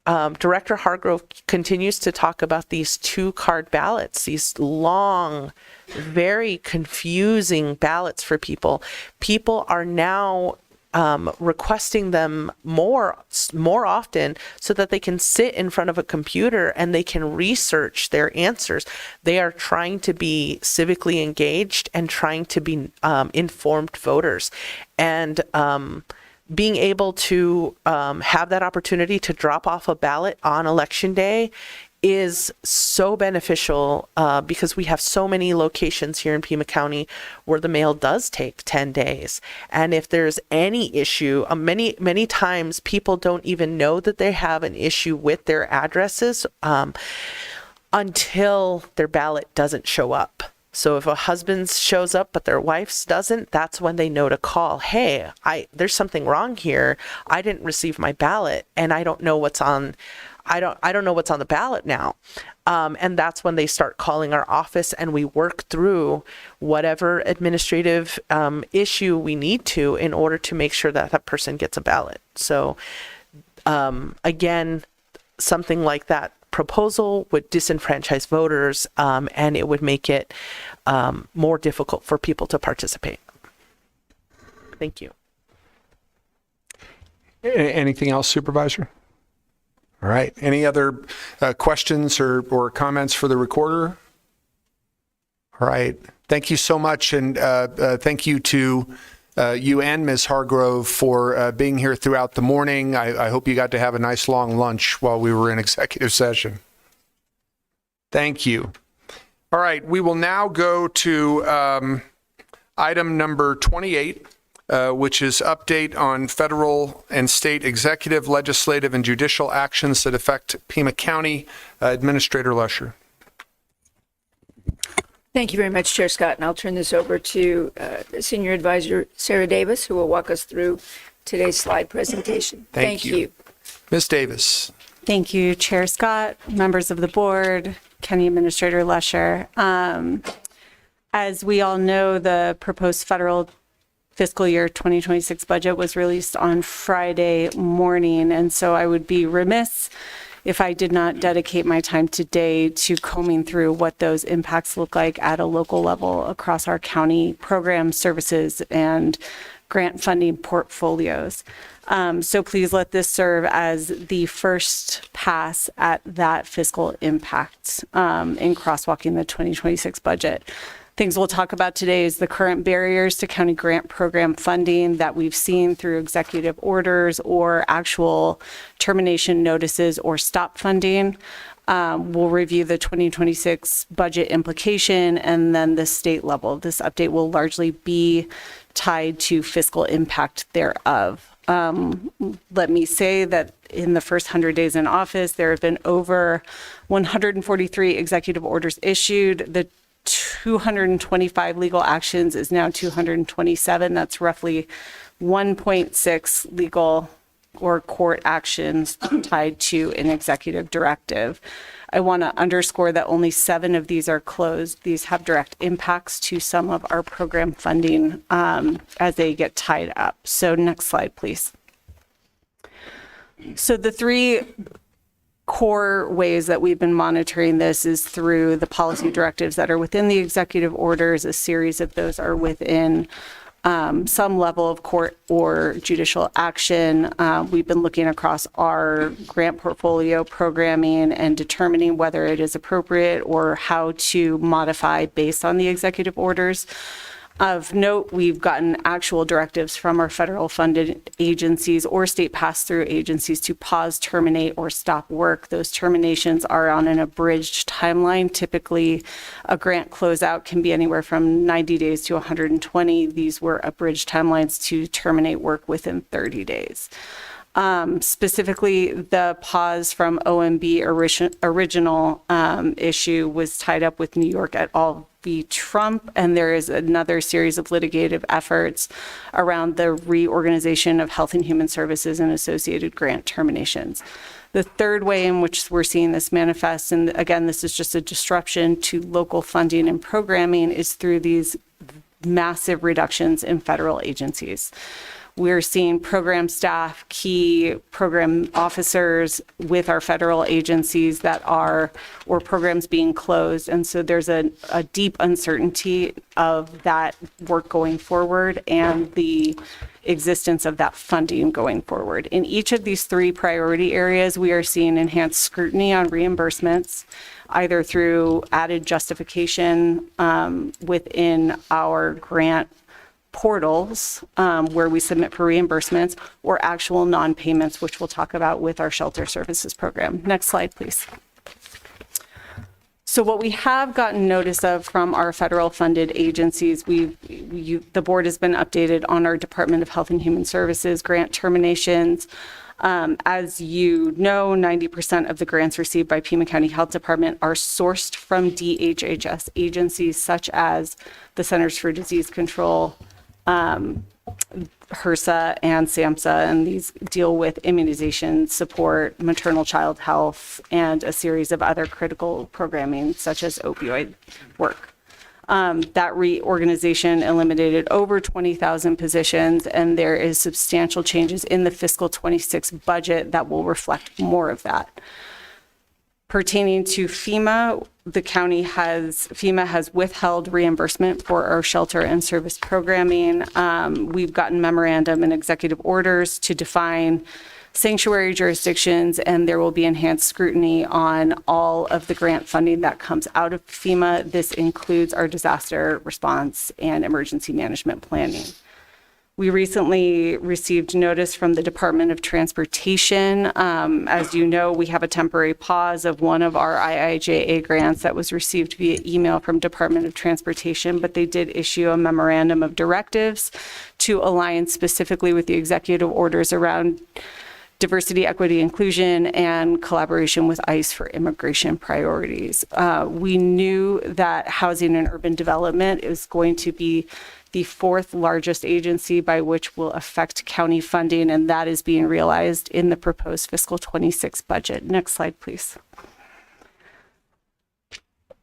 Director Hargrove continues to talk about these 2-card ballots, these long, very confusing ballots for people. People are now requesting them more often so that they can sit in front of a computer and they can research their answers. They are trying to be civically engaged and trying to be informed voters. And being able to have that opportunity to drop off a ballot on election day is so beneficial because we have so many locations here in Pima County where the mail does take 10 days. And if there's any issue, many times people don't even know that they have an issue with their addresses until their ballot doesn't show up. So if a husband's shows up but their wife's doesn't, that's when they know to call. Hey, there's something wrong here. I didn't receive my ballot, and I don't know what's on. I don't know what's on the ballot now. And that's when they start calling our office, and we work through whatever administrative issue we need to in order to make sure that that person gets a ballot. So again, something like that proposal would disenfranchise voters, and it would make it more difficult for people to participate. Thank you. Anything else, Supervisor? All right. Any other questions or comments for the recorder? All right. Thank you so much, and thank you to you and Ms. Hargrove for being here throughout the morning. I hope you got to have a nice long lunch while we were in executive session. Thank you. All right. We will now go to item number 28. Which is update on federal and state executive, legislative, and judicial actions that affect Pima County. Administrator Lusher. Thank you very much, Chair Scott, and I'll turn this over to Senior Advisor Sarah Davis, who will walk us through today's slide presentation. Thank you. Ms. Davis. Thank you, Chair Scott, members of the board, County Administrator Lusher. As we all know, the proposed federal fiscal year 2026 budget was released on Friday morning, and so I would be remiss if I did not dedicate my time today to combing through what those impacts look like at a local level across our county program services and grant funding portfolios. So please let this serve as the first pass at that fiscal impact in crosswalking the 2026 budget. Things we'll talk about today is the current barriers to county grant program funding that we've seen through executive orders or actual termination notices or stop funding. We'll review the 2026 budget implication and then the state level. This update will largely be tied to fiscal impact thereof. Let me say that in the first 100 days in office, there have been over 143 executive orders issued. The 225 legal actions is now 227. That's roughly 1.6 legal or court actions tied to an executive directive. I want to underscore that only 7 of these are closed. These have direct impacts to some of our program funding as they get tied up. So next slide, please. So the 3 core ways that we've been monitoring this is through the policy directives that are within the executive orders. A series of those are within some level of court or judicial action. We've been looking across our grant portfolio programming and determining whether it is appropriate or how to modify based on the executive orders. Of note, we've gotten actual directives from our federal funded agencies or state pass-through agencies to pause, terminate, or stop work. Those terminations are on an abridged timeline. Typically, a grant closeout can be anywhere from 90 days to 120. These were abridged timelines to terminate work within 30 days. Specifically, the pause from OMB original issue was tied up with New York et al. V. Trump, and there is another series of litigative efforts around the reorganization of Health and Human Services and associated grant terminations. The third way in which we're seeing this manifest, and again, this is just a disruption to local funding and programming, is through these massive reductions in federal agencies. We're seeing program staff, key program officers with our federal agencies that are, or programs being closed. And so there's a deep uncertainty of that work going forward and the existence of that funding going forward. In each of these 3 priority areas, we are seeing enhanced scrutiny on reimbursements, either through added justification within our grant portals where we submit for reimbursements, or actual non-payments, which we'll talk about with our shelter services program. Next slide, please. So what we have gotten notice of from our federal funded agencies, the board has been updated on our Department of Health and Human Services grant terminations. As you know, 90% of the grants received by Pima County Health Department are sourced from DHHS agencies such as the Centers for Disease Control, HRSA and SAMHSA, and these deal with immunization support, maternal child health, and a series of other critical programming such as opioid work. That reorganization eliminated over 20,000 positions, and there is substantial changes in the fiscal 26 budget that will reflect more of that. Pertaining to FEMA, FEMA has withheld reimbursement for our shelter and service programming. We've gotten memorandum and executive orders to define sanctuary jurisdictions, and there will be enhanced scrutiny on all of the grant funding that comes out of FEMA. This includes our disaster response and emergency management planning. We recently received notice from the Department of Transportation. As you know, we have a temporary pause of one of our IIJA grants that was received via email from Department of Transportation, but they did issue a memorandum of directives to align specifically with the executive orders around diversity, equity, inclusion, and collaboration with ICE for immigration priorities. We knew that housing and urban development is going to be the fourth largest agency by which will affect county funding, and that is being realized in the proposed fiscal 26 budget. Next slide, please.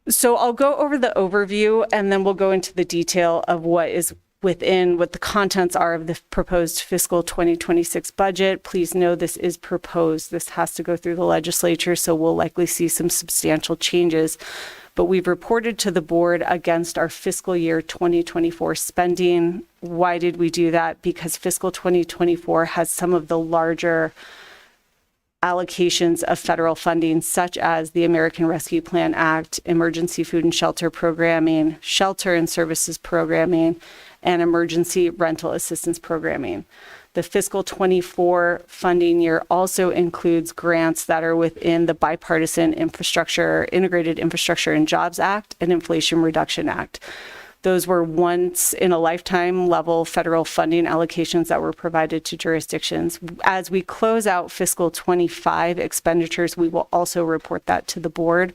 So I'll go over the overview, and then we'll go into the detail of what the contents are of the proposed fiscal 2026 budget. Please know this is proposed. This has to go through the legislature, so we'll likely see some substantial changes. But we've reported to the board against our fiscal year 2024 spending. Why did we do that? Because fiscal 2024 has some of the larger allocations of federal funding, such as the American Rescue Plan Act, Emergency Food and Shelter Programming, Shelter and Services Programming, and Emergency Rental Assistance Programming. The fiscal 24 funding year also includes grants that are within the Bipartisan Integrated Infrastructure and Jobs Act and Inflation Reduction Act. Those were once in a lifetime level federal funding allocations that were provided to jurisdictions. As we close out fiscal 25 expenditures, we will also report that to the board.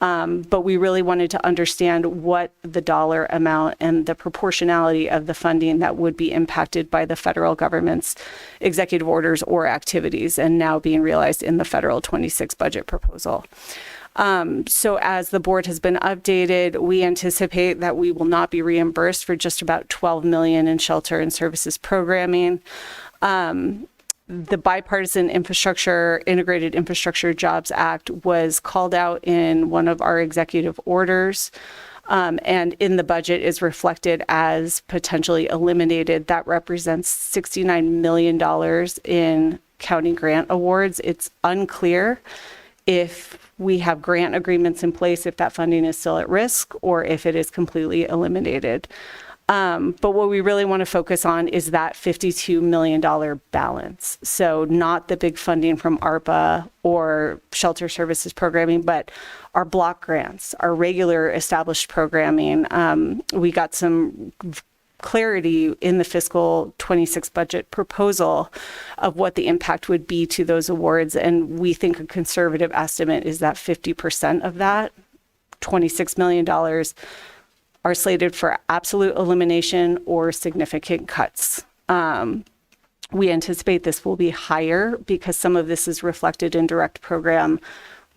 But we really wanted to understand what the dollar amount and the proportionality of the funding that would be impacted by the federal government's executive orders or activities, and now being realized in the federal 26 budget proposal. So as the board has been updated, we anticipate that we will not be reimbursed for just about $12 million in shelter and services programming. The Bipartisan Integrated Infrastructure Jobs Act was called out in one of our executive orders, and in the budget is reflected as potentially eliminated. That represents $69 million in county grant awards. It's unclear if we have grant agreements in place, if that funding is still at risk, or if it is completely eliminated. But what we really want to focus on is that $52 million balance. So not the big funding from ARPA or shelter services programming, but our block grants, our regular established programming. We got some clarity in the fiscal 26 budget proposal of what the impact would be to those awards. And we think a conservative estimate is that 50% of that, $26 million, are slated for absolute elimination or significant cuts. We anticipate this will be higher because some of this is reflected in direct program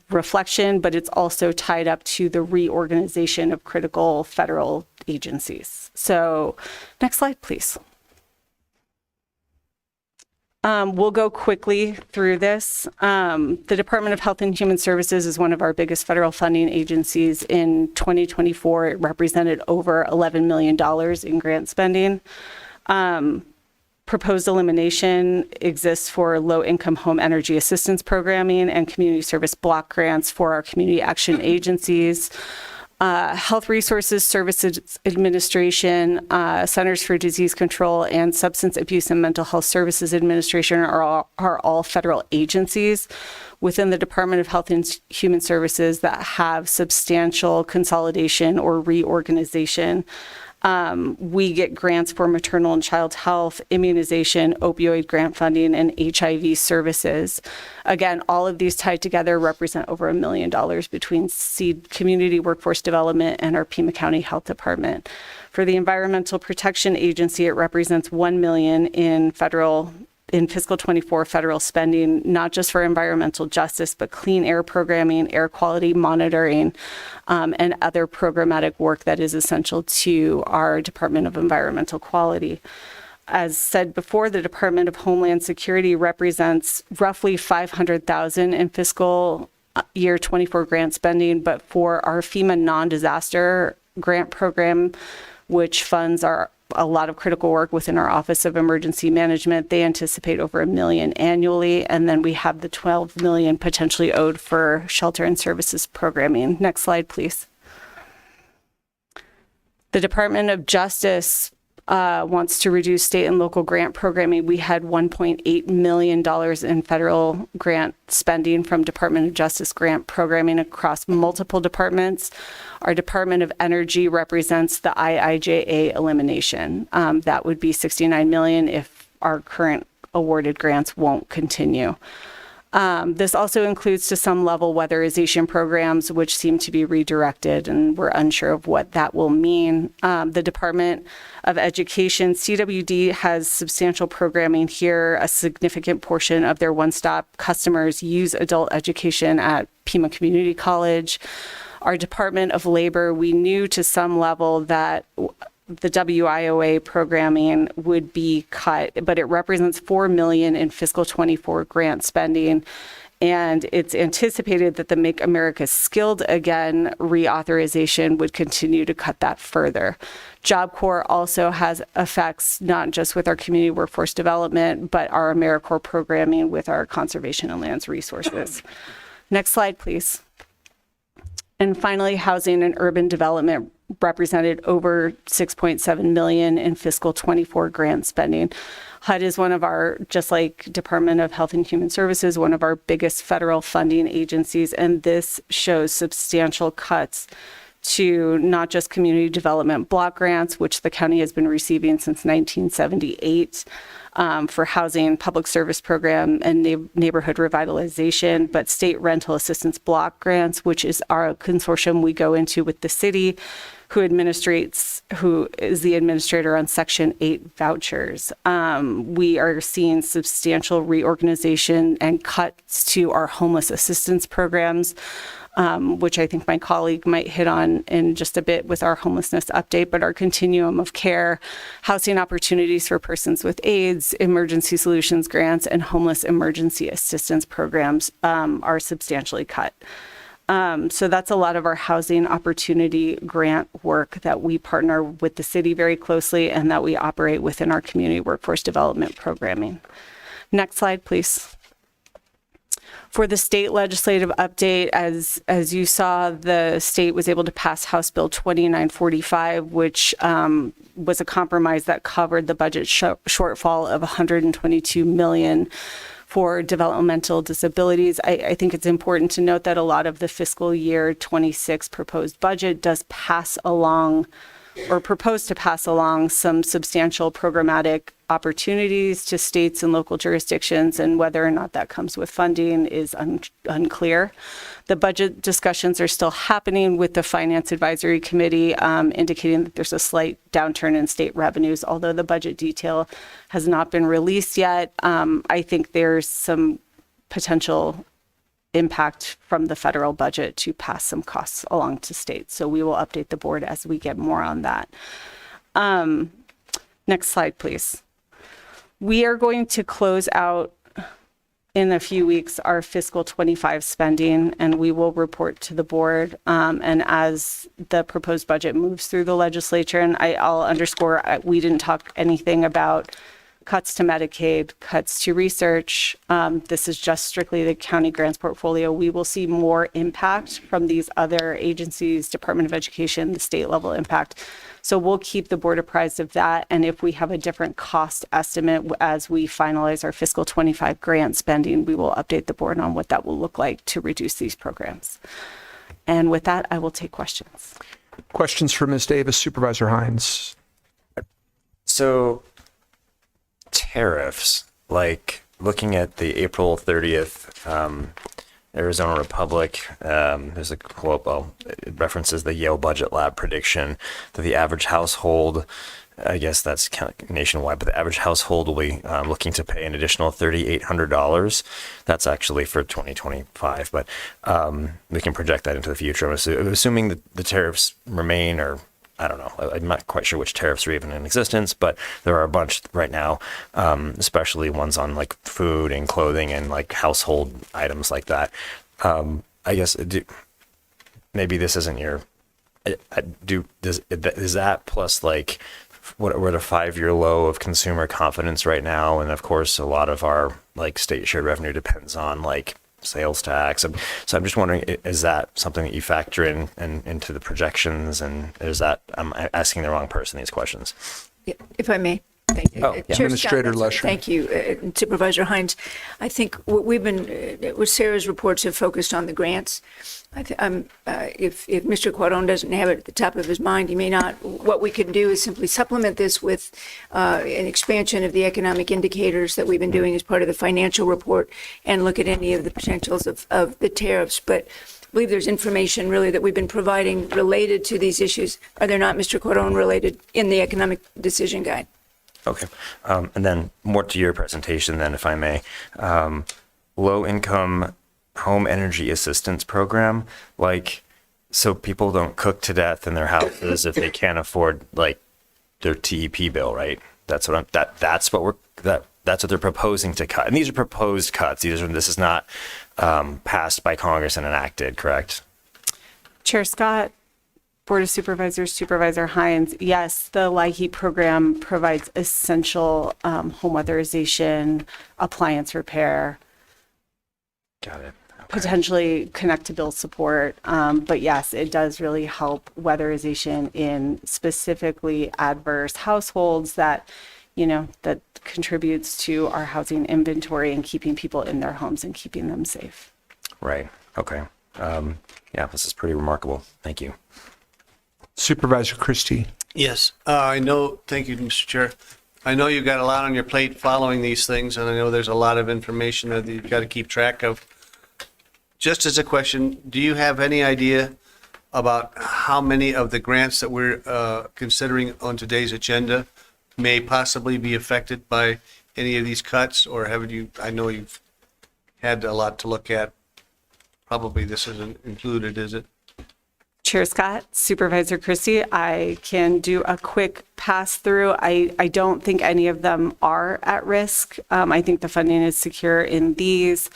reflection, but it's also tied up to the reorganization of critical federal agencies. So next slide, please. We'll go quickly through this. The Department of Health and Human Services is one of our biggest federal funding agencies. In 2024, it represented over $11 million in grant spending. Proposed elimination exists for low-income home energy assistance programming and community service block grants for our community action agencies. Health Resources Services Administration, Centers for Disease Control, and Substance Abuse and Mental Health Services Administration are all federal agencies within the Department of Health and Human Services that have substantial consolidation or reorganization. We get grants for maternal and child health, immunization, opioid grant funding, and HIV services. Again, all of these tied together represent over $1 million between SEED Community Workforce Development and our Pima County Health Department. For the Environmental Protection Agency, it represents $1 million in fiscal 24 federal spending, not just for environmental justice, but clean air programming, air quality monitoring, and other programmatic work that is essential to our Department of Environmental Quality. As said before, the Department of Homeland Security represents roughly $500,000 in fiscal year 24 grant spending, but for our FEMA non-disaster grant program, which funds a lot of critical work within our Office of Emergency Management, they anticipate over $1 million annually. And then we have the $12 million potentially owed for shelter and services programming. Next slide, please. The Department of Justice wants to reduce state and local grant programming. We had $1.8 million in federal grant spending from Department of Justice grant programming across multiple departments. Our Department of Energy represents the IIJA elimination. That would be $69 million if our current awarded grants won't continue. This also includes to some level weatherization programs, which seem to be redirected, and we're unsure of what that will mean. The Department of Education, CWD, has substantial programming here. A significant portion of their one-stop customers use adult education at Pima Community College. Our Department of Labor, we knew to some level that the WIOA programming would be cut, but it represents $4 million in fiscal 24 grant spending. And it's anticipated that the Make America Skilled Again reauthorization would continue to cut that further. Job Corps also has effects not just with our community workforce development, but our AmeriCorps programming with our conservation and lands resources. Next slide, please. And finally, housing and urban development represented over $6.7 million in fiscal 24 grant spending. HUD is one of our, just like Department of Health and Human Services, one of our biggest federal funding agencies, and this shows substantial cuts to not just community development block grants, which the county has been receiving since 1978, for housing, public service program, and neighborhood revitalization, but state rental assistance block grants, which is our consortium we go into with the city, who is the administrator on Section 8 vouchers. We are seeing substantial reorganization and cuts to our homeless assistance programs, which I think my colleague might hit on in just a bit with our homelessness update, but our continuum of care, housing opportunities for persons with AIDS, emergency solutions grants, and homeless emergency assistance programs are substantially cut. So that's a lot of our housing opportunity grant work that we partner with the city very closely and that we operate within our community workforce development programming. Next slide, please. For the state legislative update, as you saw, the state was able to pass House Bill 2945, which was a compromise that covered the budget shortfall of $122 million for developmental disabilities. I think it's important to note that a lot of the fiscal year 26 proposed budget does pass along or propose to pass along some substantial programmatic opportunities to states and local jurisdictions, and whether or not that comes with funding is unclear. The budget discussions are still happening with the Finance Advisory Committee, indicating that there's a slight downturn in state revenues, although the budget detail has not been released yet. I think there's some potential impact from the federal budget to pass some costs along to states. So we will update the board as we get more on that. Next slide, please. We are going to close out in a few weeks our fiscal 25 spending, and we will report to the board. And as the proposed budget moves through the legislature, and I'll underscore, we didn't talk anything about cuts to Medicaid, cuts to research. This is just strictly the county grants portfolio. We will see more impact from these other agencies, Department of Education, the state level impact. So we'll keep the board apprised of that. And if we have a different cost estimate as we finalize our fiscal 25 grant spending, we will update the board on what that will look like to reduce these programs. And with that, I will take questions. Questions for Ms. Davis, Supervisor Hines. So tariffs, like looking at the April 30th Arizona Republic, there's a quote, well, it references the Yale Budget Lab prediction that the average household, I guess that's kind of nationwide, but the average household will be looking to pay an additional $3,800. That's actually for 2025, but we can project that into the future. I'm assuming that the tariffs remain, or I don't know. I'm not quite sure which tariffs are even in existence, but there are a bunch right now, especially ones on like food and clothing and like household items like that. I guess, maybe this isn't your, is that plus like, what we're at a 5-year low of consumer confidence right now, and of course a lot of our like state shared revenue depends on like sales tax. So I'm just wondering, is that something that you factor in into the projections, and is that, I'm asking the wrong person these questions? If I may. Thank you. Oh, Chair Administrator Scott, Lesher. Thank you, Supervisor Hines. I think what we've been, what Sarah's reports have focused on the grants. If Mr. Cuaron doesn't have it at the top of his mind, he may not. What we can do is simply supplement this with an expansion of the economic indicators that we've been doing as part of the financial report, and look at any of the potentials of the tariffs. But I believe there's information really that we've been providing related to these issues. Are there not, Mr. Cuaron, related in the economic decision guide? Okay. And then more to your presentation then, if I may. Low-income home energy assistance program, like, so people don't cook to death in their houses if they can't afford like their TEP bill, right? That's what that's what they're proposing to cut. And these are proposed cuts. This is not passed by Congress and enacted, correct? Chair Scott, Board of Supervisors, Supervisor Hines, yes, the LIHEAP program provides essential home weatherization, appliance repair. Got it. Okay. Potentially connect to bill support. But yes, it does really help weatherization in specifically adverse households that, that contributes to our housing inventory and keeping people in their homes and keeping them safe. Right. Okay. Yeah, this is pretty remarkable. Thank you. Supervisor Christie. Yes, I know. Thank you, Mr. Chair. I know you've got a lot on your plate following these things, and I know there's a lot of information that you've got to keep track of. Just as a question, do you have any idea about how many of the grants that we're considering on today's agenda may possibly be affected by any of these cuts, or have you, I know you've had a lot to look at. Probably this isn't included, is it? Chair Scott, Supervisor Christie, I can do a quick pass through. I don't think any of them are at risk. I think the funding is secure in these.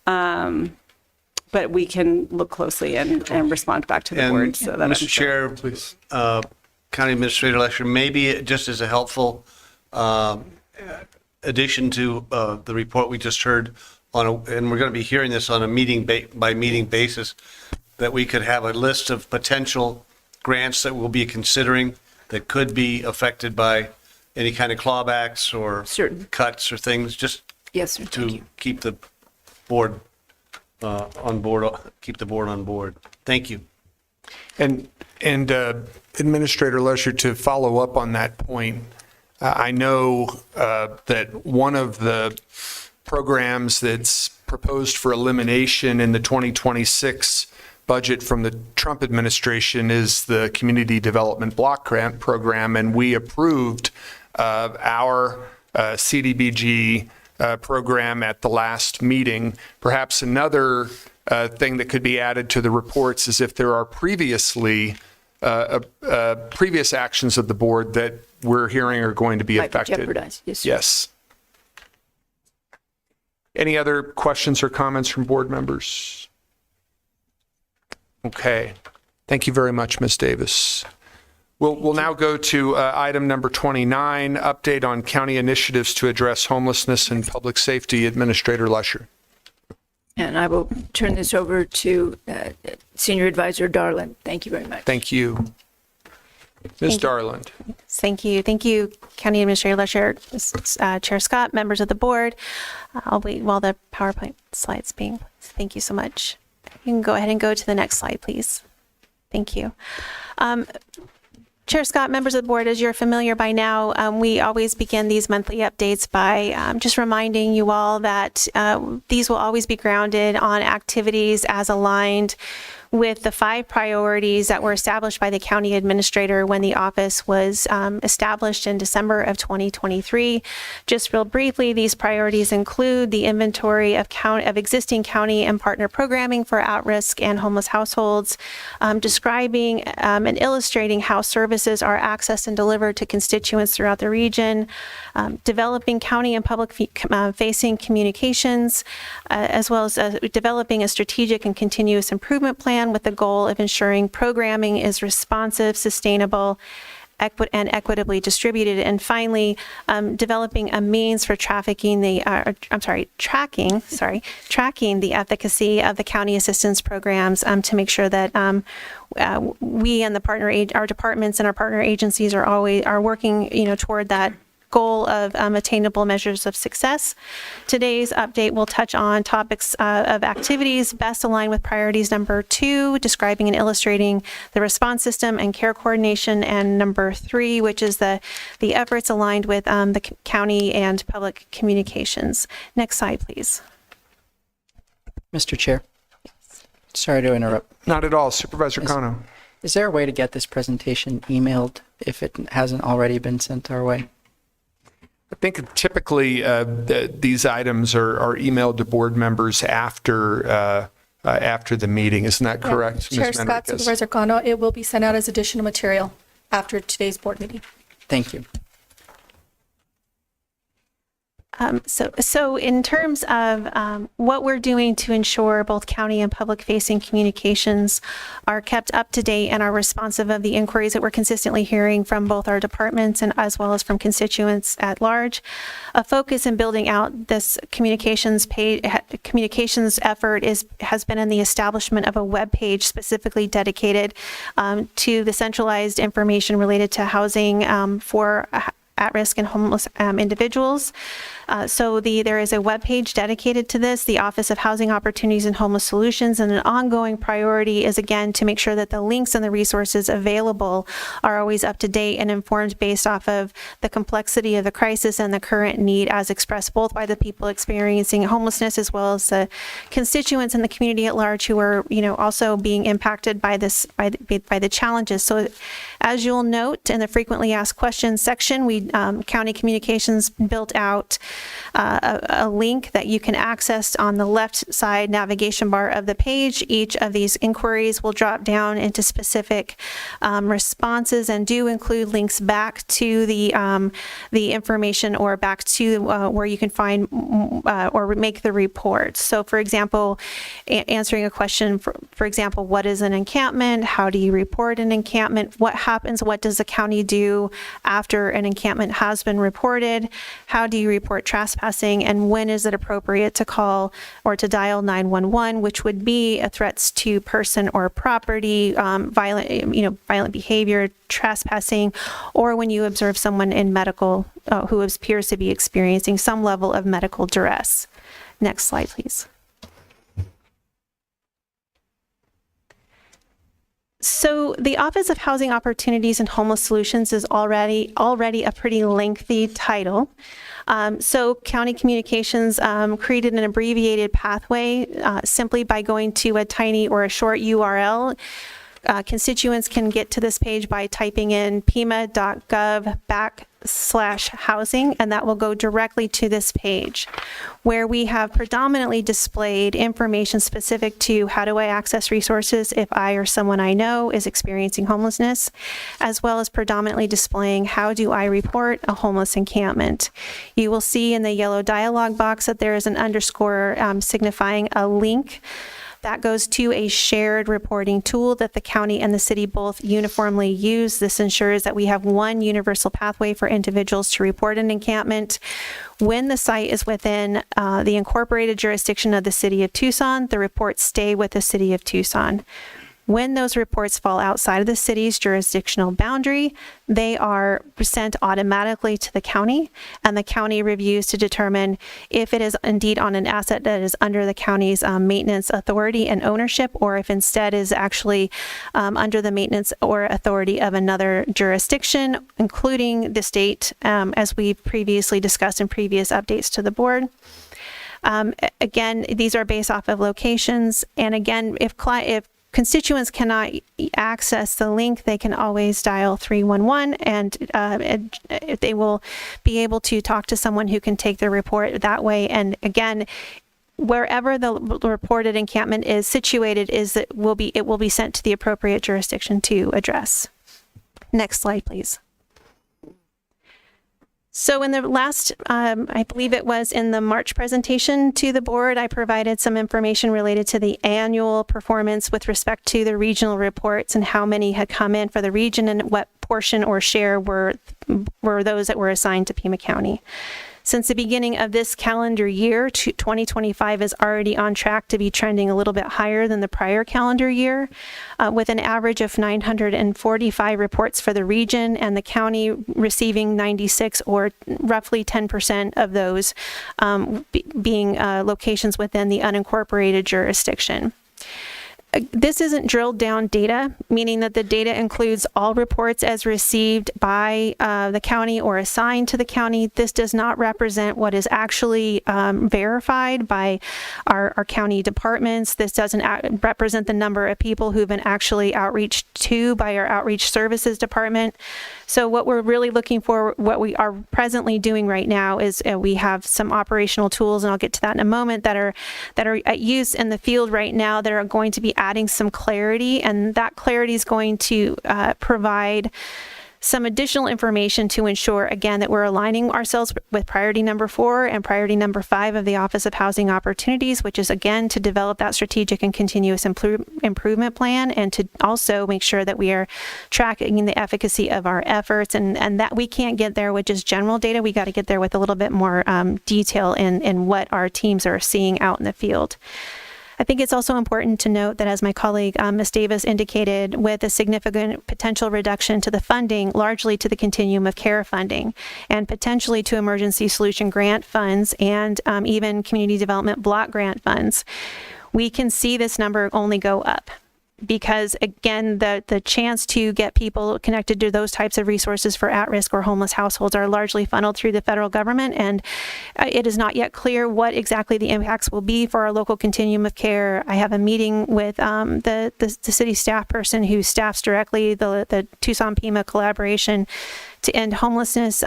But we can look closely and respond back to the board. So that Mr. Chair, please, County Administrator Lesher, maybe just as a helpful addition to the report we just heard and we're going to be hearing this on a meeting by meeting basis, that we could have a list of potential grants that we'll be considering that could be affected by any kind of clawbacks or cuts or things, just to keep the board on board, keep the board on board. Thank you. And Administrator Lesher, to follow up on that point, I know that one of the programs that's proposed for elimination in the 2026 budget from the Trump administration is the Community Development Block Grant Program, and we approved our CDBG program at the last meeting. Perhaps another thing that could be added to the reports is if there are previous actions of the board that we're hearing are going to be affected. Jeopardized. Yes. Yes. Any other questions or comments from board members? Okay. Thank you very much, Ms. Davis. We'll now go to item number 29, update on county initiatives to address homelessness and public safety. Administrator Lesher. And I will turn this over to Senior Advisor Darland. Thank you very much. Thank you. Ms. Darland. Thank you. Thank you, County Administrator Lesher, Chair Scott, members of the board. I'll wait while the PowerPoint slide's being. Thank you so much. You can go ahead and go to the next slide, please. Thank you. Chair Scott, members of the board, as you're familiar by now, we always begin these monthly updates by just reminding you all that these will always be grounded on activities as aligned with the 5 priorities that were established by the county administrator when the office was established in December of 2023. Just real briefly, these priorities include the inventory of existing county and partner programming for at-risk and homeless households, describing and illustrating how services are accessed and delivered to constituents throughout the region, developing county and public facing communications, as well as developing a strategic and continuous improvement plan with the goal of ensuring programming is responsive, sustainable, and equitably distributed. And finally, developing a means for tracking the efficacy of the county assistance programs to make sure that we and our departments and our partner agencies are working, toward that goal of attainable measures of success. Today's update will touch on topics of activities best aligned with priorities number 2, describing and illustrating the response system and care coordination, and number 3, which is the efforts aligned with the county and public communications. Next slide, please. Mr. Chair. Sorry to interrupt. Not at all. Supervisor Kano. Is there a way to get this presentation emailed if it hasn't already been sent our way? I think typically these items are emailed to board members after the meeting. Isn't that correct, Chair Ms. Scott, Menriquez? Supervisor Kano, it will be sent out as additional material after today's board meeting. Thank you. So in terms of what we're doing to ensure both county and public-facing communications are kept up to date and are responsive of the inquiries that we're consistently hearing from both our departments and as well as from constituents at large, a focus in building out this communications effort has been in the establishment of a web page specifically dedicated to the centralized information related to housing for at-risk and homeless individuals. So there is a webpage dedicated to this, the Office of Housing Opportunities and Homeless Solutions, and an ongoing priority is, again, to make sure that the links and the resources available are always up to date and informed based off of the complexity of the crisis and the current need as expressed both by the people experiencing homelessness as well as the constituents and the community at large who are, also being impacted by this, by the challenges. So as you'll note in the frequently asked questions section, we County Communications built out a link that you can access on the left side navigation bar of the page. Each of these inquiries will drop down into specific responses and do include links back to the information or back to where you can find or make the report. So for example, answering a question, for example, what is an encampment? How do you report an encampment? What happens? What does the county do after an encampment has been reported? How do you report trespassing? And when is it appropriate to call or to dial 911, which would be a threats to person or property, violent behavior, trespassing, or when you observe someone in medical who appears to be experiencing some level of medical duress. Next slide, please. So the Office of Housing Opportunities and Homeless Solutions is already a pretty lengthy title. So County Communications created an abbreviated pathway simply by going to a tiny or a short URL. Constituents can get to this page by typing in pima.gov/housing, and that will go directly to this page where we have predominantly displayed information specific to how do I access resources if I or someone I know is experiencing homelessness, as well as predominantly displaying how do I report a homeless encampment. You will see in the yellow dialog box that there is an underscore signifying a link that goes to a shared reporting tool that the county and the city both uniformly use. This ensures that we have one universal pathway for individuals to report an encampment. When the site is within the incorporated jurisdiction of the city of Tucson, the reports stay with the city of Tucson. When those reports fall outside of the city's jurisdictional boundary, they are sent automatically to the county, and the county reviews to determine if it is indeed on an asset that is under the county's maintenance authority and ownership, or if instead is actually under the maintenance or authority of another jurisdiction, including the state, as we've previously discussed in previous updates to the board. Again, these are based off of locations, and again, if constituents cannot access the link, they can always dial 311, and they will be able to talk to someone who can take the report that way. And again, wherever the reported encampment is situated, it will be sent to the appropriate jurisdiction to address. Next slide, please. So in the last, I believe it was in the March presentation to the board, I provided some information related to the annual performance with respect to the regional reports and how many had come in for the region and what portion or share were those that were assigned to Pima County. Since the beginning of this calendar year, 2025 is already on track to be trending a little bit higher than the prior calendar year, with an average of 945 reports for the region and the county receiving 96, or roughly 10% of those being locations within the unincorporated jurisdiction. This isn't drilled down data, meaning that the data includes all reports as received by the county or assigned to the county. This does not represent what is actually verified by our county departments. This doesn't represent the number of people who've been actually outreached to by our outreach services department. So what we're really looking for, what we are presently doing right now, is we have some operational tools, and I'll get to that in a moment, that are at use in the field right now that are going to be adding some clarity, and that clarity is going to provide some additional information to ensure, again, that we're aligning ourselves with priority number 4 and priority number 5 of the Office of Housing Opportunities, which is, again, to develop that strategic and continuous improvement plan, and to also make sure that we are tracking the efficacy of our efforts, and that we can't get there with just general data. We got to get there with a little bit more detail in what our teams are seeing out in the field. I think it's also important to note that, as my colleague Ms. Davis indicated, with a significant potential reduction to the funding, largely to the continuum of care funding, and potentially to emergency solution grant funds, and even community development block grant funds, we can see this number only go up. Because, again, the chance to get people connected to those types of resources for at-risk or homeless households are largely funneled through the federal government, and it is not yet clear what exactly the impacts will be for our local continuum of care. I have a meeting with the city staff person who staffs directly the Tucson Pima collaboration to end homelessness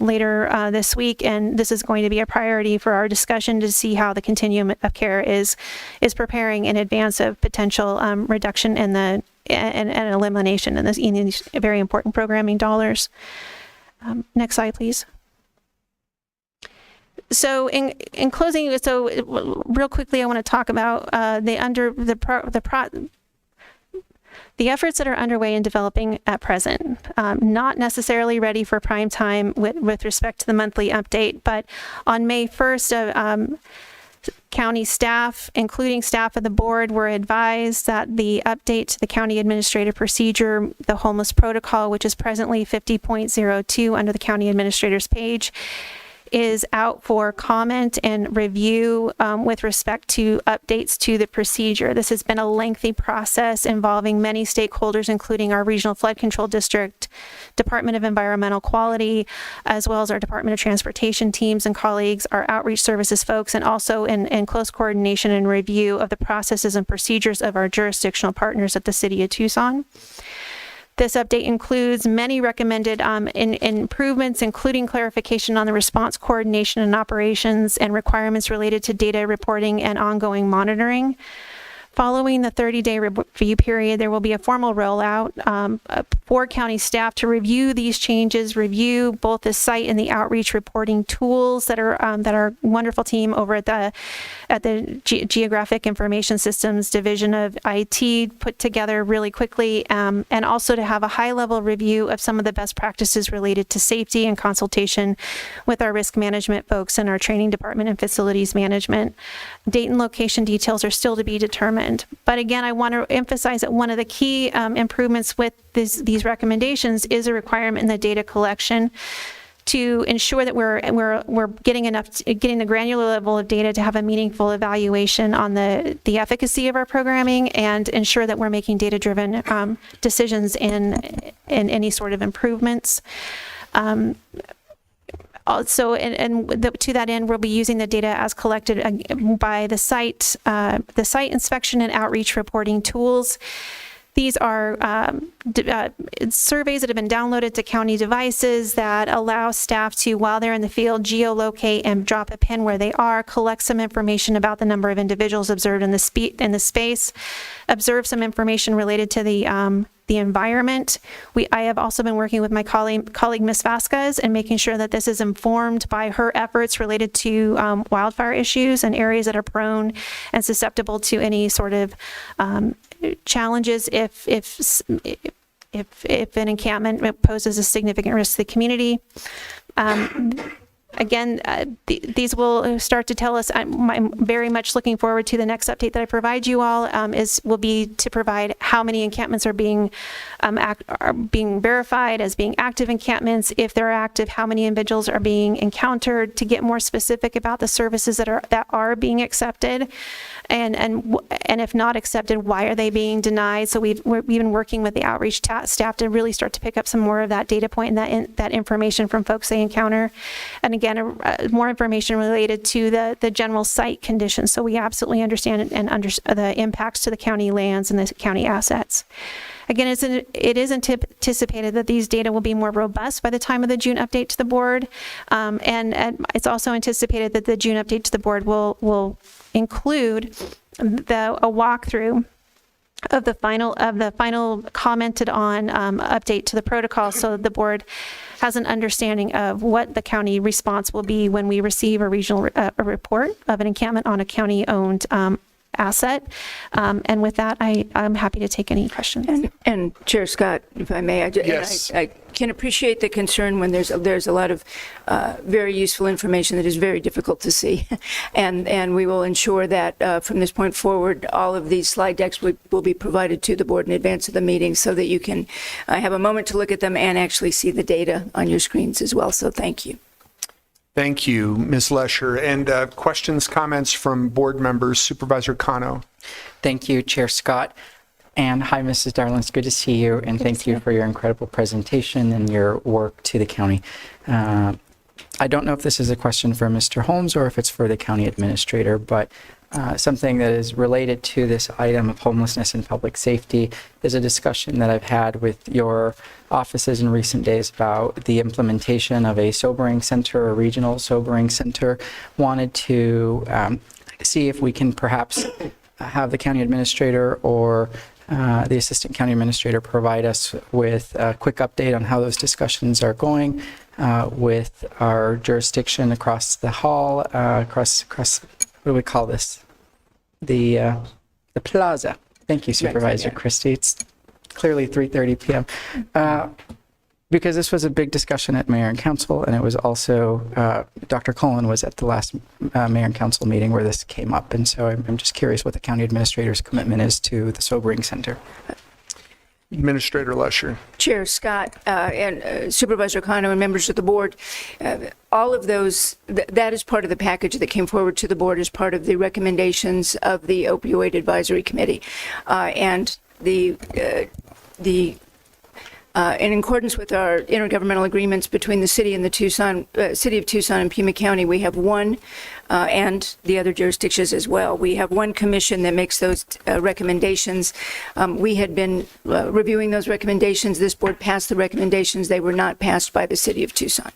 later this week, and this is going to be a priority for our discussion to see how the continuum of care is preparing in advance of potential reduction in and elimination in these very important programming dollars. Next slide, please. So in closing, real quickly, I want to talk about the efforts that are underway in developing at present, not necessarily ready for prime time with respect to the monthly update, but on May 1st, county staff, including staff of the board, were advised that the update to the county administrative procedure, the homeless protocol, which is presently 50.02 under the county administrator's page, is out for comment and review with respect to updates to the procedure. This has been a lengthy process involving many stakeholders, including our Regional Flood Control District, Department of Environmental Quality, as well as our Department of Transportation teams and colleagues, our outreach services folks, and also in close coordination and review of the processes and procedures of our jurisdictional partners at the City of Tucson. This update includes many recommended improvements, including clarification on the response coordination and operations and requirements related to data reporting and ongoing monitoring. Following the 30-day review period, there will be a formal rollout for county staff to review these changes, review both the site and the outreach reporting tools that our wonderful team over at the Geographic Information Systems Division of IT put together really quickly, and also to have a high-level review of some of the best practices related to safety and consultation with our risk management folks and our training department and facilities management. Date and location details are still to be determined. But again, I want to emphasize that one of the key improvements with these recommendations is a requirement in the data collection to ensure that we're getting the granular level of data to have a meaningful evaluation on the efficacy of our programming, and ensure that we're making data-driven decisions in any sort of improvements. Also, to that end, we'll be using the data as collected by the site inspection and outreach reporting tools. These are surveys that have been downloaded to county devices that allow staff to, while they're in the field, geolocate and drop a pin where they are, collect some information about the number of individuals observed in the space, observe some information related to the environment. I have also been working with my colleague Ms. Vasquez and making sure that this is informed by her efforts related to wildfire issues and areas that are prone and susceptible to any sort of challenges if an encampment poses a significant risk to the community. Again, these will start to tell us. I'm very much looking forward to the next update that I provide you all. Will be to provide how many encampments are being verified as being active encampments. If they're active, how many individuals are being encountered, to get more specific about the services that are being accepted, and if not accepted, why are they being denied? So we've been working with the outreach staff to really start to pick up some more of that data point and that information from folks they encounter. And again, more information related to the general site conditions, so we absolutely understand the impacts to the county lands and the county assets. Again, it is anticipated that these data will be more robust by the time of the June update to the board, and it's also anticipated that the June update to the board will include a walkthrough of the final commented on update to the protocol, so that the board has an understanding of what the county response will be when we receive a regional report of an encampment on a county-owned asset. And with that, I'm happy to take any questions. And Chair Scott, if I may, Yes. I can appreciate the concern when there's a lot of very useful information that is very difficult to see. And we will ensure that from this point forward, all of these slide decks will be provided to the board in advance of the meeting so that you can have a moment to look at them and actually see the data on your screens as well. So thank you. Thank you, Ms. Lesher. And questions, comments from board members? Supervisor Cano. Thank you, Chair Scott. And hi, Mrs. Darling. It's good to see you. And thank you for your incredible presentation and your work to the county. I don't know if this is a question for Mr. Holmes or if it's for the county administrator, but something that is related to this item of homelessness and public safety is a discussion that I've had with your offices in recent days about the implementation of a sobering center, a regional sobering center. Wanted to see if we can perhaps have the county administrator or the assistant county administrator provide us with a quick update on how those discussions are going with our jurisdiction across the hall, across what do we call this? The plaza. Thank you, Supervisor Christie. It's clearly 3:30 p.m. Because this was a big discussion at Mayor and Council, and it was also, Dr. Cullen was at the last Mayor and Council meeting where this came up, and so I'm just curious what the county administrator's commitment is to the sobering center. Administrator Lesher. Chair Scott and Supervisor Cano and members of the board, all of those, that is part of the package that came forward to the board as part of the recommendations of the Opioid Advisory Committee. And in accordance with our intergovernmental agreements between the city and the City of Tucson and Pima County, we have one, and the other jurisdictions as well. We have one commission that makes those recommendations. We had been reviewing those recommendations. This board passed the recommendations. They were not passed by the City of Tucson.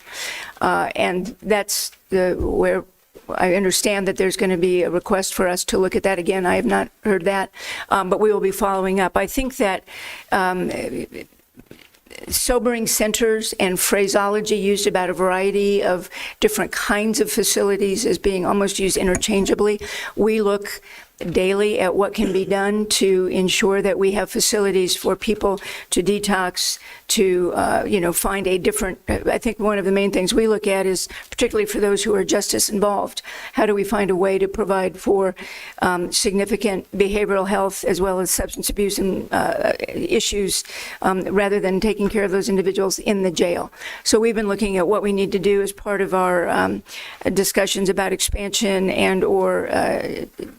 And that's where I understand that there's going to be a request for us to look at that again. I have not heard that, but we will be following up. I think that sobering centers and phraseology used about a variety of different kinds of facilities is being almost used interchangeably. We look daily at what can be done to ensure that we have facilities for people to detox, to find a different. I think one of the main things we look at is, particularly for those who are justice involved, how do we find a way to provide for significant behavioral health as well as substance abuse and issues, rather than taking care of those individuals in the jail. So we've been looking at what we need to do as part of our discussions about expansion and or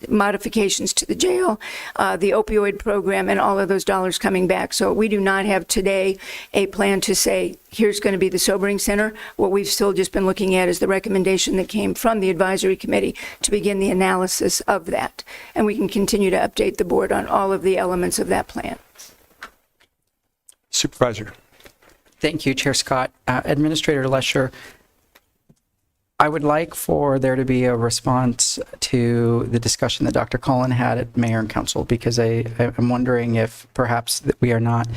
modifications to the jail, the opioid program, and all of those dollars coming back. So we do not have today a plan to say, here's going to be the sobering center. What we've still just been looking at is the recommendation that came from the advisory committee to begin the analysis of that. And we can continue to update the board on all of the elements of that plan. Supervisor. Thank you, Chair Scott. Administrator Lesher, I would like for there to be a response to the discussion that Dr. Cullen had at Mayor and Council, because I'm wondering if perhaps that we are not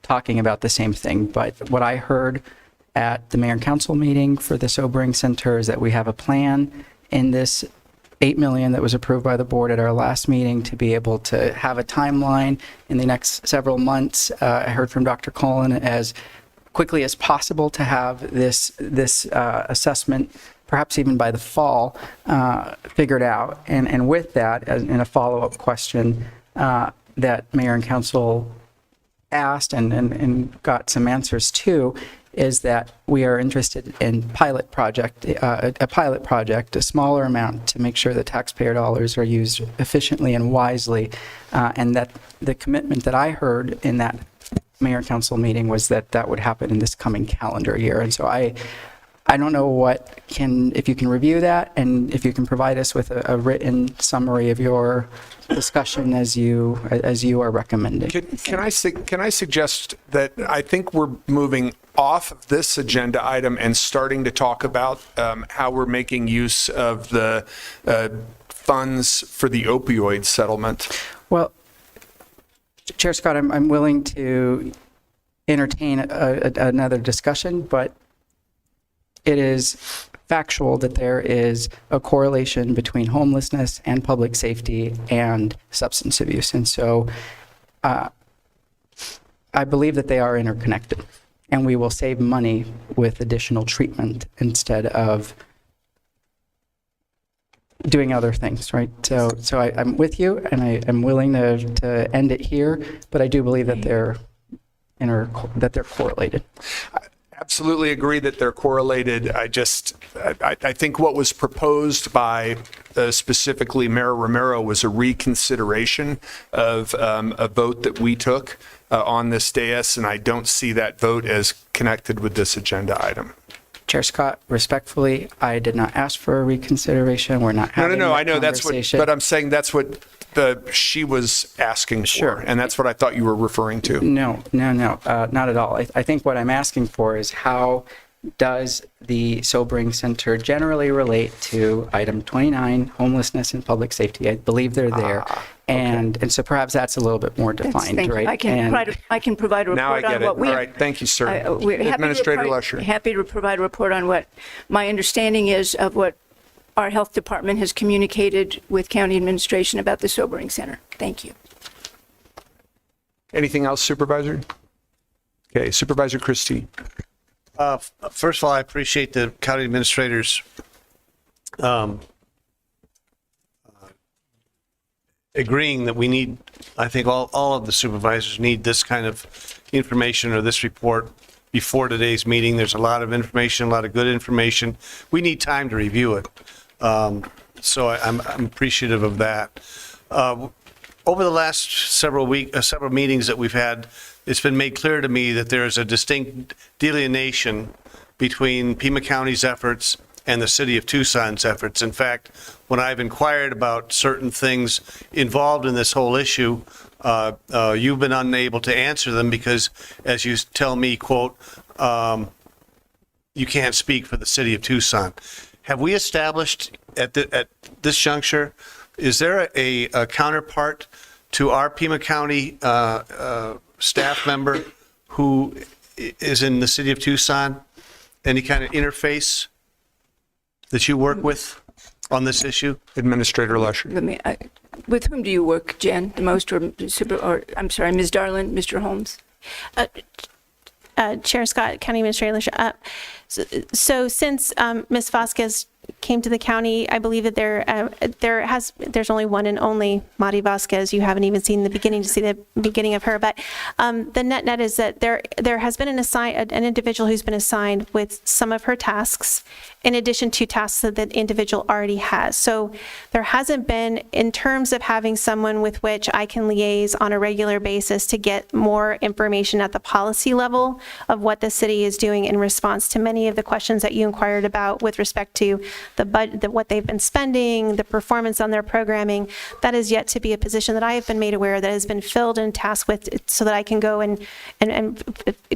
talking about the same thing. But what I heard at the Mayor and Council meeting for the Sobering Center is that we have a plan in this $8 million that was approved by the board at our last meeting to be able to have a timeline in the next several months. I heard from Dr. Cullen as quickly as possible to have this assessment, perhaps even by the fall, figured out. And with that, in a follow-up question that Mayor and Council asked and got some answers to, is that we are interested in a pilot project, a smaller amount to make sure that taxpayer dollars are used efficiently and wisely, and that the commitment that I heard in that Mayor and Council meeting was that that would happen in this coming calendar year. And so I don't know if you can review that, and if you can provide us with a written summary of your discussion as you are recommending. Can I suggest that I think we're moving off of this agenda item and starting to talk about how we're making use of the funds for the opioid settlement? Well, Chair Scott, I'm willing to entertain another discussion, but it is factual that there is a correlation between homelessness and public safety and substance abuse. And so I believe that they are interconnected, and we will save money with additional treatment instead of doing other things, right? So I'm with you, and I'm willing to end it here, but I do believe that they're correlated. Absolutely agree that they're correlated. I think what was proposed by specifically Mayor Romero was a reconsideration of a vote that we took on this dais, and I don't see that vote as connected with this agenda item. Chair Scott, respectfully, I did not ask for a reconsideration. We're not having No, that I know that's what, conversation. but I'm saying that's what she was asking for. Sure. And that's what I thought you were referring to. No, not at all. I think what I'm asking for is how does the Sobering Center generally relate to item 29, homelessness and public safety? I believe they're there. And so perhaps that's a little bit more defined, Thank you. right? I can provide a report Now I get on it. what we All right. Thank you, sir. we're Administrator Lesher. happy to provide a report on what my understanding is of what our health department has communicated with county administration about the Sobering Center. Thank you. Anything else, Supervisor? Okay, Supervisor Christie. First of all, I appreciate the county administrators agreeing that we need, I think all of the supervisors need this kind of information or this report before today's meeting. There's a lot of information, a lot of good information. We need time to review it. So I'm appreciative of that. Over the last several meetings that we've had, it's been made clear to me that there is a distinct delineation between Pima County's efforts and the city of Tucson's efforts. In fact, when I've inquired about certain things involved in this whole issue, you've been unable to answer them because, as you tell me, quote, you can't speak for the city of Tucson. Have we established at this juncture, is there a counterpart to our Pima County staff member who is in the city of Tucson? Any kind of interface that you work with on this issue? Administrator Lesher. With whom do you work, Jen, the most, or I'm sorry, Ms. Darlin, Mr. Holmes? Chair Scott, County Administrator Lesher. So since Ms. Vasquez came to the county, I believe that there's only one and only Mari Vasquez. You haven't even seen the beginning of her, but the net is that there has been an individual who's been assigned with some of her tasks in addition to tasks that the individual already has. So there hasn't been, in terms of having someone with which I can liaise on a regular basis to get more information at the policy level of what the city is doing in response to many of the questions that you inquired about with respect to the budget, what they've been spending, the performance on their programming. That is yet to be a position that I have been made aware that has been filled and tasked with, so that I can go and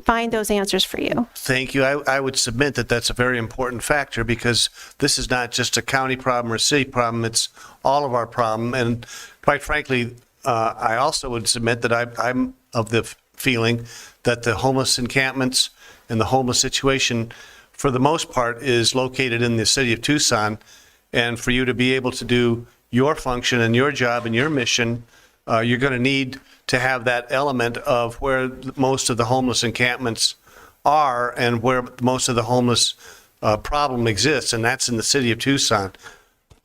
find those answers for you. Thank you. I would submit that that's a very important factor, because this is not just a county problem or a city problem, it's all of our problem. And quite frankly, I also would submit that I'm of the feeling that the homeless encampments and the homeless situation, for the most part, is located in the city of Tucson. And for you to be able to do your function and your job and your mission, you're going to need to have that element of where most of the homeless encampments are and where most of the homeless problem exists, and that's in the city of Tucson.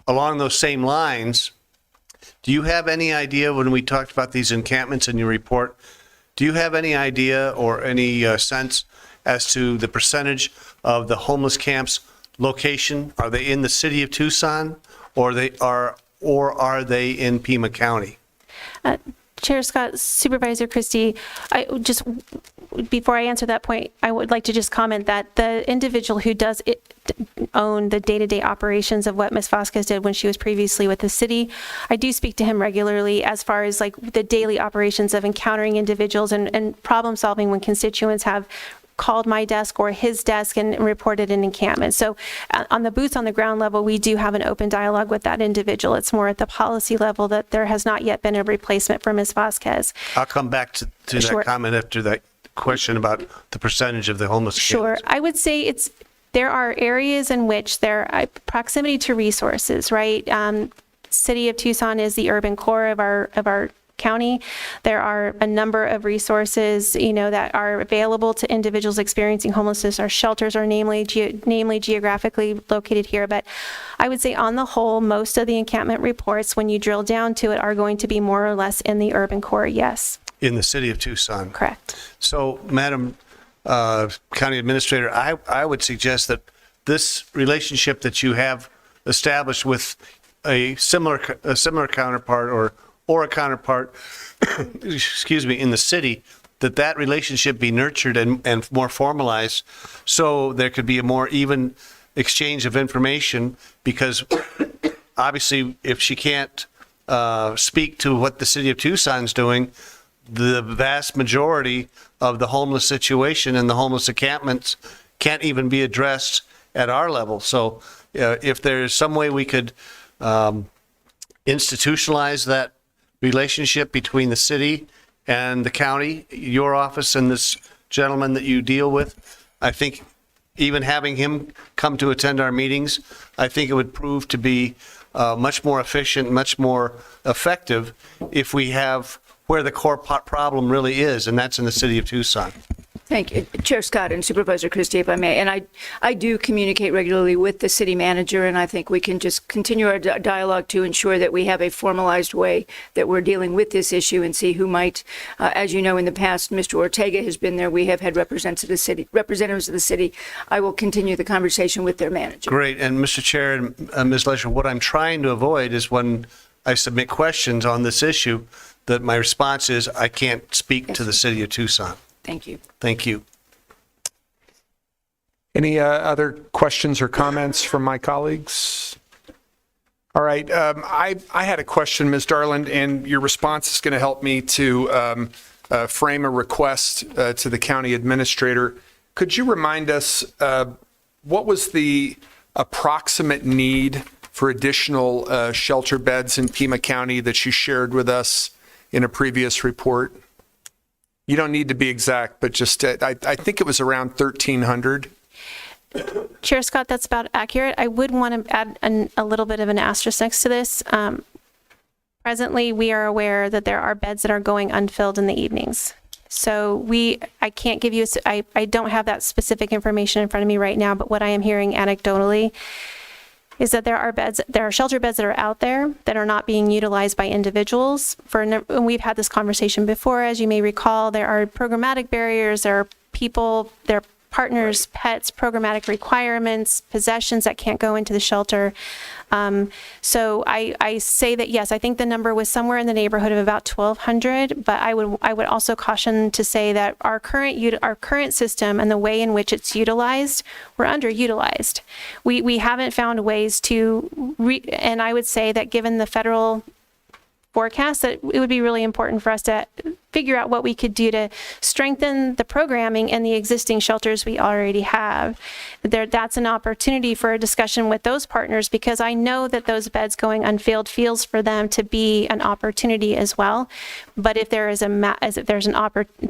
Along those same lines, do you have any idea, when we talked about these encampments in your report, do you have any idea or any sense as to the percentage of the homeless camps location? Are they in the city of Tucson, or are they in Pima County? Chair Scott, Supervisor Christie, before I answer that point, I would like to just comment that the individual who does own the day-to-day operations of what Ms. Vasquez did when she was previously with the city, I do speak to him regularly as far as like the daily operations of encountering individuals and problem solving when constituents have called my desk or his desk and reported an encampment. So on the boots on the ground level, we do have an open dialogue with that individual. It's more at the policy level that there has not yet been a replacement for Ms. Vasquez. I'll come back to Sure. that comment after that question about the percentage of the homeless Sure. camps. I would say there are areas in which there proximity to resources, right? City of Tucson is the urban core of our county. There are a number of resources, that are available to individuals experiencing homelessness. Our shelters are namely geographically located here. But I would say on the whole, most of the encampment reports, when you drill down to it, are going to be more or less in the urban core, yes. In the city of Tucson. Correct. So, Madam County Administrator, I would suggest that this relationship that you have established with a similar counterpart or a counterpart, excuse me, in the city, that relationship be nurtured and more formalized, so there could be a more even exchange of information, because obviously if she can't speak to what the city of Tucson's doing, the vast majority of the homeless situation and the homeless encampments can't even be addressed at our level. So if there's some way we could institutionalize that relationship between the city and the county, your office and this gentleman that you deal with, I think even having him come to attend our meetings, I think it would prove to be much more efficient, much more effective if we have where the core problem really is, and that's in the city of Tucson. Thank you. Chair Scott and Supervisor Christie, if I may. And I do communicate regularly with the city manager, and I think we can just continue our dialogue to ensure that we have a formalized way that we're dealing with this issue and see who might, as you know, in the past, Mr. Ortega has been there. We have had representatives of the city. I will continue the conversation with their manager. Great. And Mr. Chair and Ms. Lesher, what I'm trying to avoid is when I submit questions on this issue, that my response is I can't speak to the city of Tucson. Thank you. Thank you. Any other questions or comments from my colleagues? All right. I had a question, Ms. Darland, and your response is going to help me to frame a request to the county administrator. Could you remind us what was the approximate need for additional shelter beds in Pima County that you shared with us in a previous report? You don't need to be exact, but just I think it was around 1,300. Chair Scott, that's about accurate. I would want to add a little bit of an asterisk next to this. Presently, we are aware that there are beds that are going unfilled in the evenings. So I can't give you, I don't have that specific information in front of me right now, but what I am hearing anecdotally is that there are shelter beds that are out there that are not being utilized by individuals. And we've had this conversation before, as you may recall. There are programmatic barriers, there are people, there are partners, pets, programmatic requirements, possessions that can't go into the shelter. So I say that, yes, I think the number was somewhere in the neighborhood of about 1,200, but I would also caution to say that our current system and the way in which it's utilized, we're underutilized. We haven't found ways to, and I would say that given the federal forecast, that it would be really important for us to figure out what we could do to strengthen the programming and the existing shelters we already have. That's an opportunity for a discussion with those partners, because I know that those beds going unfilled feels for them to be an opportunity as well. But if there is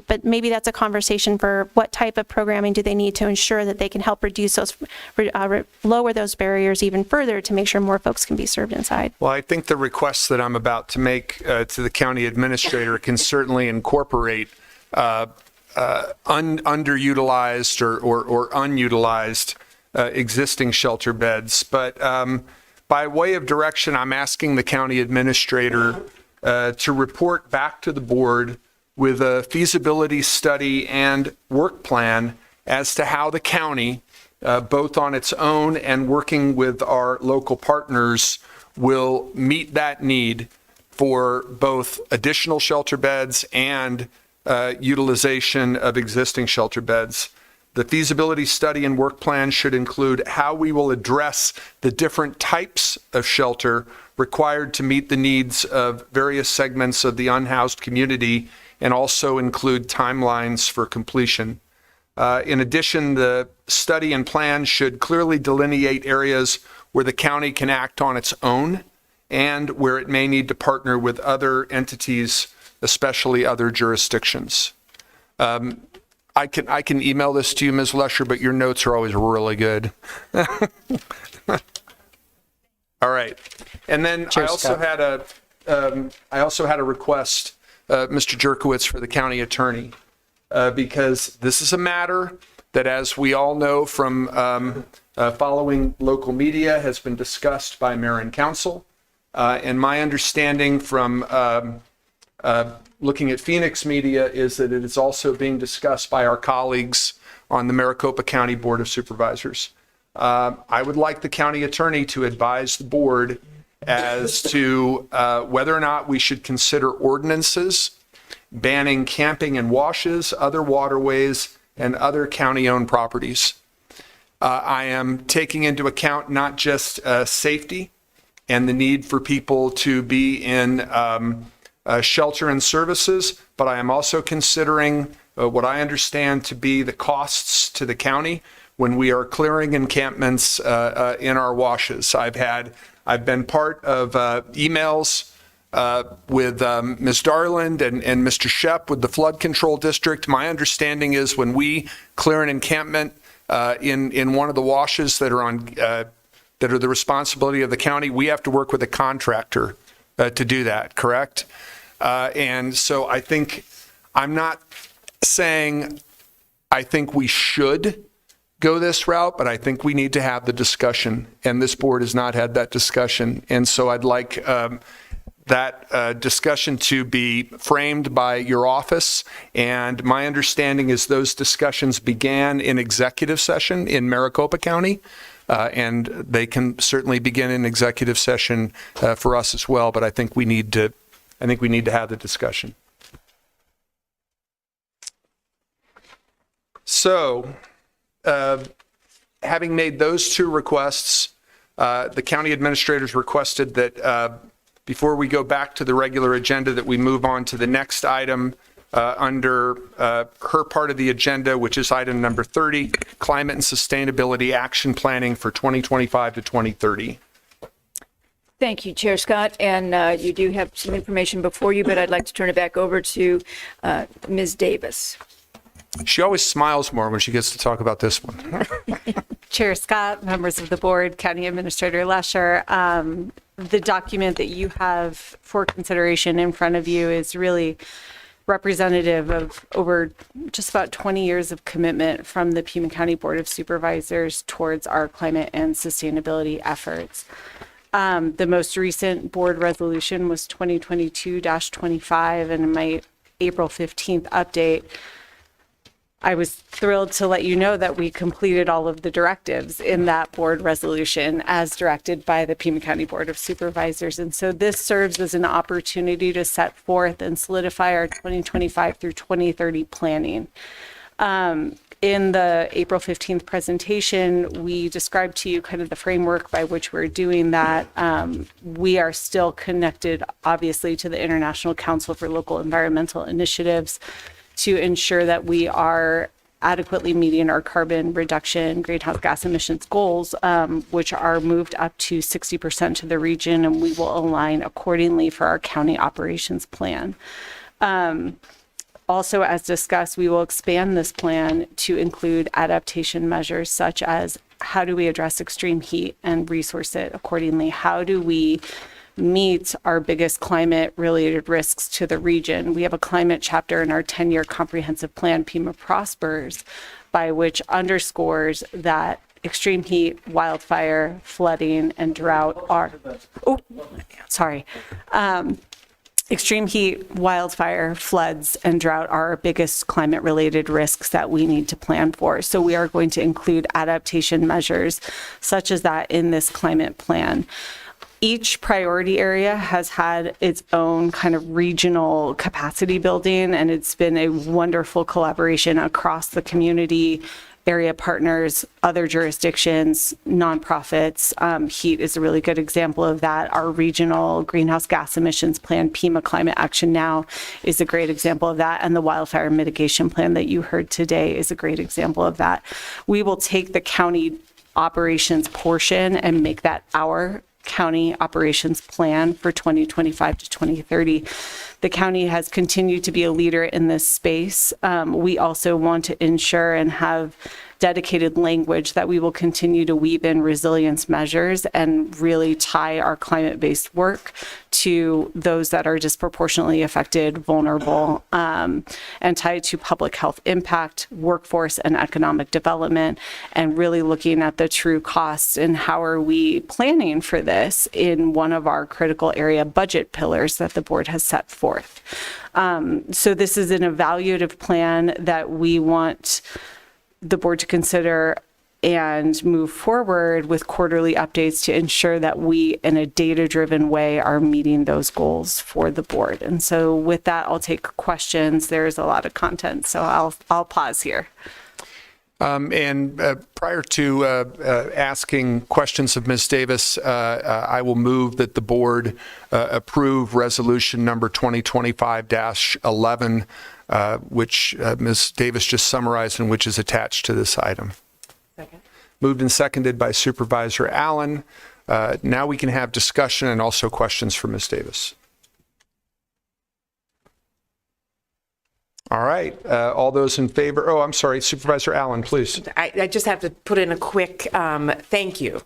but maybe that's a conversation for what type of programming do they need to ensure that they can help reduce those, lower those barriers even further to make sure more folks can be served inside. Well, I think the requests that I'm about to make to the county administrator can certainly incorporate underutilized or unutilized existing shelter beds. But by way of direction, I'm asking the county administrator to report back to the board with a feasibility study and work plan as to how the county, both on its own and working with our local partners, will meet that need for both additional shelter beds and utilization of existing shelter beds. The feasibility study and work plan should include how we will address the different types of shelter required to meet the needs of various segments of the unhoused community, and also include timelines for completion. In addition, the study and plan should clearly delineate areas where the county can act on its own and where it may need to partner with other entities, especially other jurisdictions. I can email this to you, Ms. Lesher, but your notes are always really good. All right. And then I also had a request, Mr. Jerkowitz, for the county attorney, because this is a matter that, as we all know from following local media, has been discussed by mayor and council. And my understanding from looking at Phoenix media is that it is also being discussed by our colleagues on the Maricopa County Board of Supervisors. I would like the county attorney to advise the board as to whether or not we should consider ordinances banning camping in washes, other waterways, and other county-owned properties. I am taking into account not just safety and the need for people to be in shelter and services, but I am also considering what I understand to be the costs to the county when we are clearing encampments in our washes. I've been part of emails with Ms. Darland and Mr. Shep with the flood control district. My understanding is when we clear an encampment in one of the washes that are on that are the responsibility of the county, we have to work with a contractor to do that, correct? And so I think, I'm not saying I think we should go this route, but I think we need to have the discussion, and this board has not had that discussion. And so I'd like that discussion to be framed by your office. And my understanding is those discussions began in executive session in Maricopa County. And they can certainly begin in executive session for us as well, but I think we need to have the discussion. So, having made those two requests, the county administrators requested that before we go back to the regular agenda, that we move on to the next item under her part of the agenda, which is item number 30, Climate and Sustainability Action Planning for 2025 to 2030. Thank you, Chair Scott. And you do have some information before you, but I'd like to turn it back over to Ms. Davis. She always smiles more when she gets to talk about this one. Chair Scott, members of the board, County Administrator Lesher, the document that you have for consideration in front of you is really representative of over just about 20 years of commitment from the Pima County Board of Supervisors towards our climate and sustainability efforts. The most recent board resolution was 2022-25, and in my April 15th update, I was thrilled to let you know that we completed all of the directives in that board resolution as directed by the Pima County Board of Supervisors. And so this serves as an opportunity to set forth and solidify our 2025 through 2030 planning. In the April 15th presentation, we described to you kind of the framework by which we're doing that. We are still connected, obviously, to the International Council for Local Environmental Initiatives to ensure that we are adequately meeting our carbon reduction greenhouse gas emissions goals, which are moved up to 60% to the region, and we will align accordingly for our county operations plan. Also, as discussed, we will expand this plan to include adaptation measures such as how do we address extreme heat and resource it accordingly? How do we meet our biggest climate-related risks to the region? We have a climate chapter in our 10-year comprehensive plan, Pima Prospers, by which underscores that extreme heat, wildfire, flooding, and drought are... Oh, sorry. Extreme heat, wildfire, floods, and drought are our biggest climate-related risks that we need to plan for. So we are going to include adaptation measures such as that in this climate plan. Each priority area has had its own kind of regional capacity building, and it's been a wonderful collaboration across the community, area partners, other jurisdictions, nonprofits. Heat is a really good example of that. Our regional greenhouse gas emissions plan, Pima Climate Action Now, is a great example of that. And the wildfire mitigation plan that you heard today is a great example of that. We will take the county operations portion and make that our county operations plan for 2025 to 2030. The county has continued to be a leader in this space. We also want to ensure and have dedicated language that we will continue to weave in resilience measures and really tie our climate-based work to those that are disproportionately affected, vulnerable, and tied to public health impact, workforce, and economic development, and really looking at the true costs and how are we planning for this in one of our critical area budget pillars that the board has set forth. So this is an evaluative plan that we want the board to consider and move forward with quarterly updates to ensure that we, in a data-driven way, are meeting those goals for the board. And so with that, I'll take questions. There's a lot of content, so I'll pause here. Prior to asking questions of Ms. Davis, I will move that the board approve resolution number 2025-11, which Ms. Davis just summarized and which is attached to this item. Second. Moved and seconded by Supervisor Allen. Now we can have discussion and also questions for Ms. Davis. All right. All those in favor? Oh, I'm sorry. Supervisor Allen, please. I just have to put in a quick thank you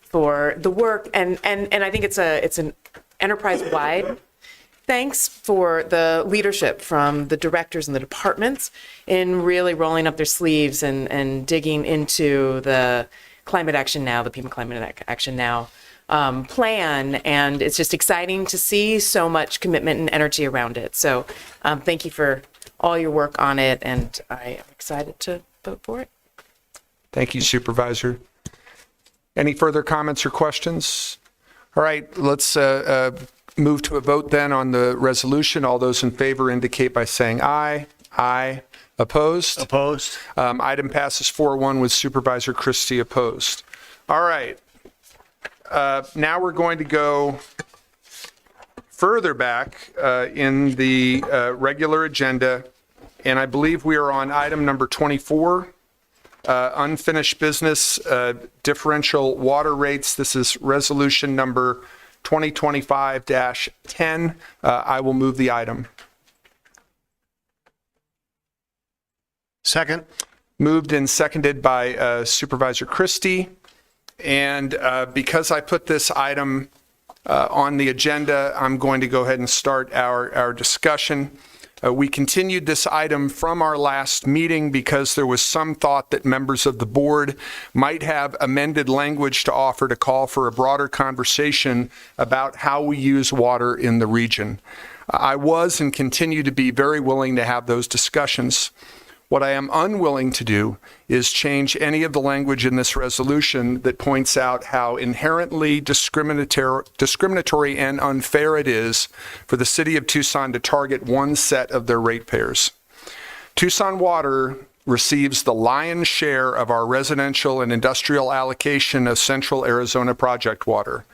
for the work, and I think it's an enterprise-wide thanks for the leadership from the directors and the departments in really rolling up their sleeves and digging into the Climate Action Now, the Pima Climate Action Now plan, and it's just exciting to see so much commitment and energy around it. So thank you for all your work on it, and I am excited to vote for it. Thank you, Supervisor. Any further comments or questions? All right, let's move to a vote then on the resolution. All those in favor indicate by saying aye. Aye. Opposed? Opposed. Item passes 4-1 with Supervisor Christie opposed. All right. Now we're going to go further back in the regular agenda, and I believe we are on item number 24, unfinished business, differential water rates. This is resolution number 2025-10. I will move the item. Second. Moved and seconded by Supervisor Christie. And because I put this item on the agenda, I'm going to go ahead and start our discussion. We continued this item from our last meeting because there was some thought that members of the board might have amended language to offer to call for a broader conversation about how we use water in the region. I was and continue to be very willing to have those discussions. What I am unwilling to do is change any of the language in this resolution that points out how inherently discriminatory and unfair it is for the city of Tucson to target one set of their ratepayers. Tucson Water receives the lion's share of our residential and industrial allocation of Central Arizona project water.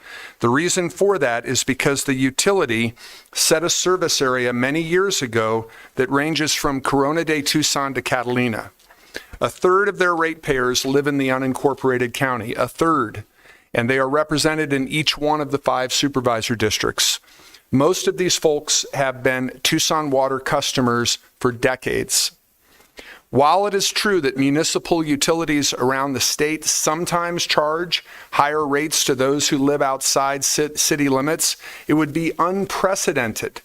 The reason for that is because the utility set a service area many years ago that ranges from Corona de Tucson to Catalina. A third of their ratepayers live in the unincorporated county, a third, and they are represented in each one of the 5 supervisor districts. Most of these folks have been Tucson Water customers for decades. While it is true that municipal utilities around the state sometimes charge higher rates to those who live outside city limits, it would be unprecedented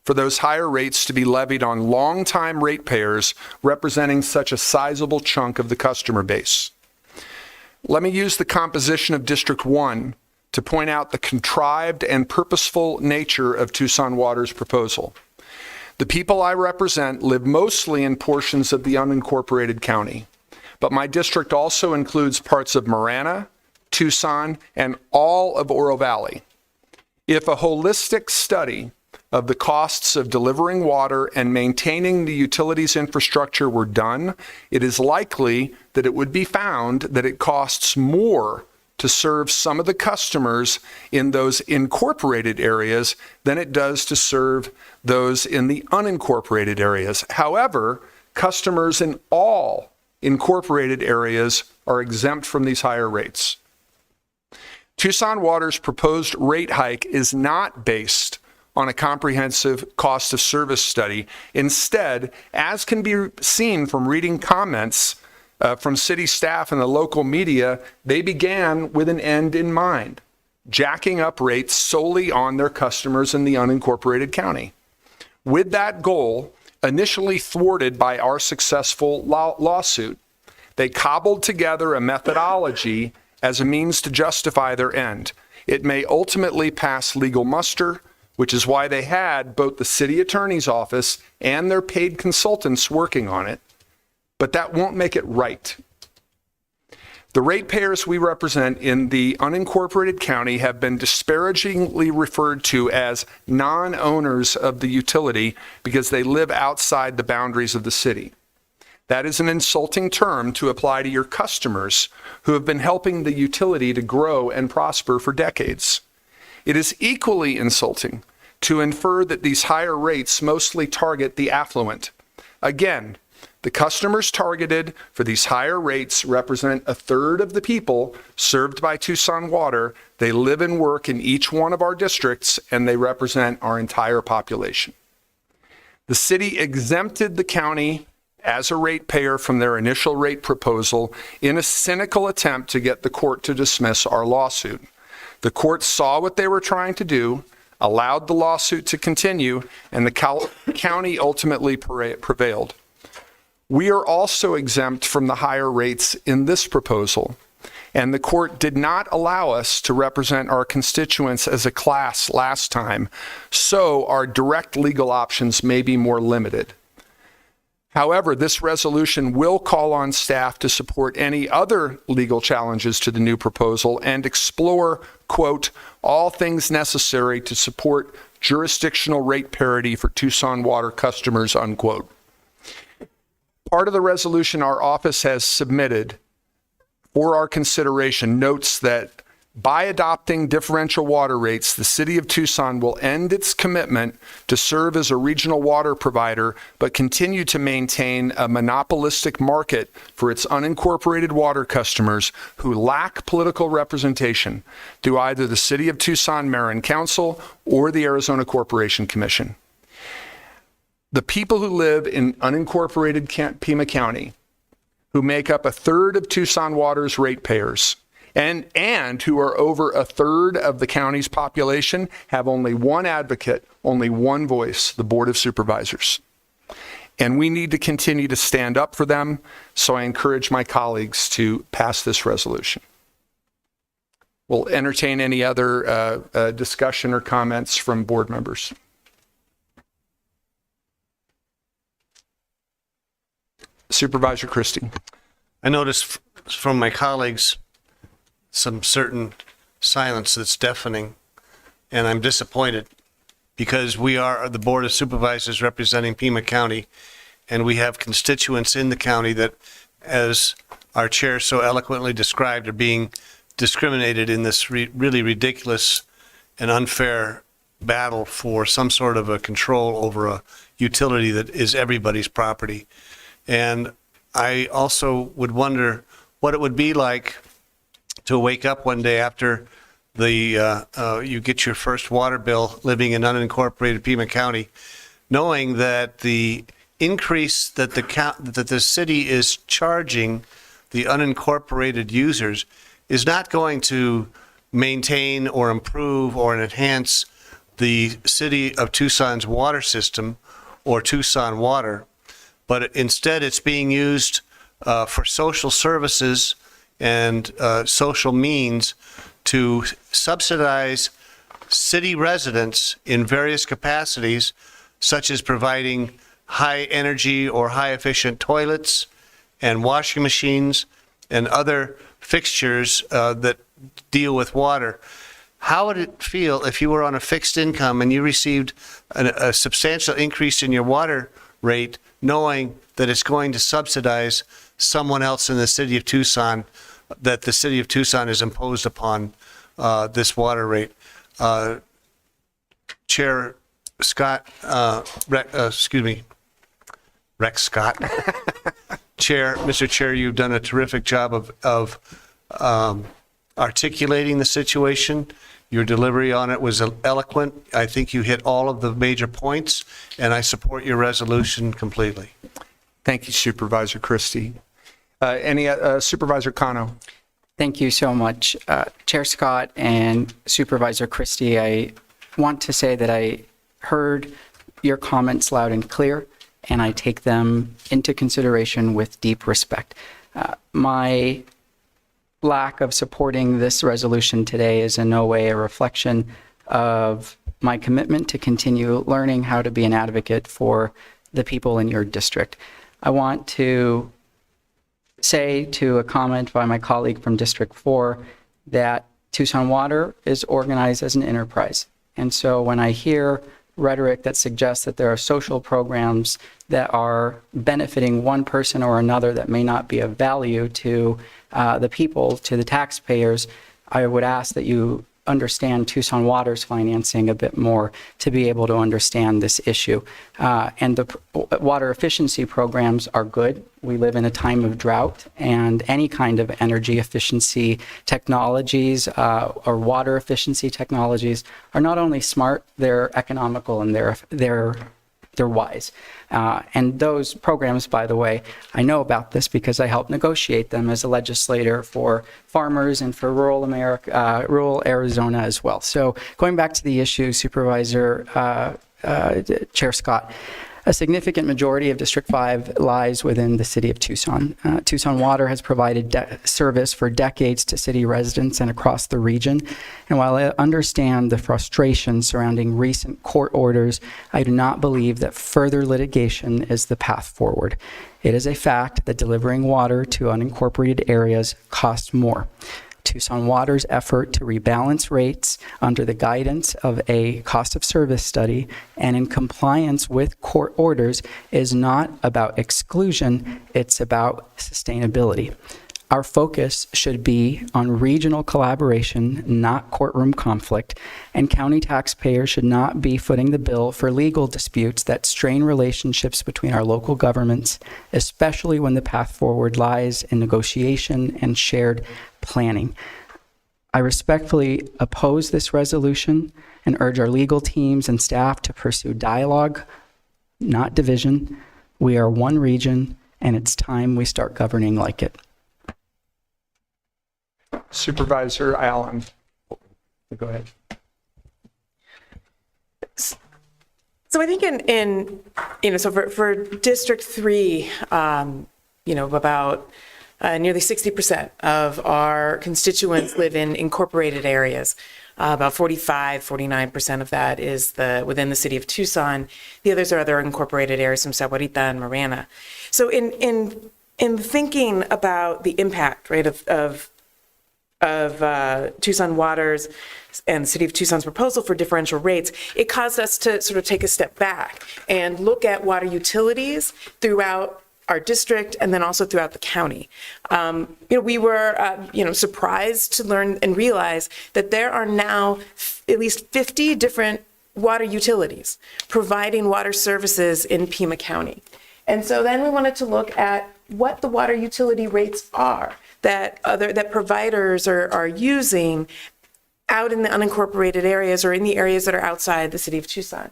for those higher rates to be levied on longtime ratepayers representing such a sizable chunk of the customer base. Let me use the composition of District 1 to point out the contrived and purposeful nature of Tucson Water's proposal. The people I represent live mostly in portions of the unincorporated county, but my district also includes parts of Marana, Tucson, and all of Oro Valley. If a holistic study of the costs of delivering water and maintaining the utilities infrastructure were done, it is likely that it would be found that it costs more to serve some of the customers in those incorporated areas than it does to serve those in the unincorporated areas. However, customers in all incorporated areas are exempt from these higher rates. Tucson Water's proposed rate hike is not based on a comprehensive cost of service study. Instead, as can be seen from reading comments from city staff and the local media, they began with an end in mind, jacking up rates solely on their customers in the unincorporated county. With that goal, initially thwarted by our successful lawsuit, they cobbled together a methodology as a means to justify their end. It may ultimately pass legal muster, which is why they had both the city attorney's office and their paid consultants working on it. But that won't make it right. The ratepayers we represent in the unincorporated county have been disparagingly referred to as non-owners of the utility because they live outside the boundaries of the city. That is an insulting term to apply to your customers who have been helping the utility to grow and prosper for decades. It is equally insulting to infer that these higher rates mostly target the affluent. Again, the customers targeted for these higher rates represent a third of the people served by Tucson Water. They live and work in each one of our districts, and they represent our entire population. The city exempted the county as a ratepayer from their initial rate proposal in a cynical attempt to get the court to dismiss our lawsuit. The court saw what they were trying to do, allowed the lawsuit to continue, and the county ultimately prevailed. We are also exempt from the higher rates in this proposal, and the court did not allow us to represent our constituents as a class last time, so our direct legal options may be more limited. However, this resolution will call on staff to support any other legal challenges to the new proposal and explore, quote, all things necessary to support jurisdictional rate parity for Tucson Water customers, unquote. Part of the resolution our office has submitted for our consideration notes that by adopting differential water rates, the city of Tucson will end its commitment to serve as a regional water provider, but continue to maintain a monopolistic market for its unincorporated water customers who lack political representation through either the City of Tucson Mayor and Council or the Arizona Corporation Commission. The people who live in unincorporated Pima County, who make up a third of Tucson Water's ratepayers, and who are over a third of the county's population, have only one advocate, only one voice, the Board of Supervisors. and we need to continue to stand up for them. So I encourage my colleagues to pass this resolution. We'll entertain any other discussion or comments from board members. Supervisor Christie. I noticed from my colleagues some certain silence that's deafening, and I'm disappointed because we are the Board of Supervisors representing Pima County, and we have constituents in the county that, as our chair so eloquently described, are being discriminated in this really ridiculous and unfair battle for some sort of a control over a utility that is everybody's property. And I also would wonder what it would be like to wake up one day after you get your first water bill living in unincorporated Pima County, knowing that the increase that the city is charging the unincorporated users is not going to maintain or improve or enhance the city of Tucson's water system or Tucson Water, but instead it's being used for social services and social means to subsidize city residents in various capacities, such as providing high energy or high efficient toilets and washing machines and other fixtures that deal with water. How would it feel if you were on a fixed income and you received a substantial increase in your water rate, knowing that it's going to subsidize someone else in the city of Tucson, that the city of Tucson has imposed upon this water rate? Chair Scott, Rex Scott. Mr. Chair, you've done a terrific job of articulating the situation. Your delivery on it was eloquent. I think you hit all of the major points, and I support your resolution completely. Thank you, Supervisor Christie. Supervisor Cano. Thank you so much. Chair Scott and Supervisor Christie, I want to say that I heard your comments loud and clear, and I take them into consideration with deep respect. My lack of supporting this resolution today is in no way a reflection of my commitment to continue learning how to be an advocate for the people in your district. I want to say to a comment by my colleague from District 4 that Tucson Water is organized as an enterprise. And so when I hear rhetoric that suggests that there are social programs that are benefiting one person or another that may not be of value to the people, to the taxpayers, I would ask that you understand Tucson Water's financing a bit more to be able to understand this issue. And the water efficiency programs are good. We live in a time of drought, and any kind of energy efficiency technologies or water efficiency technologies are not only smart, they're economical, and they're wise. And those programs, by the way, I know about this because I helped negotiate them as a legislator for farmers and for rural America, rural Arizona as well. So going back to the issue, Supervisor Chair Scott, a significant majority of District 5 lies within the city of Tucson. Tucson Water has provided service for decades to city residents and across the region. And while I understand the frustration surrounding recent court orders, I do not believe that further litigation is the path forward. It is a fact that delivering water to unincorporated areas costs more. Tucson Water's effort to rebalance rates under the guidance of a cost of service study and in compliance with court orders is not about exclusion, it's about sustainability. Our focus should be on regional collaboration, not courtroom conflict, and county taxpayers should not be footing the bill for legal disputes that strain relationships between our local governments, especially when the path forward lies in negotiation and shared planning. I respectfully oppose this resolution and urge our legal teams and staff to pursue dialogue, not division. We are one region, and it's time we start governing like it. Supervisor Allen. Go ahead. So I think so for District 3, about nearly 60% of our constituents live in incorporated areas. About 49% of that is within the city of Tucson. The others are other incorporated areas from Sahuarita and Marana. So in thinking about the impact, right, of Tucson Waters and the City of Tucson's proposal for differential rates, it caused us to sort of take a step back and look at water utilities throughout our district and then also throughout the county. We were, surprised to learn and realize that there are now at least 50 different water utilities providing water services in Pima County. And so then we wanted to look at what the water utility rates are that providers are using out in the unincorporated areas or in the areas that are outside the city of Tucson.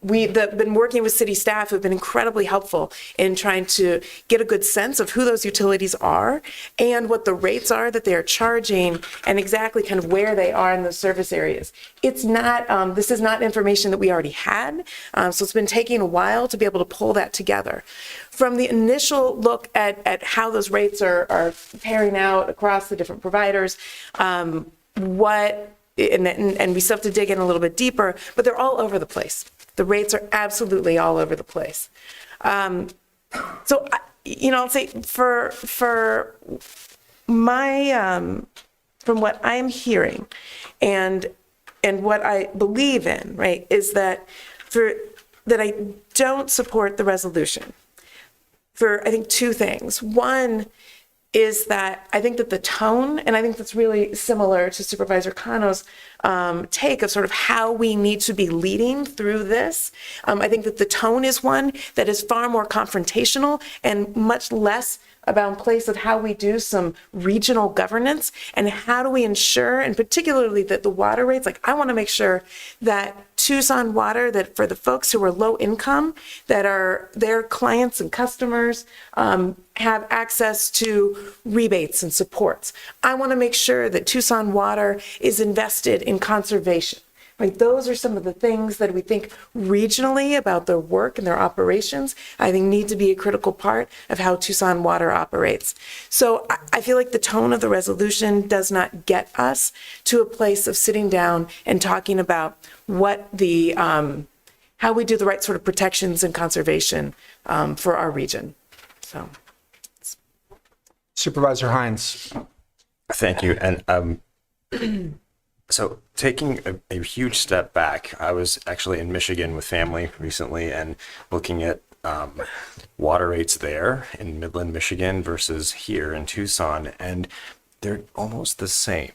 We've been working with city staff who've been incredibly helpful in trying to get a good sense of who those utilities are and what the rates are that they're charging and exactly kind of where they are in those service areas. It's not, this is not information that we already had, so it's been taking a while to be able to pull that together. From the initial look at how those rates are pairing out across the different providers, and we still have to dig in a little bit deeper, but they're all over the place. The rates are absolutely all over the place. So, I'll say for my, from what I'm hearing and what I believe in, right, is that I don't support the resolution for, I think, two things. One is that I think that the tone, and I think that's really similar to Supervisor Cano's take of sort of how we need to be leading through this. I think that the tone is one that is far more confrontational and much less about place of how we do some regional governance and how do we ensure, and particularly that the water rates, like I want to make sure that Tucson Water, that for the folks who are low income, that are their clients and customers have access to rebates and supports. I want to make sure that Tucson Water is invested in conservation. Right, those are some of the things that we think regionally about their work and their operations, I think need to be a critical part of how Tucson Water operates. So I feel like the tone of the resolution does not get us to a place of sitting down and talking about what the, how we do the right sort of protections and conservation for our region. So, Supervisor Hines. Thank you. And so taking a huge step back, I was actually in Michigan with family recently and looking at water rates there in Midland, Michigan versus here in Tucson, and they're almost the same.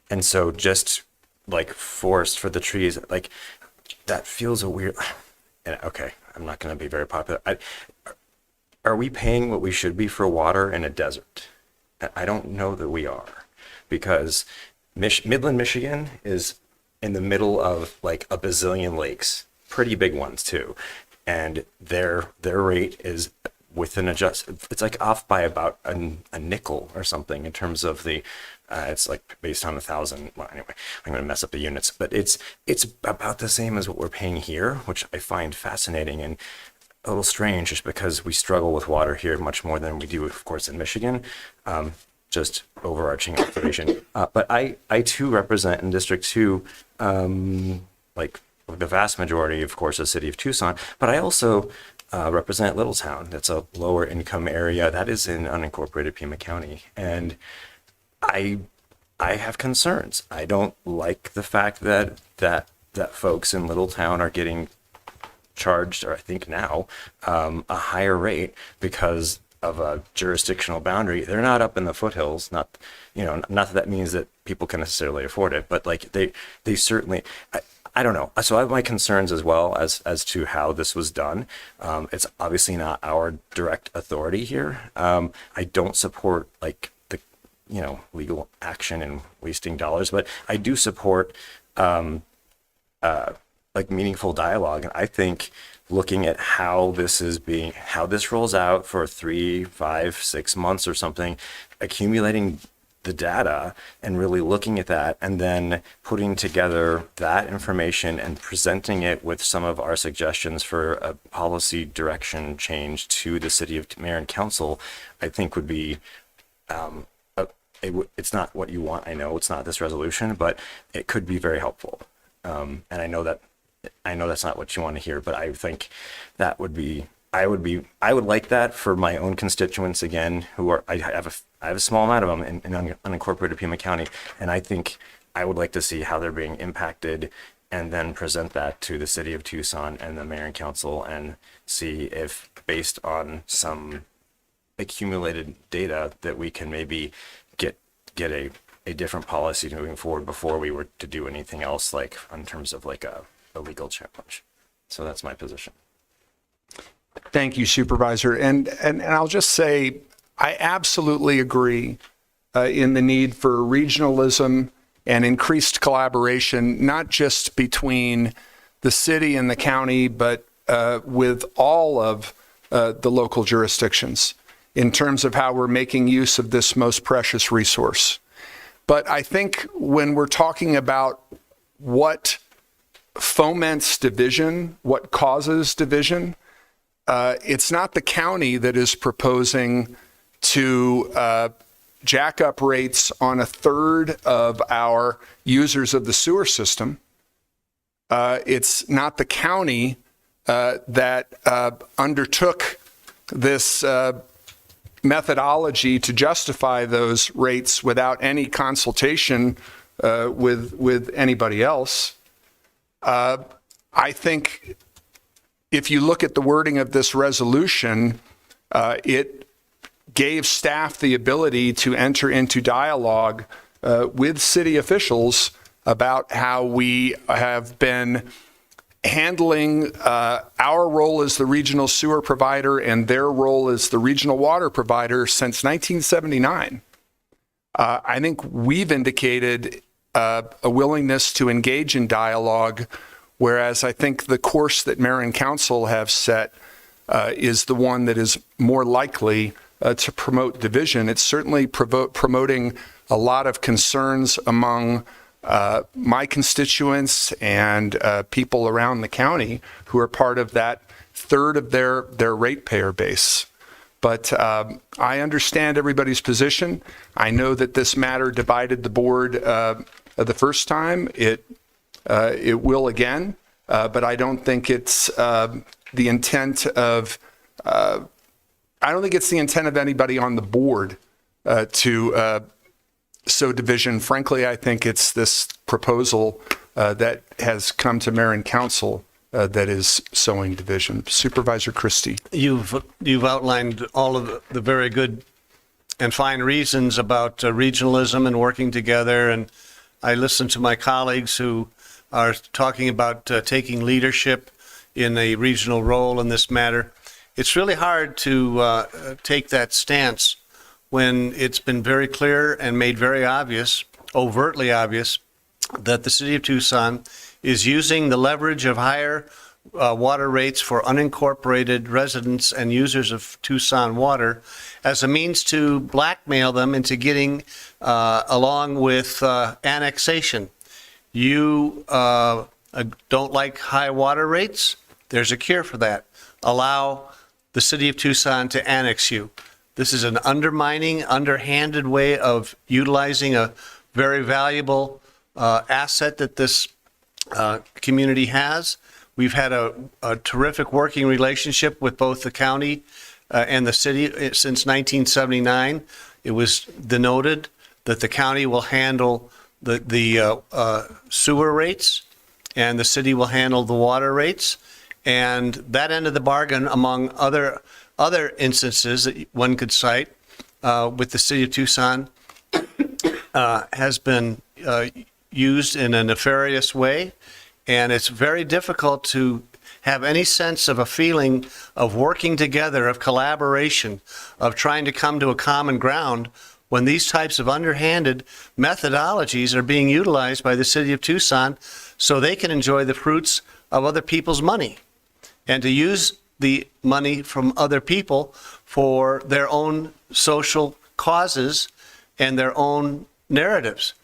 And so just like forest for the trees, like that feels a weird, and okay, I'm not going to be very popular. Are we paying what we should be for water in a desert? I don't know that we are, because Midland, Michigan is in the middle of like a bazillion lakes, pretty big ones too. And their rate is within it's like off by about a nickel or something in terms of the, it's like based on 1,000. Well, anyway, I'm going to mess up the units, but it's about the same as what we're paying here, which I find fascinating and a little strange just because we struggle with water here much more than we do, of course, in Michigan. Just overarching observation. But I too represent in District 2, like the vast majority, of course, the city of Tucson, but I also represent Littletown. That's a lower income area that is in unincorporated Pima County. And I have concerns. I don't like the fact that folks in Littletown are getting charged, or I think now, a higher rate because of a jurisdictional boundary. They're not up in the foothills, not that means that people can necessarily afford it, but like they certainly, I don't know. So I have my concerns as well as to how this was done. It's obviously not our direct authority here. I don't support like the, legal action and wasting dollars, but I do support like meaningful dialogue. And I think looking at how this rolls out for 3, 5, 6 months or something, accumulating the data and really looking at that and then putting together that information and presenting it with some of our suggestions for a policy direction change to the city of mayor and council, I think would be, it's not what you want. I know it's not this resolution, but it could be very helpful. And I know that's not what you want to hear, but I think that would be, I would like that for my own constituents again, who are, I have a small amount of them in unincorporated Pima County, and I think I would like to see how they're being impacted and then present that to the city of Tucson and the mayor and council and see if, based on some accumulated data, that we can maybe get a different policy moving forward before we were to do anything else, like in terms of like a legal challenge. So that's my position. Thank you, Supervisor. And I'll just say, I absolutely agree in the need for regionalism and increased collaboration, not just between the city and the county, but with all of the local jurisdictions in terms of how we're making use of this most precious resource. But I think when we're talking about what foments division, what causes division, it's not the county that is proposing to jack up rates on a third of our users of the sewer system. It's not the county that undertook this methodology to justify those rates without any consultation with anybody else. I think if you look at the wording of this resolution, it gave staff the ability to enter into dialogue with city officials about how we have been handling our role as the regional sewer provider and their role as the regional water provider since 1979. I think we've indicated a willingness to engage in dialogue, whereas I think the course that mayor and council have set is the one that is more likely to promote division. It's certainly promoting a lot of concerns among my constituents and people around the county who are part of that third of their ratepayer base. But I understand everybody's position. I know that this matter divided the board the first time. It will again, but I don't think it's the intent of anybody on the board to sow division. Frankly, I think it's this proposal that has come to mayor and council that is sowing division. Supervisor Christie. You've outlined all of the very good and fine reasons about regionalism and working together, and I listened to my colleagues who are talking about taking leadership in a regional role in this matter. It's really hard to take that stance when it's been very clear and made very obvious, overtly obvious, that the city of Tucson is using the leverage of higher water rates for unincorporated residents and users of Tucson water as a means to blackmail them into getting along with annexation. You don't like high water rates? There's a cure for that. Allow the city of Tucson to annex you. This is an undermining, underhanded way of utilizing a very valuable asset that this community has. We've had a terrific working relationship with both the county and the city since 1979. It was denoted that the county will handle the sewer rates and the city will handle the water rates. And that end of the bargain, among other instances that one could cite with the city of Tucson, has been used in a nefarious way. And it's very difficult to have any sense of a feeling of working together, of collaboration, of trying to come to a common ground when these types of underhanded methodologies are being utilized by the city of Tucson so they can enjoy the fruits of other people's money. And to use the money from other people for their own social causes and their own narratives.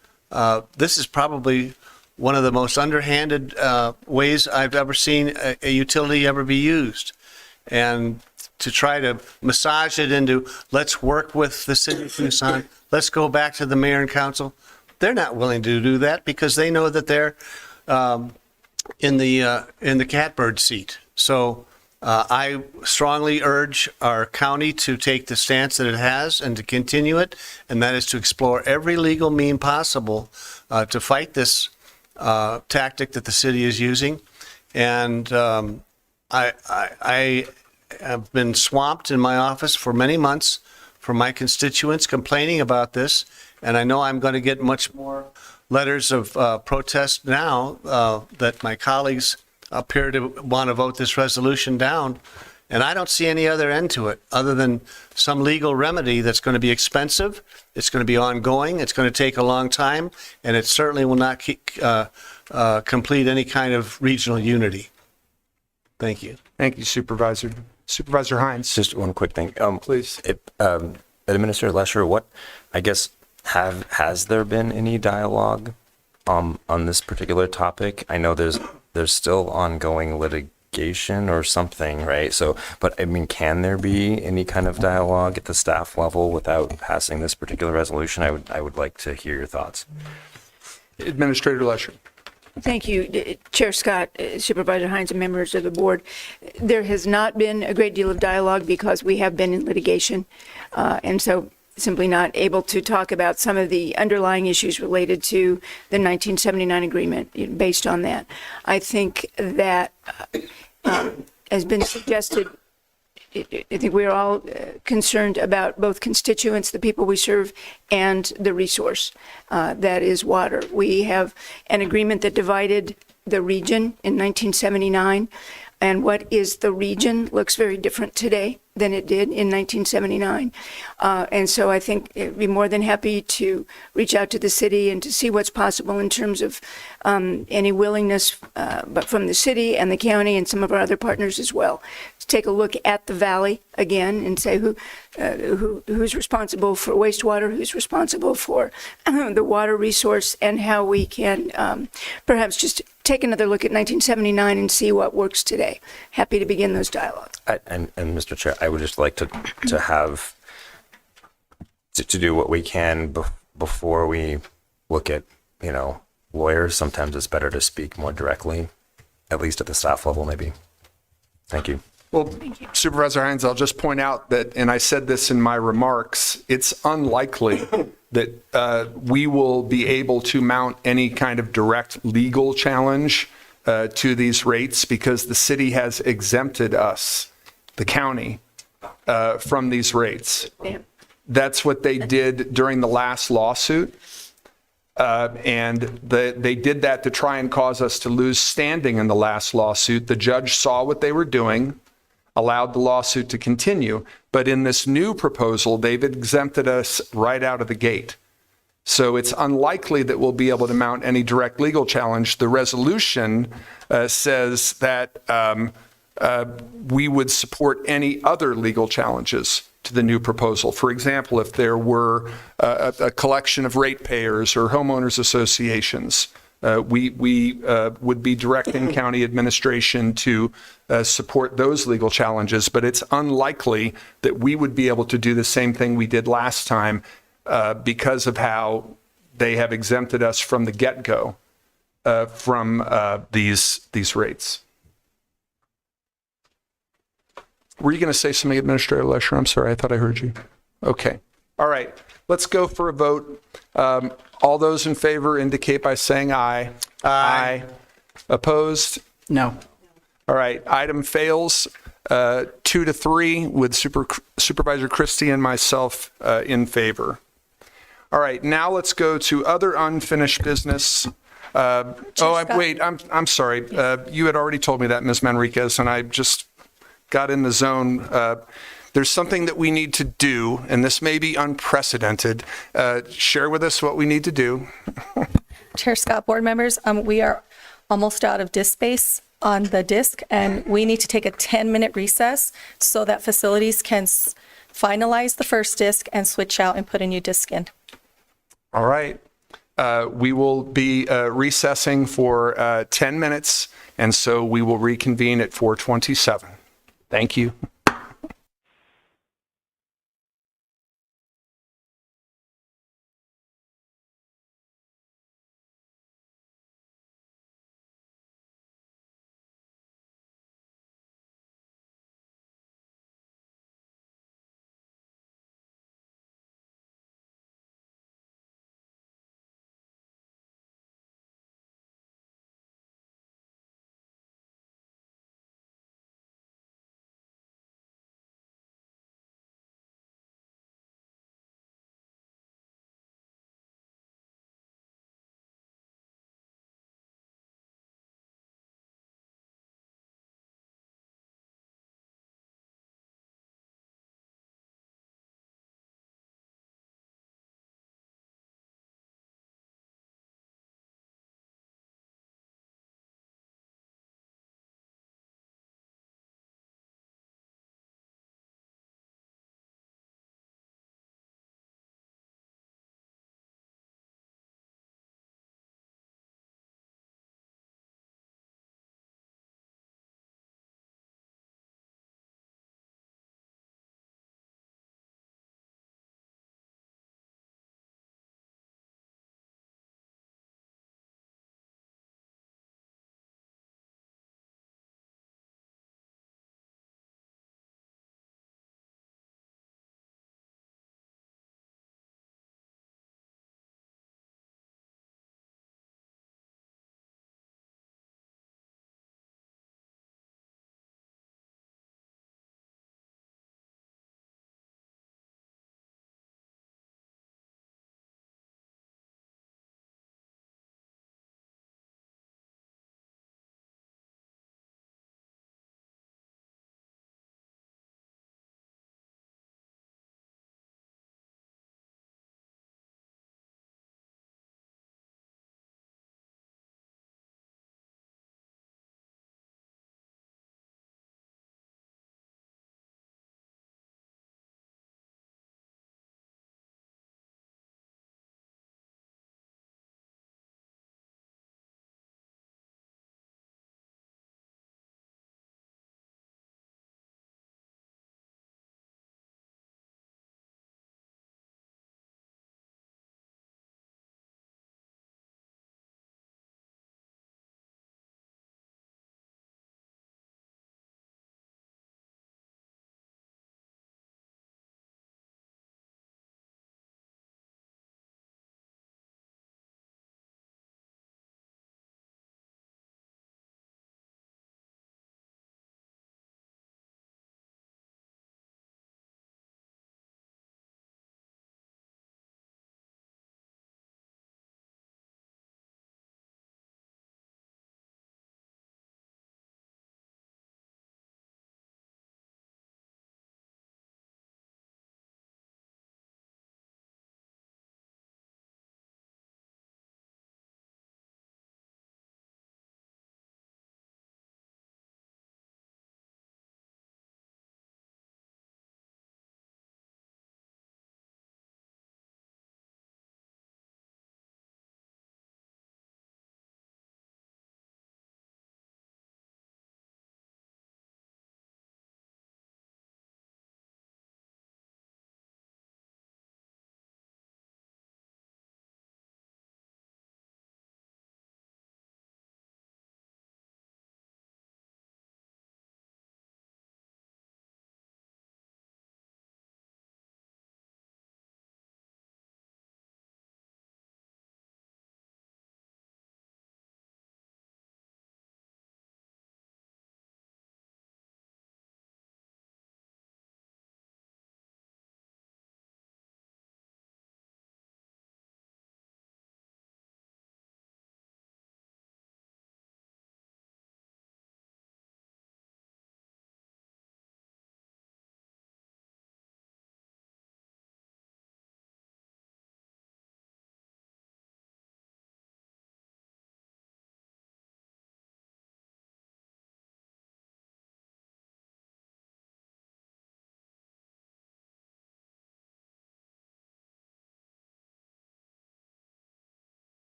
This is probably one of the most underhanded ways I've ever seen a utility ever be used. And to try to massage it into, let's work with the city of Tucson, let's go back to the mayor and council, they're not willing to do that because they know that they're in the catbird seat. So I strongly urge our county to take the stance that it has and to continue it, and that is to explore every legal mean possible to fight this tactic that the city is using. And I have been swamped in my office for many months from my constituents complaining about this, and I know I'm going to get much more letters of protest now that my colleagues appear to want to vote this resolution down. And I don't see any other end to it other than some legal remedy that's going to be expensive, it's going to be ongoing, it's going to take a long time, and it certainly will not complete any kind of regional unity. Thank you. Thank you, Supervisor. Supervisor Hines. Just one quick thing. Please. Administrator Lesher, what, I guess, has there been any dialogue on this particular topic? I know there's still ongoing litigation or something, right? So, but I mean, can there be any kind of dialogue at the staff level without passing this particular resolution? I would like to hear your thoughts. Administrator Lesher. Thank you, Chair Scott, Supervisor Hines, and members of the board. There has not been a great deal of dialogue because we have been in litigation, and so simply not able to talk about some of the underlying issues related to the 1979 agreement based on that. I think that has been suggested. I think we're all concerned about both constituents, the people we serve, and the resource that is water. We have an agreement that divided the region in 1979, and what is the region looks very different today than it did in 1979. And so I think I'd be more than happy to reach out to the city and to see what's possible in terms of any willingness, but from the city and the county and some of our other partners as well, to take a look at the valley again and say who's responsible for wastewater, who's responsible for the water resource, and how we can perhaps just take another look at 1979 and see what works today. Happy to begin those dialogues. And Mr. Chair, I would just like to have to do what we can before we look at, lawyers. Sometimes it's better to speak more directly, at least at the staff level, maybe. Thank you. Well, Supervisor Hines, I'll just point out that, and I said this in my remarks, it's unlikely that we will be able to mount any kind of direct legal challenge to these rates because the city has exempted us, the county, from these rates. That's what they did during the last lawsuit. And they did that to try and cause us to lose standing in the last lawsuit. The judge saw what they were doing, allowed the lawsuit to continue. But in this new proposal, they've exempted us right out of the gate. So it's unlikely that we'll be able to mount any direct legal challenge. The resolution says that we would support any other legal challenges to the new proposal. For example, if there were a collection of ratepayers or homeowners associations, we would be directing county administration to support those legal challenges, but it's unlikely that we would be able to do the same thing we did last time because of how they have exempted us from the get-go from these rates. Were you going to say something, Administrator Lesher? I'm sorry, I thought I heard you. Okay. All right. Let's go for a vote. All those in favor indicate by saying aye. Aye. Opposed? No. All right. Item fails 2-3 with Supervisor Christie and myself in favor. All right. Now let's go to other unfinished business. I'm sorry. You had already told me that, Ms. Manriquez, and I just got in the zone. There's something that we need to do, and this may be unprecedented. Share with us what we need to do. Chair Scott, board members, we are almost out of disk space on the disk, and we need to take a 10-minute recess so that facilities can finalize the first disk and switch out and put a new disk in. All right. We will be recessing for 10 minutes, and so we will reconvene at 4:27. Thank you.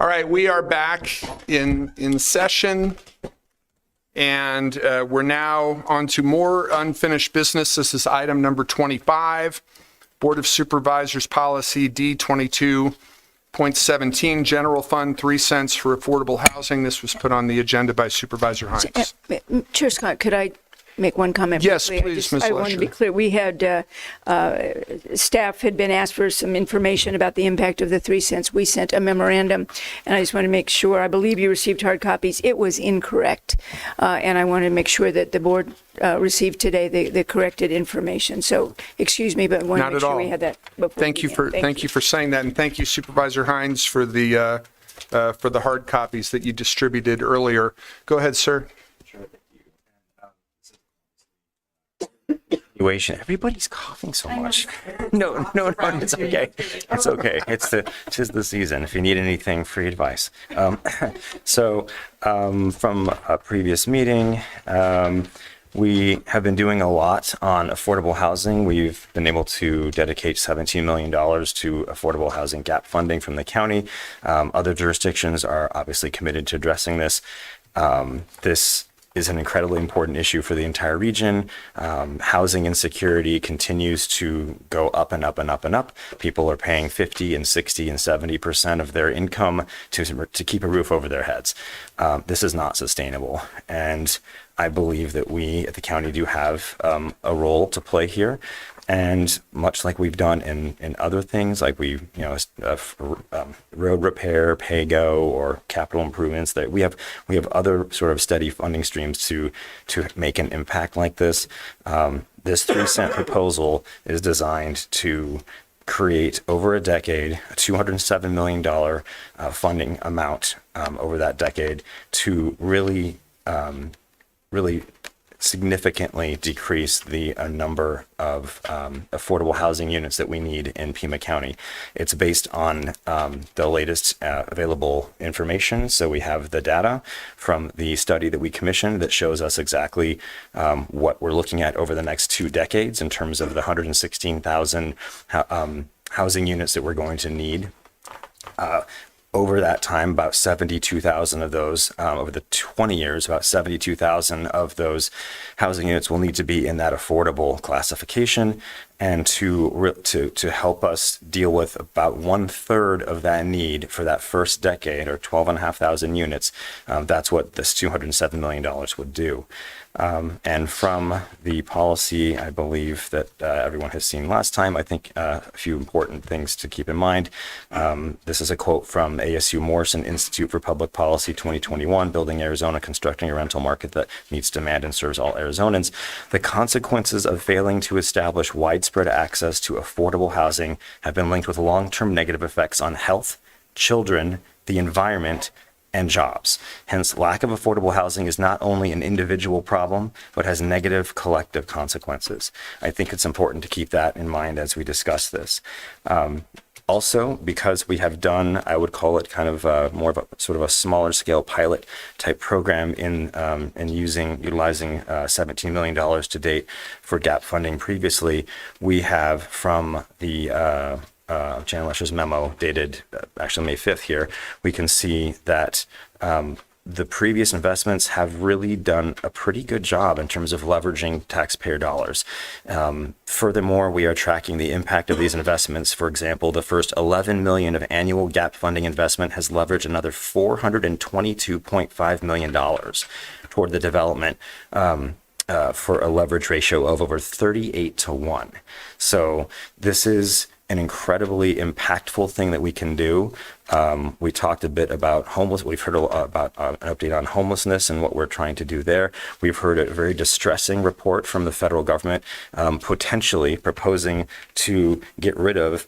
All right, we are back in session, and we're now on to more unfinished business. This is item number 25, Board of Supervisors Policy D22.17, General Fund 3 cents for affordable housing. This was put on the agenda by Supervisor Hines. Chair Scott, could I make one comment? Yes, quickly? please, Ms. I want to be Lesher. clear. We had, staff had been asked for some information about the impact of the 3 cents. We sent a memorandum, and I just want to make sure, I believe you received hard copies. It was incorrect. And I wanted to make sure that the board received today the corrected information. So, excuse me, but I want to Not make at sure all. we had that before. Thank you for saying that, and thank you, Supervisor Hines, for the hard copies that you distributed earlier. Go ahead, sir. Everybody's coughing so much. No, it's okay. It's okay. Tis the season. If you need anything, free advice. From a previous meeting, we have been doing a lot on affordable housing. We've been able to dedicate $17 million to affordable housing gap funding from the county. Other jurisdictions are obviously committed to addressing this. This is an incredibly important issue for the entire region. Housing insecurity continues to go up and up and up and up. People are paying 50 and 60 and 70% of their income to keep a roof over their heads. This is not sustainable. And I believe that we at the county do have a role to play here. And much like we've done in other things, like road repair, PAYGO, or capital improvements, that we have other sort of steady funding streams to make an impact like this. This 3 cent proposal is designed to create over a decade a $207 million funding amount over that decade to really significantly decrease the number of affordable housing units that we need in Pima County. It's based on the latest available information. So we have the data from the study that we commissioned that shows us exactly what we're looking at over the next 2 decades in terms of the 116,000 housing units that we're going to need. Over that time, about 72,000 of those, over the 20 years, about 72,000 of those housing units will need to be in that affordable classification. And to help us deal with about 1/3 of that need for that first decade, or 12,500 units, that's what this $207 million would do. And from the policy, I believe that everyone has seen last time, I think a few important things to keep in mind. This is a quote from ASU Morrison Institute for Public Policy 2021, Building Arizona, Constructing a Rental Market That Meets Demand and Serves All Arizonans. The consequences of failing to establish widespread access to affordable housing have been linked with long-term negative effects on health, children, the environment, and jobs. Hence, lack of affordable housing is not only an individual problem, but has negative collective consequences. I think it's important to keep that in mind as we discuss this. Also, because we have done, I would call it kind of more of a sort of a smaller scale pilot type program in utilizing $17 million to date for gap funding previously, we have from the Jan Lesher's memo dated actually May 5th here, we can see that the previous investments have really done a pretty good job in terms of leveraging taxpayer dollars. Furthermore, we are tracking the impact of these investments. For example, the first $11 million of annual gap funding investment has leveraged another $422.5 million toward the development for a leverage ratio of over 38-1. So this is an incredibly impactful thing that we can do. We talked a bit about we've heard about an update on homelessness and what we're trying to do there. We've heard a very distressing report from the federal government potentially proposing to get rid of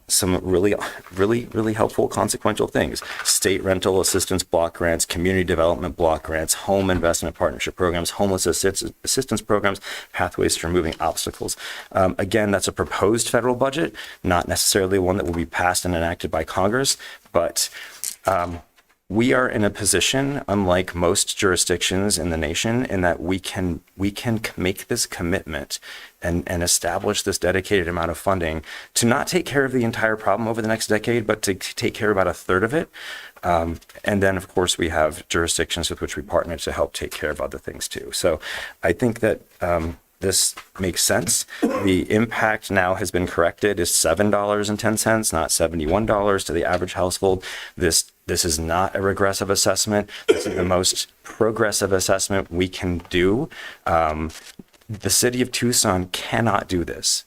some really helpful consequential things. State rental assistance block grants, community development block grants, home investment partnership programs, homeless assistance programs, pathways to removing obstacles. Again, that's a proposed federal budget, not necessarily one that will be passed and enacted by Congress, but we are in a position, unlike most jurisdictions in the nation, in that we can make this commitment and establish this dedicated amount of funding to not take care of the entire problem over the next decade, but to take care of about a third of it. And then, of course, we have jurisdictions with which we partner to help take care of other things too. So I think that this makes sense. The impact now has been corrected is $7.10, not $71 to the average household. This is not a regressive assessment. This is the most progressive assessment we can do. The city of Tucson cannot do this.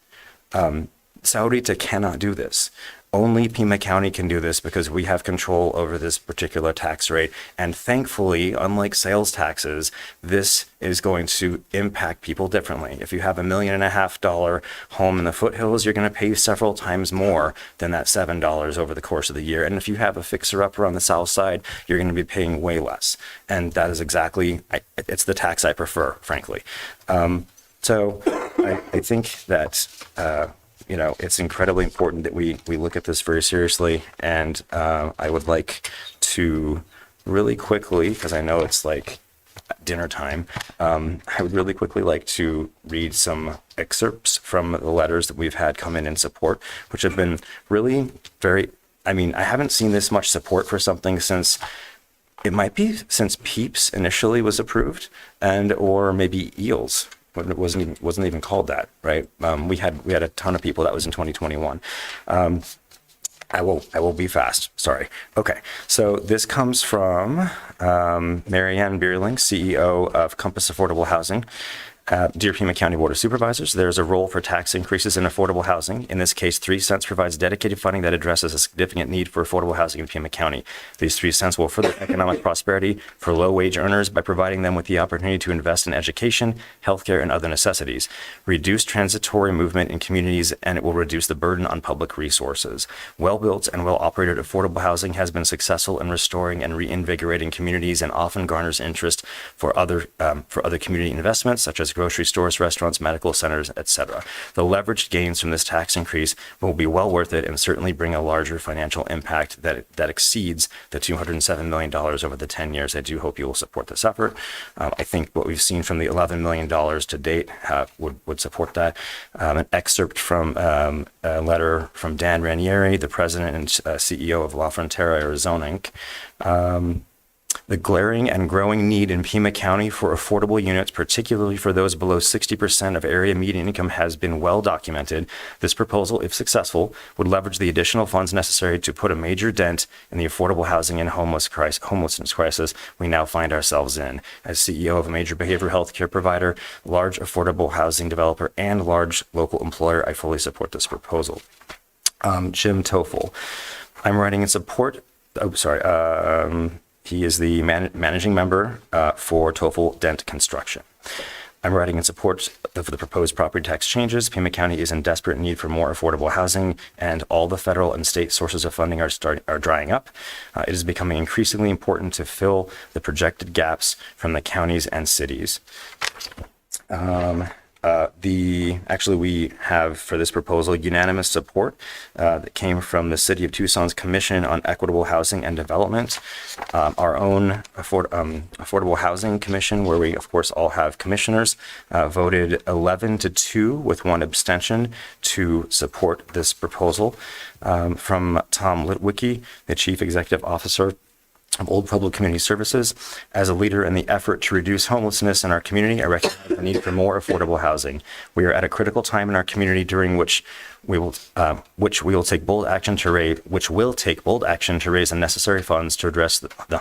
Sahuarita cannot do this. Only Pima County can do this because we have control over this particular tax rate. And thankfully, unlike sales taxes, this is going to impact people differently. If you have $1.5 million home in the foothills, you're going to pay several times more than that $7 over the course of the year. And if you have a fixer-upper on the south side, you're going to be paying way less. And that is exactly, it's the tax I prefer, frankly. So I think that it's incredibly important that we look at this very seriously. And I would like to really quickly, because I know it's like dinner time, I would really quickly like to read some excerpts from the letters that we've had come in support, which have been really very, I haven't seen this much support for something since Peeps initially was approved, or maybe Eels. But it wasn't even called that, right? We had a ton of people. That was in 2021. I will be fast. Sorry. Okay. So this comes from Marianne Bierling, CEO of Compass Affordable Housing. Dear Pima County Board of Supervisors, there is a role for tax increases in affordable housing. In this case, 3 cents provides dedicated funding that addresses a significant need for affordable housing in Pima County. These 3 cents will further economic prosperity for low-wage earners by providing them with the opportunity to invest in education, healthcare, and other necessities, reduce transitory movement in communities, and it will reduce the burden on public resources. Well-built and well-operated affordable housing has been successful in restoring and reinvigorating communities and often garners interest for other community investments, such as grocery stores, restaurants, medical centers, etc. The leveraged gains from this tax increase will be well worth it and certainly bring a larger financial impact that exceeds the $207 million over the 10 years. I do hope you will support this effort. I think what we've seen from the $11 million to date would support that. An excerpt from a letter from Dan Ranieri, the president and CEO of La Frontera, Arizona, Inc. The glaring and growing need in Pima County for affordable units, particularly for those below 60% of area median income, has been well documented. This proposal, if successful, would leverage the additional funds necessary to put a major dent in the affordable housing and homelessness crisis we now find ourselves in. As CEO of a major behavioral health care provider, large affordable housing developer, and large local employer, I fully support this proposal. Jim Toffel. I'm writing in support. He is the managing member for Toffel Dent Construction. I'm writing in support of the proposed property tax changes. Pima County is in desperate need for more affordable housing, and all the federal and state sources of funding are drying up. It is becoming increasingly important to fill the projected gaps from the counties and cities. We have for this proposal unanimous support that came from the City of Tucson's Commission on Equitable Housing and Development, our own Affordable Housing Commission, where we of course all have commissioners, voted 11-2 with 1 abstention to support this proposal. From Tom Litwicki, the Chief Executive Officer of Old Public Community Services. As a leader in the effort to reduce homelessness in our community, I recognize the need for more affordable housing. We are at a critical time in our community during which we will take bold action to raise the necessary funds to address the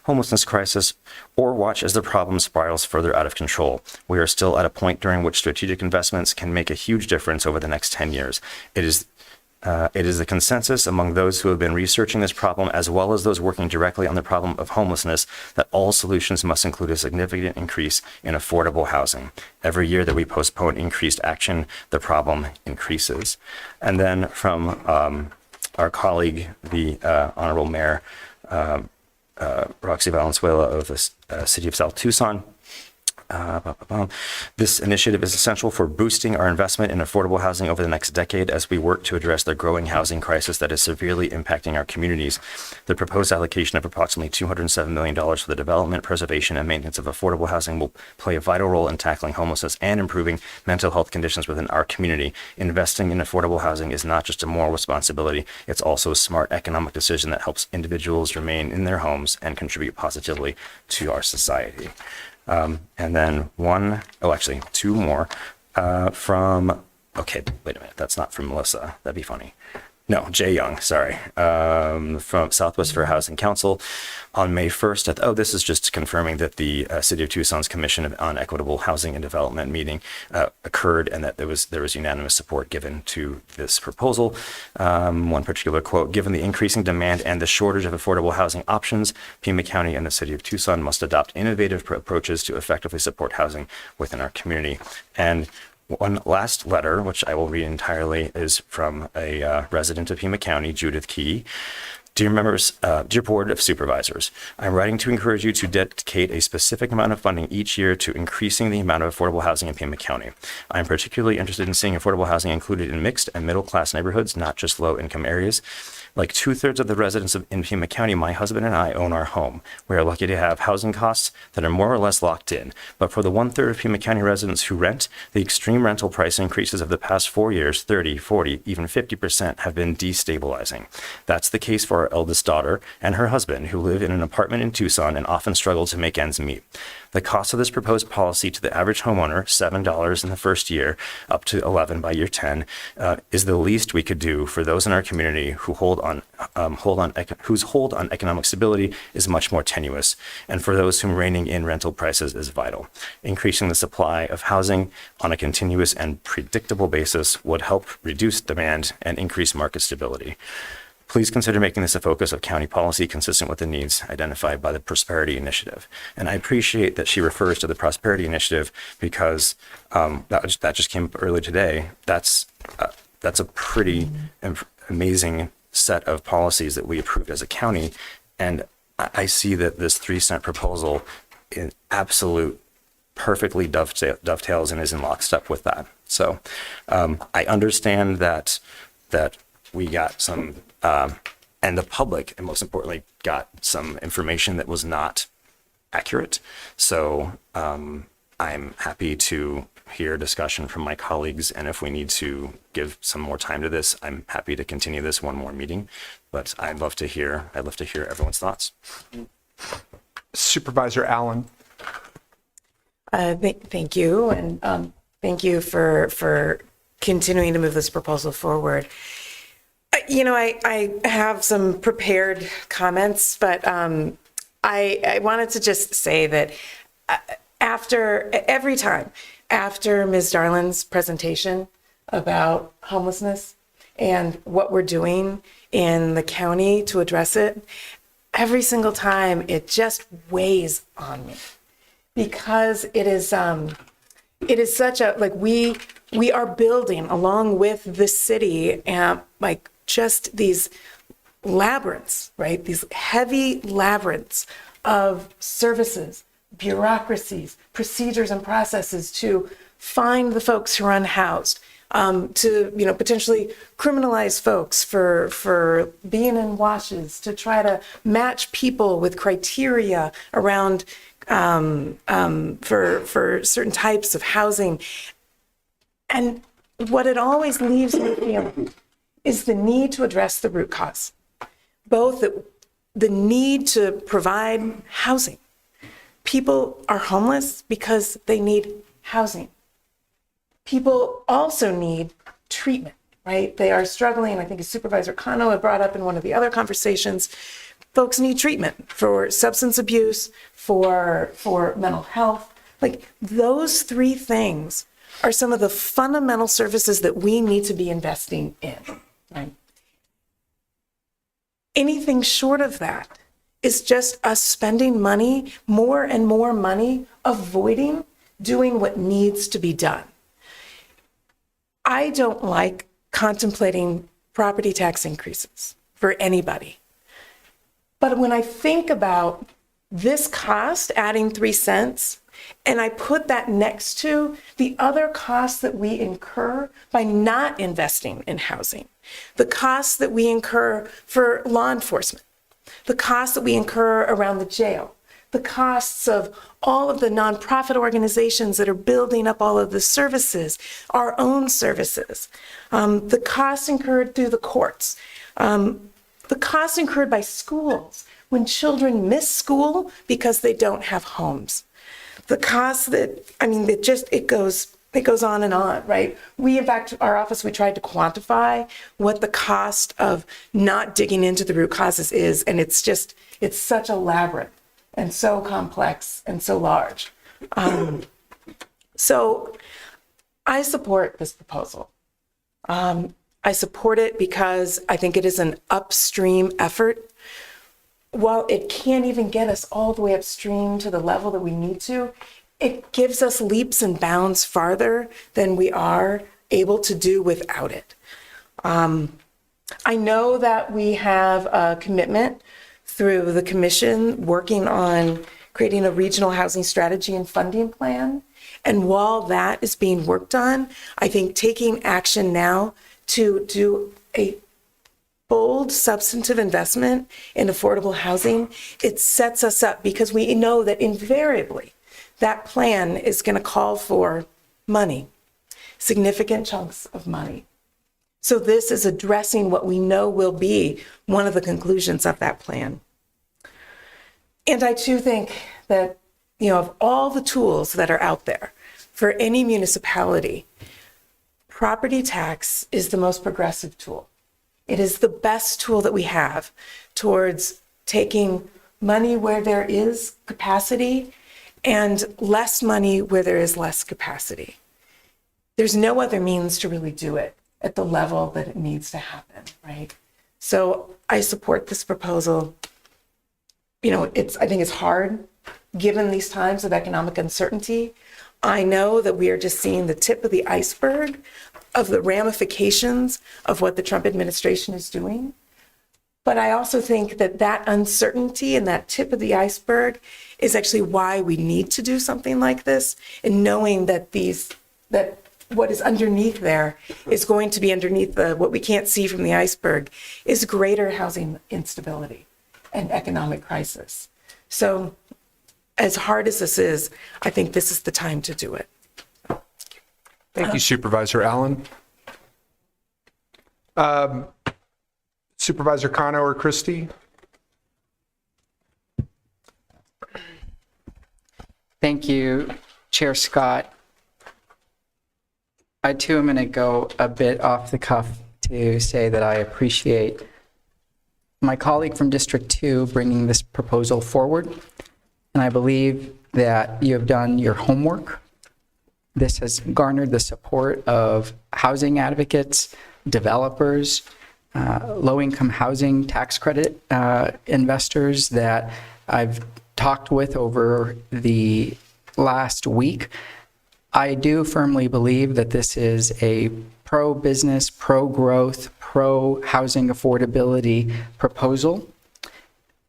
homelessness crisis, or watch as the problem spirals further out of control. We are still at a point during which strategic investments can make a huge difference over the next 10 years. It is the consensus among those who have been researching this problem, as well as those working directly on the problem of homelessness, that all solutions must include a significant increase in affordable housing. Every year that we postpone increased action, the problem increases. And then from our colleague, the Honorable Mayor Roxy Valenzuela of the City of South Tucson, This initiative is essential for boosting our investment in affordable housing over the next decade as we work to address the growing housing crisis that is severely impacting our communities. The proposed allocation of approximately $207 million for the development, preservation, and maintenance of affordable housing will play a vital role in tackling homelessness and improving mental health conditions within our community. Investing in affordable housing is not just a moral responsibility, it's also a smart economic decision that helps individuals remain in their homes and contribute positively to our society. And then two more okay, wait a minute, that's not from Melissa, that'd be funny. No, Jay Young, sorry, from Southwest Fair Housing Council on May 1st. This is just confirming that the City of Tucson's Commission on Equitable Housing and Development meeting occurred and that there was unanimous support given to this proposal. One particular quote, given the increasing demand and the shortage of affordable housing options, Pima County and the City of Tucson must adopt innovative approaches to effectively support housing within our community. And one last letter, which I will read entirely, is from a resident of Pima County, Judith Key. Dear members, dear Board of Supervisors, I'm writing to encourage you to dedicate a specific amount of funding each year to increasing the amount of affordable housing in Pima County. I'm particularly interested in seeing affordable housing included in mixed and middle-class neighborhoods, not just low-income areas. Like 2/3 of the residents in Pima County, my husband and I own our home. We are lucky to have housing costs that are more or less locked in. But for the 1/3 of Pima County residents who rent, the extreme rental price increases of the past 4 years, 30, 40, even 50% have been destabilizing. That's the case for our eldest daughter and her husband, who live in an apartment in Tucson and often struggle to make ends meet. The cost of this proposed policy to the average homeowner, $7 in the first year, up to $11 by year 10, is the least we could do for those in our community whose hold on economic stability is much more tenuous, and for those whom reining in rental prices is vital. Increasing the supply of housing on a continuous and predictable basis would help reduce demand and increase market stability. Please consider making this a focus of county policy consistent with the needs identified by the Prosperity Initiative. And I appreciate that she refers to the Prosperity Initiative because that just came up earlier today. That's a pretty amazing set of policies that we approved as a county. And I see that this 3-cent proposal in absolute perfectly dovetails and is in lockstep with that. So I understand that we got some, and the public, and most importantly, got some information that was not accurate. So I'm happy to hear discussion from my colleagues, and if we need to give some more time to this, I'm happy to continue this one more meeting. But I'd love to hear everyone's thoughts. Supervisor Allen. Thank you, and thank you for continuing to move this proposal forward. I have some prepared comments, but I wanted to just say that every time after Ms. Darlin's presentation about homelessness and what we're doing in the county to address it, every single time it just weighs on me because it is such a, we are building along with the city and just these labyrinths, right? These heavy labyrinths of services, bureaucracies, procedures and processes to find the folks who are unhoused, to potentially criminalize folks for being in washes, to try to match people with criteria around for certain types of housing. And what it always leaves me feeling is the need to address the root cause, both the need to provide housing. People are homeless because they need housing. People also need treatment, right? They are struggling. I think as Supervisor Cano had brought up in one of the other conversations, folks need treatment for substance abuse, for mental health. Those 3 things are some of the fundamental services that we need to be investing in, right? Anything short of that is just us spending money, more and more money, avoiding doing what needs to be done. I don't like contemplating property tax increases for anybody. But when I think about this cost, adding 3 cents, And I put that next to the other costs that we incur by not investing in housing. The costs that we incur for law enforcement, the costs that we incur around the jail, the costs of all of the nonprofit organizations that are building up all of the services, our own services, the costs incurred through the courts, the costs incurred by schools when children miss school because they don't have homes. The costs that, it goes on and on, right? We, in fact, our office, we tried to quantify what the cost of not digging into the root causes is, and it's such a labyrinth and so complex and so large. So I support this proposal. I support it because I think it is an upstream effort. While it can't even get us all the way upstream to the level that we need to, it gives us leaps and bounds farther than we are able to do without it. I know that we have a commitment through the commission working on creating a regional housing strategy and funding plan. And while that is being worked on, I think taking action now to do a bold, substantive investment in affordable housing, it sets us up because we know that invariably that plan is going to call for money, significant chunks of money. So this is addressing what we know will be one of the conclusions of that plan. And I too think that, of all the tools that are out there for any municipality, property tax is the most progressive tool. It is the best tool that we have towards taking money where there is capacity and less money where there is less capacity. There's no other means to really do it at the level that it needs to happen, right? So I support this proposal. I think it's hard given these times of economic uncertainty. I know that we are just seeing the tip of the iceberg of the ramifications of what the Trump administration is doing. But I also think that that uncertainty and that tip of the iceberg is actually why we need to do something like this, and knowing that what is underneath there is going to be underneath what we can't see from the iceberg is greater housing instability and economic crisis. So as hard as this is, I think this is the time to do it. Thank you, Supervisor Allen. Supervisor Cano or Christie? Thank you, Chair Scott. I too am going to go a bit off the cuff to say that I appreciate my colleague from District 2 bringing this proposal forward. And I believe that you have done your homework. This has garnered the support of housing advocates, developers, low-income housing tax credit investors that I've talked with over the last week. I do firmly believe that this is a pro-business, pro-growth, pro-housing affordability proposal,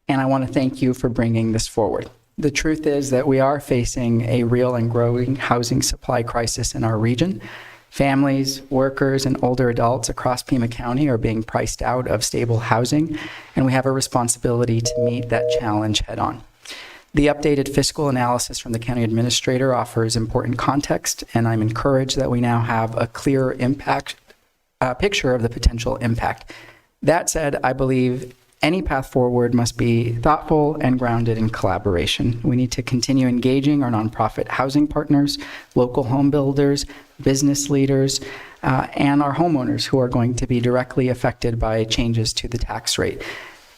and I want to thank you for bringing this forward. The truth is that we are facing a real and growing housing supply crisis in our region. Families, workers, and older adults across Pima County are being priced out of stable housing, and we have a responsibility to meet that challenge head on. The updated fiscal analysis from the county administrator offers important context, and I'm encouraged that we now have a clear picture of the potential impact. That said, I believe any path forward must be thoughtful and grounded in collaboration. We need to continue engaging our nonprofit housing partners, local home builders, business leaders, and our homeowners who are going to be directly affected by changes to the tax rate.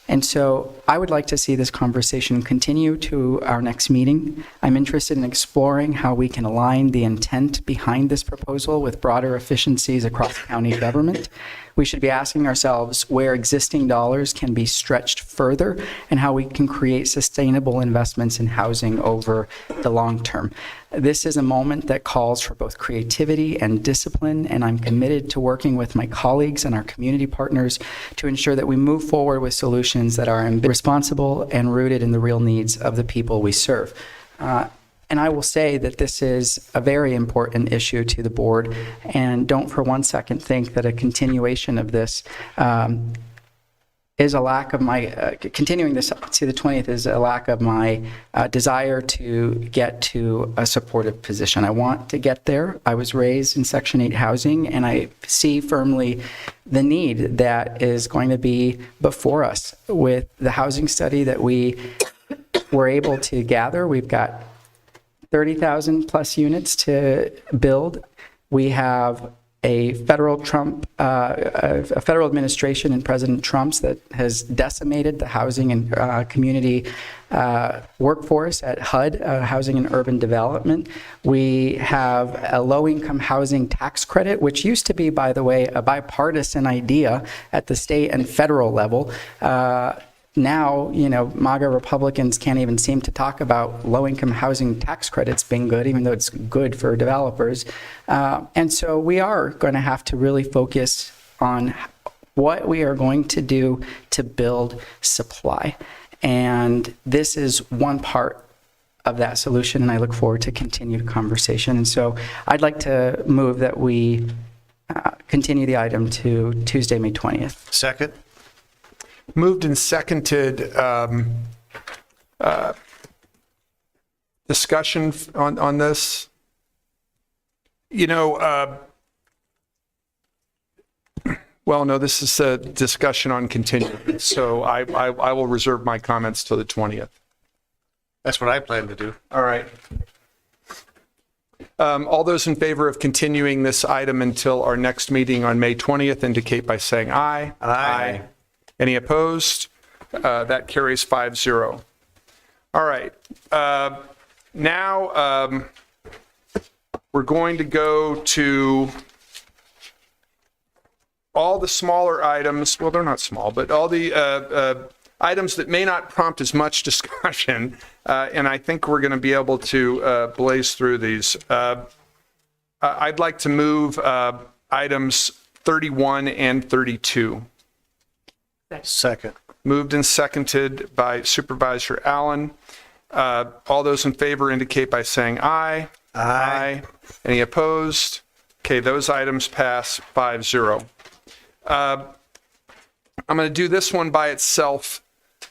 And so I would like to see this conversation continue to our next meeting. I'm interested in exploring how we can align the intent behind this proposal with broader efficiencies across county government. We should be asking ourselves where existing dollars can be stretched further and how we can create sustainable investments in housing over the long term. This is a moment that calls for both creativity and discipline, and I'm committed to working with my colleagues and our community partners to ensure that we move forward with solutions that are responsible and rooted in the real needs of the people we serve. And I will say that this is a very important issue to the board, and don't for one second think that a continuation of this is a lack of my, continuing this to the 20th is a lack of my desire to get to a supportive position. I want to get there. I was raised in Section 8 housing, and I see firmly the need that is going to be before us with the housing study that we were able to gather. We've got 30,000 plus units to build. We have a federal administration and President Trump's that has decimated the housing and community workforce at HUD, Housing and Urban Development. We have a low-income housing tax credit, which used to be, by the way, a bipartisan idea at the state and federal level. Now, MAGA Republicans can't even seem to talk about low-income housing tax credits being good, even though it's good for developers. And so we are going to have to really focus on what we are going to do to build supply. And this is one part of that solution, and I look forward to continued conversation. And so I'd like to move that we continue the item to Tuesday, May 20th. Second. Moved and seconded. Discussion on this. Well, no, this is a discussion on continuance, so I will reserve my comments till the 20th. That's what I plan to do. All right. All those in favor of continuing this item until our next meeting on May 20th indicate by saying aye. Aye. Any opposed? That carries 5-0. All right. Now we're going to go to all the smaller items. Well, they're not small, but all the items that may not prompt as much discussion. And I think we're going to be able to blaze through these. I'd like to move items 31 and 32. Second. Moved and seconded by Supervisor Allen. All those in favor indicate by saying aye. Aye. Any opposed? Okay, those items pass 5-0. I'm going to do this one by itself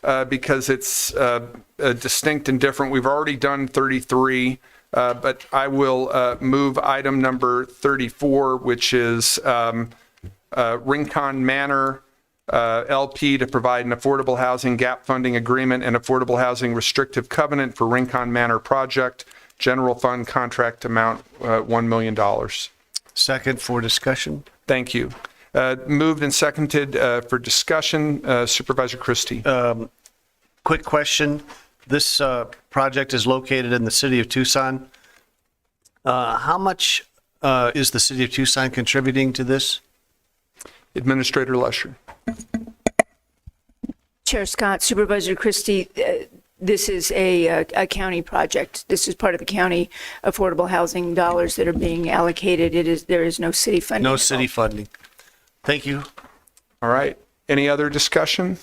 because it's distinct and different. We've already done 33, but I will move item number 34, which is Rincon Manor LP to provide an affordable housing gap funding agreement and affordable housing restrictive covenant for Rincon Manor project. General fund contract amount $1 million. Second for discussion. Thank you. Moved and seconded for discussion. Supervisor Christie. Quick question. This project is located in the city of Tucson. How much is the city of Tucson contributing to this? Administrator Lesher. Chair Scott, Supervisor Christie, this is a county project. This is part of the county affordable housing dollars that are being allocated. There is no city funding. No city funding. Thank you. All right. Any other discussion?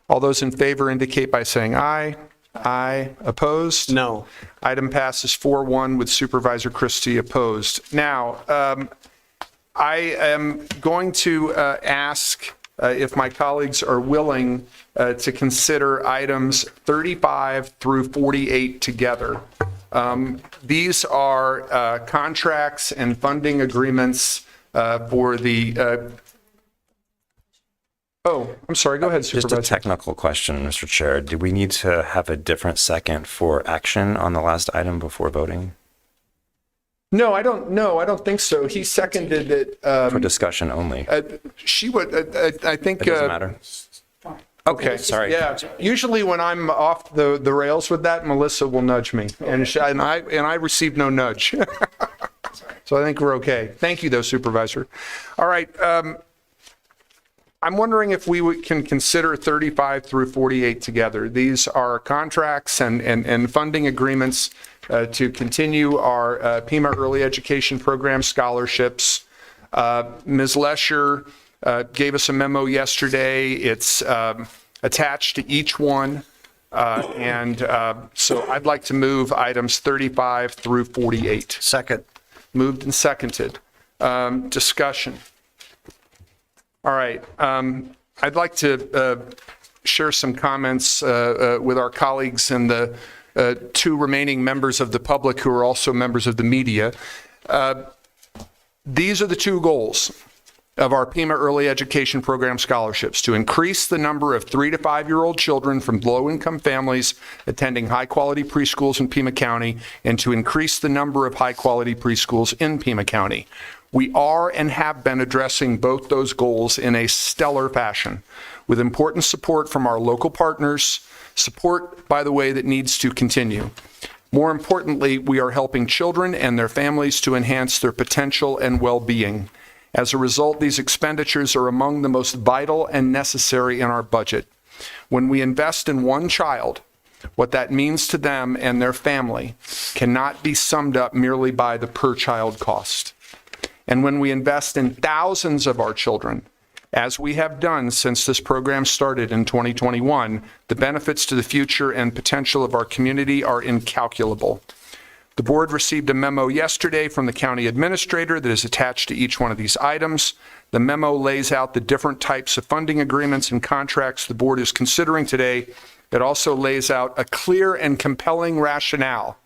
All those in favor indicate by saying aye. Aye. Opposed? No. Item passes 4-1 with Supervisor Christie opposed. Now, I am going to ask if my colleagues are willing to consider items 35 through 48 together. These are contracts and funding agreements for the oh, I'm sorry. Go ahead, Supervisor. Just a technical question, Mr. Chair. Do we need to have a different second for action on the last item before voting? No, I don't think so. He seconded it. For discussion only. She would, I think. It doesn't matter. Okay. Sorry. Yeah. Usually when I'm off the rails with that, Melissa will nudge me, and I received no nudge. So I think we're okay. Thank you, though, Supervisor. All right. I'm wondering if we can consider 35 through 48 together. These are contracts and funding agreements to continue our Pima Early Education Program scholarships. Ms. Lesher gave us a memo yesterday. It's attached to each one. So I'd like to move items 35 through 48. Second. Moved and seconded. Discussion. All right. I'd like to share some comments with our colleagues and the two remaining members of the public who are also members of the media. These are the two goals of our Pima Early Education Program scholarships: to increase the number of 3 to 5-year-old children from low-income families attending high-quality preschools in Pima County, and to increase the number of high-quality preschools in Pima County. We are and have been addressing both those goals in a stellar fashion, with important support from our local partners, support, by the way, that needs to continue. More importantly, we are helping children and their families to enhance their potential and well-being. As a result, these expenditures are among the most vital and necessary in our budget. When we invest in one child, what that means to them and their family cannot be summed up merely by the per-child cost. And when we invest in thousands of our children, as we have done since this program started in 2021, the benefits to the future and potential of our community are incalculable. The board received a memo yesterday from the county administrator that is attached to each one of these items. The memo lays out the different types of funding agreements and contracts the board is considering today. It also lays out a clear and compelling rationale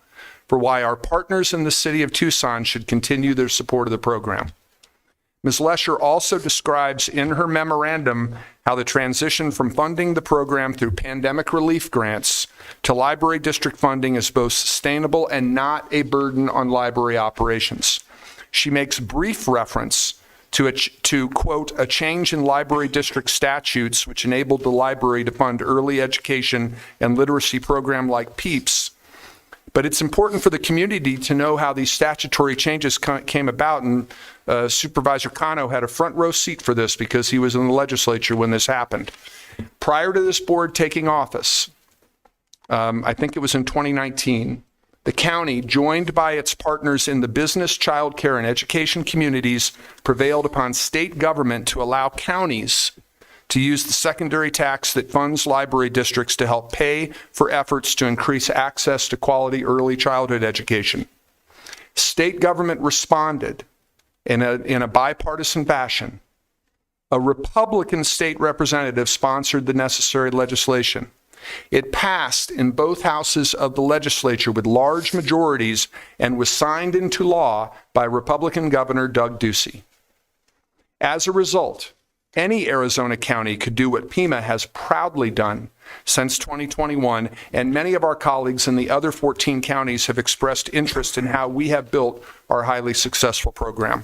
for why our partners in the city of Tucson should continue their support of the program. Ms. Lesher also describes in her memorandum how the transition from funding the program through pandemic relief grants to library district funding is both sustainable and not a burden on library operations. She makes brief reference to quote, a change in library district statutes which enabled the library to fund early education and literacy program like PEEPS. But it's important for the community to know how these statutory changes came about, and Supervisor Cano had a front row seat for this because he was in the legislature when this happened. Prior to this board taking office, I think it was in 2019, the county, joined by its partners in the business, child care, and education communities, prevailed upon state government to allow counties to use the secondary tax that funds library districts to help pay for efforts to increase access to quality early childhood education. State government responded in a bipartisan fashion. A Republican state representative sponsored the necessary legislation. It passed in both houses of the legislature with large majorities and was signed into law by Republican Governor Doug Ducey. As a result, any Arizona county could do what Pima has proudly done since 2021, and many of our colleagues in the other 14 counties have expressed interest in how we have built our highly successful program.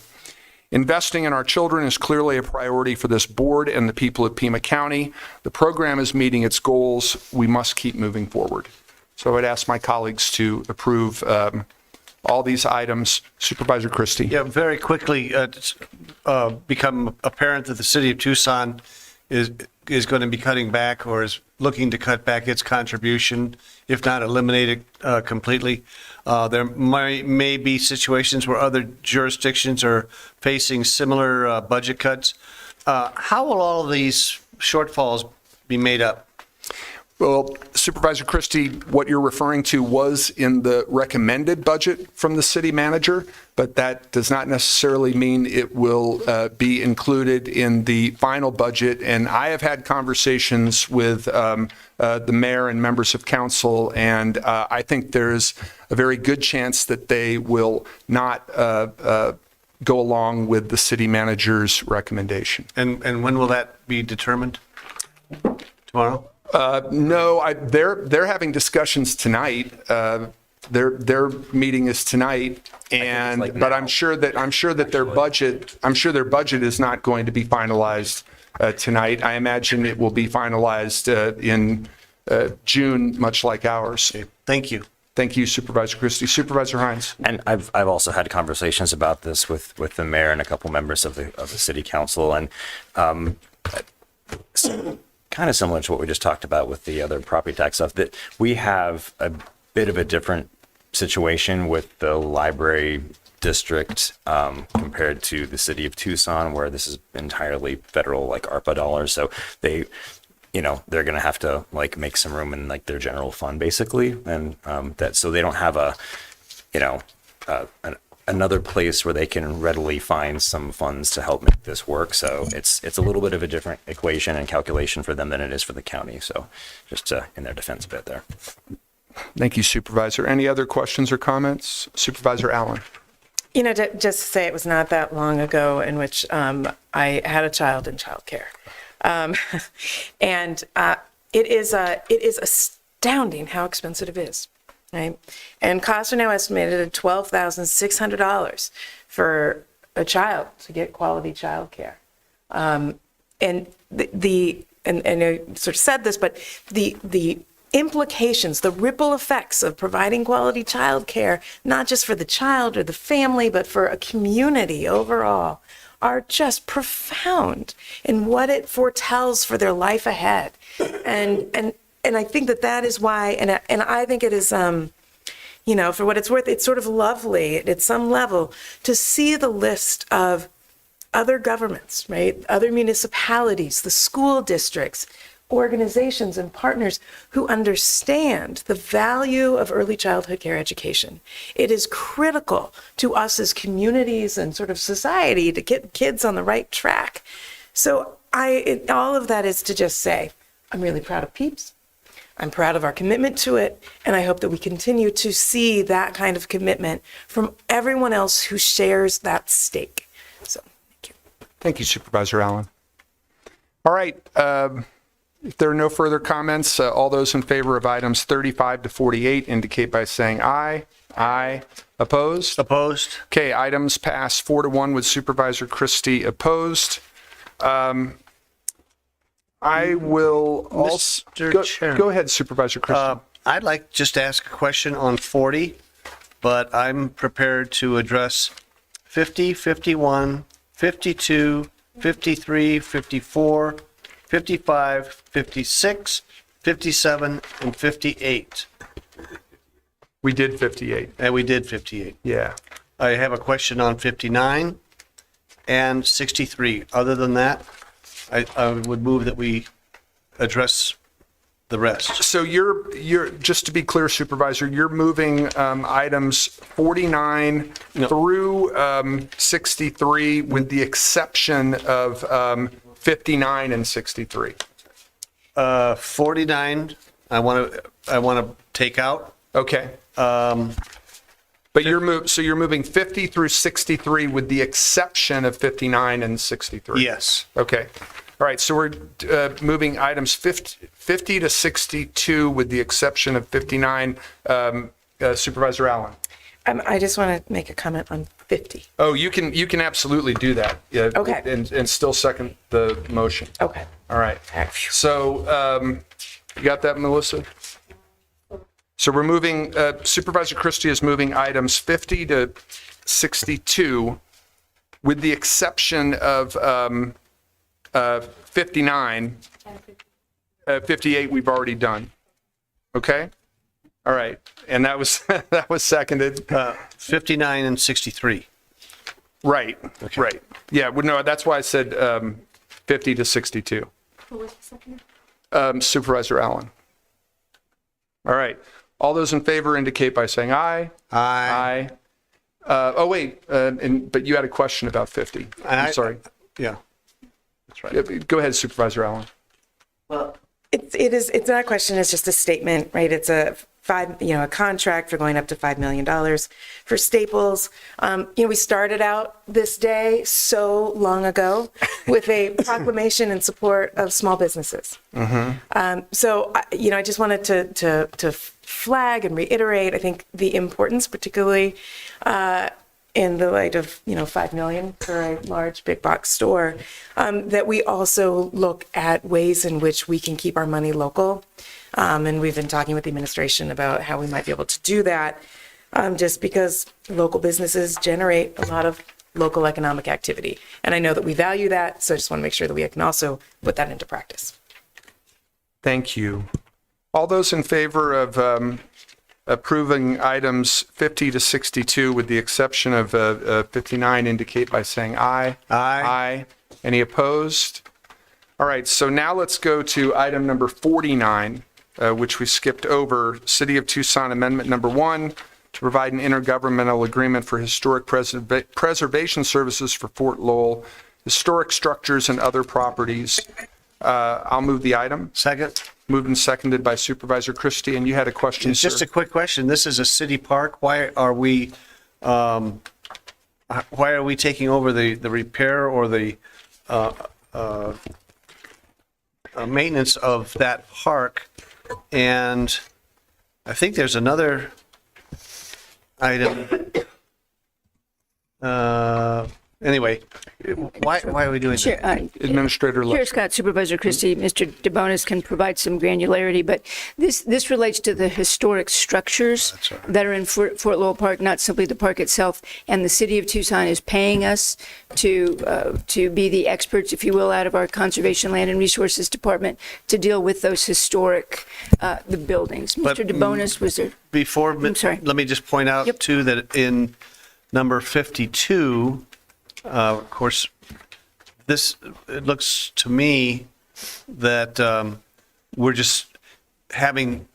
Investing in our children is clearly a priority for this board and the people of Pima County. The program is meeting its goals. We must keep moving forward. So I would ask my colleagues to approve all these items. Supervisor Christie. Yeah, very quickly, it's become apparent that the city of Tucson is going to be cutting back, or is looking to cut back its contribution, if not eliminate it completely. There may be situations where other jurisdictions are facing similar budget cuts. How will all of these shortfalls be made up? Well, Supervisor Christie, what you're referring to was in the recommended budget from the city manager, but that does not necessarily mean it will be included in the final budget. And I have had conversations with the mayor and members of council, and I think there's a very good chance that they will not go along with the city manager's recommendation. And when will that be determined? Tomorrow? No, they're having discussions tonight. Their meeting is tonight, and but I'm sure that their budget is not going to be finalized tonight. I imagine it will be finalized in June, much like ours. Okay, thank you. Thank you, Supervisor Christie. Supervisor Hines. And I've also had conversations about this with the mayor and a couple members of the city council, and kind of similar to what we just talked about with the other property tax stuff, that we have a bit of a different situation with the library district compared to the city of Tucson, where this is entirely federal, like ARPA dollars. So they're going to have to like make some room in like their general fund basically. And that, so they don't have another place where they can readily find some funds to help make this work. So it's a little bit of a different equation and calculation for them than it is for the county. So just in their defense a bit there. Thank you, Supervisor. Any other questions or comments? Supervisor Allen. Just to say, it was not that long ago in which I had a child in childcare. And it is astounding how expensive it is, right? And costs are now estimated at $12,600 for a child to get quality childcare. And and I sort of said this, but the implications, the ripple effects of providing quality childcare, not just for the child or the family, but for a community overall, are just profound in what it foretells for their life ahead. And I think that is why, and I think it is, for what it's worth, it's sort of lovely at some level to see the list of other governments, right? Other municipalities, the school districts, organizations and partners who understand the value of early childhood care education. It is critical to us as communities and sort of society to get kids on the right track. So all of that is to just say, I'm really proud of PEEPS. I'm proud of our commitment to it, and I hope that we continue to see that kind of commitment from everyone else who shares that stake. So, thank you. Thank you, Supervisor Allen. All right. If there are no further comments, all those in favor of items 35 to 48 indicate by saying aye. Aye. Opposed? Opposed. Okay, items pass 4-1 with Supervisor Christie opposed. I will also... Mr. Chairman. Go ahead, Supervisor Christie. I'd like just to ask a question on 40, but I'm prepared to address 50, 51, 52, 53, 54, 55, 56, 57, and 58. We did 58. And we did 58. Yeah. I have a question on 59 and 63. Other than that, I would move that we address the rest. So you're just to be clear, Supervisor, you're moving items 49 through 63 with the exception of 59 and 63. 49, I want to take out. Okay. But you're moving 50 through 63 with the exception of 59 and 63. Yes. Okay. All right. So we're moving items 50 to 62 with the exception of 59. Supervisor Allen. I just want to make a comment on 50. Oh, you can absolutely do that. Yeah, okay. And still second the motion. Okay. All right. So you got that, Melissa? So we're moving, Supervisor Christie is moving items 50 to 62 with the exception of 59. 58 we've already done. Okay? All right. And that was that was seconded. 59 and 63. Right. Okay. Right. Yeah, well, no, that's why I said 50 to 62. Who was the second? Supervisor Allen. All right. All those in favor indicate by saying aye. Aye. But you had a question about 50. I'm sorry. Yeah, that's right. Yeah, go ahead, Supervisor Allen. Well, it's not a question, it's just a statement, right? It's a contract for going up to $5 million for Staples. We started out this day so long ago with a proclamation in support of small businesses. Mm-hmm. So I just wanted to flag and reiterate, I think, the importance, particularly in the light of, $5 million for a large big box store, that we also look at ways in which we can keep our money local. And we've been talking with the administration about how we might be able to do that, just because local businesses generate a lot of local economic activity. And I know that we value that, so I just want to make sure that we can also put that into practice. Thank you. All those in favor of approving items 50 to 62 with the exception of 59 indicate by saying aye. Aye. Any opposed? All right, so now let's go to item number 49, which we skipped over, City of Tucson Amendment Number 1, to provide an intergovernmental agreement for historic preservation services for Fort Lowell, historic structures and other properties. I'll move the item. Second. Moved and seconded by Supervisor Christie, and you had a question, It's sir. just a quick question. This is a city park. Why are we taking over the repair or the maintenance of that park? And I think there's another item. Anyway, why are we doing that? Administrator Chair Scott, Supervisor Christie, Mr. DeBonis can provide some granularity, but this relates to the historic structures that are in Fort Lowell Park, not simply the park itself. And the City of Tucson is paying us to be the experts, if you will, out of our Conservation Land and Resources Department to deal with those historic the buildings. Mr. DeBonis, was there? Before, I'm sorry. let me just point out too that in number 52. Of course, it looks to me that we're just having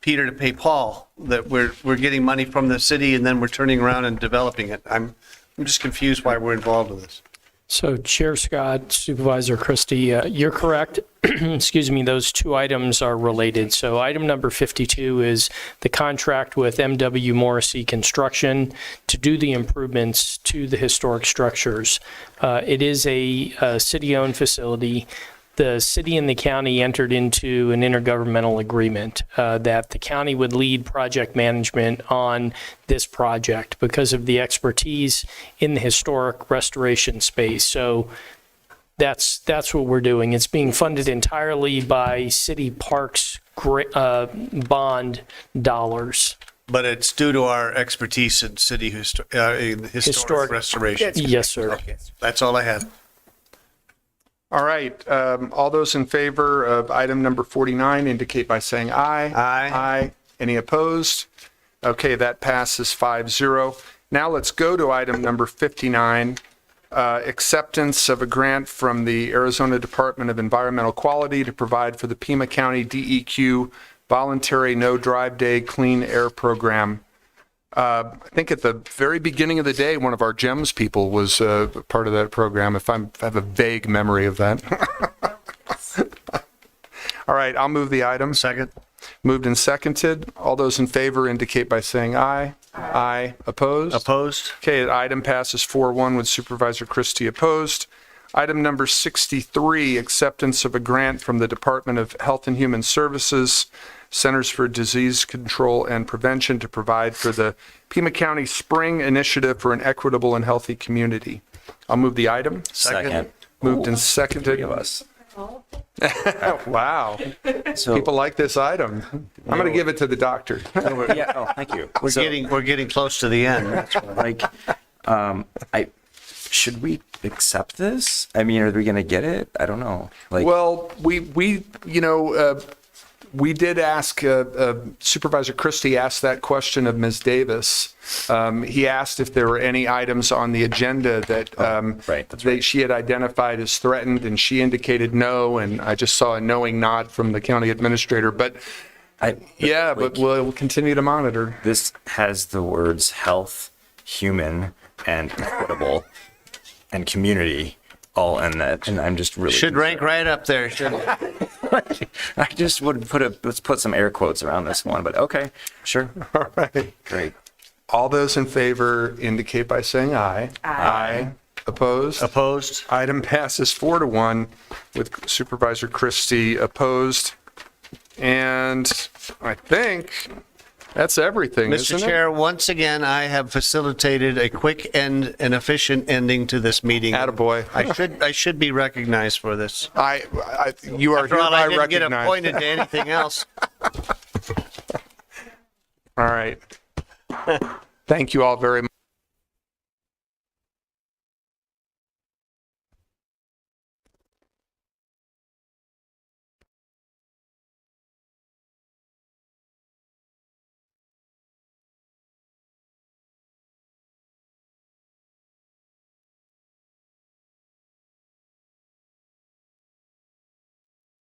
Peter to pay Paul, that we're getting money from the city and then we're turning around and developing it. I'm just confused why we're involved in this. So Chair Scott, Supervisor Christie, you're correct. Excuse me, those two items are related. So item number 52 is the contract with M.W. Morrissey Construction to do the improvements to the historic structures. It is a city-owned facility. The city and the county entered into an intergovernmental agreement that the county would lead project management on this project because of the expertise in the historic restoration space. So that's what we're doing. It's being funded entirely by city parks bond dollars. But it's due to our expertise in city historic restoration. Yes, sir. Okay, that's all I had. All right, all those in favor of item number 49 indicate by saying aye. Aye. Aye. Any opposed? Okay, that passes 5-0. Now let's go to item number 59, acceptance of a grant from the Arizona Department of Environmental Quality to provide for the Pima County DEQ Voluntary No Drive Day Clean Air Program. I think at the very beginning of the day, one of our GEMS people was part of that program, if I have a vague memory of that. All right, I'll move the item. Second. Moved and seconded. All those in favor indicate by saying aye. Aye. Opposed? Opposed. Okay, the item passes 4-1 with Supervisor Christie opposed. Item number 63, acceptance of a grant from the Department of Health and Human Services, Centers for Disease Control and Prevention to provide for the Pima County Spring Initiative for an Equitable and Healthy Community. I'll move the item. Second. Moved and seconded. Three of us. Wow. So- People like this item. I'm going to give it to the doctor. Yeah, oh, thank you. We're getting close to the end. That's right. Like, should we accept this? I mean, are we going to get it? I don't know. Like, Well, we did ask, Supervisor Christie asked that question of Ms. Davis. He asked if there were any items on the agenda that she had identified as threatened, and she indicated no, and I just saw a knowing nod from the county administrator. But we'll continue to monitor. This has the words health, human, and equitable, and community all in that, and I'm just really Should rank right up there, shouldn't it? I just would let's put some air quotes around this one, but okay, sure. All right. Great. All those in favor indicate by saying aye. Aye. Opposed? Opposed. Item passes 4-1 with Supervisor Christie opposed. And I think that's everything, isn't Mr. it? Chair, once again, I have facilitated a quick and an efficient ending to this meeting. Attaboy. I should be recognized for this. You are After all, I hereby didn't get recognized. appointed to anything else. All right. Thank you all very much.